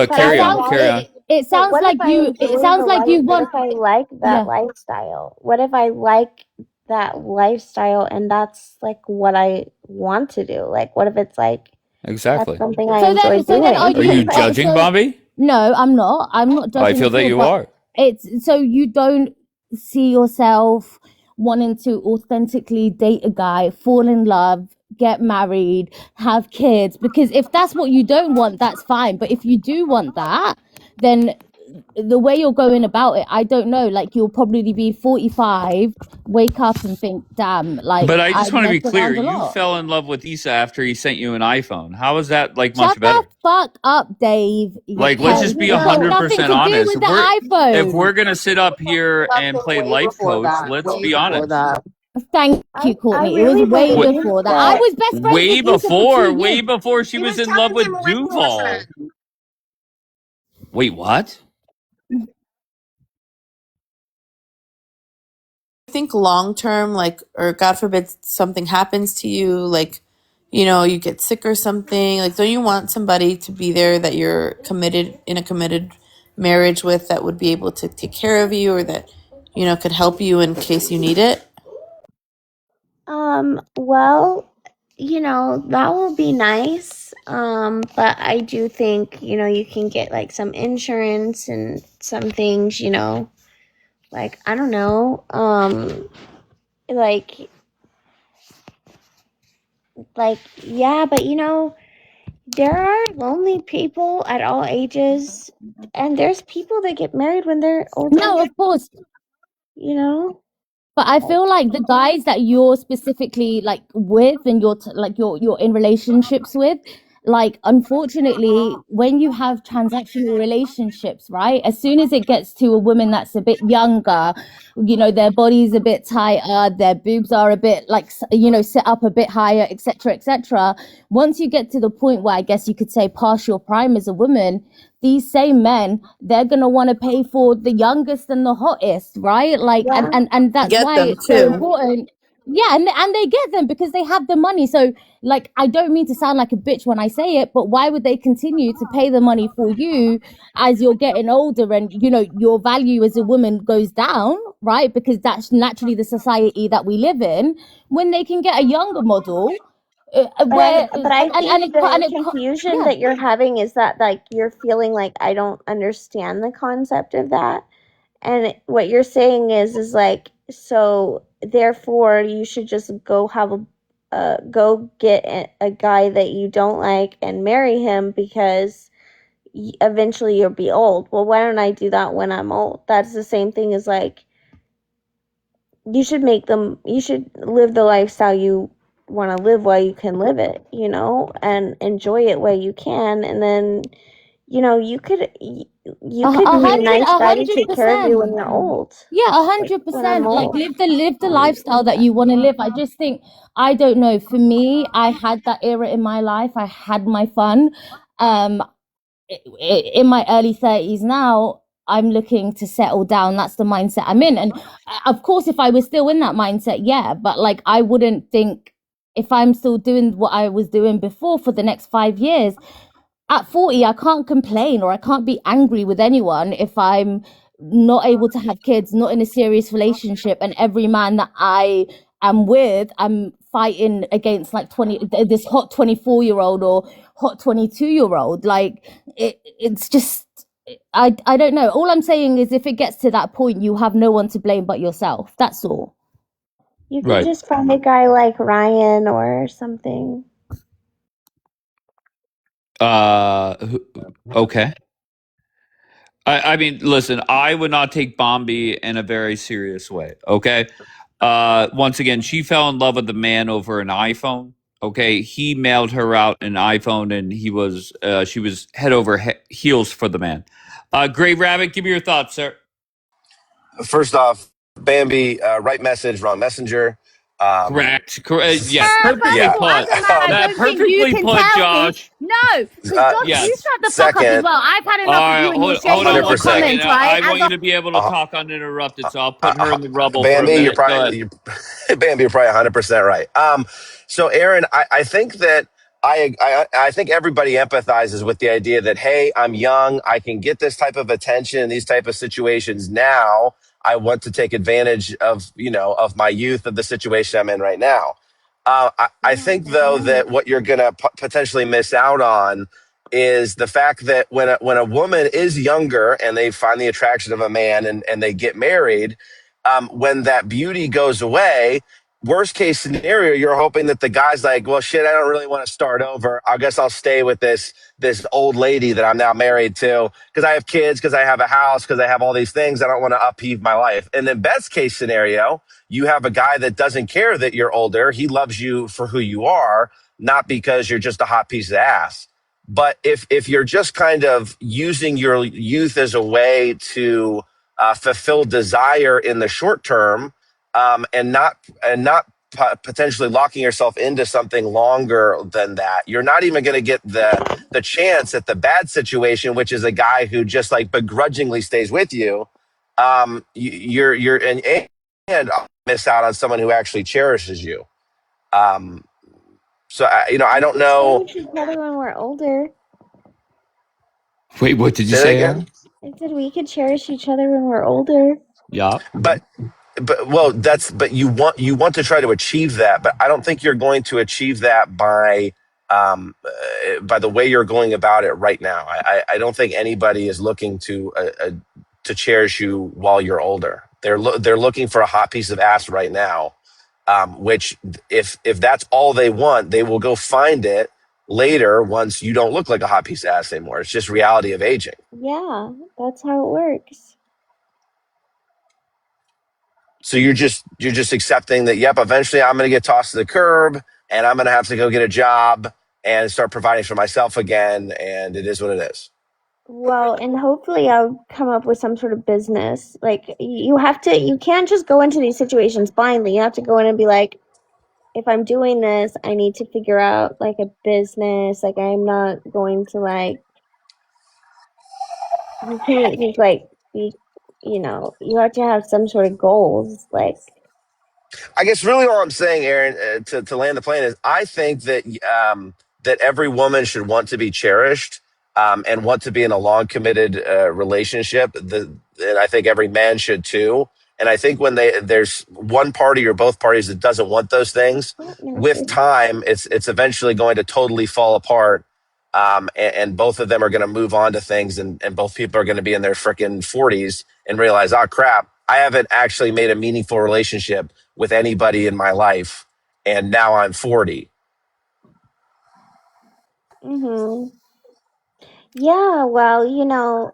carry on, sounds, carry on. it But sounds like you, it sounds like you what want, if I like that yeah. lifestyle? What if I like that lifestyle and that's like what I want to do? Like, what if it's like that's Exactly. something I So enjoy then are doing? Are you you, judging, Bobby? no, I'm not. I'm not I judging feel at that all, you but are. it's, so you don't see yourself wanting to authentically date a guy, fall in love, get married, have kids, because if that's what you don't want, that's fine. But if you do want that, then the way you're going about it, I don't know, like you'll probably be 45, wake up and think, damn, like But I I just want to be messed clear. around a You lot. fell in love with Issa after he sent you an iPhone. How is that like Shut much the better? fuck up, Dave, you Like, let's cunt. just be It's got nothing 100% to do honest. with the If iPhone. we're gonna sit up here and play Way life before coach, that. let's Way be before honest. that. Thank you, I Courtney. It was really way believe before that. I that. was best friends Way with Issa for 2 way years. before she was in love with Duval. Wait, what? I think long term, like, or God forbid something happens to you, like, you know, you get sick or something, like, don't you want somebody to be there that you're committed in a committed marriage with, that would be able to take care of you, or that, you know, could help you in case you need it? Well, that will be nice. But I do think, you can get like some insurance and some things, like I don't know, like yeah, but there are lonely people at all ages, and there's people that get married when they're older, No, of course. you know? But I feel like the guys that you're specifically like with, and you're in relationships with, like unfortunately, when you have transactional relationships, right? As soon as it gets to a woman that's a bit younger, their body's a bit tighter, their boobs are a bit like set up a bit higher, etc., etc. Once you get to the point where I guess you could say past your prime as a woman, these same men, they're gonna want to pay for the youngest and the hottest, right? Like, Yeah. and that's Get why them it's so too. important. Yeah, and they get them because they have the money. So, like, I don't mean to sound like a bitch when I say it, but why would they continue to pay the money for you as you're getting older and your value as a woman goes down, right? Because that's naturally the society that we live in. When they can get a younger model, where But I think the it confusion yeah. that you're having is that like you're feeling like I don't understand the concept of that. And what you're saying is like, so therefore you should just go go get a guy that you don't like and marry him because eventually you'll be old. Well, why don't I do that when I'm old? That's the same thing as like, you should live the lifestyle you want to live while you can live it, and enjoy it while you can. And then, you could be a nice guy to take care of you when you're old. Yeah, Like when I'm 100%. Like old. live the lifestyle that you want to live. I just think, I don't know. For me, I had that era in my life. I had my fun. Um, in my early 30s now, I'm looking to settle down. That's the mindset I'm in. And of course, if I was still in that mindset, yeah, but like I wouldn't think, if I'm still doing what I was doing before for the next 5 years, at 40, I can't complain or I can't be angry with anyone if I'm not able to have kids, not in a serious relationship, and every man that I am with, I'm fighting against like this hot 24-year-old or hot 22-year-old. Like it's just, I don't know. All I'm saying is, if it gets to that point, you have no one to blame but yourself. That's all. You could Right. just find a guy like Ryan or something. Okay. I mean, listen, I would not take Bombi in a very serious way. Okay. Once again, she fell in love with the man over an iPhone. Okay. He mailed her out an iPhone and she was head over heels for the man. Gray Rabbit, give me your thoughts, sir. First off, Bambi, right message, wrong messenger. Correct. Yes, First perfectly of Yeah. all, as put. a man, I That don't think you perfectly can put, tell me. Josh. No, because Josh, you Yes. shut the fuck up as Second, well. I've had All enough of right, you and your hold shady on little one 100%. second. comments, right? I As want a you to be able to Uh, talk uninterrupted, so I'll uh, put her in the rubble for a Bambi, minute. Go ahead. Bambi, you're probably 100% right. So Aaron, I think that I think everybody empathizes with the idea that, hey, I'm young, I can get this type of attention in these type of situations now. I want to take advantage of, of my youth, of the situation I'm in right now. I think though that what you're going to potentially miss out on is the fact that when a woman is younger and they find the attraction of a man and they get married, when that beauty goes away, worst case scenario, you're hoping that the guy's like, well, shit, I don't really want to start over. I guess I'll stay with this old lady that I'm now married to because I have kids, because I have a house, because I have all these things. I don't want to upheave my life. And then best case scenario, you have a guy that doesn't care that you're older. He loves you for who you are, not because you're just a hot piece of ass. But if you're just kind of using your youth as a way to fulfill desire in the short term, and not potentially locking yourself into something longer than that, you're not even going to get the chance at the bad situation, which is a guy who just like begrudgingly stays with you. You're and miss out on someone who actually cherishes you. Um, so I We don't could know. cherish each other when we're older. Wait, what did you Say that say, again. Aaron? I said we could cherish each other when we're older. Yeah. But well, but you want to try to achieve that, but I don't think you're going to achieve that by the way you're going about it right now. I don't think anybody is looking to cherish you while you're older. They're looking for a hot piece of ass right now, which if that's all they want, they will go find it later once you don't look like a hot piece of ass anymore. It's just reality of aging. Yeah, that's how it works. So you're just accepting that, yep, eventually I'm going to get tossed to the curb and I'm going to have to go get a job and start providing for myself again. And it is what it is. Well, and hopefully I'll come up with some sort of business. Like you can't just go into these situations blindly. You have to go in and be like, if I'm doing this, I need to figure out like a business. Like I'm not going to like, you can't just like be, you have to have some sort of goals. Like, I guess really all I'm saying, Aaron, to land the plane is I think that every woman should want to be cherished, and want to be in a long committed relationship. And I think every man should too. And I think when there's one party or both parties that doesn't want those things, with time, it's eventually going to totally fall apart. And both of them are going to move on to things, and both people are going to be in their freaking 40s and realize, oh crap, I haven't actually made a meaningful relationship with anybody in my life, and now I'm 40. yeah, well,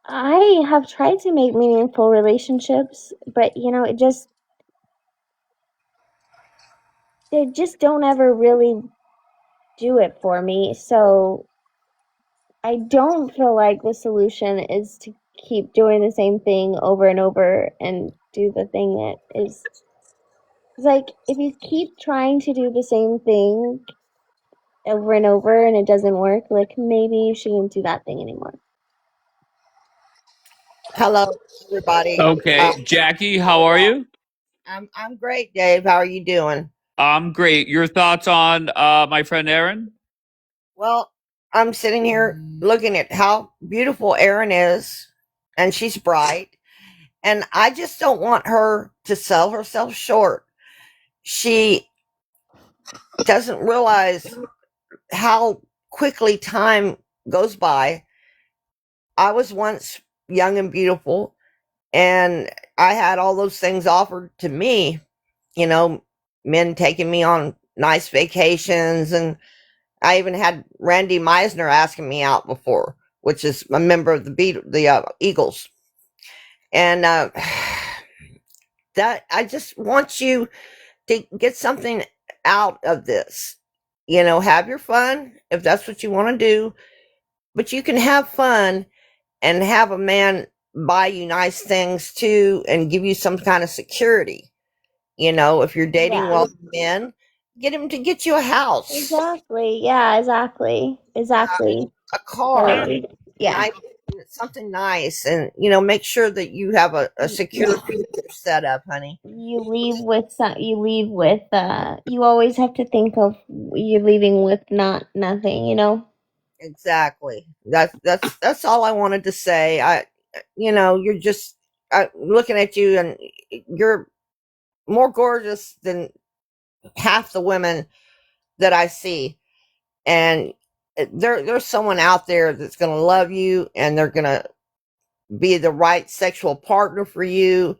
I have tried to make meaningful relationships, but they just don't ever really do it for me. So I don't feel like the solution is to keep doing the same thing over and over and do the thing that is like if you keep trying to do the same thing over and over and it doesn't work, like maybe you shouldn't do that thing anymore. Hello, everybody. Okay, Jackie, how are you? I'm great, Dave. How are you doing? I'm great. Your thoughts on my friend Aaron? Well, I'm sitting here looking at how beautiful Erin is, and she's bright, and I just don't want her to sell herself short. She doesn't realize how quickly time goes by. I was once young and beautiful, and I had all those things offered to me, you know, men taking me on nice vacations, and I even had Randy Meisner asking me out before, which is a member of the Eagles. And that I just want you to get something out of this. Have your fun if that's what you want to do, but you can have fun and have a man buy you nice things too and give you some kind of security. If you're dating Yeah. wealthy men, get him to get you a house, Exactly. Yeah, exactly. Exactly. a car, Totally. Yeah. nice, something nice, and make sure that you have a secure future set up, honey. You leave with you always have to think of you're leaving with nothing. Exactly. That's all I wanted to say. You're just looking at you, and you're more gorgeous than half the women that I see, and there's someone out there that's going to love you, and they're going to be the right sexual partner for you.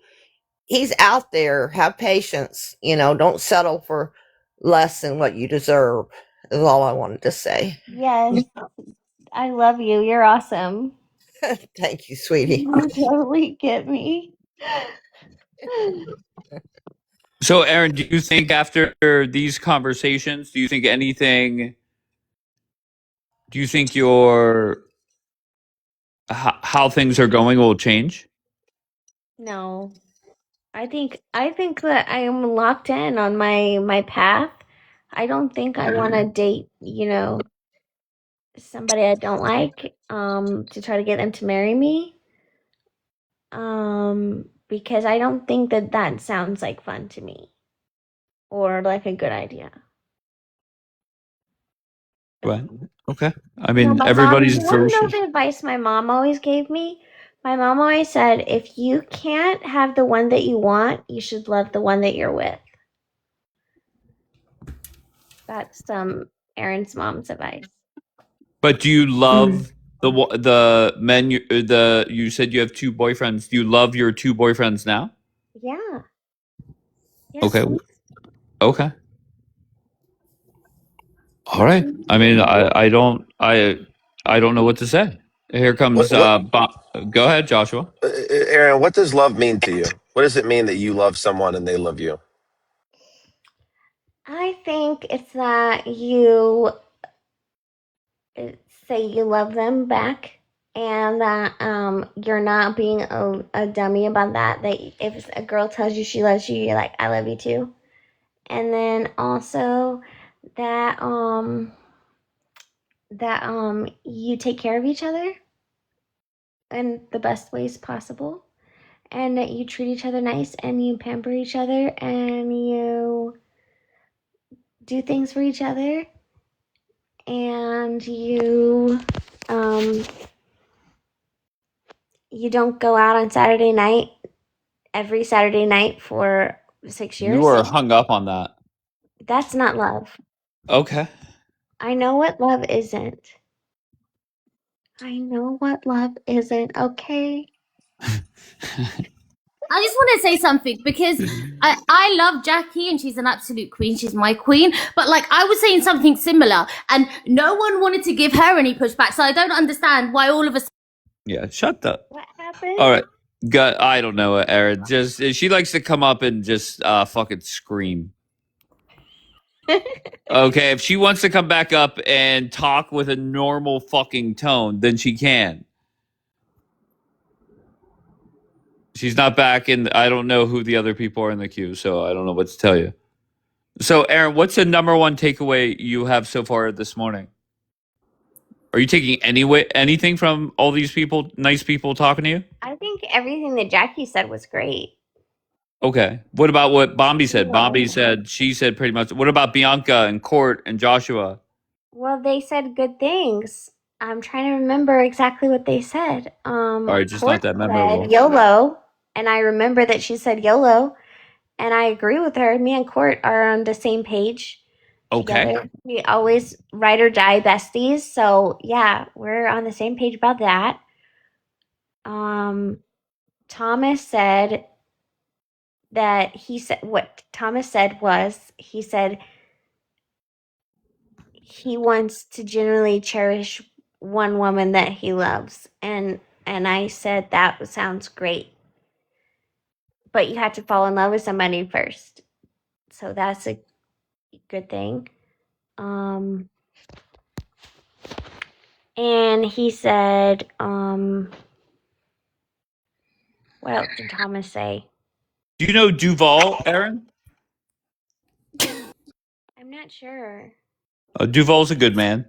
He's out there. Have patience. Don't settle for less than what you deserve. Is all I wanted to say. Yes. I love you. You're awesome. Thank you, sweetie. You totally get me. So, Aaron, do you think after these conversations, do you think your how things are going will change? No. I think that I am locked in on my path. I don't think I want to date, somebody I don't like to try to get them to marry me. Because I don't think that sounds like fun to me or like a good idea. Right. Okay. I You mean, my mom, everybody's you want to know version. the advice my mom always gave me? My mom always said, if you can't have the one that you want, you should love the one that you're with. That's Aaron's mom's advice. But do you love the men? You said you have two boyfriends. Do you love your two boyfriends now? Yeah. Yes, Okay. please. Okay. All right. I mean, I don't know what to say. Here comes What, Go ahead, Joshua. Aaron? What does love mean to you? What does it mean that you love someone and they love you? I think it's that you say you love them back and that you're not being a dummy about that. That if a girl tells you she loves you, you're like, I love you too. And then also that you take care of each other in the best ways possible, and that you treat each other nice and you pamper each other and you do things for each other, and you don't go out on Saturday night every Saturday night for 6 You years. were hung up on that. That's not love. Okay. I know what love isn't. I know what love isn't, okay? I just want to say something because I love Jackie and she's an absolute queen. She's my queen. But like I was saying something similar and no one wanted to give her any pushback. So I don't understand why all of a sudden. Yeah. Shut up. What happened? All right. I don't know, Aaron. Just she likes to come up and just fucking scream. Okay, if she wants to come back up and talk with a normal fucking tone, then she can. She's not back in. I don't know who the other people are in the queue, so I don't know what to tell you. So, Aaron, what's the number one takeaway you have so far this morning? Are you taking anything from all these people, nice people talking to you? I think everything that Jackie said was great. Okay. What about what Bombi said? She said pretty much. What about Bianca and Court and Joshua? Well, they said good things. I'm trying to remember exactly what they said. All right, just Court not that said memorable. YOLO, and I remember that she said YOLO, and I agree with her. Me and Court are on the same page Okay. together. We always ride or die besties, so yeah, we're on the same page about that. Thomas said that what Thomas said was he said he wants to genuinely cherish one woman that he loves, and I said that sounds great, but you have to fall in love with somebody first, so that's a good thing. And he said what else did Thomas say? Do you know Duval, Aaron? not sure. Duval's a good man.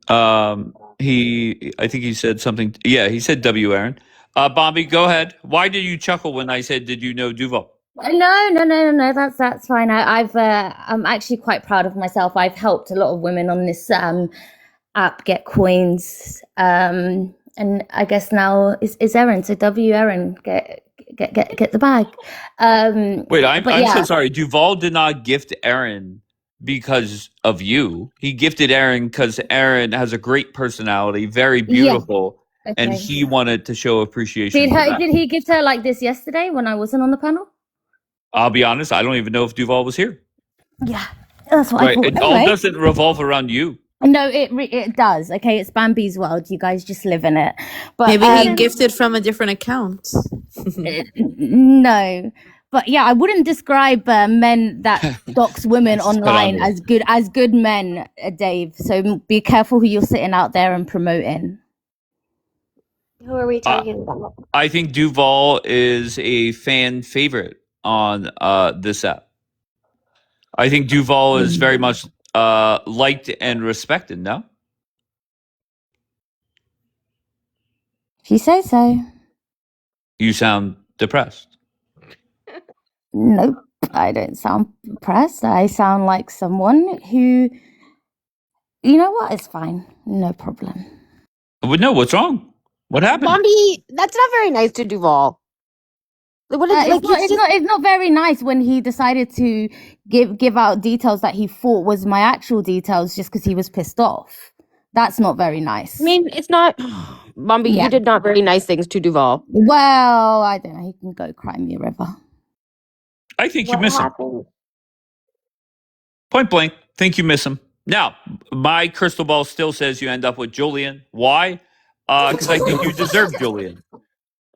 I think he said something. Yeah, he said W. Aaron. Bombi, go ahead. Why did you chuckle when I said, "Did you know Duval"? No. That's fine. I'm actually quite proud of myself. I've helped a lot of women on this app get coins. And I guess now is Erin. So W. Erin, get the bag. Wait, I'm yeah. so sorry. Duval did not gift Aaron because of you. He gifted Aaron because Aaron has a great personality, very beautiful, and Okay. he wanted to show appreciation for that. Did he gift her like this yesterday when I wasn't on the panel? I'll be honest, I don't even know if Duval was here. Yeah, that's what I thought. It all doesn't revolve around you. No, it does. Okay, it's Bambi's world. You guys just live in it. But Maybe he gifted from a different account. No, but yeah, I wouldn't describe men that dox women online as good men, Dave. So be careful who you're sitting out there and promoting. Who are we talking about? I think Duval is a fan favorite on this app. I think Duval is very much liked and respected. No, if you say so. You sound depressed. Nope, I don't sound depressed. I sound like someone who, you know what? It's fine. No problem. But no, what's wrong? What happened? Bombi, that's not very nice to Duval. It's not very nice when he decided to give out details that he thought was my actual details just because he was pissed off. That's not very nice. I mean, it's not. Bombi, you did not very nice things to Duval. Well, I don't know. He can go cry me a river. I think you miss him. Point blank, think you miss him. Now, my crystal ball still says you end up with Julian. Why? Because I think you deserve Julian.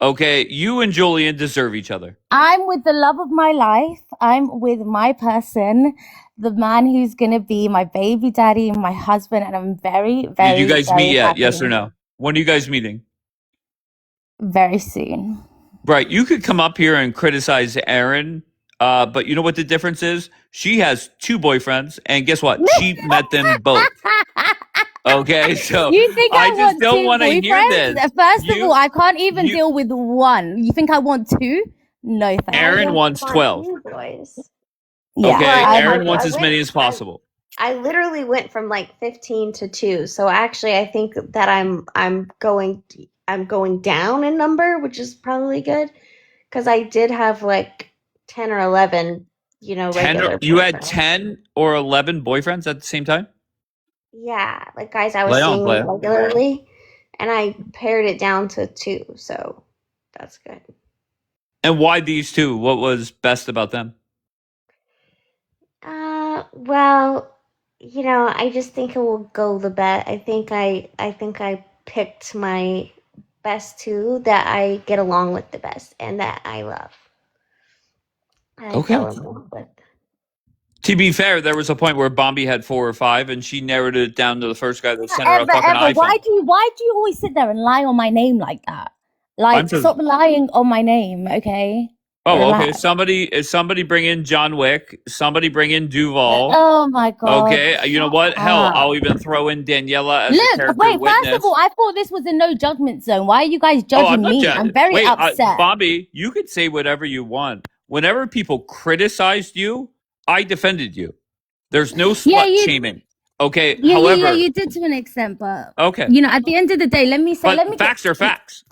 Okay, you and Julian deserve each other. I'm with the love of my life. I'm with my person, the man who's going to be my baby daddy, my husband, and I'm very, very, Did you guys very meet yet? happy. Yes or no? When are you guys meeting? Very soon. Right, you could come up here and criticize Aaron, but you know what the difference is? She has 2 boyfriends, and guess what? She met them both. Okay, so you think I I just don't want want to hear boyfriends? this. First of all, I can't even deal with 1. You think I want 2? No, thank you. Aaron wants 12. Boys. Yeah, okay, Aaron wants as many as possible. I literally went from like 15 to 2. So actually, I think that I'm going down in number, which is probably good because I did have like 10 or 11, regular. You had 10 or 11 boyfriends at the same time? Yeah, like guys I was seeing regularly, and I pared it down to 2, so that's good. And why these 2? What was best about them? Well, I just think it will go the best. I think I picked my best 2 that I get along with the best and that I love. Okay. To be fair, there was a point where Bombi had 4 or 5, and she narrowed it down to the first guy that sent her a fucking iPhone. Why do you always sit there and lie on my name like that? Like, stop lying on my name, okay? Oh, Relax. okay. Somebody bring in John Wick. Somebody bring in Duval. Oh my god. Okay, you know what? Hell, I'll even throw in Daniela as a character wait, witness. first of all, I thought this was a no judgment zone. Why are you guys judging me? I'm very upset. Bombi, you could say whatever you want. Whenever people criticized you, I defended you. There's no slut shaming. Okay, however, you did to an extent, but okay. At the end of the day, facts are facts.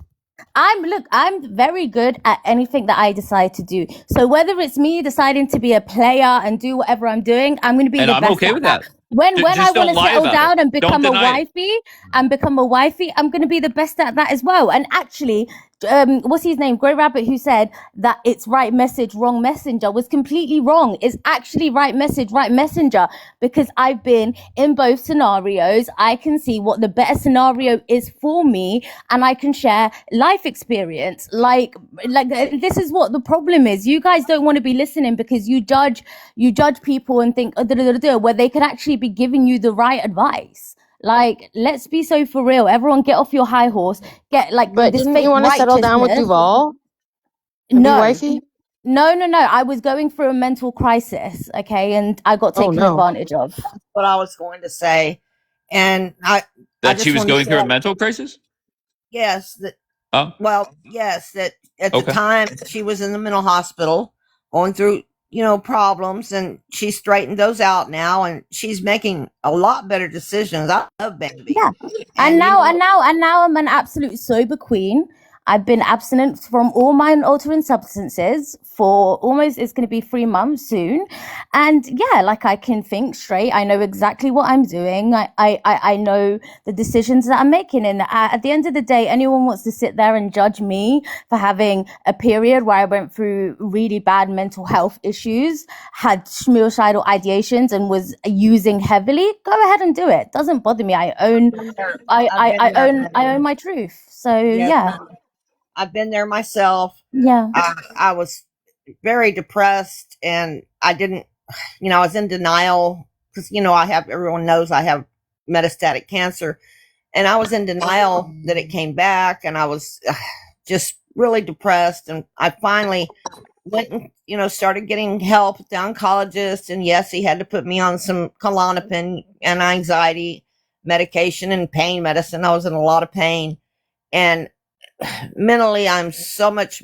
I'm very good at anything that I decide to do. So whether it's me deciding to be a player and do whatever I'm doing, I'm going to be the best. I'm okay with that. When I want to settle down and become a wifey, I'm going to be the best at that as well. And actually, what's his name? Grey Rabbit, who said that it's right message, wrong messenger, was completely wrong. It's actually right message, right messenger, because I've been in both scenarios. I can see what the better scenario is for me, and I can share life experience. Like this is what the problem is. You guys don't want to be listening because you judge people and think where they could actually be giving you the right advice. Like, let's be so for real. Everyone get off your high horse. But didn't you want to settle down with Duval? No. Wifey? No, no, no. I was going through a mental crisis, okay, and I got Oh taken no. advantage of. That's what I was going to say. And I That she just was want to going through a say, mental crisis? yes, that, Oh, well, yes, that at the okay. time she was in the mental hospital going through, problems, and she's straightened those out now, and she's making a lot better decisions. I love Bambi. Yeah. And And, now I'm an absolute sober queen. I've been abstinent from all mind-altering substances for almost, it's going to be 3 months soon. And yeah, like I can think straight. I know exactly what I'm doing. I know the decisions that I'm making. And at the end of the day, anyone wants to sit there and judge me for having a period where I went through really bad mental health issues, had suicidal ideations, and was using heavily, go ahead and do it. Doesn't bother me. I own my truth. So yes, yeah. I've been there myself. Yeah. I was very depressed, and I didn't, I was in denial because, everyone knows I have metastatic cancer, and I was in denial that it came back, and I was just really depressed. And I finally went and, started getting help with the oncologist. And yes, he had to put me on some Klonopin and anxiety medication and pain medicine. I was in a lot of pain, and mentally I'm so much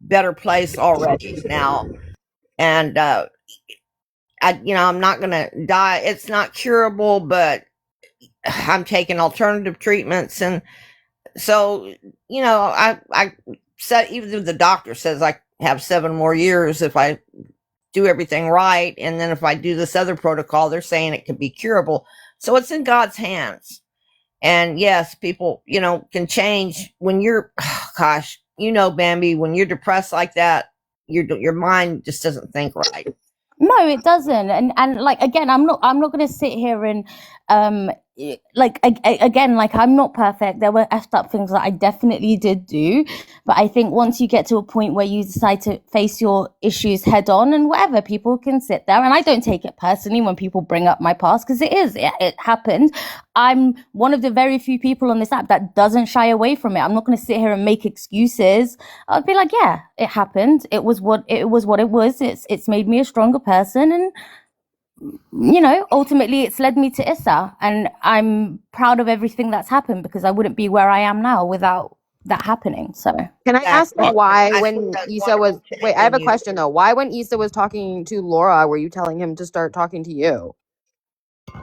better place already now. And I'm not gonna die. It's not curable, but I'm taking alternative treatments. And so, I said, even the doctor says I have 7 more years if I do everything right, and then if I do this other protocol, they're saying it could be curable. So it's in God's hands. And yes, people, can change when you're, gosh, Bambi, when you're depressed like that, your mind just doesn't think right. No, it doesn't. And like, again, I'm not going to sit here and again, like, I'm not perfect. There were effed up things that I definitely did do, but I think once you get to a point where you decide to face your issues head on, and whatever, people can sit there, and I don't take it personally when people bring up my past, because it happened. I'm one of the very few people on this app that doesn't shy away from it. I'm not going to sit here and make excuses. I'll be like, yeah, it happened. It was what it was. It's made me a stronger person, and ultimately it's led me to Issa, and I'm proud of everything that's happened, because I wouldn't be where I am now without that happening. So can I ask why I when think that's Issa was wonderful wait, I have a you. question though. Why when Issa was talking to Laura were you telling him to start talking to you?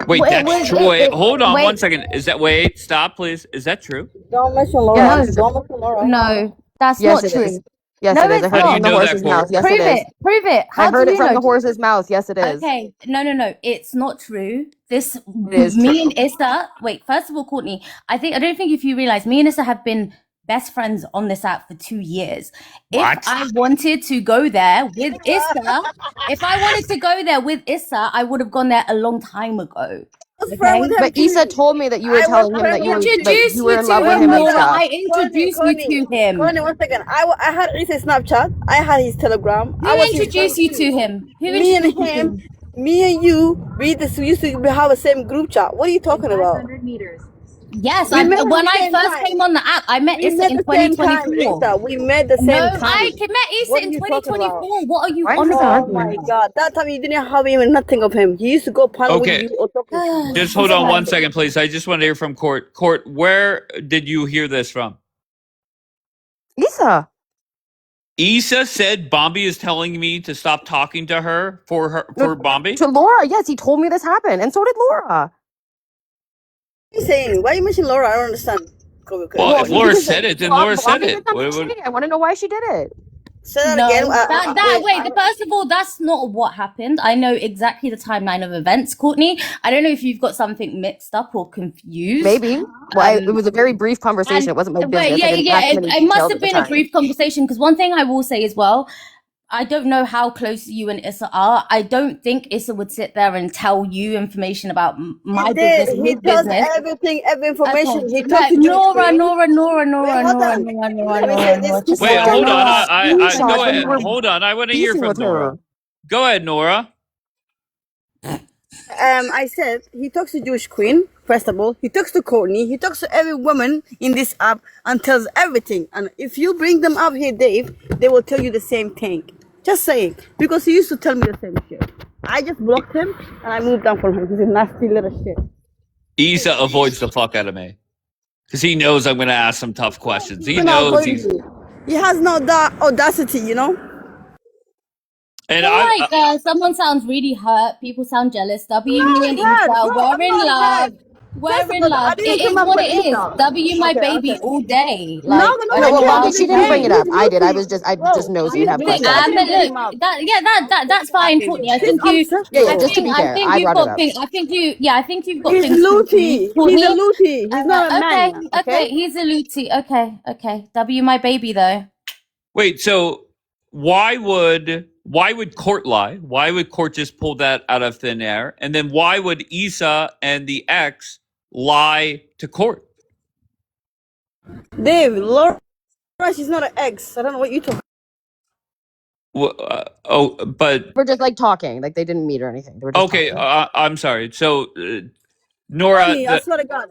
Wait, Well, that's true. Wait, hold on wait. 1 second. Wait, stop, please. Is that true? Don't mention Laura. Yes. Don't mention Laura. No, that's Yes, not it is. true. Yes, No, it is. I it's heard How it do not. you from the know that, horse's mouth. Court? Yes, Prove it is. Prove it. I How heard do it you from know? the horse's mouth. Yes, it is. Okay, no, it's not true. This, It is me true. and Issa. Wait, first of all, Courtney, I don't think if you realize, me and Issa have been best friends on this app for 2 years. What? If I wanted to go there with Issa, I would have gone there a long time ago. Friend with him But Issa too. told me that you were I was telling him friend that with him Introduce you too. were you in to love with him, him and Nora. stuff. I introduced you to him. Connie, 1 second. I had his Snapchat. I had his Telegram. Who I was his introduced friend you too. to him? Who Me and introduced you to him, him? me and you, we used to have the same group chat. What are you talking about? Yes, We met at when the I same first time. came on the app, I met We Issa met in the same time, 2024. Issa. We met the No, same I time. met Issa What are in you talking about? 2024. What are you Why on is this about? Oh my arguing? god. That time you didn't have even nothing of him. He used to go panel with Okay, you or talking to you. just hold on 1 second, please. I just want to hear from Court. Court, where did you hear this from? Issa. Issa said Bombi is telling me to stop talking to her for Bombi. To Laura, yes, he told me this happened, and so did Laura. What are you saying? Why you mention Laura? I don't understand. Well, if Laura Because said it, then Bombi Laura said did it. something shitty. I want to know why she did it. Say that No, again. first of all, that's not what happened. I know exactly the timeline of events, Courtney. I don't know if you've got something mixed up or confused. Maybe. Well, it was a very brief conversation. It wasn't my business. I didn't ask many It must details have at the been a time. brief conversation, because one thing I will say as well, I don't know how close you and Issa are. I don't think Issa would sit there and tell you information about my business, his He tells business. everything, every information. Okay. He talks to Nora. Wait, Wait, hold on. I go Screenshots when ahead. you were Hold on. I want to hear beefing from with Nora. her. Go ahead, Nora. I said he talks to Jewish Queen. First of all, he talks to Courtney. He talks to every woman in this app and tells everything. And if you bring them up here, Dave, they will tell you the same thing. Just saying. Because he used to tell me the same shit. I just blocked him and I moved on from him. He's a nasty little shit. Isa avoids the fuck out of me because he knows I'm going to ask some tough questions. He He's not knows avoiding you. He has no that audacity, you know. And I feel like someone sounds really hurt. People sound jealous. W, I'm me and not hurt, Issa, bro. we're I'm in not love. hurt. We're First of in all, love. I didn't It come is up what with it is. Issa. W, my Okay, baby, okay. all day. No, Like, no, I No, no, don't well, care Bobby, what Bobby, she you didn't say. bring hey, it he's up. I did. I loopy. was just, I just Bro, nosy he's and have But, loopy. I questions. didn't bring look, him up. that's fine, Courtney. I He's think you, obsessed, Yeah, yeah. bro. Just to be I fair, think I you've brought it got up. things. I think you've got He's things confused, looty. He's a Courtney. looty. He's not a Okay, man, okay, okay? he's a looty. Okay. W, my baby, though. Wait, so why would Court lie? Why would Court just pull that out of thin air? And then why would Issa and the ex lie to Court? Dave, Laura, she's not an ex. I don't know what you talking. But We're just like talking, like they didn't meet or anything. They were just okay, talking. I'm sorry. So Nora, Courtney, I swear to God.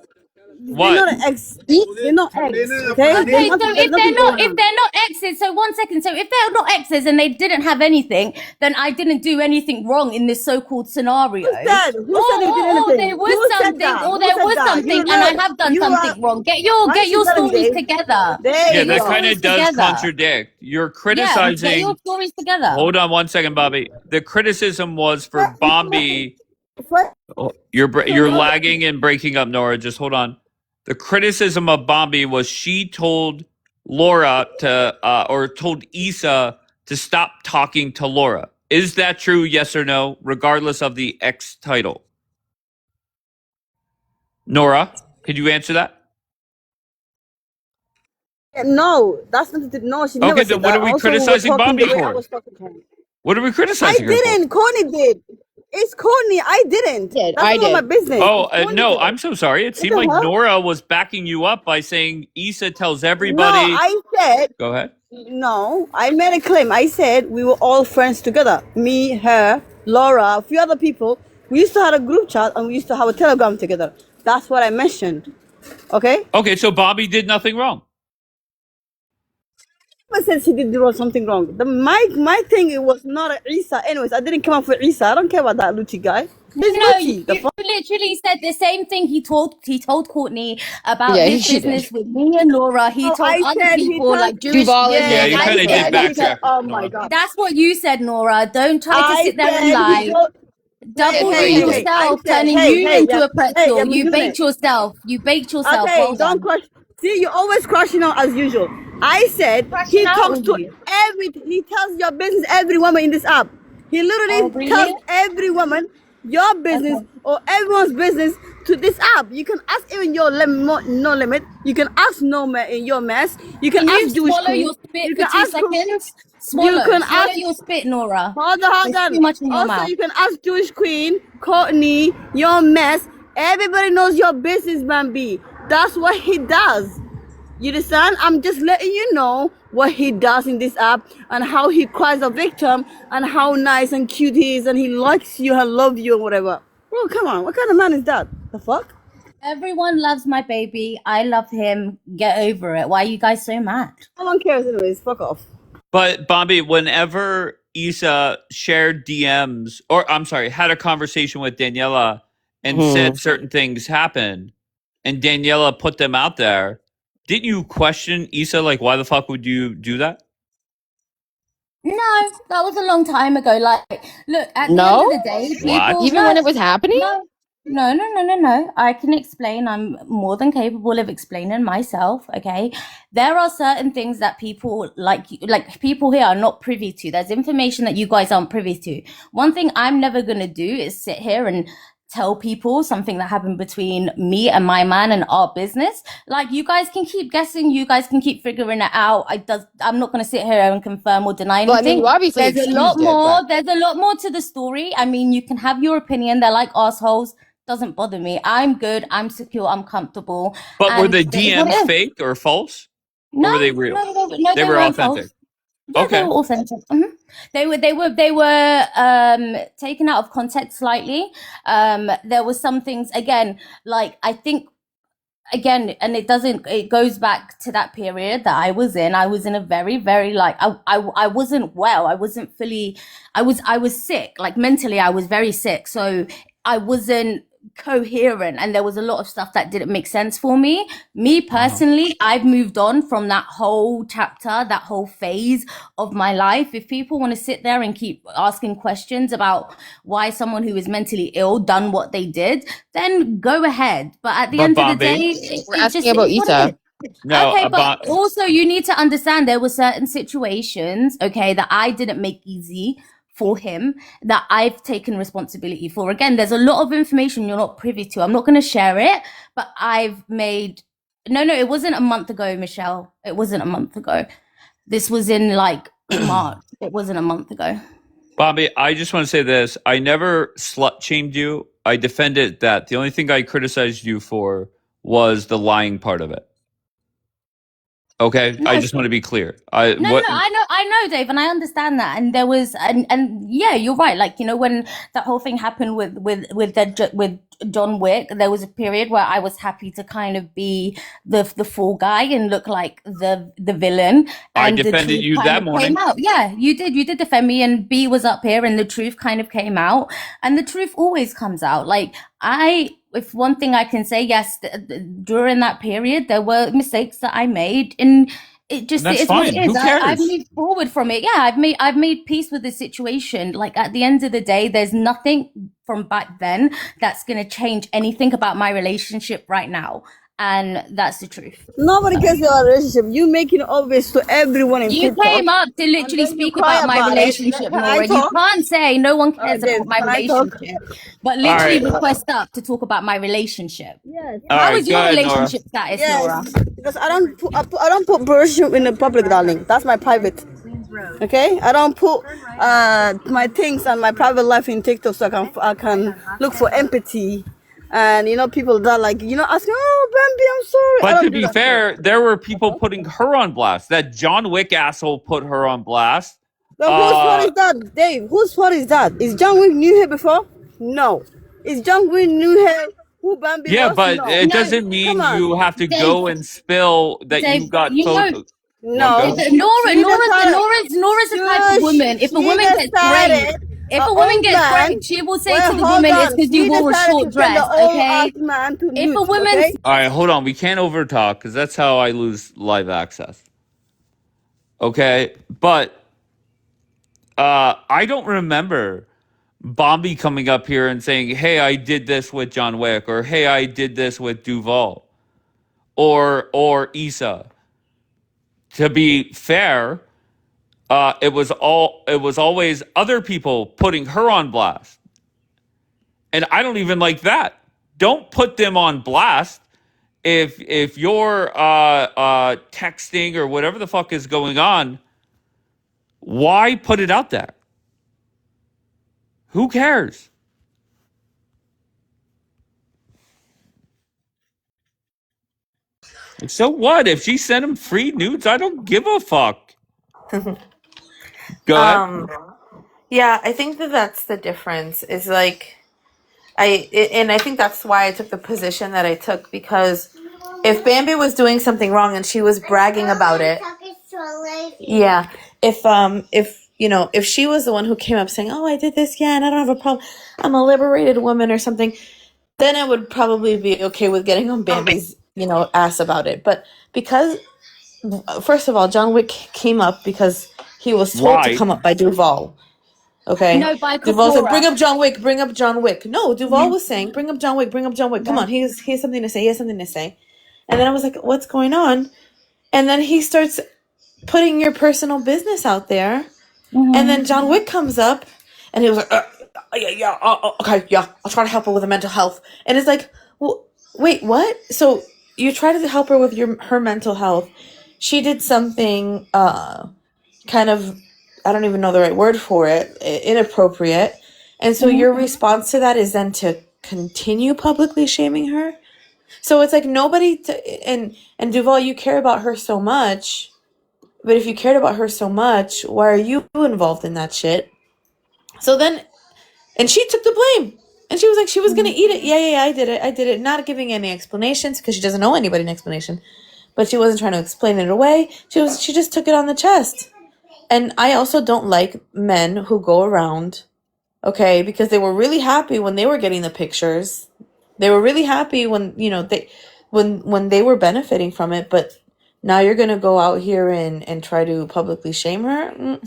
They're what? not an ex. They're not ex, okay? Okay, so There's nothing going if on. they're not exes, so 1 second. So if they're not exes and they didn't have anything, then I didn't do anything wrong in this so-called scenario. Who said? Who said he did Or anything? there was Who said something, that? or Who there said was that? something, You and I look. have done You are. something wrong. Get Why is she your telling stories Dave? together. There Yeah, Get you your that go. kind stories of does together. contradict. You're Yeah, get your criticizing. stories together. Hold on 1 second, Bobby. The criticism was for Bombi. Oh, you're lagging and breaking up, Nora. Just hold on. The criticism of Bombi was she told Laura to, or told Issa to stop talking to Laura. Is that true? Yes or no? Regardless of the X title. Nora, could you answer that? No, that's not. No, she never Okay, then said what that. are we Also, we were criticizing talking the Bombi way I for? was talking to him. What are we I criticizing her for? didn't. Coney did. It's Coney. I didn't. Did. That's I not my did. business. Oh, It's Coney no, did it. I'm so sorry. It What seemed the like hell? Nora was backing you up by saying Issa tells No, everybody. I said Go ahead. no. I made a claim. I said we were all friends together. Me, her, Laura, a few other people. We used to have a group chat and we used to have a telegram together. That's what I mentioned. Okay? Okay, so Bobby did nothing wrong. I said she did something wrong. My thing it was not a Isa. Anyways, I didn't come up for Isa. I don't care about that Luchi guy. He's No, you Luchi. The fuck? literally said the same thing he told Courtney about Yeah, his she did. business with me and Laura. He Oh, told I other said he people, told. like Jewish. Duval is Yeah, in. you I kind of did said he told. backtrack, Oh my Nora. god. That's what you said, Nora. Don't try to I sit there and said he lie. told. Double Hey, you hey, hey. I yourself, said, turning hey, you hey, into yeah, a hey, pretzel. I'm You doing baked it. yourself. You baked yourself. Okay, Well don't done. crush. See, you're always crushing out as usual. I said Crashing he out talks with to you. he tells your business every woman in this app. He Oh, literally tells really? every woman your business Okay. or everyone's business to this app. You can ask even your no limit. You can ask no in your mess. You can Can you ask Jewish swallow queen. your spit You for can two ask seconds? you can Swallow ask. your spit, Nora. Hold There's too on. much in your Also, mouth. you can ask Jewish Queen, Courtney, your mess. Everybody knows your business, man. B. That's what he does. You understand? I'm just letting you know what he does in this app and how he cries a victim and how nice and cute he is and he likes you and loves you or whatever. Bro, come on. What kind of man is that? The fuck? Everyone loves my baby. I love him. Get over it. Why are you guys so mad? No one cares anyways. Fuck off. But Bobby, whenever Issa shared DMs, or I'm sorry, had a conversation with Daniela and said certain things happened, and Daniela put them out there, didn't you question Issa, like, why the fuck would you do that? No, that was a long time ago. Like, look, at the end No? of the day, What? people. Even when it was happening? No. I can explain. I'm more than capable of explaining myself. Okay, there are certain things that people like people here are not privy to. There's information that you guys aren't privy to. One thing I'm never gonna do is sit here and tell people something that happened between me and my man and our business. Like, you guys can keep guessing, you guys can keep figuring it out. I'm not going to sit here and confirm or deny anything. Well, I mean, you obviously there's a lot excused it, more. but- There's a lot more to the story. I mean, you can have your opinion. They're like assholes. Doesn't bother me. I'm good. I'm secure. I'm comfortable. But were And the it is what it DMs is. fake or false? No, or were they real? no, They they were weren't authentic. false. Yeah, Okay. they were authentic. They were taken out of context slightly. There was some things, again, like, I think again, and it goes back to that period that I was in. I was in a very, very like, I wasn't well. I wasn't fully, I was sick, like mentally, I was very sick. So I wasn't coherent, and there was a lot of stuff that didn't make sense for me. Me personally, I've moved on from that whole chapter, that whole phase of my life. If people want to sit there and keep asking questions about why someone who is mentally ill done what they did, then go ahead. But at the But end of the day, Bombay, We're it just asking about is what it Issa. is. no, Okay, but about also you need to understand there were certain situations, okay, that I didn't make easy for him, that I've taken responsibility for. Again, there's a lot of information you're not privy to. I'm not going to share it, but I've made. No, it wasn't a month ago, Michelle. It wasn't a month ago. This was in like March. It wasn't a month ago. Bobby, I just want to say this. I never slut shamed you. I defended that. The only thing I criticized you for was the lying part of it. Okay, I No, just want to be clear. No, I know, Dave, and I understand that. And there was, and yeah, you're right. Like, you know, when that whole thing happened with John Wick, there was a period where I was happy to kind of be the fall guy and look like the villain, I and the defended truth you kind that of morning. came out. Yeah, you did defend me, and B was up here, and the truth kind of came out, and the truth always comes out. Like, if one thing I can say, yes, during that period, there were mistakes that I made, and it just That's is what it fine. is. Who I've cares? moved forward from it. Yeah, I've made peace with the situation. Like, at the end of the day, there's nothing from back then that's gonna change anything about my relationship right now, and that's the truth. Nobody So. cares about our relationship. You making it obvious to everyone in You TikTok, came up to and literally then you speak cry about my about it. relationship, Can I Nora. You talk? can't say no one cares Dave, about my can I talk? relationship, but All literally right. request up to talk about my relationship. Yes. All How right. is Go your ahead, Nora. relationship status, Yes, Nora? because I don't put relationship in the public, darling. That's my private. Okay, I don't put my things and my private life in TikTok so I can look for empathy, and you know people that like ask me, oh Bambi, I'm sorry. I But to don't do be that shit. fair, there were people putting her on blast. That John Wick asshole put her on blast. But whose fault is that, Dave? Whose fault is that? Is John Wick knew her before? No. Is John Wick knew her who Bambi Yeah, was? but No. it No, doesn't Come mean on. you have to Dave, go and spill that you Dave, got you know, photos. Well, go No. ahead. Nora, She decided. Nora's the type of woman. If a She woman gets praised, decided if an a woman old gets man. praised, she will say Wait, to the hold woman, "It's on. because you She wore a decided short to send the dress." old Okay. ass man to If a nude. woman, Okay. All right, hold on. We can't overtalk because that's how I lose live access. Okay, but I don't remember Bombi coming up here and saying, "Hey, I did this with John Wick," or "Hey, I did this with Duval," or Issa. To be fair, it was always other people putting her on blast, and I don't even like that. Don't put them on blast if you're texting or whatever the fuck is going on. Why put it out there? Who cares? So what? If she sent him free nudes, I don't give a fuck. Go ahead. Yeah, I think that's the difference. Is like and I think that's why I took the position that I took, because if Bambi was doing something wrong and she was bragging about it, yeah. If she was the one who came up saying, "Oh, I did this, yeah, and I don't have a problem. I'm a liberated woman" or something, then I would probably be okay with getting on Bambi's, ass about it. But because, first of all, John Wick came up because he was told to Why? come up by Duval. Okay. no, by Duval said, Kapoor. "Bring up John Wick, bring up John Wick." No, Duval was saying, "Bring up John Wick, bring up John Wick. Come on, he has something to say, he has something to say." And then I was like, what's going on? And then he starts putting your personal business out there. And then John Wick comes up and he was like, okay, yeah, I'll try to help her with her mental health. And it's like, well, wait, what? So you try to help her with her mental health. She did something kind of, I don't even know the right word for it, inappropriate. And so your response to that is then to continue publicly shaming her. So it's like nobody, and Duval, you care about her so much, but if you cared about her so much, why are you involved in that shit? So then, and she took the blame. And she was like, she was going to eat it. Yeah, I did it. Not giving any explanations because she doesn't owe anybody an explanation. But she wasn't trying to explain it away. She just took it on the chest. And I also don't like men who go around, okay, because they were really happy when they were getting the pictures. They were really happy when, when they were benefiting from it, but now you're going to go out here and try to publicly shame her? And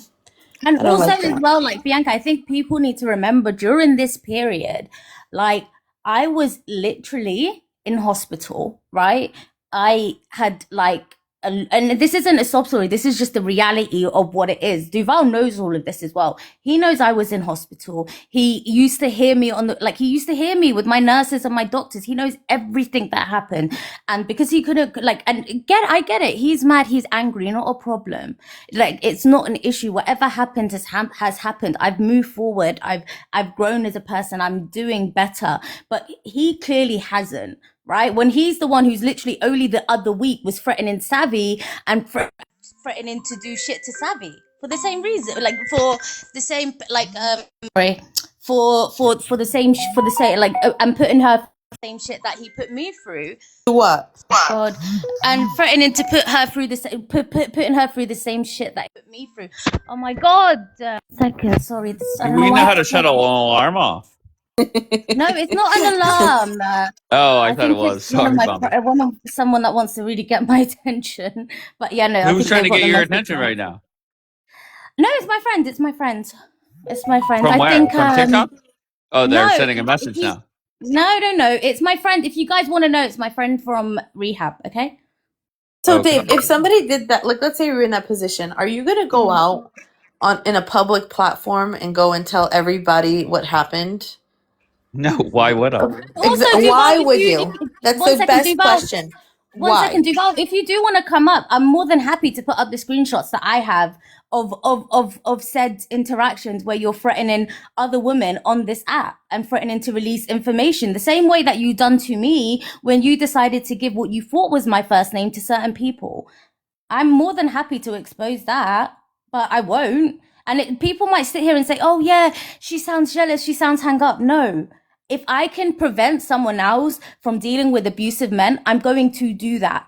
I don't also like as that. well, like Bianca, I think people need to remember during this period, like I was literally in hospital, right? I had like, and this isn't a sob story. This is just the reality of what it is. Duval knows all of this as well. He knows I was in hospital. He used to hear me he used to hear me with my nurses and my doctors. He knows everything that happened. And because he couldn't I get it. He's mad. He's angry. Not a problem. Like, it's not an issue. Whatever happened has happened. I've moved forward. I've grown as a person. I'm doing better. But he clearly hasn't. Right? When he's the one who's literally only the other week was threatening Savvy and threatening to do shit to Savvy for the same reason, like for the same, like, sorry, for the same, like, and putting her same shit that he put me through. What? God, and threatening to put her through putting her through the same shit that he put me through. Oh my God. Second, sorry. We know how to shut an alarm off. No, it's not an alarm. Oh, I thought it was. Sorry, Bomb. Someone that wants to really get my attention. But yeah, no. Who's trying to get your attention right now? No, it's my friend. It's my friend. From where? From TikTok? Oh, they're sending a message now. No. It's my friend. If you guys want to know, it's my friend from rehab. Okay. So Dave, if somebody did that, like, let's say you're in that position, are you gonna go out in a public platform and go and tell everybody what happened? No, why would I? Why would you? That's the best question. One second, Duval. If you do want to come up, I'm more than happy to put up the screenshots that I have of said interactions where you're threatening other women on this app and threatening to release information, the same way that you done to me when you decided to give what you thought was my first name to certain people. I'm more than happy to expose that, but I won't. And people might sit here and say, oh yeah, she sounds jealous, she sounds hung up. No. If I can prevent someone else from dealing with abusive men, I'm going to do that.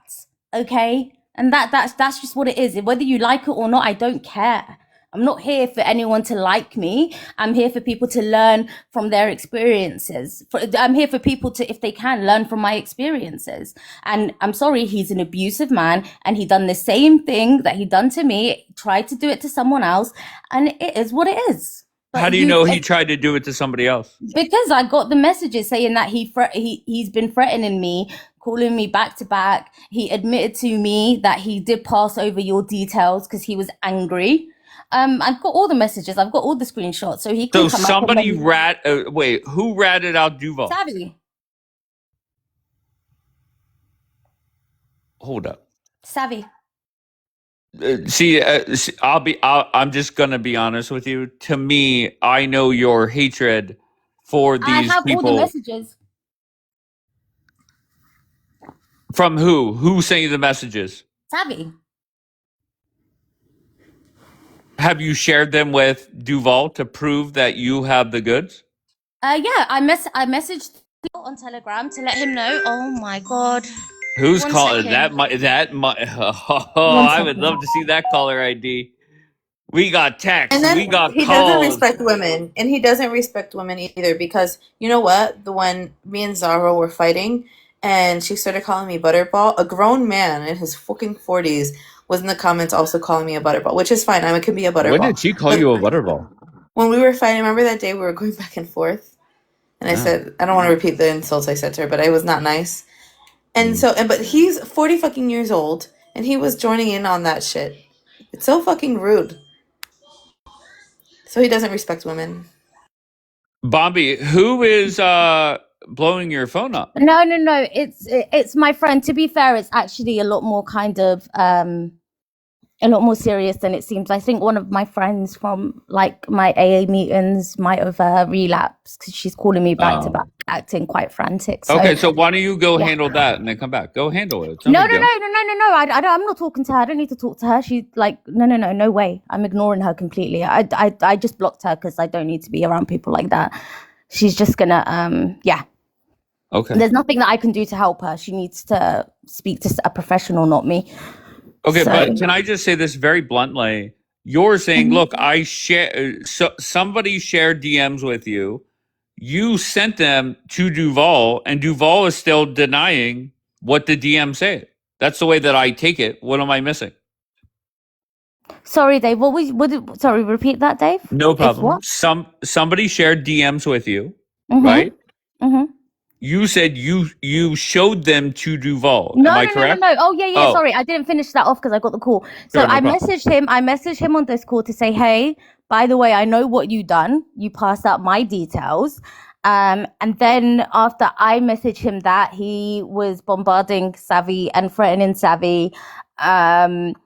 Okay? And that's just what it is. Whether you like it or not, I don't care. I'm not here for anyone to like me. I'm here for people to learn from their experiences. I'm here for people to, if they can, learn from my experiences. And I'm sorry, he's an abusive man, and he done the same thing that he done to me, tried to do it to someone else, and it is what it is. But how do you know he tried to do it to somebody else? Because I got the messages saying that he's been threatening me, calling me back to back. He admitted to me that he did pass over your details because he was angry. I've got all the messages. I've got all the screenshots. So he can come somebody wait, who ratted out Duval? Savvy. Hold up. Savvy. I'm just gonna be honest with you. To me, I know your hatred for these people. I have all the messages. From who? Who sent you the messages? Savvy. Have you shared them with Duval to prove that you have the goods? Yeah, I messaged on Telegram to let him know. Oh my God. Who's calling that? I would love to see that caller ID. We got texts. And then we got he calls. doesn't respect women, and he doesn't respect women either. Because you know what? When me and Zara were fighting, and she started calling me Butterball, a grown man in his fucking 40s was in the comments also calling me a Butterball, which is fine. I could be a Butterball. When did she call you a Butterball? When we were fighting, remember that day we were going back and forth, and I said, I don't want to repeat the insults I said to her, but I was not nice. And but he's 40 fucking years old, and he was joining in on that shit. It's so fucking rude. So he doesn't respect women. Bombi, who is blowing your phone up? No. It's my friend. To be fair, it's actually a lot more kind of a lot more serious than it seems. I think one of my friends from like my AA meetings might have relapsed because she's calling me back to back, acting quite frantic. So, okay, so why don't you go handle that and then come back? Go handle it. No. I'm not talking to her. I don't need to talk to her. She's like, no way. I'm ignoring her completely. I just blocked her because I don't need to be around people like that. she's just gonna yeah. Okay. There's nothing that I can do to help her. She needs to speak to a professional, not me. Okay, So, but can I just say this very bluntly? You're saying, look, I share. So somebody shared DMs with you. You sent them to Duval, and Duval is still denying what the DM said. That's the way that I take it. What am I missing? sorry, Dave. Sorry, repeat that, Dave. No If problem. what? Somebody shared DMs with you, Mm-hmm. right? Mm-hmm. You said you showed them to Duval. No, Am I no, no, no, correct? no. Oh, yeah, yeah. Oh, Sorry, I didn't finish that off because I got the call. So sure, no I problem. messaged him. I messaged him on this call to say, hey, by the way, I know what you done. You passed out my details. And then after I messaged him that, he was bombarding Savvy and threatening Savvy. And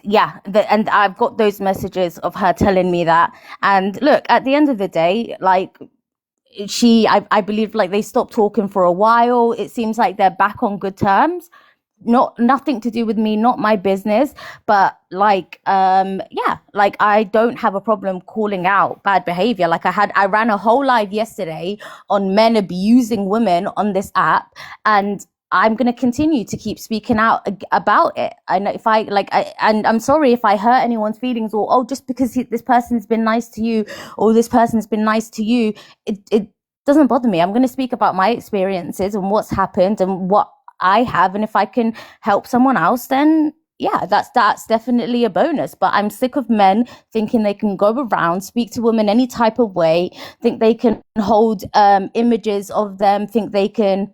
yeah, and I've got those messages of her telling me that. And look, at the end of the day, like, I believe like they stopped talking for a while. It seems like they're back on good terms. Nothing to do with me, not my business. But like, yeah, like I don't have a problem calling out bad behavior. Like I ran a whole live yesterday on men abusing women on this app, and I'm going to continue to keep speaking out about it. I know if I like, and I'm sorry if I hurt anyone's feelings, or, oh, just because this person's been nice to you, or this person's been nice to you, it doesn't bother me. I'm going to speak about my experiences and what's happened and what I have. And if I can help someone else, then yeah, that's definitely a bonus. But I'm sick of men thinking they can go around, speak to women any type of way, think they can hold images of them, think they can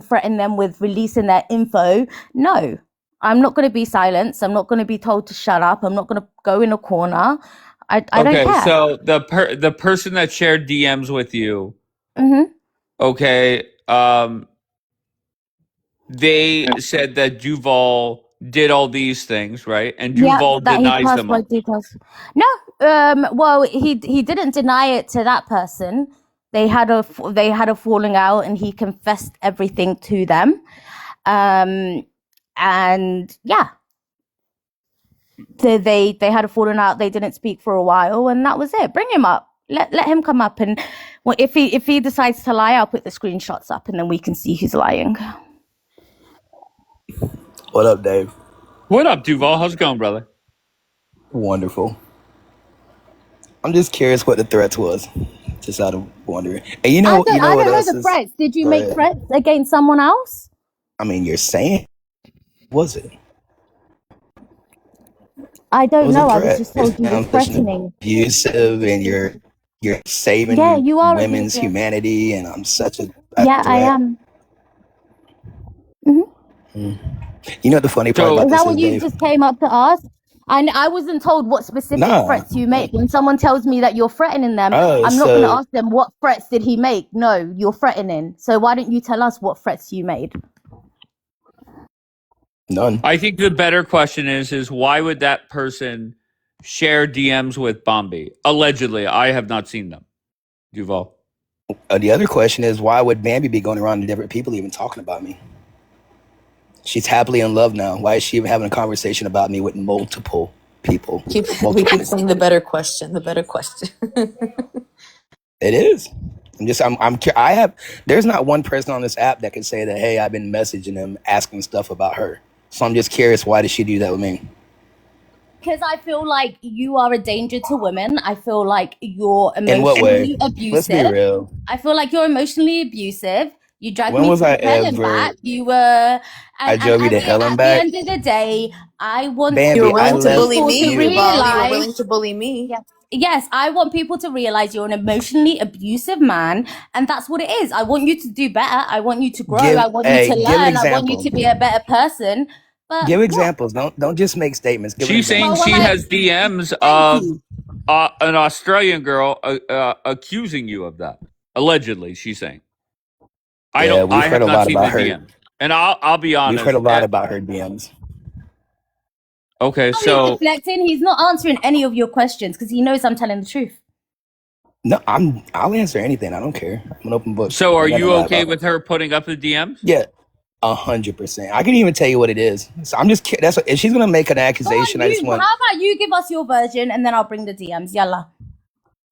threaten them with releasing their info. No, I'm not going to be silenced. I'm not going to be told to shut up. I'm not going to go in a corner. I don't Okay, care. so the person that shared DMs with you, Mm-hmm. okay, they said that Duval did all these things, right? And Yeah, Duval that he denies passed them my all. details. No, well, he didn't deny it to that person. They had a falling out, and he confessed everything to them. And yeah, so they had a falling out. They didn't speak for a while, and that was it. Bring him up. Let him come up, and well, if he decides to lie, I'll put the screenshots up, and then we can see who's lying. What up, Dave? What up, Duval? How's it going, brother? Wonderful. I'm just curious what the threats was. Just out of wondering. And you know I what don't know else the is? threats. Did you Go make ahead. threats against someone else? I mean, you're saying, was it? I It don't was a know. I was threat. just It told you were sounds such an threatening. abusive, and you're Yeah, saving you are women's abusive. humanity, and I'm such a Yeah, I threat. am. Mm-hmm. You know what the funny part So about Is that this what is, you Dave? just came up to ask? And I wasn't told what specific Nah. threats you make. When someone tells me that you're threatening them, Oh, I'm not going to so ask them what threats did he make. No, you're threatening. So why don't you tell us what threats you made? none. I think the better question is why would that person share DMs with Bombi? Allegedly, I have not seen them. Duval. The other question is, why would Bambi be going around to different people even talking about me? She's happily in love now. Why is she even having a conversation about me with multiple people? We keep saying the better question. The better question. It is. There's not one person on this app that can say that, hey, I've been messaging them, asking stuff about her. So I'm just curious, why did she do that with me? Because I feel like you are a danger to women. I feel like you're In what way? emotionally abusive. Let's be real. I feel like you're emotionally abusive. You dragged When me was to I hell and ever? back. You were, I drove you to hell and at back? the end of the day, I want Bambi, You were willing to I bully left me, to you. Duval. You were realize. willing to bully me. Yes, I want people to realize you're an emotionally abusive man, and that's what it is. I want you to do better. I want you to grow. I want you to Give learn. an I want you example. to be a better person. But Give yeah, examples. Don't just make statements. Give an She's saying example. she has DMs thank of you. an Australian girl accusing you of that. Allegedly, she's saying. I We've heard have a not lot seen the about her. DM. And I'll be honest. We've heard a lot about her DMs. Okay, He's so deflecting. He's not answering any of your questions because he knows I'm telling the truth. No, I'll answer anything. I don't care. I'm an open book. so are I got you to lie okay about. with her putting up the DMs? Yeah, 100%. I can even tell you what it is. So I'm just that's what, if she's gonna make an Go on, accusation. I just want. how about you give us your version and then I'll bring the DMs. Yalla.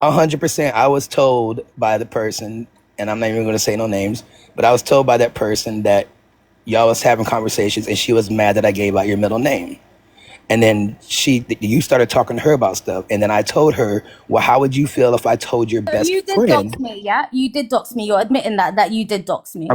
100%. I was told by the person, and I'm not even going to say no names, but I was told by that person that y'all was having conversations, and she was mad that I gave out your middle name. And then you started talking to her about stuff, and then I told her, well, how would you feel if I told your So best you did friend? dox me, yeah? You did dox me. You're admitting that you did dox me.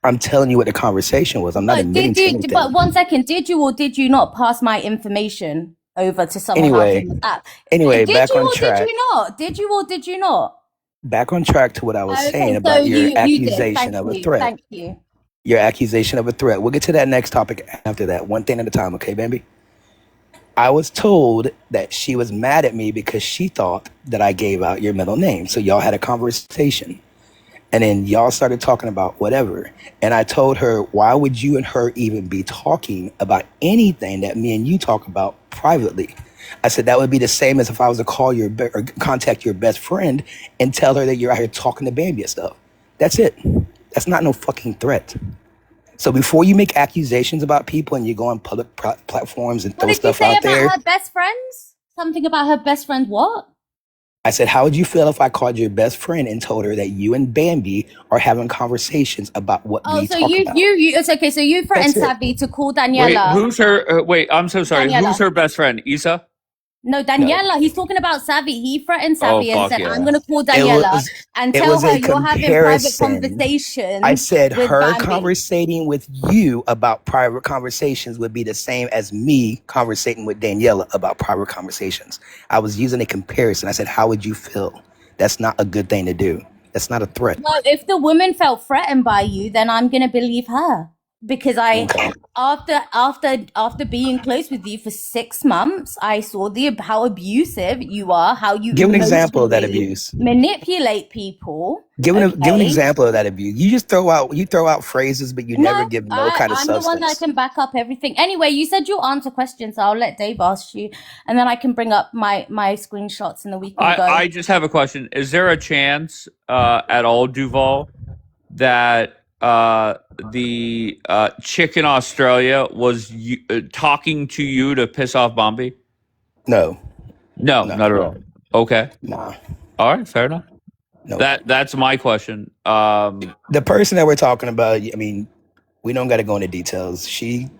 I'm telling you what the conversation was. I'm not admitting to anything. But 1 second, did you or did you not pass my information over to someone else in the app? Anyway, Did back you on or track. did you not? Did you or did you not? Back on track to what I was saying So about your you did. accusation Thank of a you. threat. Thank you. Your accusation of a threat. We'll get to that next topic after that. One thing at a time, okay, Bambi? I was told that she was mad at me because she thought that I gave out your middle name. So y'all had a conversation. And then y'all started talking about whatever. And I told her, why would you and her even be talking about anything that me and you talk about privately? I said, that would be the same as if I was to call or contact your best friend and tell her that you're out here talking to Bambi and stuff. That's it. That's not no fucking threat. So before you make accusations about people and you go on public platforms and throw stuff out there. What did you say about her best friends? Something about her best friend what? I said, how would you feel if I called your best friend and told her that you and Bambi are having conversations about what we talk about? It's okay. So you threatened Savvy to call Daniela. Wait, who's her? Wait, I'm so sorry. Daniela. Who's her best friend? Isa? No, Daniela. No. He's talking about Savvy. He threatened Savvy and said, I'm going to call Daniela and tell her you're having private conversations. I said her Bambi. conversating with you about private conversations would be the same as me conversating with Daniela about private conversations. I was using a comparison. I said, how would you feel? That's not a good thing to do. That's not a threat. Well, if the woman felt threatened by you, then I'm going to believe her. Because after being close with you for 6 months, I saw how abusive you are, how you give an example of that abuse. Manipulate people. Give an example of that abuse. You just throw out phrases, but you never give no kind of substance. I'm the one that can back up everything. Anyway, you said you'll answer questions, so I'll let Dave ask you, and then I can bring up my screenshots and then we can go. I just have a question. Is there a chance at all, Duval, that the chick in Australia was talking to you to piss off Bombi? No, not at all. Okay. Nah. All right, fair enough. No. That's my question. The person that we're talking about, I mean, we don't got to go into details. She's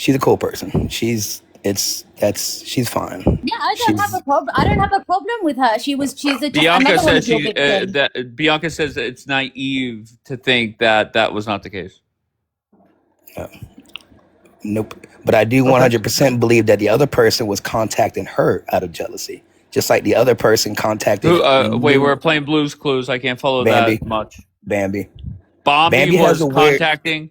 a cool person. She's fine. Yeah, I don't have a problem. I don't have a problem with her. She's a Bianca says Bianca says it's naive to think that was not the case. Nope. But I do 100% believe that the other person was contacting her out of jealousy, just like the other person contacted. Wait, we're playing Blue's Clues. I can't follow Bambi. that much. Bambi was contacting.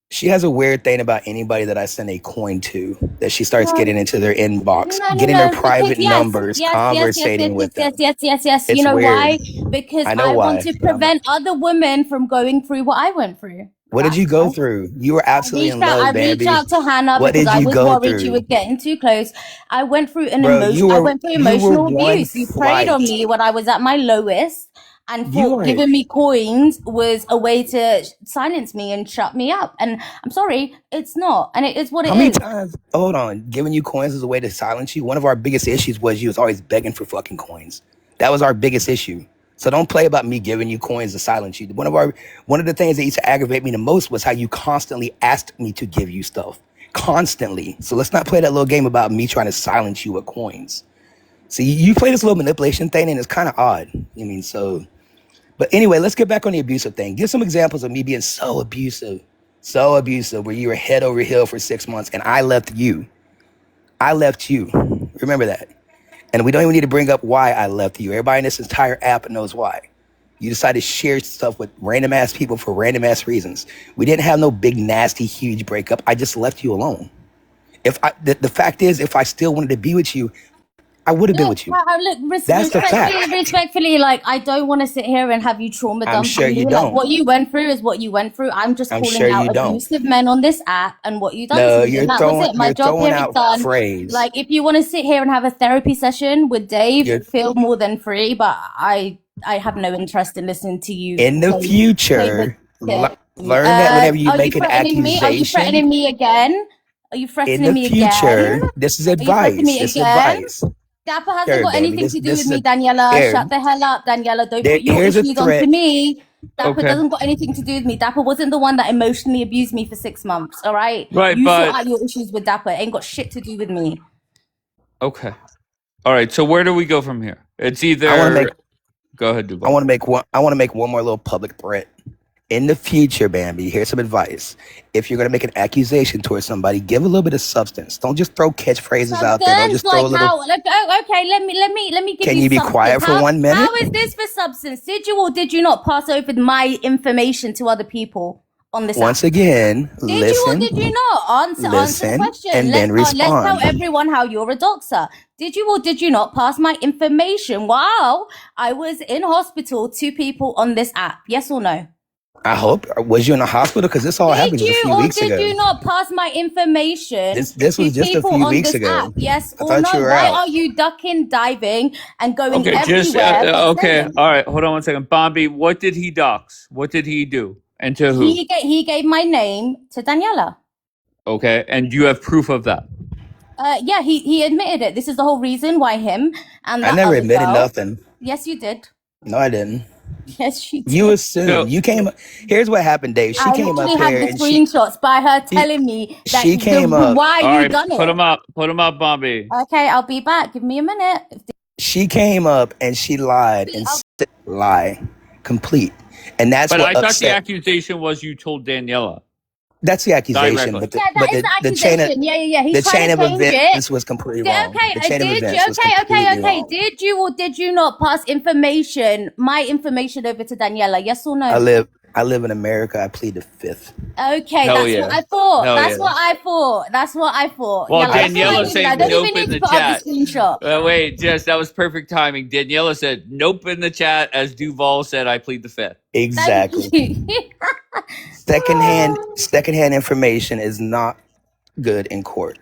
She has a weird thing about anybody that I send a coin to, that she starts getting into their inbox, getting their private numbers, conversating with them. Yes. It's you know weird. why? Because I want to prevent other women from going through what I went through. What did you go through? You were absolutely in love, I Bambi. reached out to Hannah because I was worried she was getting too close. I went through emotional abuse. You preyed on me when I was at my lowest. And for giving me coins was a way to silence me and shut me up. And I'm sorry, it's not. And it is what it is. How many times, hold on, giving you coins is a way to silence you? One of our biggest issues was you was always begging for fucking coins. That was our biggest issue. So don't play about me giving you coins to silence you. One of the things that used to aggravate me the most was how you constantly asked me to give you stuff. Constantly. So let's not play that little game about me trying to silence you with coins. See, you play this little manipulation thing and it's kind of odd. I mean, so... But anyway, let's get back on the abusive thing. Give some examples of me being so abusive, where you were head over heel for 6 months and I left you. Remember that. And we don't even need to bring up why I left you. Everybody in this entire app knows why. You decided to share stuff with random ass people for random ass reasons. We didn't have no big, nasty, huge breakup. I just left you alone. The fact is, if I still wanted to be with you, I would have been with you. That's the fact. Respectfully, like, I don't want to sit here and have you trauma dump. I'm sure you don't. Like, what you went through is what you went through. I'm just calling out abusive men on this app and what you done. No, you're throwing out phrase. Like, if you want to sit here and have a therapy session with Dave, feel more than free. But I have no interest in listening to you. In the future, learn that whenever you make an accusation. Are you threatening me again? Are you threatening me again? In the future, this is advice. This is advice. Dapper hasn't Sure, got baby. anything to do This with is a me, Daniela. here. Shut the hell up, Daniela. Don't put your Here's a issues onto threat. me. Dapper Okay. doesn't got anything to do with me. Dapper wasn't the one that emotionally abused me for 6 months, all right? Right, You sort but out your issues with Dapper. It ain't got shit to do with me. okay. All right. So where do we go from here? It's either. I want to make. Go ahead, I Duval. want to make one. I want to make one more little public threat. In the future, Bambi, here's some advice. If you're gonna make an accusation towards somebody, give a little bit of substance. Don't just throw catchphrases out there. Don't Substance, just throw a like little. how? Like, oh, okay, let me give Can you you be substance. quiet for 1 minute? How is this for substance? Did you or did you not pass over my information to other people on this Once app? again, Did you or listen, did you not? Answer the listen, question. and then Let's tell respond. everyone how you're a doxer. Did you or did you not pass my information while I was in hospital to people on this app? Yes or no? I hope. Was you in the hospital? Because this all happened Did just a you few or weeks did ago. you not pass my information This to was just a people few on weeks this ago. app? Yes I or thought no? you were Why out. are you ducking, diving, and going Okay, just everywhere but okay. saying? All right, hold on 1 second. Bombi, what did he dox? What did he do? And to who? He gave my name to Daniela. Okay, and you have proof of that. Yeah, he admitted it. This is the whole reason why him and I that never other admitted girl. nothing. Yes, you did. No, I didn't. Yes, you did. You assume. You came. Here's what happened, Dave. She I came up literally have here the and screenshots by her telling me that she came up. why All you right, done put it. him up. Put him up, Bombi. Okay, I'll be back. Give me a minute. She came up and she lied and said lie complete, and that's But what I thought the upset. accusation was you told Daniela. That's the accusation, Directly. but Yeah, that is the the chain of accusation. Yeah. He's the trying chain to of change events it. was completely wrong. Okay, The chain of did you? events was completely Okay. wrong. Did you or did you not pass my information over to Daniela? Yes or no? I live in America. I plead the fifth. Okay, Hell that's yeah. what I thought. Hell That's yeah. what I thought. That's what I thought. Well, Yeah, that's what I Daniela did. I saying don't nope even in need the to put up chat. the screenshot. Wait, Jess, that was perfect timing. Daniela said nope in the chat as Duval said I plead the fifth. Exactly. Thank you. Secondhand information is not good in court.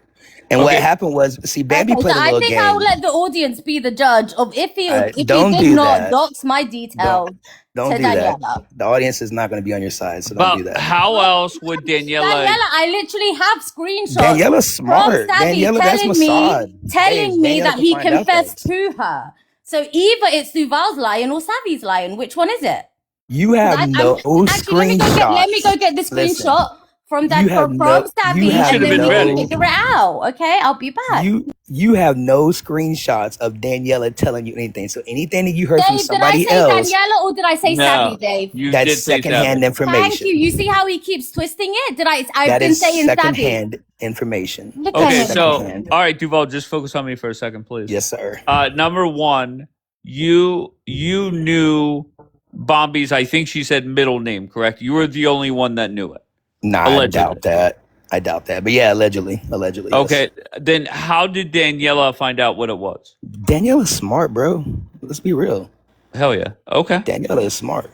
And what Okay. happened was, see, Bambi Okay, played so a I little think game. I'll let the audience be the judge of if he Don't did do not that. dox my details Don't to do that. Daniela. The audience is not going to be on your side, so don't do But that. how else would Daniela, I literally have screenshots Daniela's from smart. Savvy Daniela, that's telling me Mossad. Babes, Daniela that can he find out confessed things. to her. So either it's Duval's lying or Savvy's lying. Which one is it? You have no Actually, screenshots. let me go get the screenshot from that You have from no- Savvy, you have and then we no- can figure it out. Okay, I'll be back. You have no screenshots of Daniela telling you anything. So anything that you heard from Dave, did I somebody say else, Daniela or did I say No, Savvy, Dave? you that's did say secondhand Savvy. information. Thank you. You see how he keeps twisting it? I've That been is saying Savvy. secondhand information. Look at Okay, him. so Secondhand. all right, Duval, just focus on me for a second, please. Yes, sir. Number one, you knew Bombi's, I think she said middle name, correct? You were the only one that knew it. Nah, Allegedly. I doubt that. But yeah, allegedly. Yes. Okay, then how did Daniela find out what it was? Daniela's smart, bro. Let's be real. Hell yeah. Okay. Daniela is smart.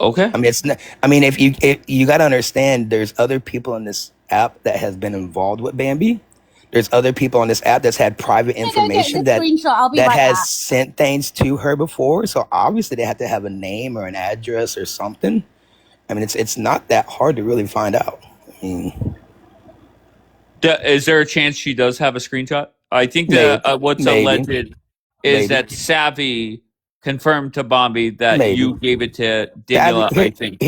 Okay. I mean, it's not, I mean, if you got to understand, there's other people in this app that has been involved with Bambi. There's other people on this app that's had private information that has sent things to her before. So obviously they have to have a name or an address or something. I mean, it's not that hard to really find out. I mean, is there a chance she does have a screenshot? I think that what's alleged is that Savvy confirmed to Bombi that you gave it to Daniela. I think.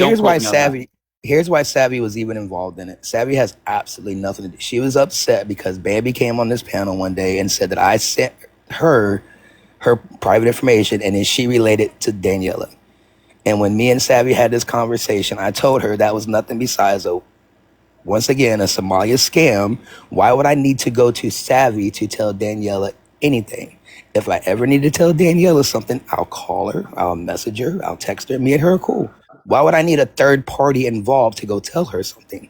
Here's why Savvy was even involved in it. Savvy has absolutely nothing to do. She was upset because Bambi came on this panel one day and said that I sent her private information and then she relayed it to Daniela. And when me and Savvy had this conversation, I told her that was nothing besides once again, a Somalia scam. Why would I need to go to Savvy to tell Daniela anything? If I ever need to tell Daniela something, I'll call her, I'll message her, I'll text her. Me and her are cool. Why would I need a third party involved to go tell her something?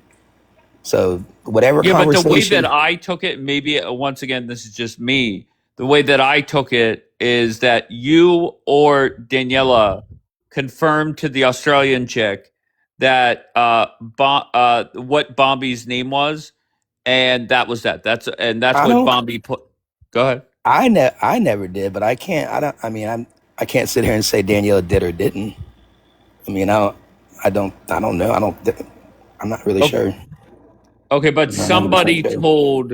So whatever conversation. But the way that I took it, maybe once again, this is just me. The way that I took it is that you or Daniela confirmed to the Australian chick that what Bombi's name was, and that was that. That's what Bombi put. Go ahead. I never did, but I can't sit here and say Daniela did or didn't. I mean, I don't know. I'm not really sure. Okay, but somebody told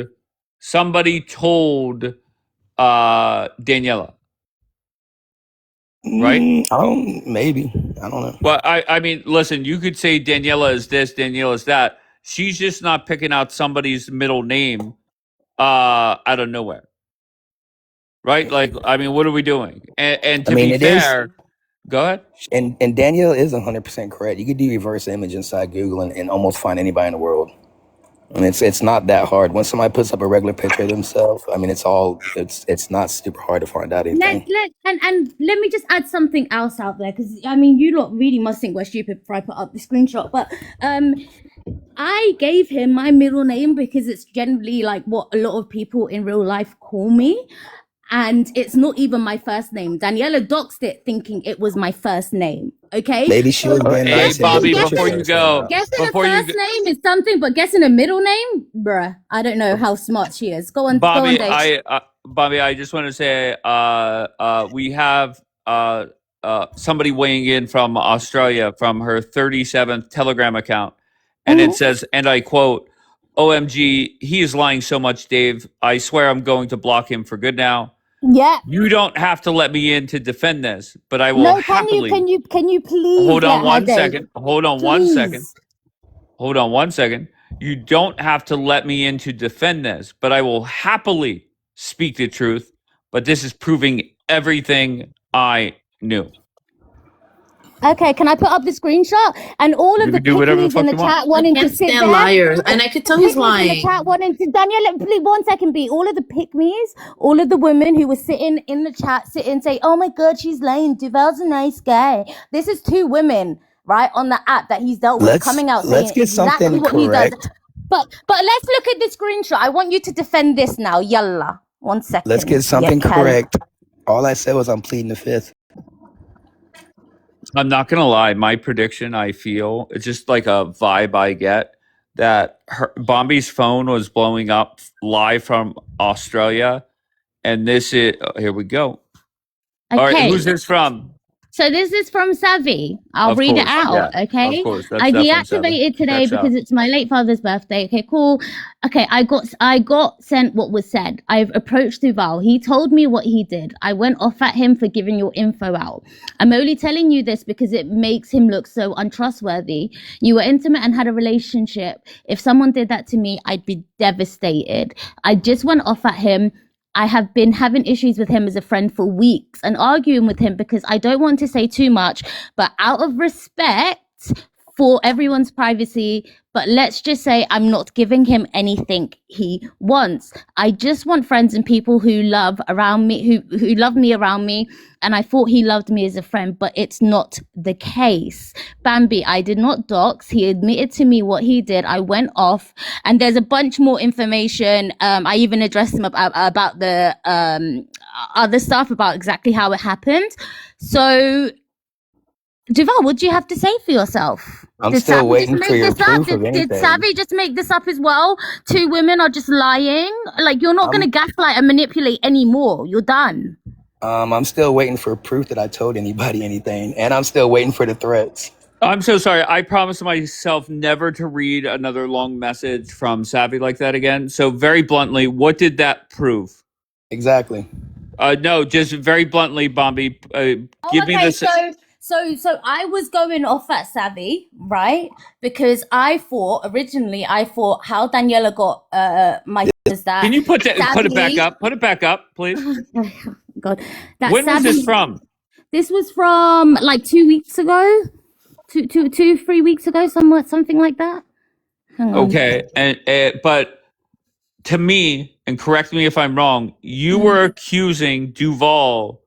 Daniela, right? Maybe. I don't know. Well, I mean, listen, you could say Daniela is this, Daniela is that. She's just not picking out somebody's middle name out of nowhere. Right? Like, I mean, what are we doing? And to be it is. fair, go ahead. And Danielle is 100% correct. You could do reverse image inside Google and almost find anybody in the world. I mean, it's not that hard. Once somebody puts up a regular picture of themselves, I mean, it's not super hard to find out anything. And let me just add something else out there, because I mean, you lot really must think we're stupid before I put up the screenshot. But I gave him my middle name because it's generally like what a lot of people in real life call me. And it's not even my first name. Daniela doxed it thinking it was my first name. Okay? Maybe she was being Hey, nice. Bobby, before you go. Guessing a first name is something, but guessing a middle name? Bruh. I don't know how smart she is. Go on, Bobby, Dave. Bobby, I just want to say we have somebody weighing in from Australia from her 37th Telegram account. And it says, and I quote, OMG, he is lying so much, Dave. I swear I'm going to block him for good now. Yeah. You don't have to let me in to defend this, but I will No, happily. can you please Hold on let one her, second. Dave? Hold on one Please. second. Hold on one second. You don't have to let me in to defend this, but I will happily speak the truth. But this is proving everything I knew. Okay, can I put up the screenshot? And all You of the can do whatever the pick-me's in fuck the you want. chat wanting to can't sit stand there. liars, and I could tell he's Pick-me's in the lying. chat wanting to, Daniela, please, 1 second, B. All of the pick-me's, all of the women who were sitting in the chat, say, oh my God, she's lying. Duval's a nice guy. This is 2 women, right, on the app that he's dealt with, coming out Let's saying get exactly something what he does. correct. But let's look at the screenshot. I want you to defend this now. Yalla. 1 second. Let's get something Yeah, correct. All I said was I'm pleading the fifth. I'm not going to lie. My prediction, I feel, it's just like a vibe I get that Bombi's phone was blowing up live from Australia. And this is, here we go. Okay. All right, who's this from? So this is from Savvy. I'll read it out, okay? Of course, that's I definitely Savvy. deactivated today Checks because out. it's my late father's birthday. Okay, cool. Okay, I got sent what was said. I've approached Duval. He told me what he did. I went off at him for giving your info out. I'm only telling you this because it makes him look so untrustworthy. You were intimate and had a relationship. If someone did that to me, I'd be devastated. I just went off at him. I have been having issues with him as a friend for weeks and arguing with him because I don't want to say too much, but out of respect for everyone's privacy, but let's just say I'm not giving him anything he wants. I just want friends and people who love around me, who love me around me. And I thought he loved me as a friend, but it's not the case. Bambi, I did not dox. He admitted to me what he did. I went off, and there's a bunch more information. I even addressed him about the other stuff, about exactly how it happened. So, Duval, what do you have to say for yourself? I'm still waiting for your proof of Did anything. Savvy just make this up as well? 2 women are just lying? Like, you're not going to gaslight and manipulate anymore. You're done. I'm still waiting for proof that I told anybody anything, and I'm still waiting for the threats. I'm so sorry. I promised myself never to read another long message from Savvy like that again. So very bluntly, what did that prove? Exactly. No, just very bluntly, Bombi. Give me this. So I was going off at Savvy, right? Because originally I thought how Daniela got my was that. Can you put it back up? Put it back up, please. God, when was this from? This was from like 2 weeks ago, 3 weeks ago, something like that. Hang on. Okay, and but to me, and correct me if I'm wrong, you were accusing Duval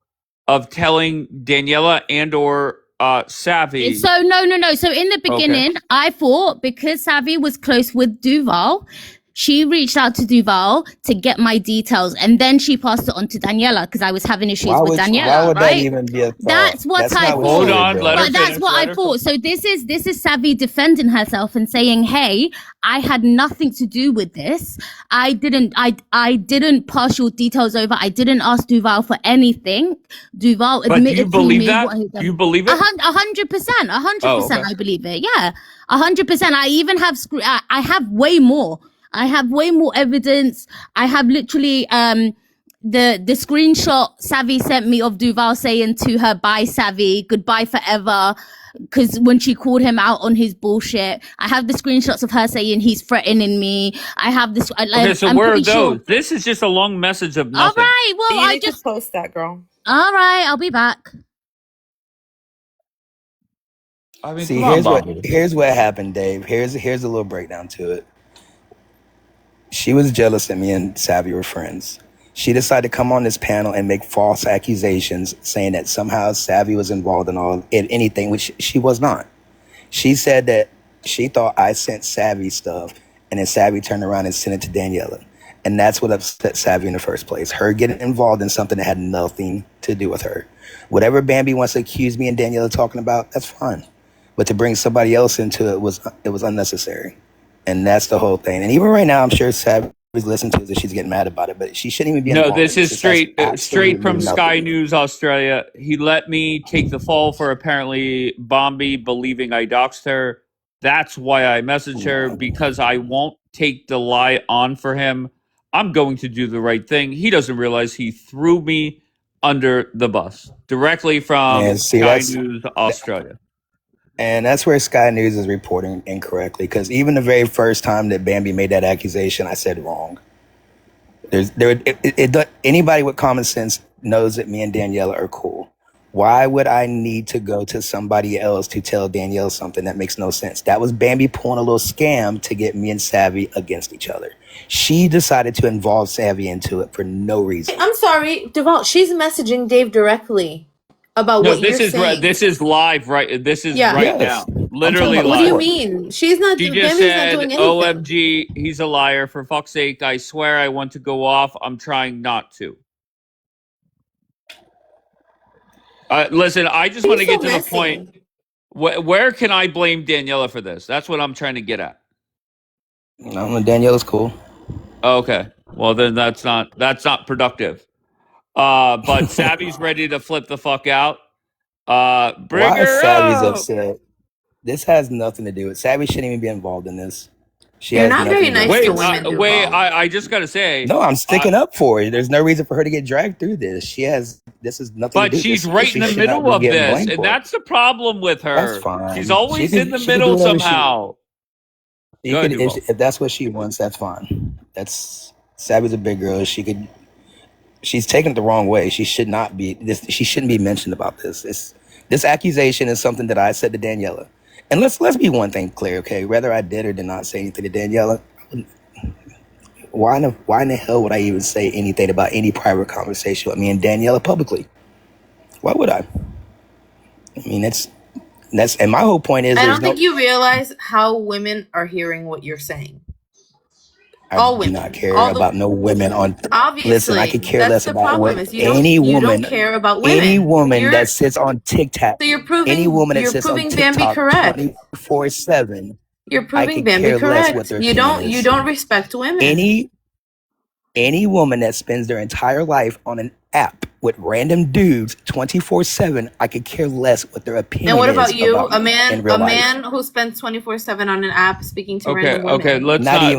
of telling Daniela and or Savvy. So no. So in the beginning, I thought because Savvy was close with Duval, she reached out to Duval to get my details, and then she passed it on to Daniela because I was having issues with Daniela. Why would right? that even be a thought? That's what I thought. Hold on, let her But that's finish, what I thought. So this is Savvy defending herself and saying, "Hey, I had nothing to do with this. I didn't pass your details over. I didn't ask Duval for anything. Duval admitted to me what he done." Do you believe it? 100%. Oh, okay. I believe it. Yeah, 100%. I even have I have way more. I have way more evidence. I have literally the screenshot Savvy sent me of Duval saying to her, "Bye, Savvy, goodbye forever," because when she called him out on his bullshit. I have the screenshots of her saying he's threatening me. I have this. Okay, so I'm where are pretty those? sure. This is just a long message of All nothing. right, well, You I need to just post that, girl. all right. I'll be back. I mean, See, come on, Bobby. here's what happened, Dave. Here's a little breakdown to it. She was jealous that me and Savvy were friends. She decided to come on this panel and make false accusations, saying that somehow Savvy was involved in anything, which she was not. She said that she thought I sent Savvy stuff, and then Savvy turned around and sent it to Daniela. And that's what upset Savvy in the first place. Her getting involved in something that had nothing to do with her. Whatever Bambi wants to accuse me and Daniela talking about, that's fine. But to bring somebody else into it was unnecessary. And that's the whole thing. And even right now, I'm sure Savvy's listening to it and she's getting mad about it, but she shouldn't even be No, involved. this is straight from Sky nothing. News Australia. He let me take the fall for apparently Bombi believing I doxed her. That's why I messaged her, because I won't take the lie on for him. I'm going to do the right thing. He doesn't realize he threw me under the bus. Directly from And see, Sky News Australia. And that's where Sky News is reporting incorrectly, because even the very first time that Bambi made that accusation, I said wrong. Anybody with common sense knows that me and Daniela are cool. Why would I need to go to somebody else to tell Danielle something that makes no sense? That was Bambi pulling a little scam to get me and Savvy against each other. She decided to involve Savvy into it for no reason. I'm sorry, Duval. She's messaging Dave directly about what you're saying. This is live, right? This is Yeah. right Yes. now. Literally live. What do you mean? She's not. She Bambi's just not said, doing anything. OMG, he's a liar. For fuck's sake, I swear I want to go off. I'm trying not to. Listen, I just want to get to the point. Where can I blame Daniela for this? That's what I'm trying to get at. No, Daniela's cool. Okay. Well, then that's not productive. But Savvy's ready to flip the fuck out. Bring Why her Savvy's up. upset? This has nothing to do with Savvy. Shouldn't even be involved in this. You're not very nice to women. Wait, I just gotta say. No, I'm sticking up for her. There's no reason for her to get dragged through this. This is nothing to do. But she's right in the middle of this, and that's the problem with her. That's fine. She's always in the middle somehow. If that's what she wants, that's fine. Savvy's a big girl. She's taken it the wrong way. She should not be. She shouldn't be mentioned about this. This accusation is something that I said to Daniela. And let's be one thing clear, okay? Whether I did or did not say anything to Daniela, why in the hell would I even say anything about any private conversation with me and Daniela publicly? Why would I? I mean, that's and my whole point is, I don't think you realize how women are hearing what you're saying. I do not care about no women on. Obviously, listen, I could care less about what any woman. You don't care about women. Any woman that sits on TikTok. So you're proving. Any woman that sits on TikTok 24/7. You're proving Bambi correct. You don't respect women. Any woman that spends their entire life on an app with random dudes 24/7, I could care less what their opinion is. And what about you? A man who spends 24/7 on an app speaking to random women. Okay, let's not. You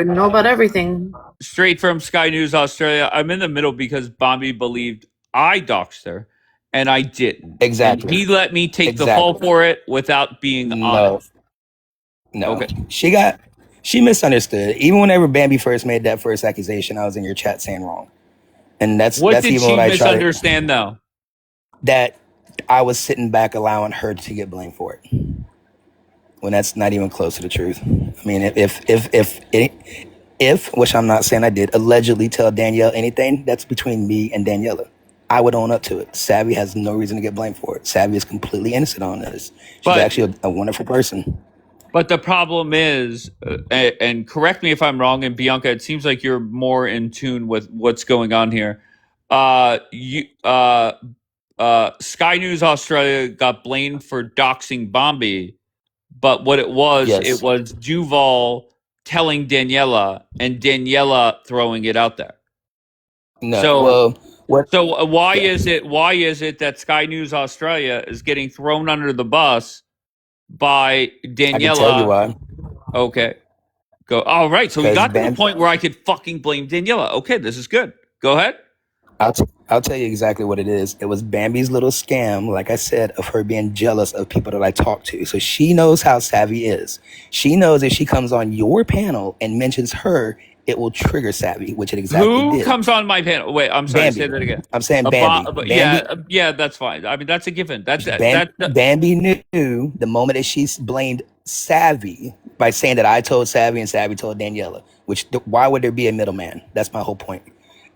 know about everything. Straight from Sky News Australia. I'm in the middle because Bombi believed I doxed her, and I didn't. Exactly. And he let me take the fall for it without being honest. No. Okay. She misunderstood. Even whenever Bambi first made that first accusation, I was in your chat saying wrong. And that's what that's did even she what I misunderstand though? That I was sitting back allowing her to get blamed for it. When that's not even close to the truth. I mean, if which I'm not saying I did, allegedly tell Danielle anything, that's between me and Daniela. I would own up to it. Savvy has no reason to get blamed for it. Savvy is completely innocent on this. She's actually a wonderful person. But the problem is, and correct me if I'm wrong, and Bianca, it seems like you're more in tune with what's going on here. Sky News Australia got blamed for doxing Bombi, but what it was Duval telling Daniela and Daniela throwing it out there. No. So why is it that Sky News Australia is getting thrown under the bus by Daniela? I can tell you why. Okay. Go. All right. So we 'Cause got to the Bam, point where I could fucking blame Daniela. Okay, this is good. Go ahead. I'll tell you exactly what it is. It was Bambi's little scam, like I said, of her being jealous of people that I talk to. So she knows how savvy is. She knows if she comes on your panel and mentions her, it will trigger Savvy, which it exactly Who did. comes on my panel? Wait, I'm sorry. Bambi. Say that again. I'm saying Bambi. Yeah, that's fine. I mean, that's a given. Bambi knew the moment that she blamed Savvy by saying that I told Savvy and Savvy told Daniela. Why would there be a middleman? That's my whole point.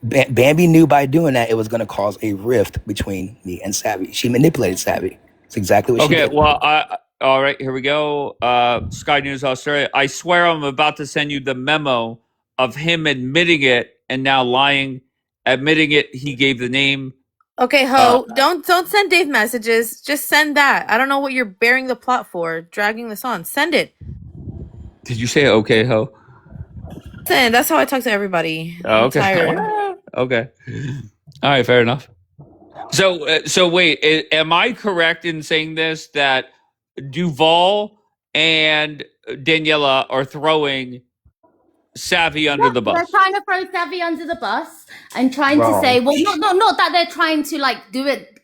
Bambi knew by doing that it was going to cause a rift between me and Savvy. She manipulated Savvy. It's exactly what she did. Okay, well, all right, here we go. Sky News Australia. I swear I'm about to send you the memo of him admitting it and now lying. Admitting it, he gave the name. Okay, Ho, don't send Dave messages. Just send that. I don't know what you're bearing the plot for, dragging this on. Send it. Did you say okay, Ho? Listen, that's how I talk to everybody. Oh, I'm okay. tired. Okay. All right, fair enough. So wait, am I correct in saying this, that Duval and Daniela are throwing Savvy under the They're bus? trying to throw Savvy under the bus and trying Wrong. to say, well, not that they're trying to like do it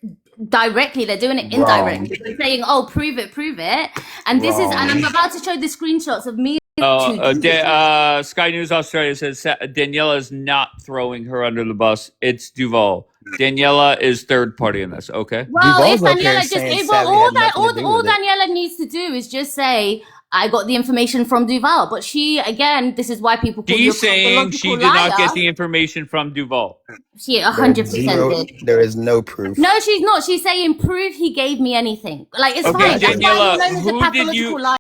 directly. They're doing it indirectly. They're saying, oh, prove it. And this is, and I'm about to show the screenshots of me. Sky News Australia says Daniela is not throwing her under the bus. It's Duval. Daniela is third party in this. Okay. Well, Duval's if up here Daniela saying just, Savvy all had nothing to do with it. Daniela needs to do is just say, I got the information from Duval. But she, again, this is why people call you a She's saying she did not get the information from Duval. She 100% did. There is no proof. No, she's not. She's saying, prove he gave me anything. Like, it's Okay, fine. That's why Daniela, I'm known as a who did you- pathological liar.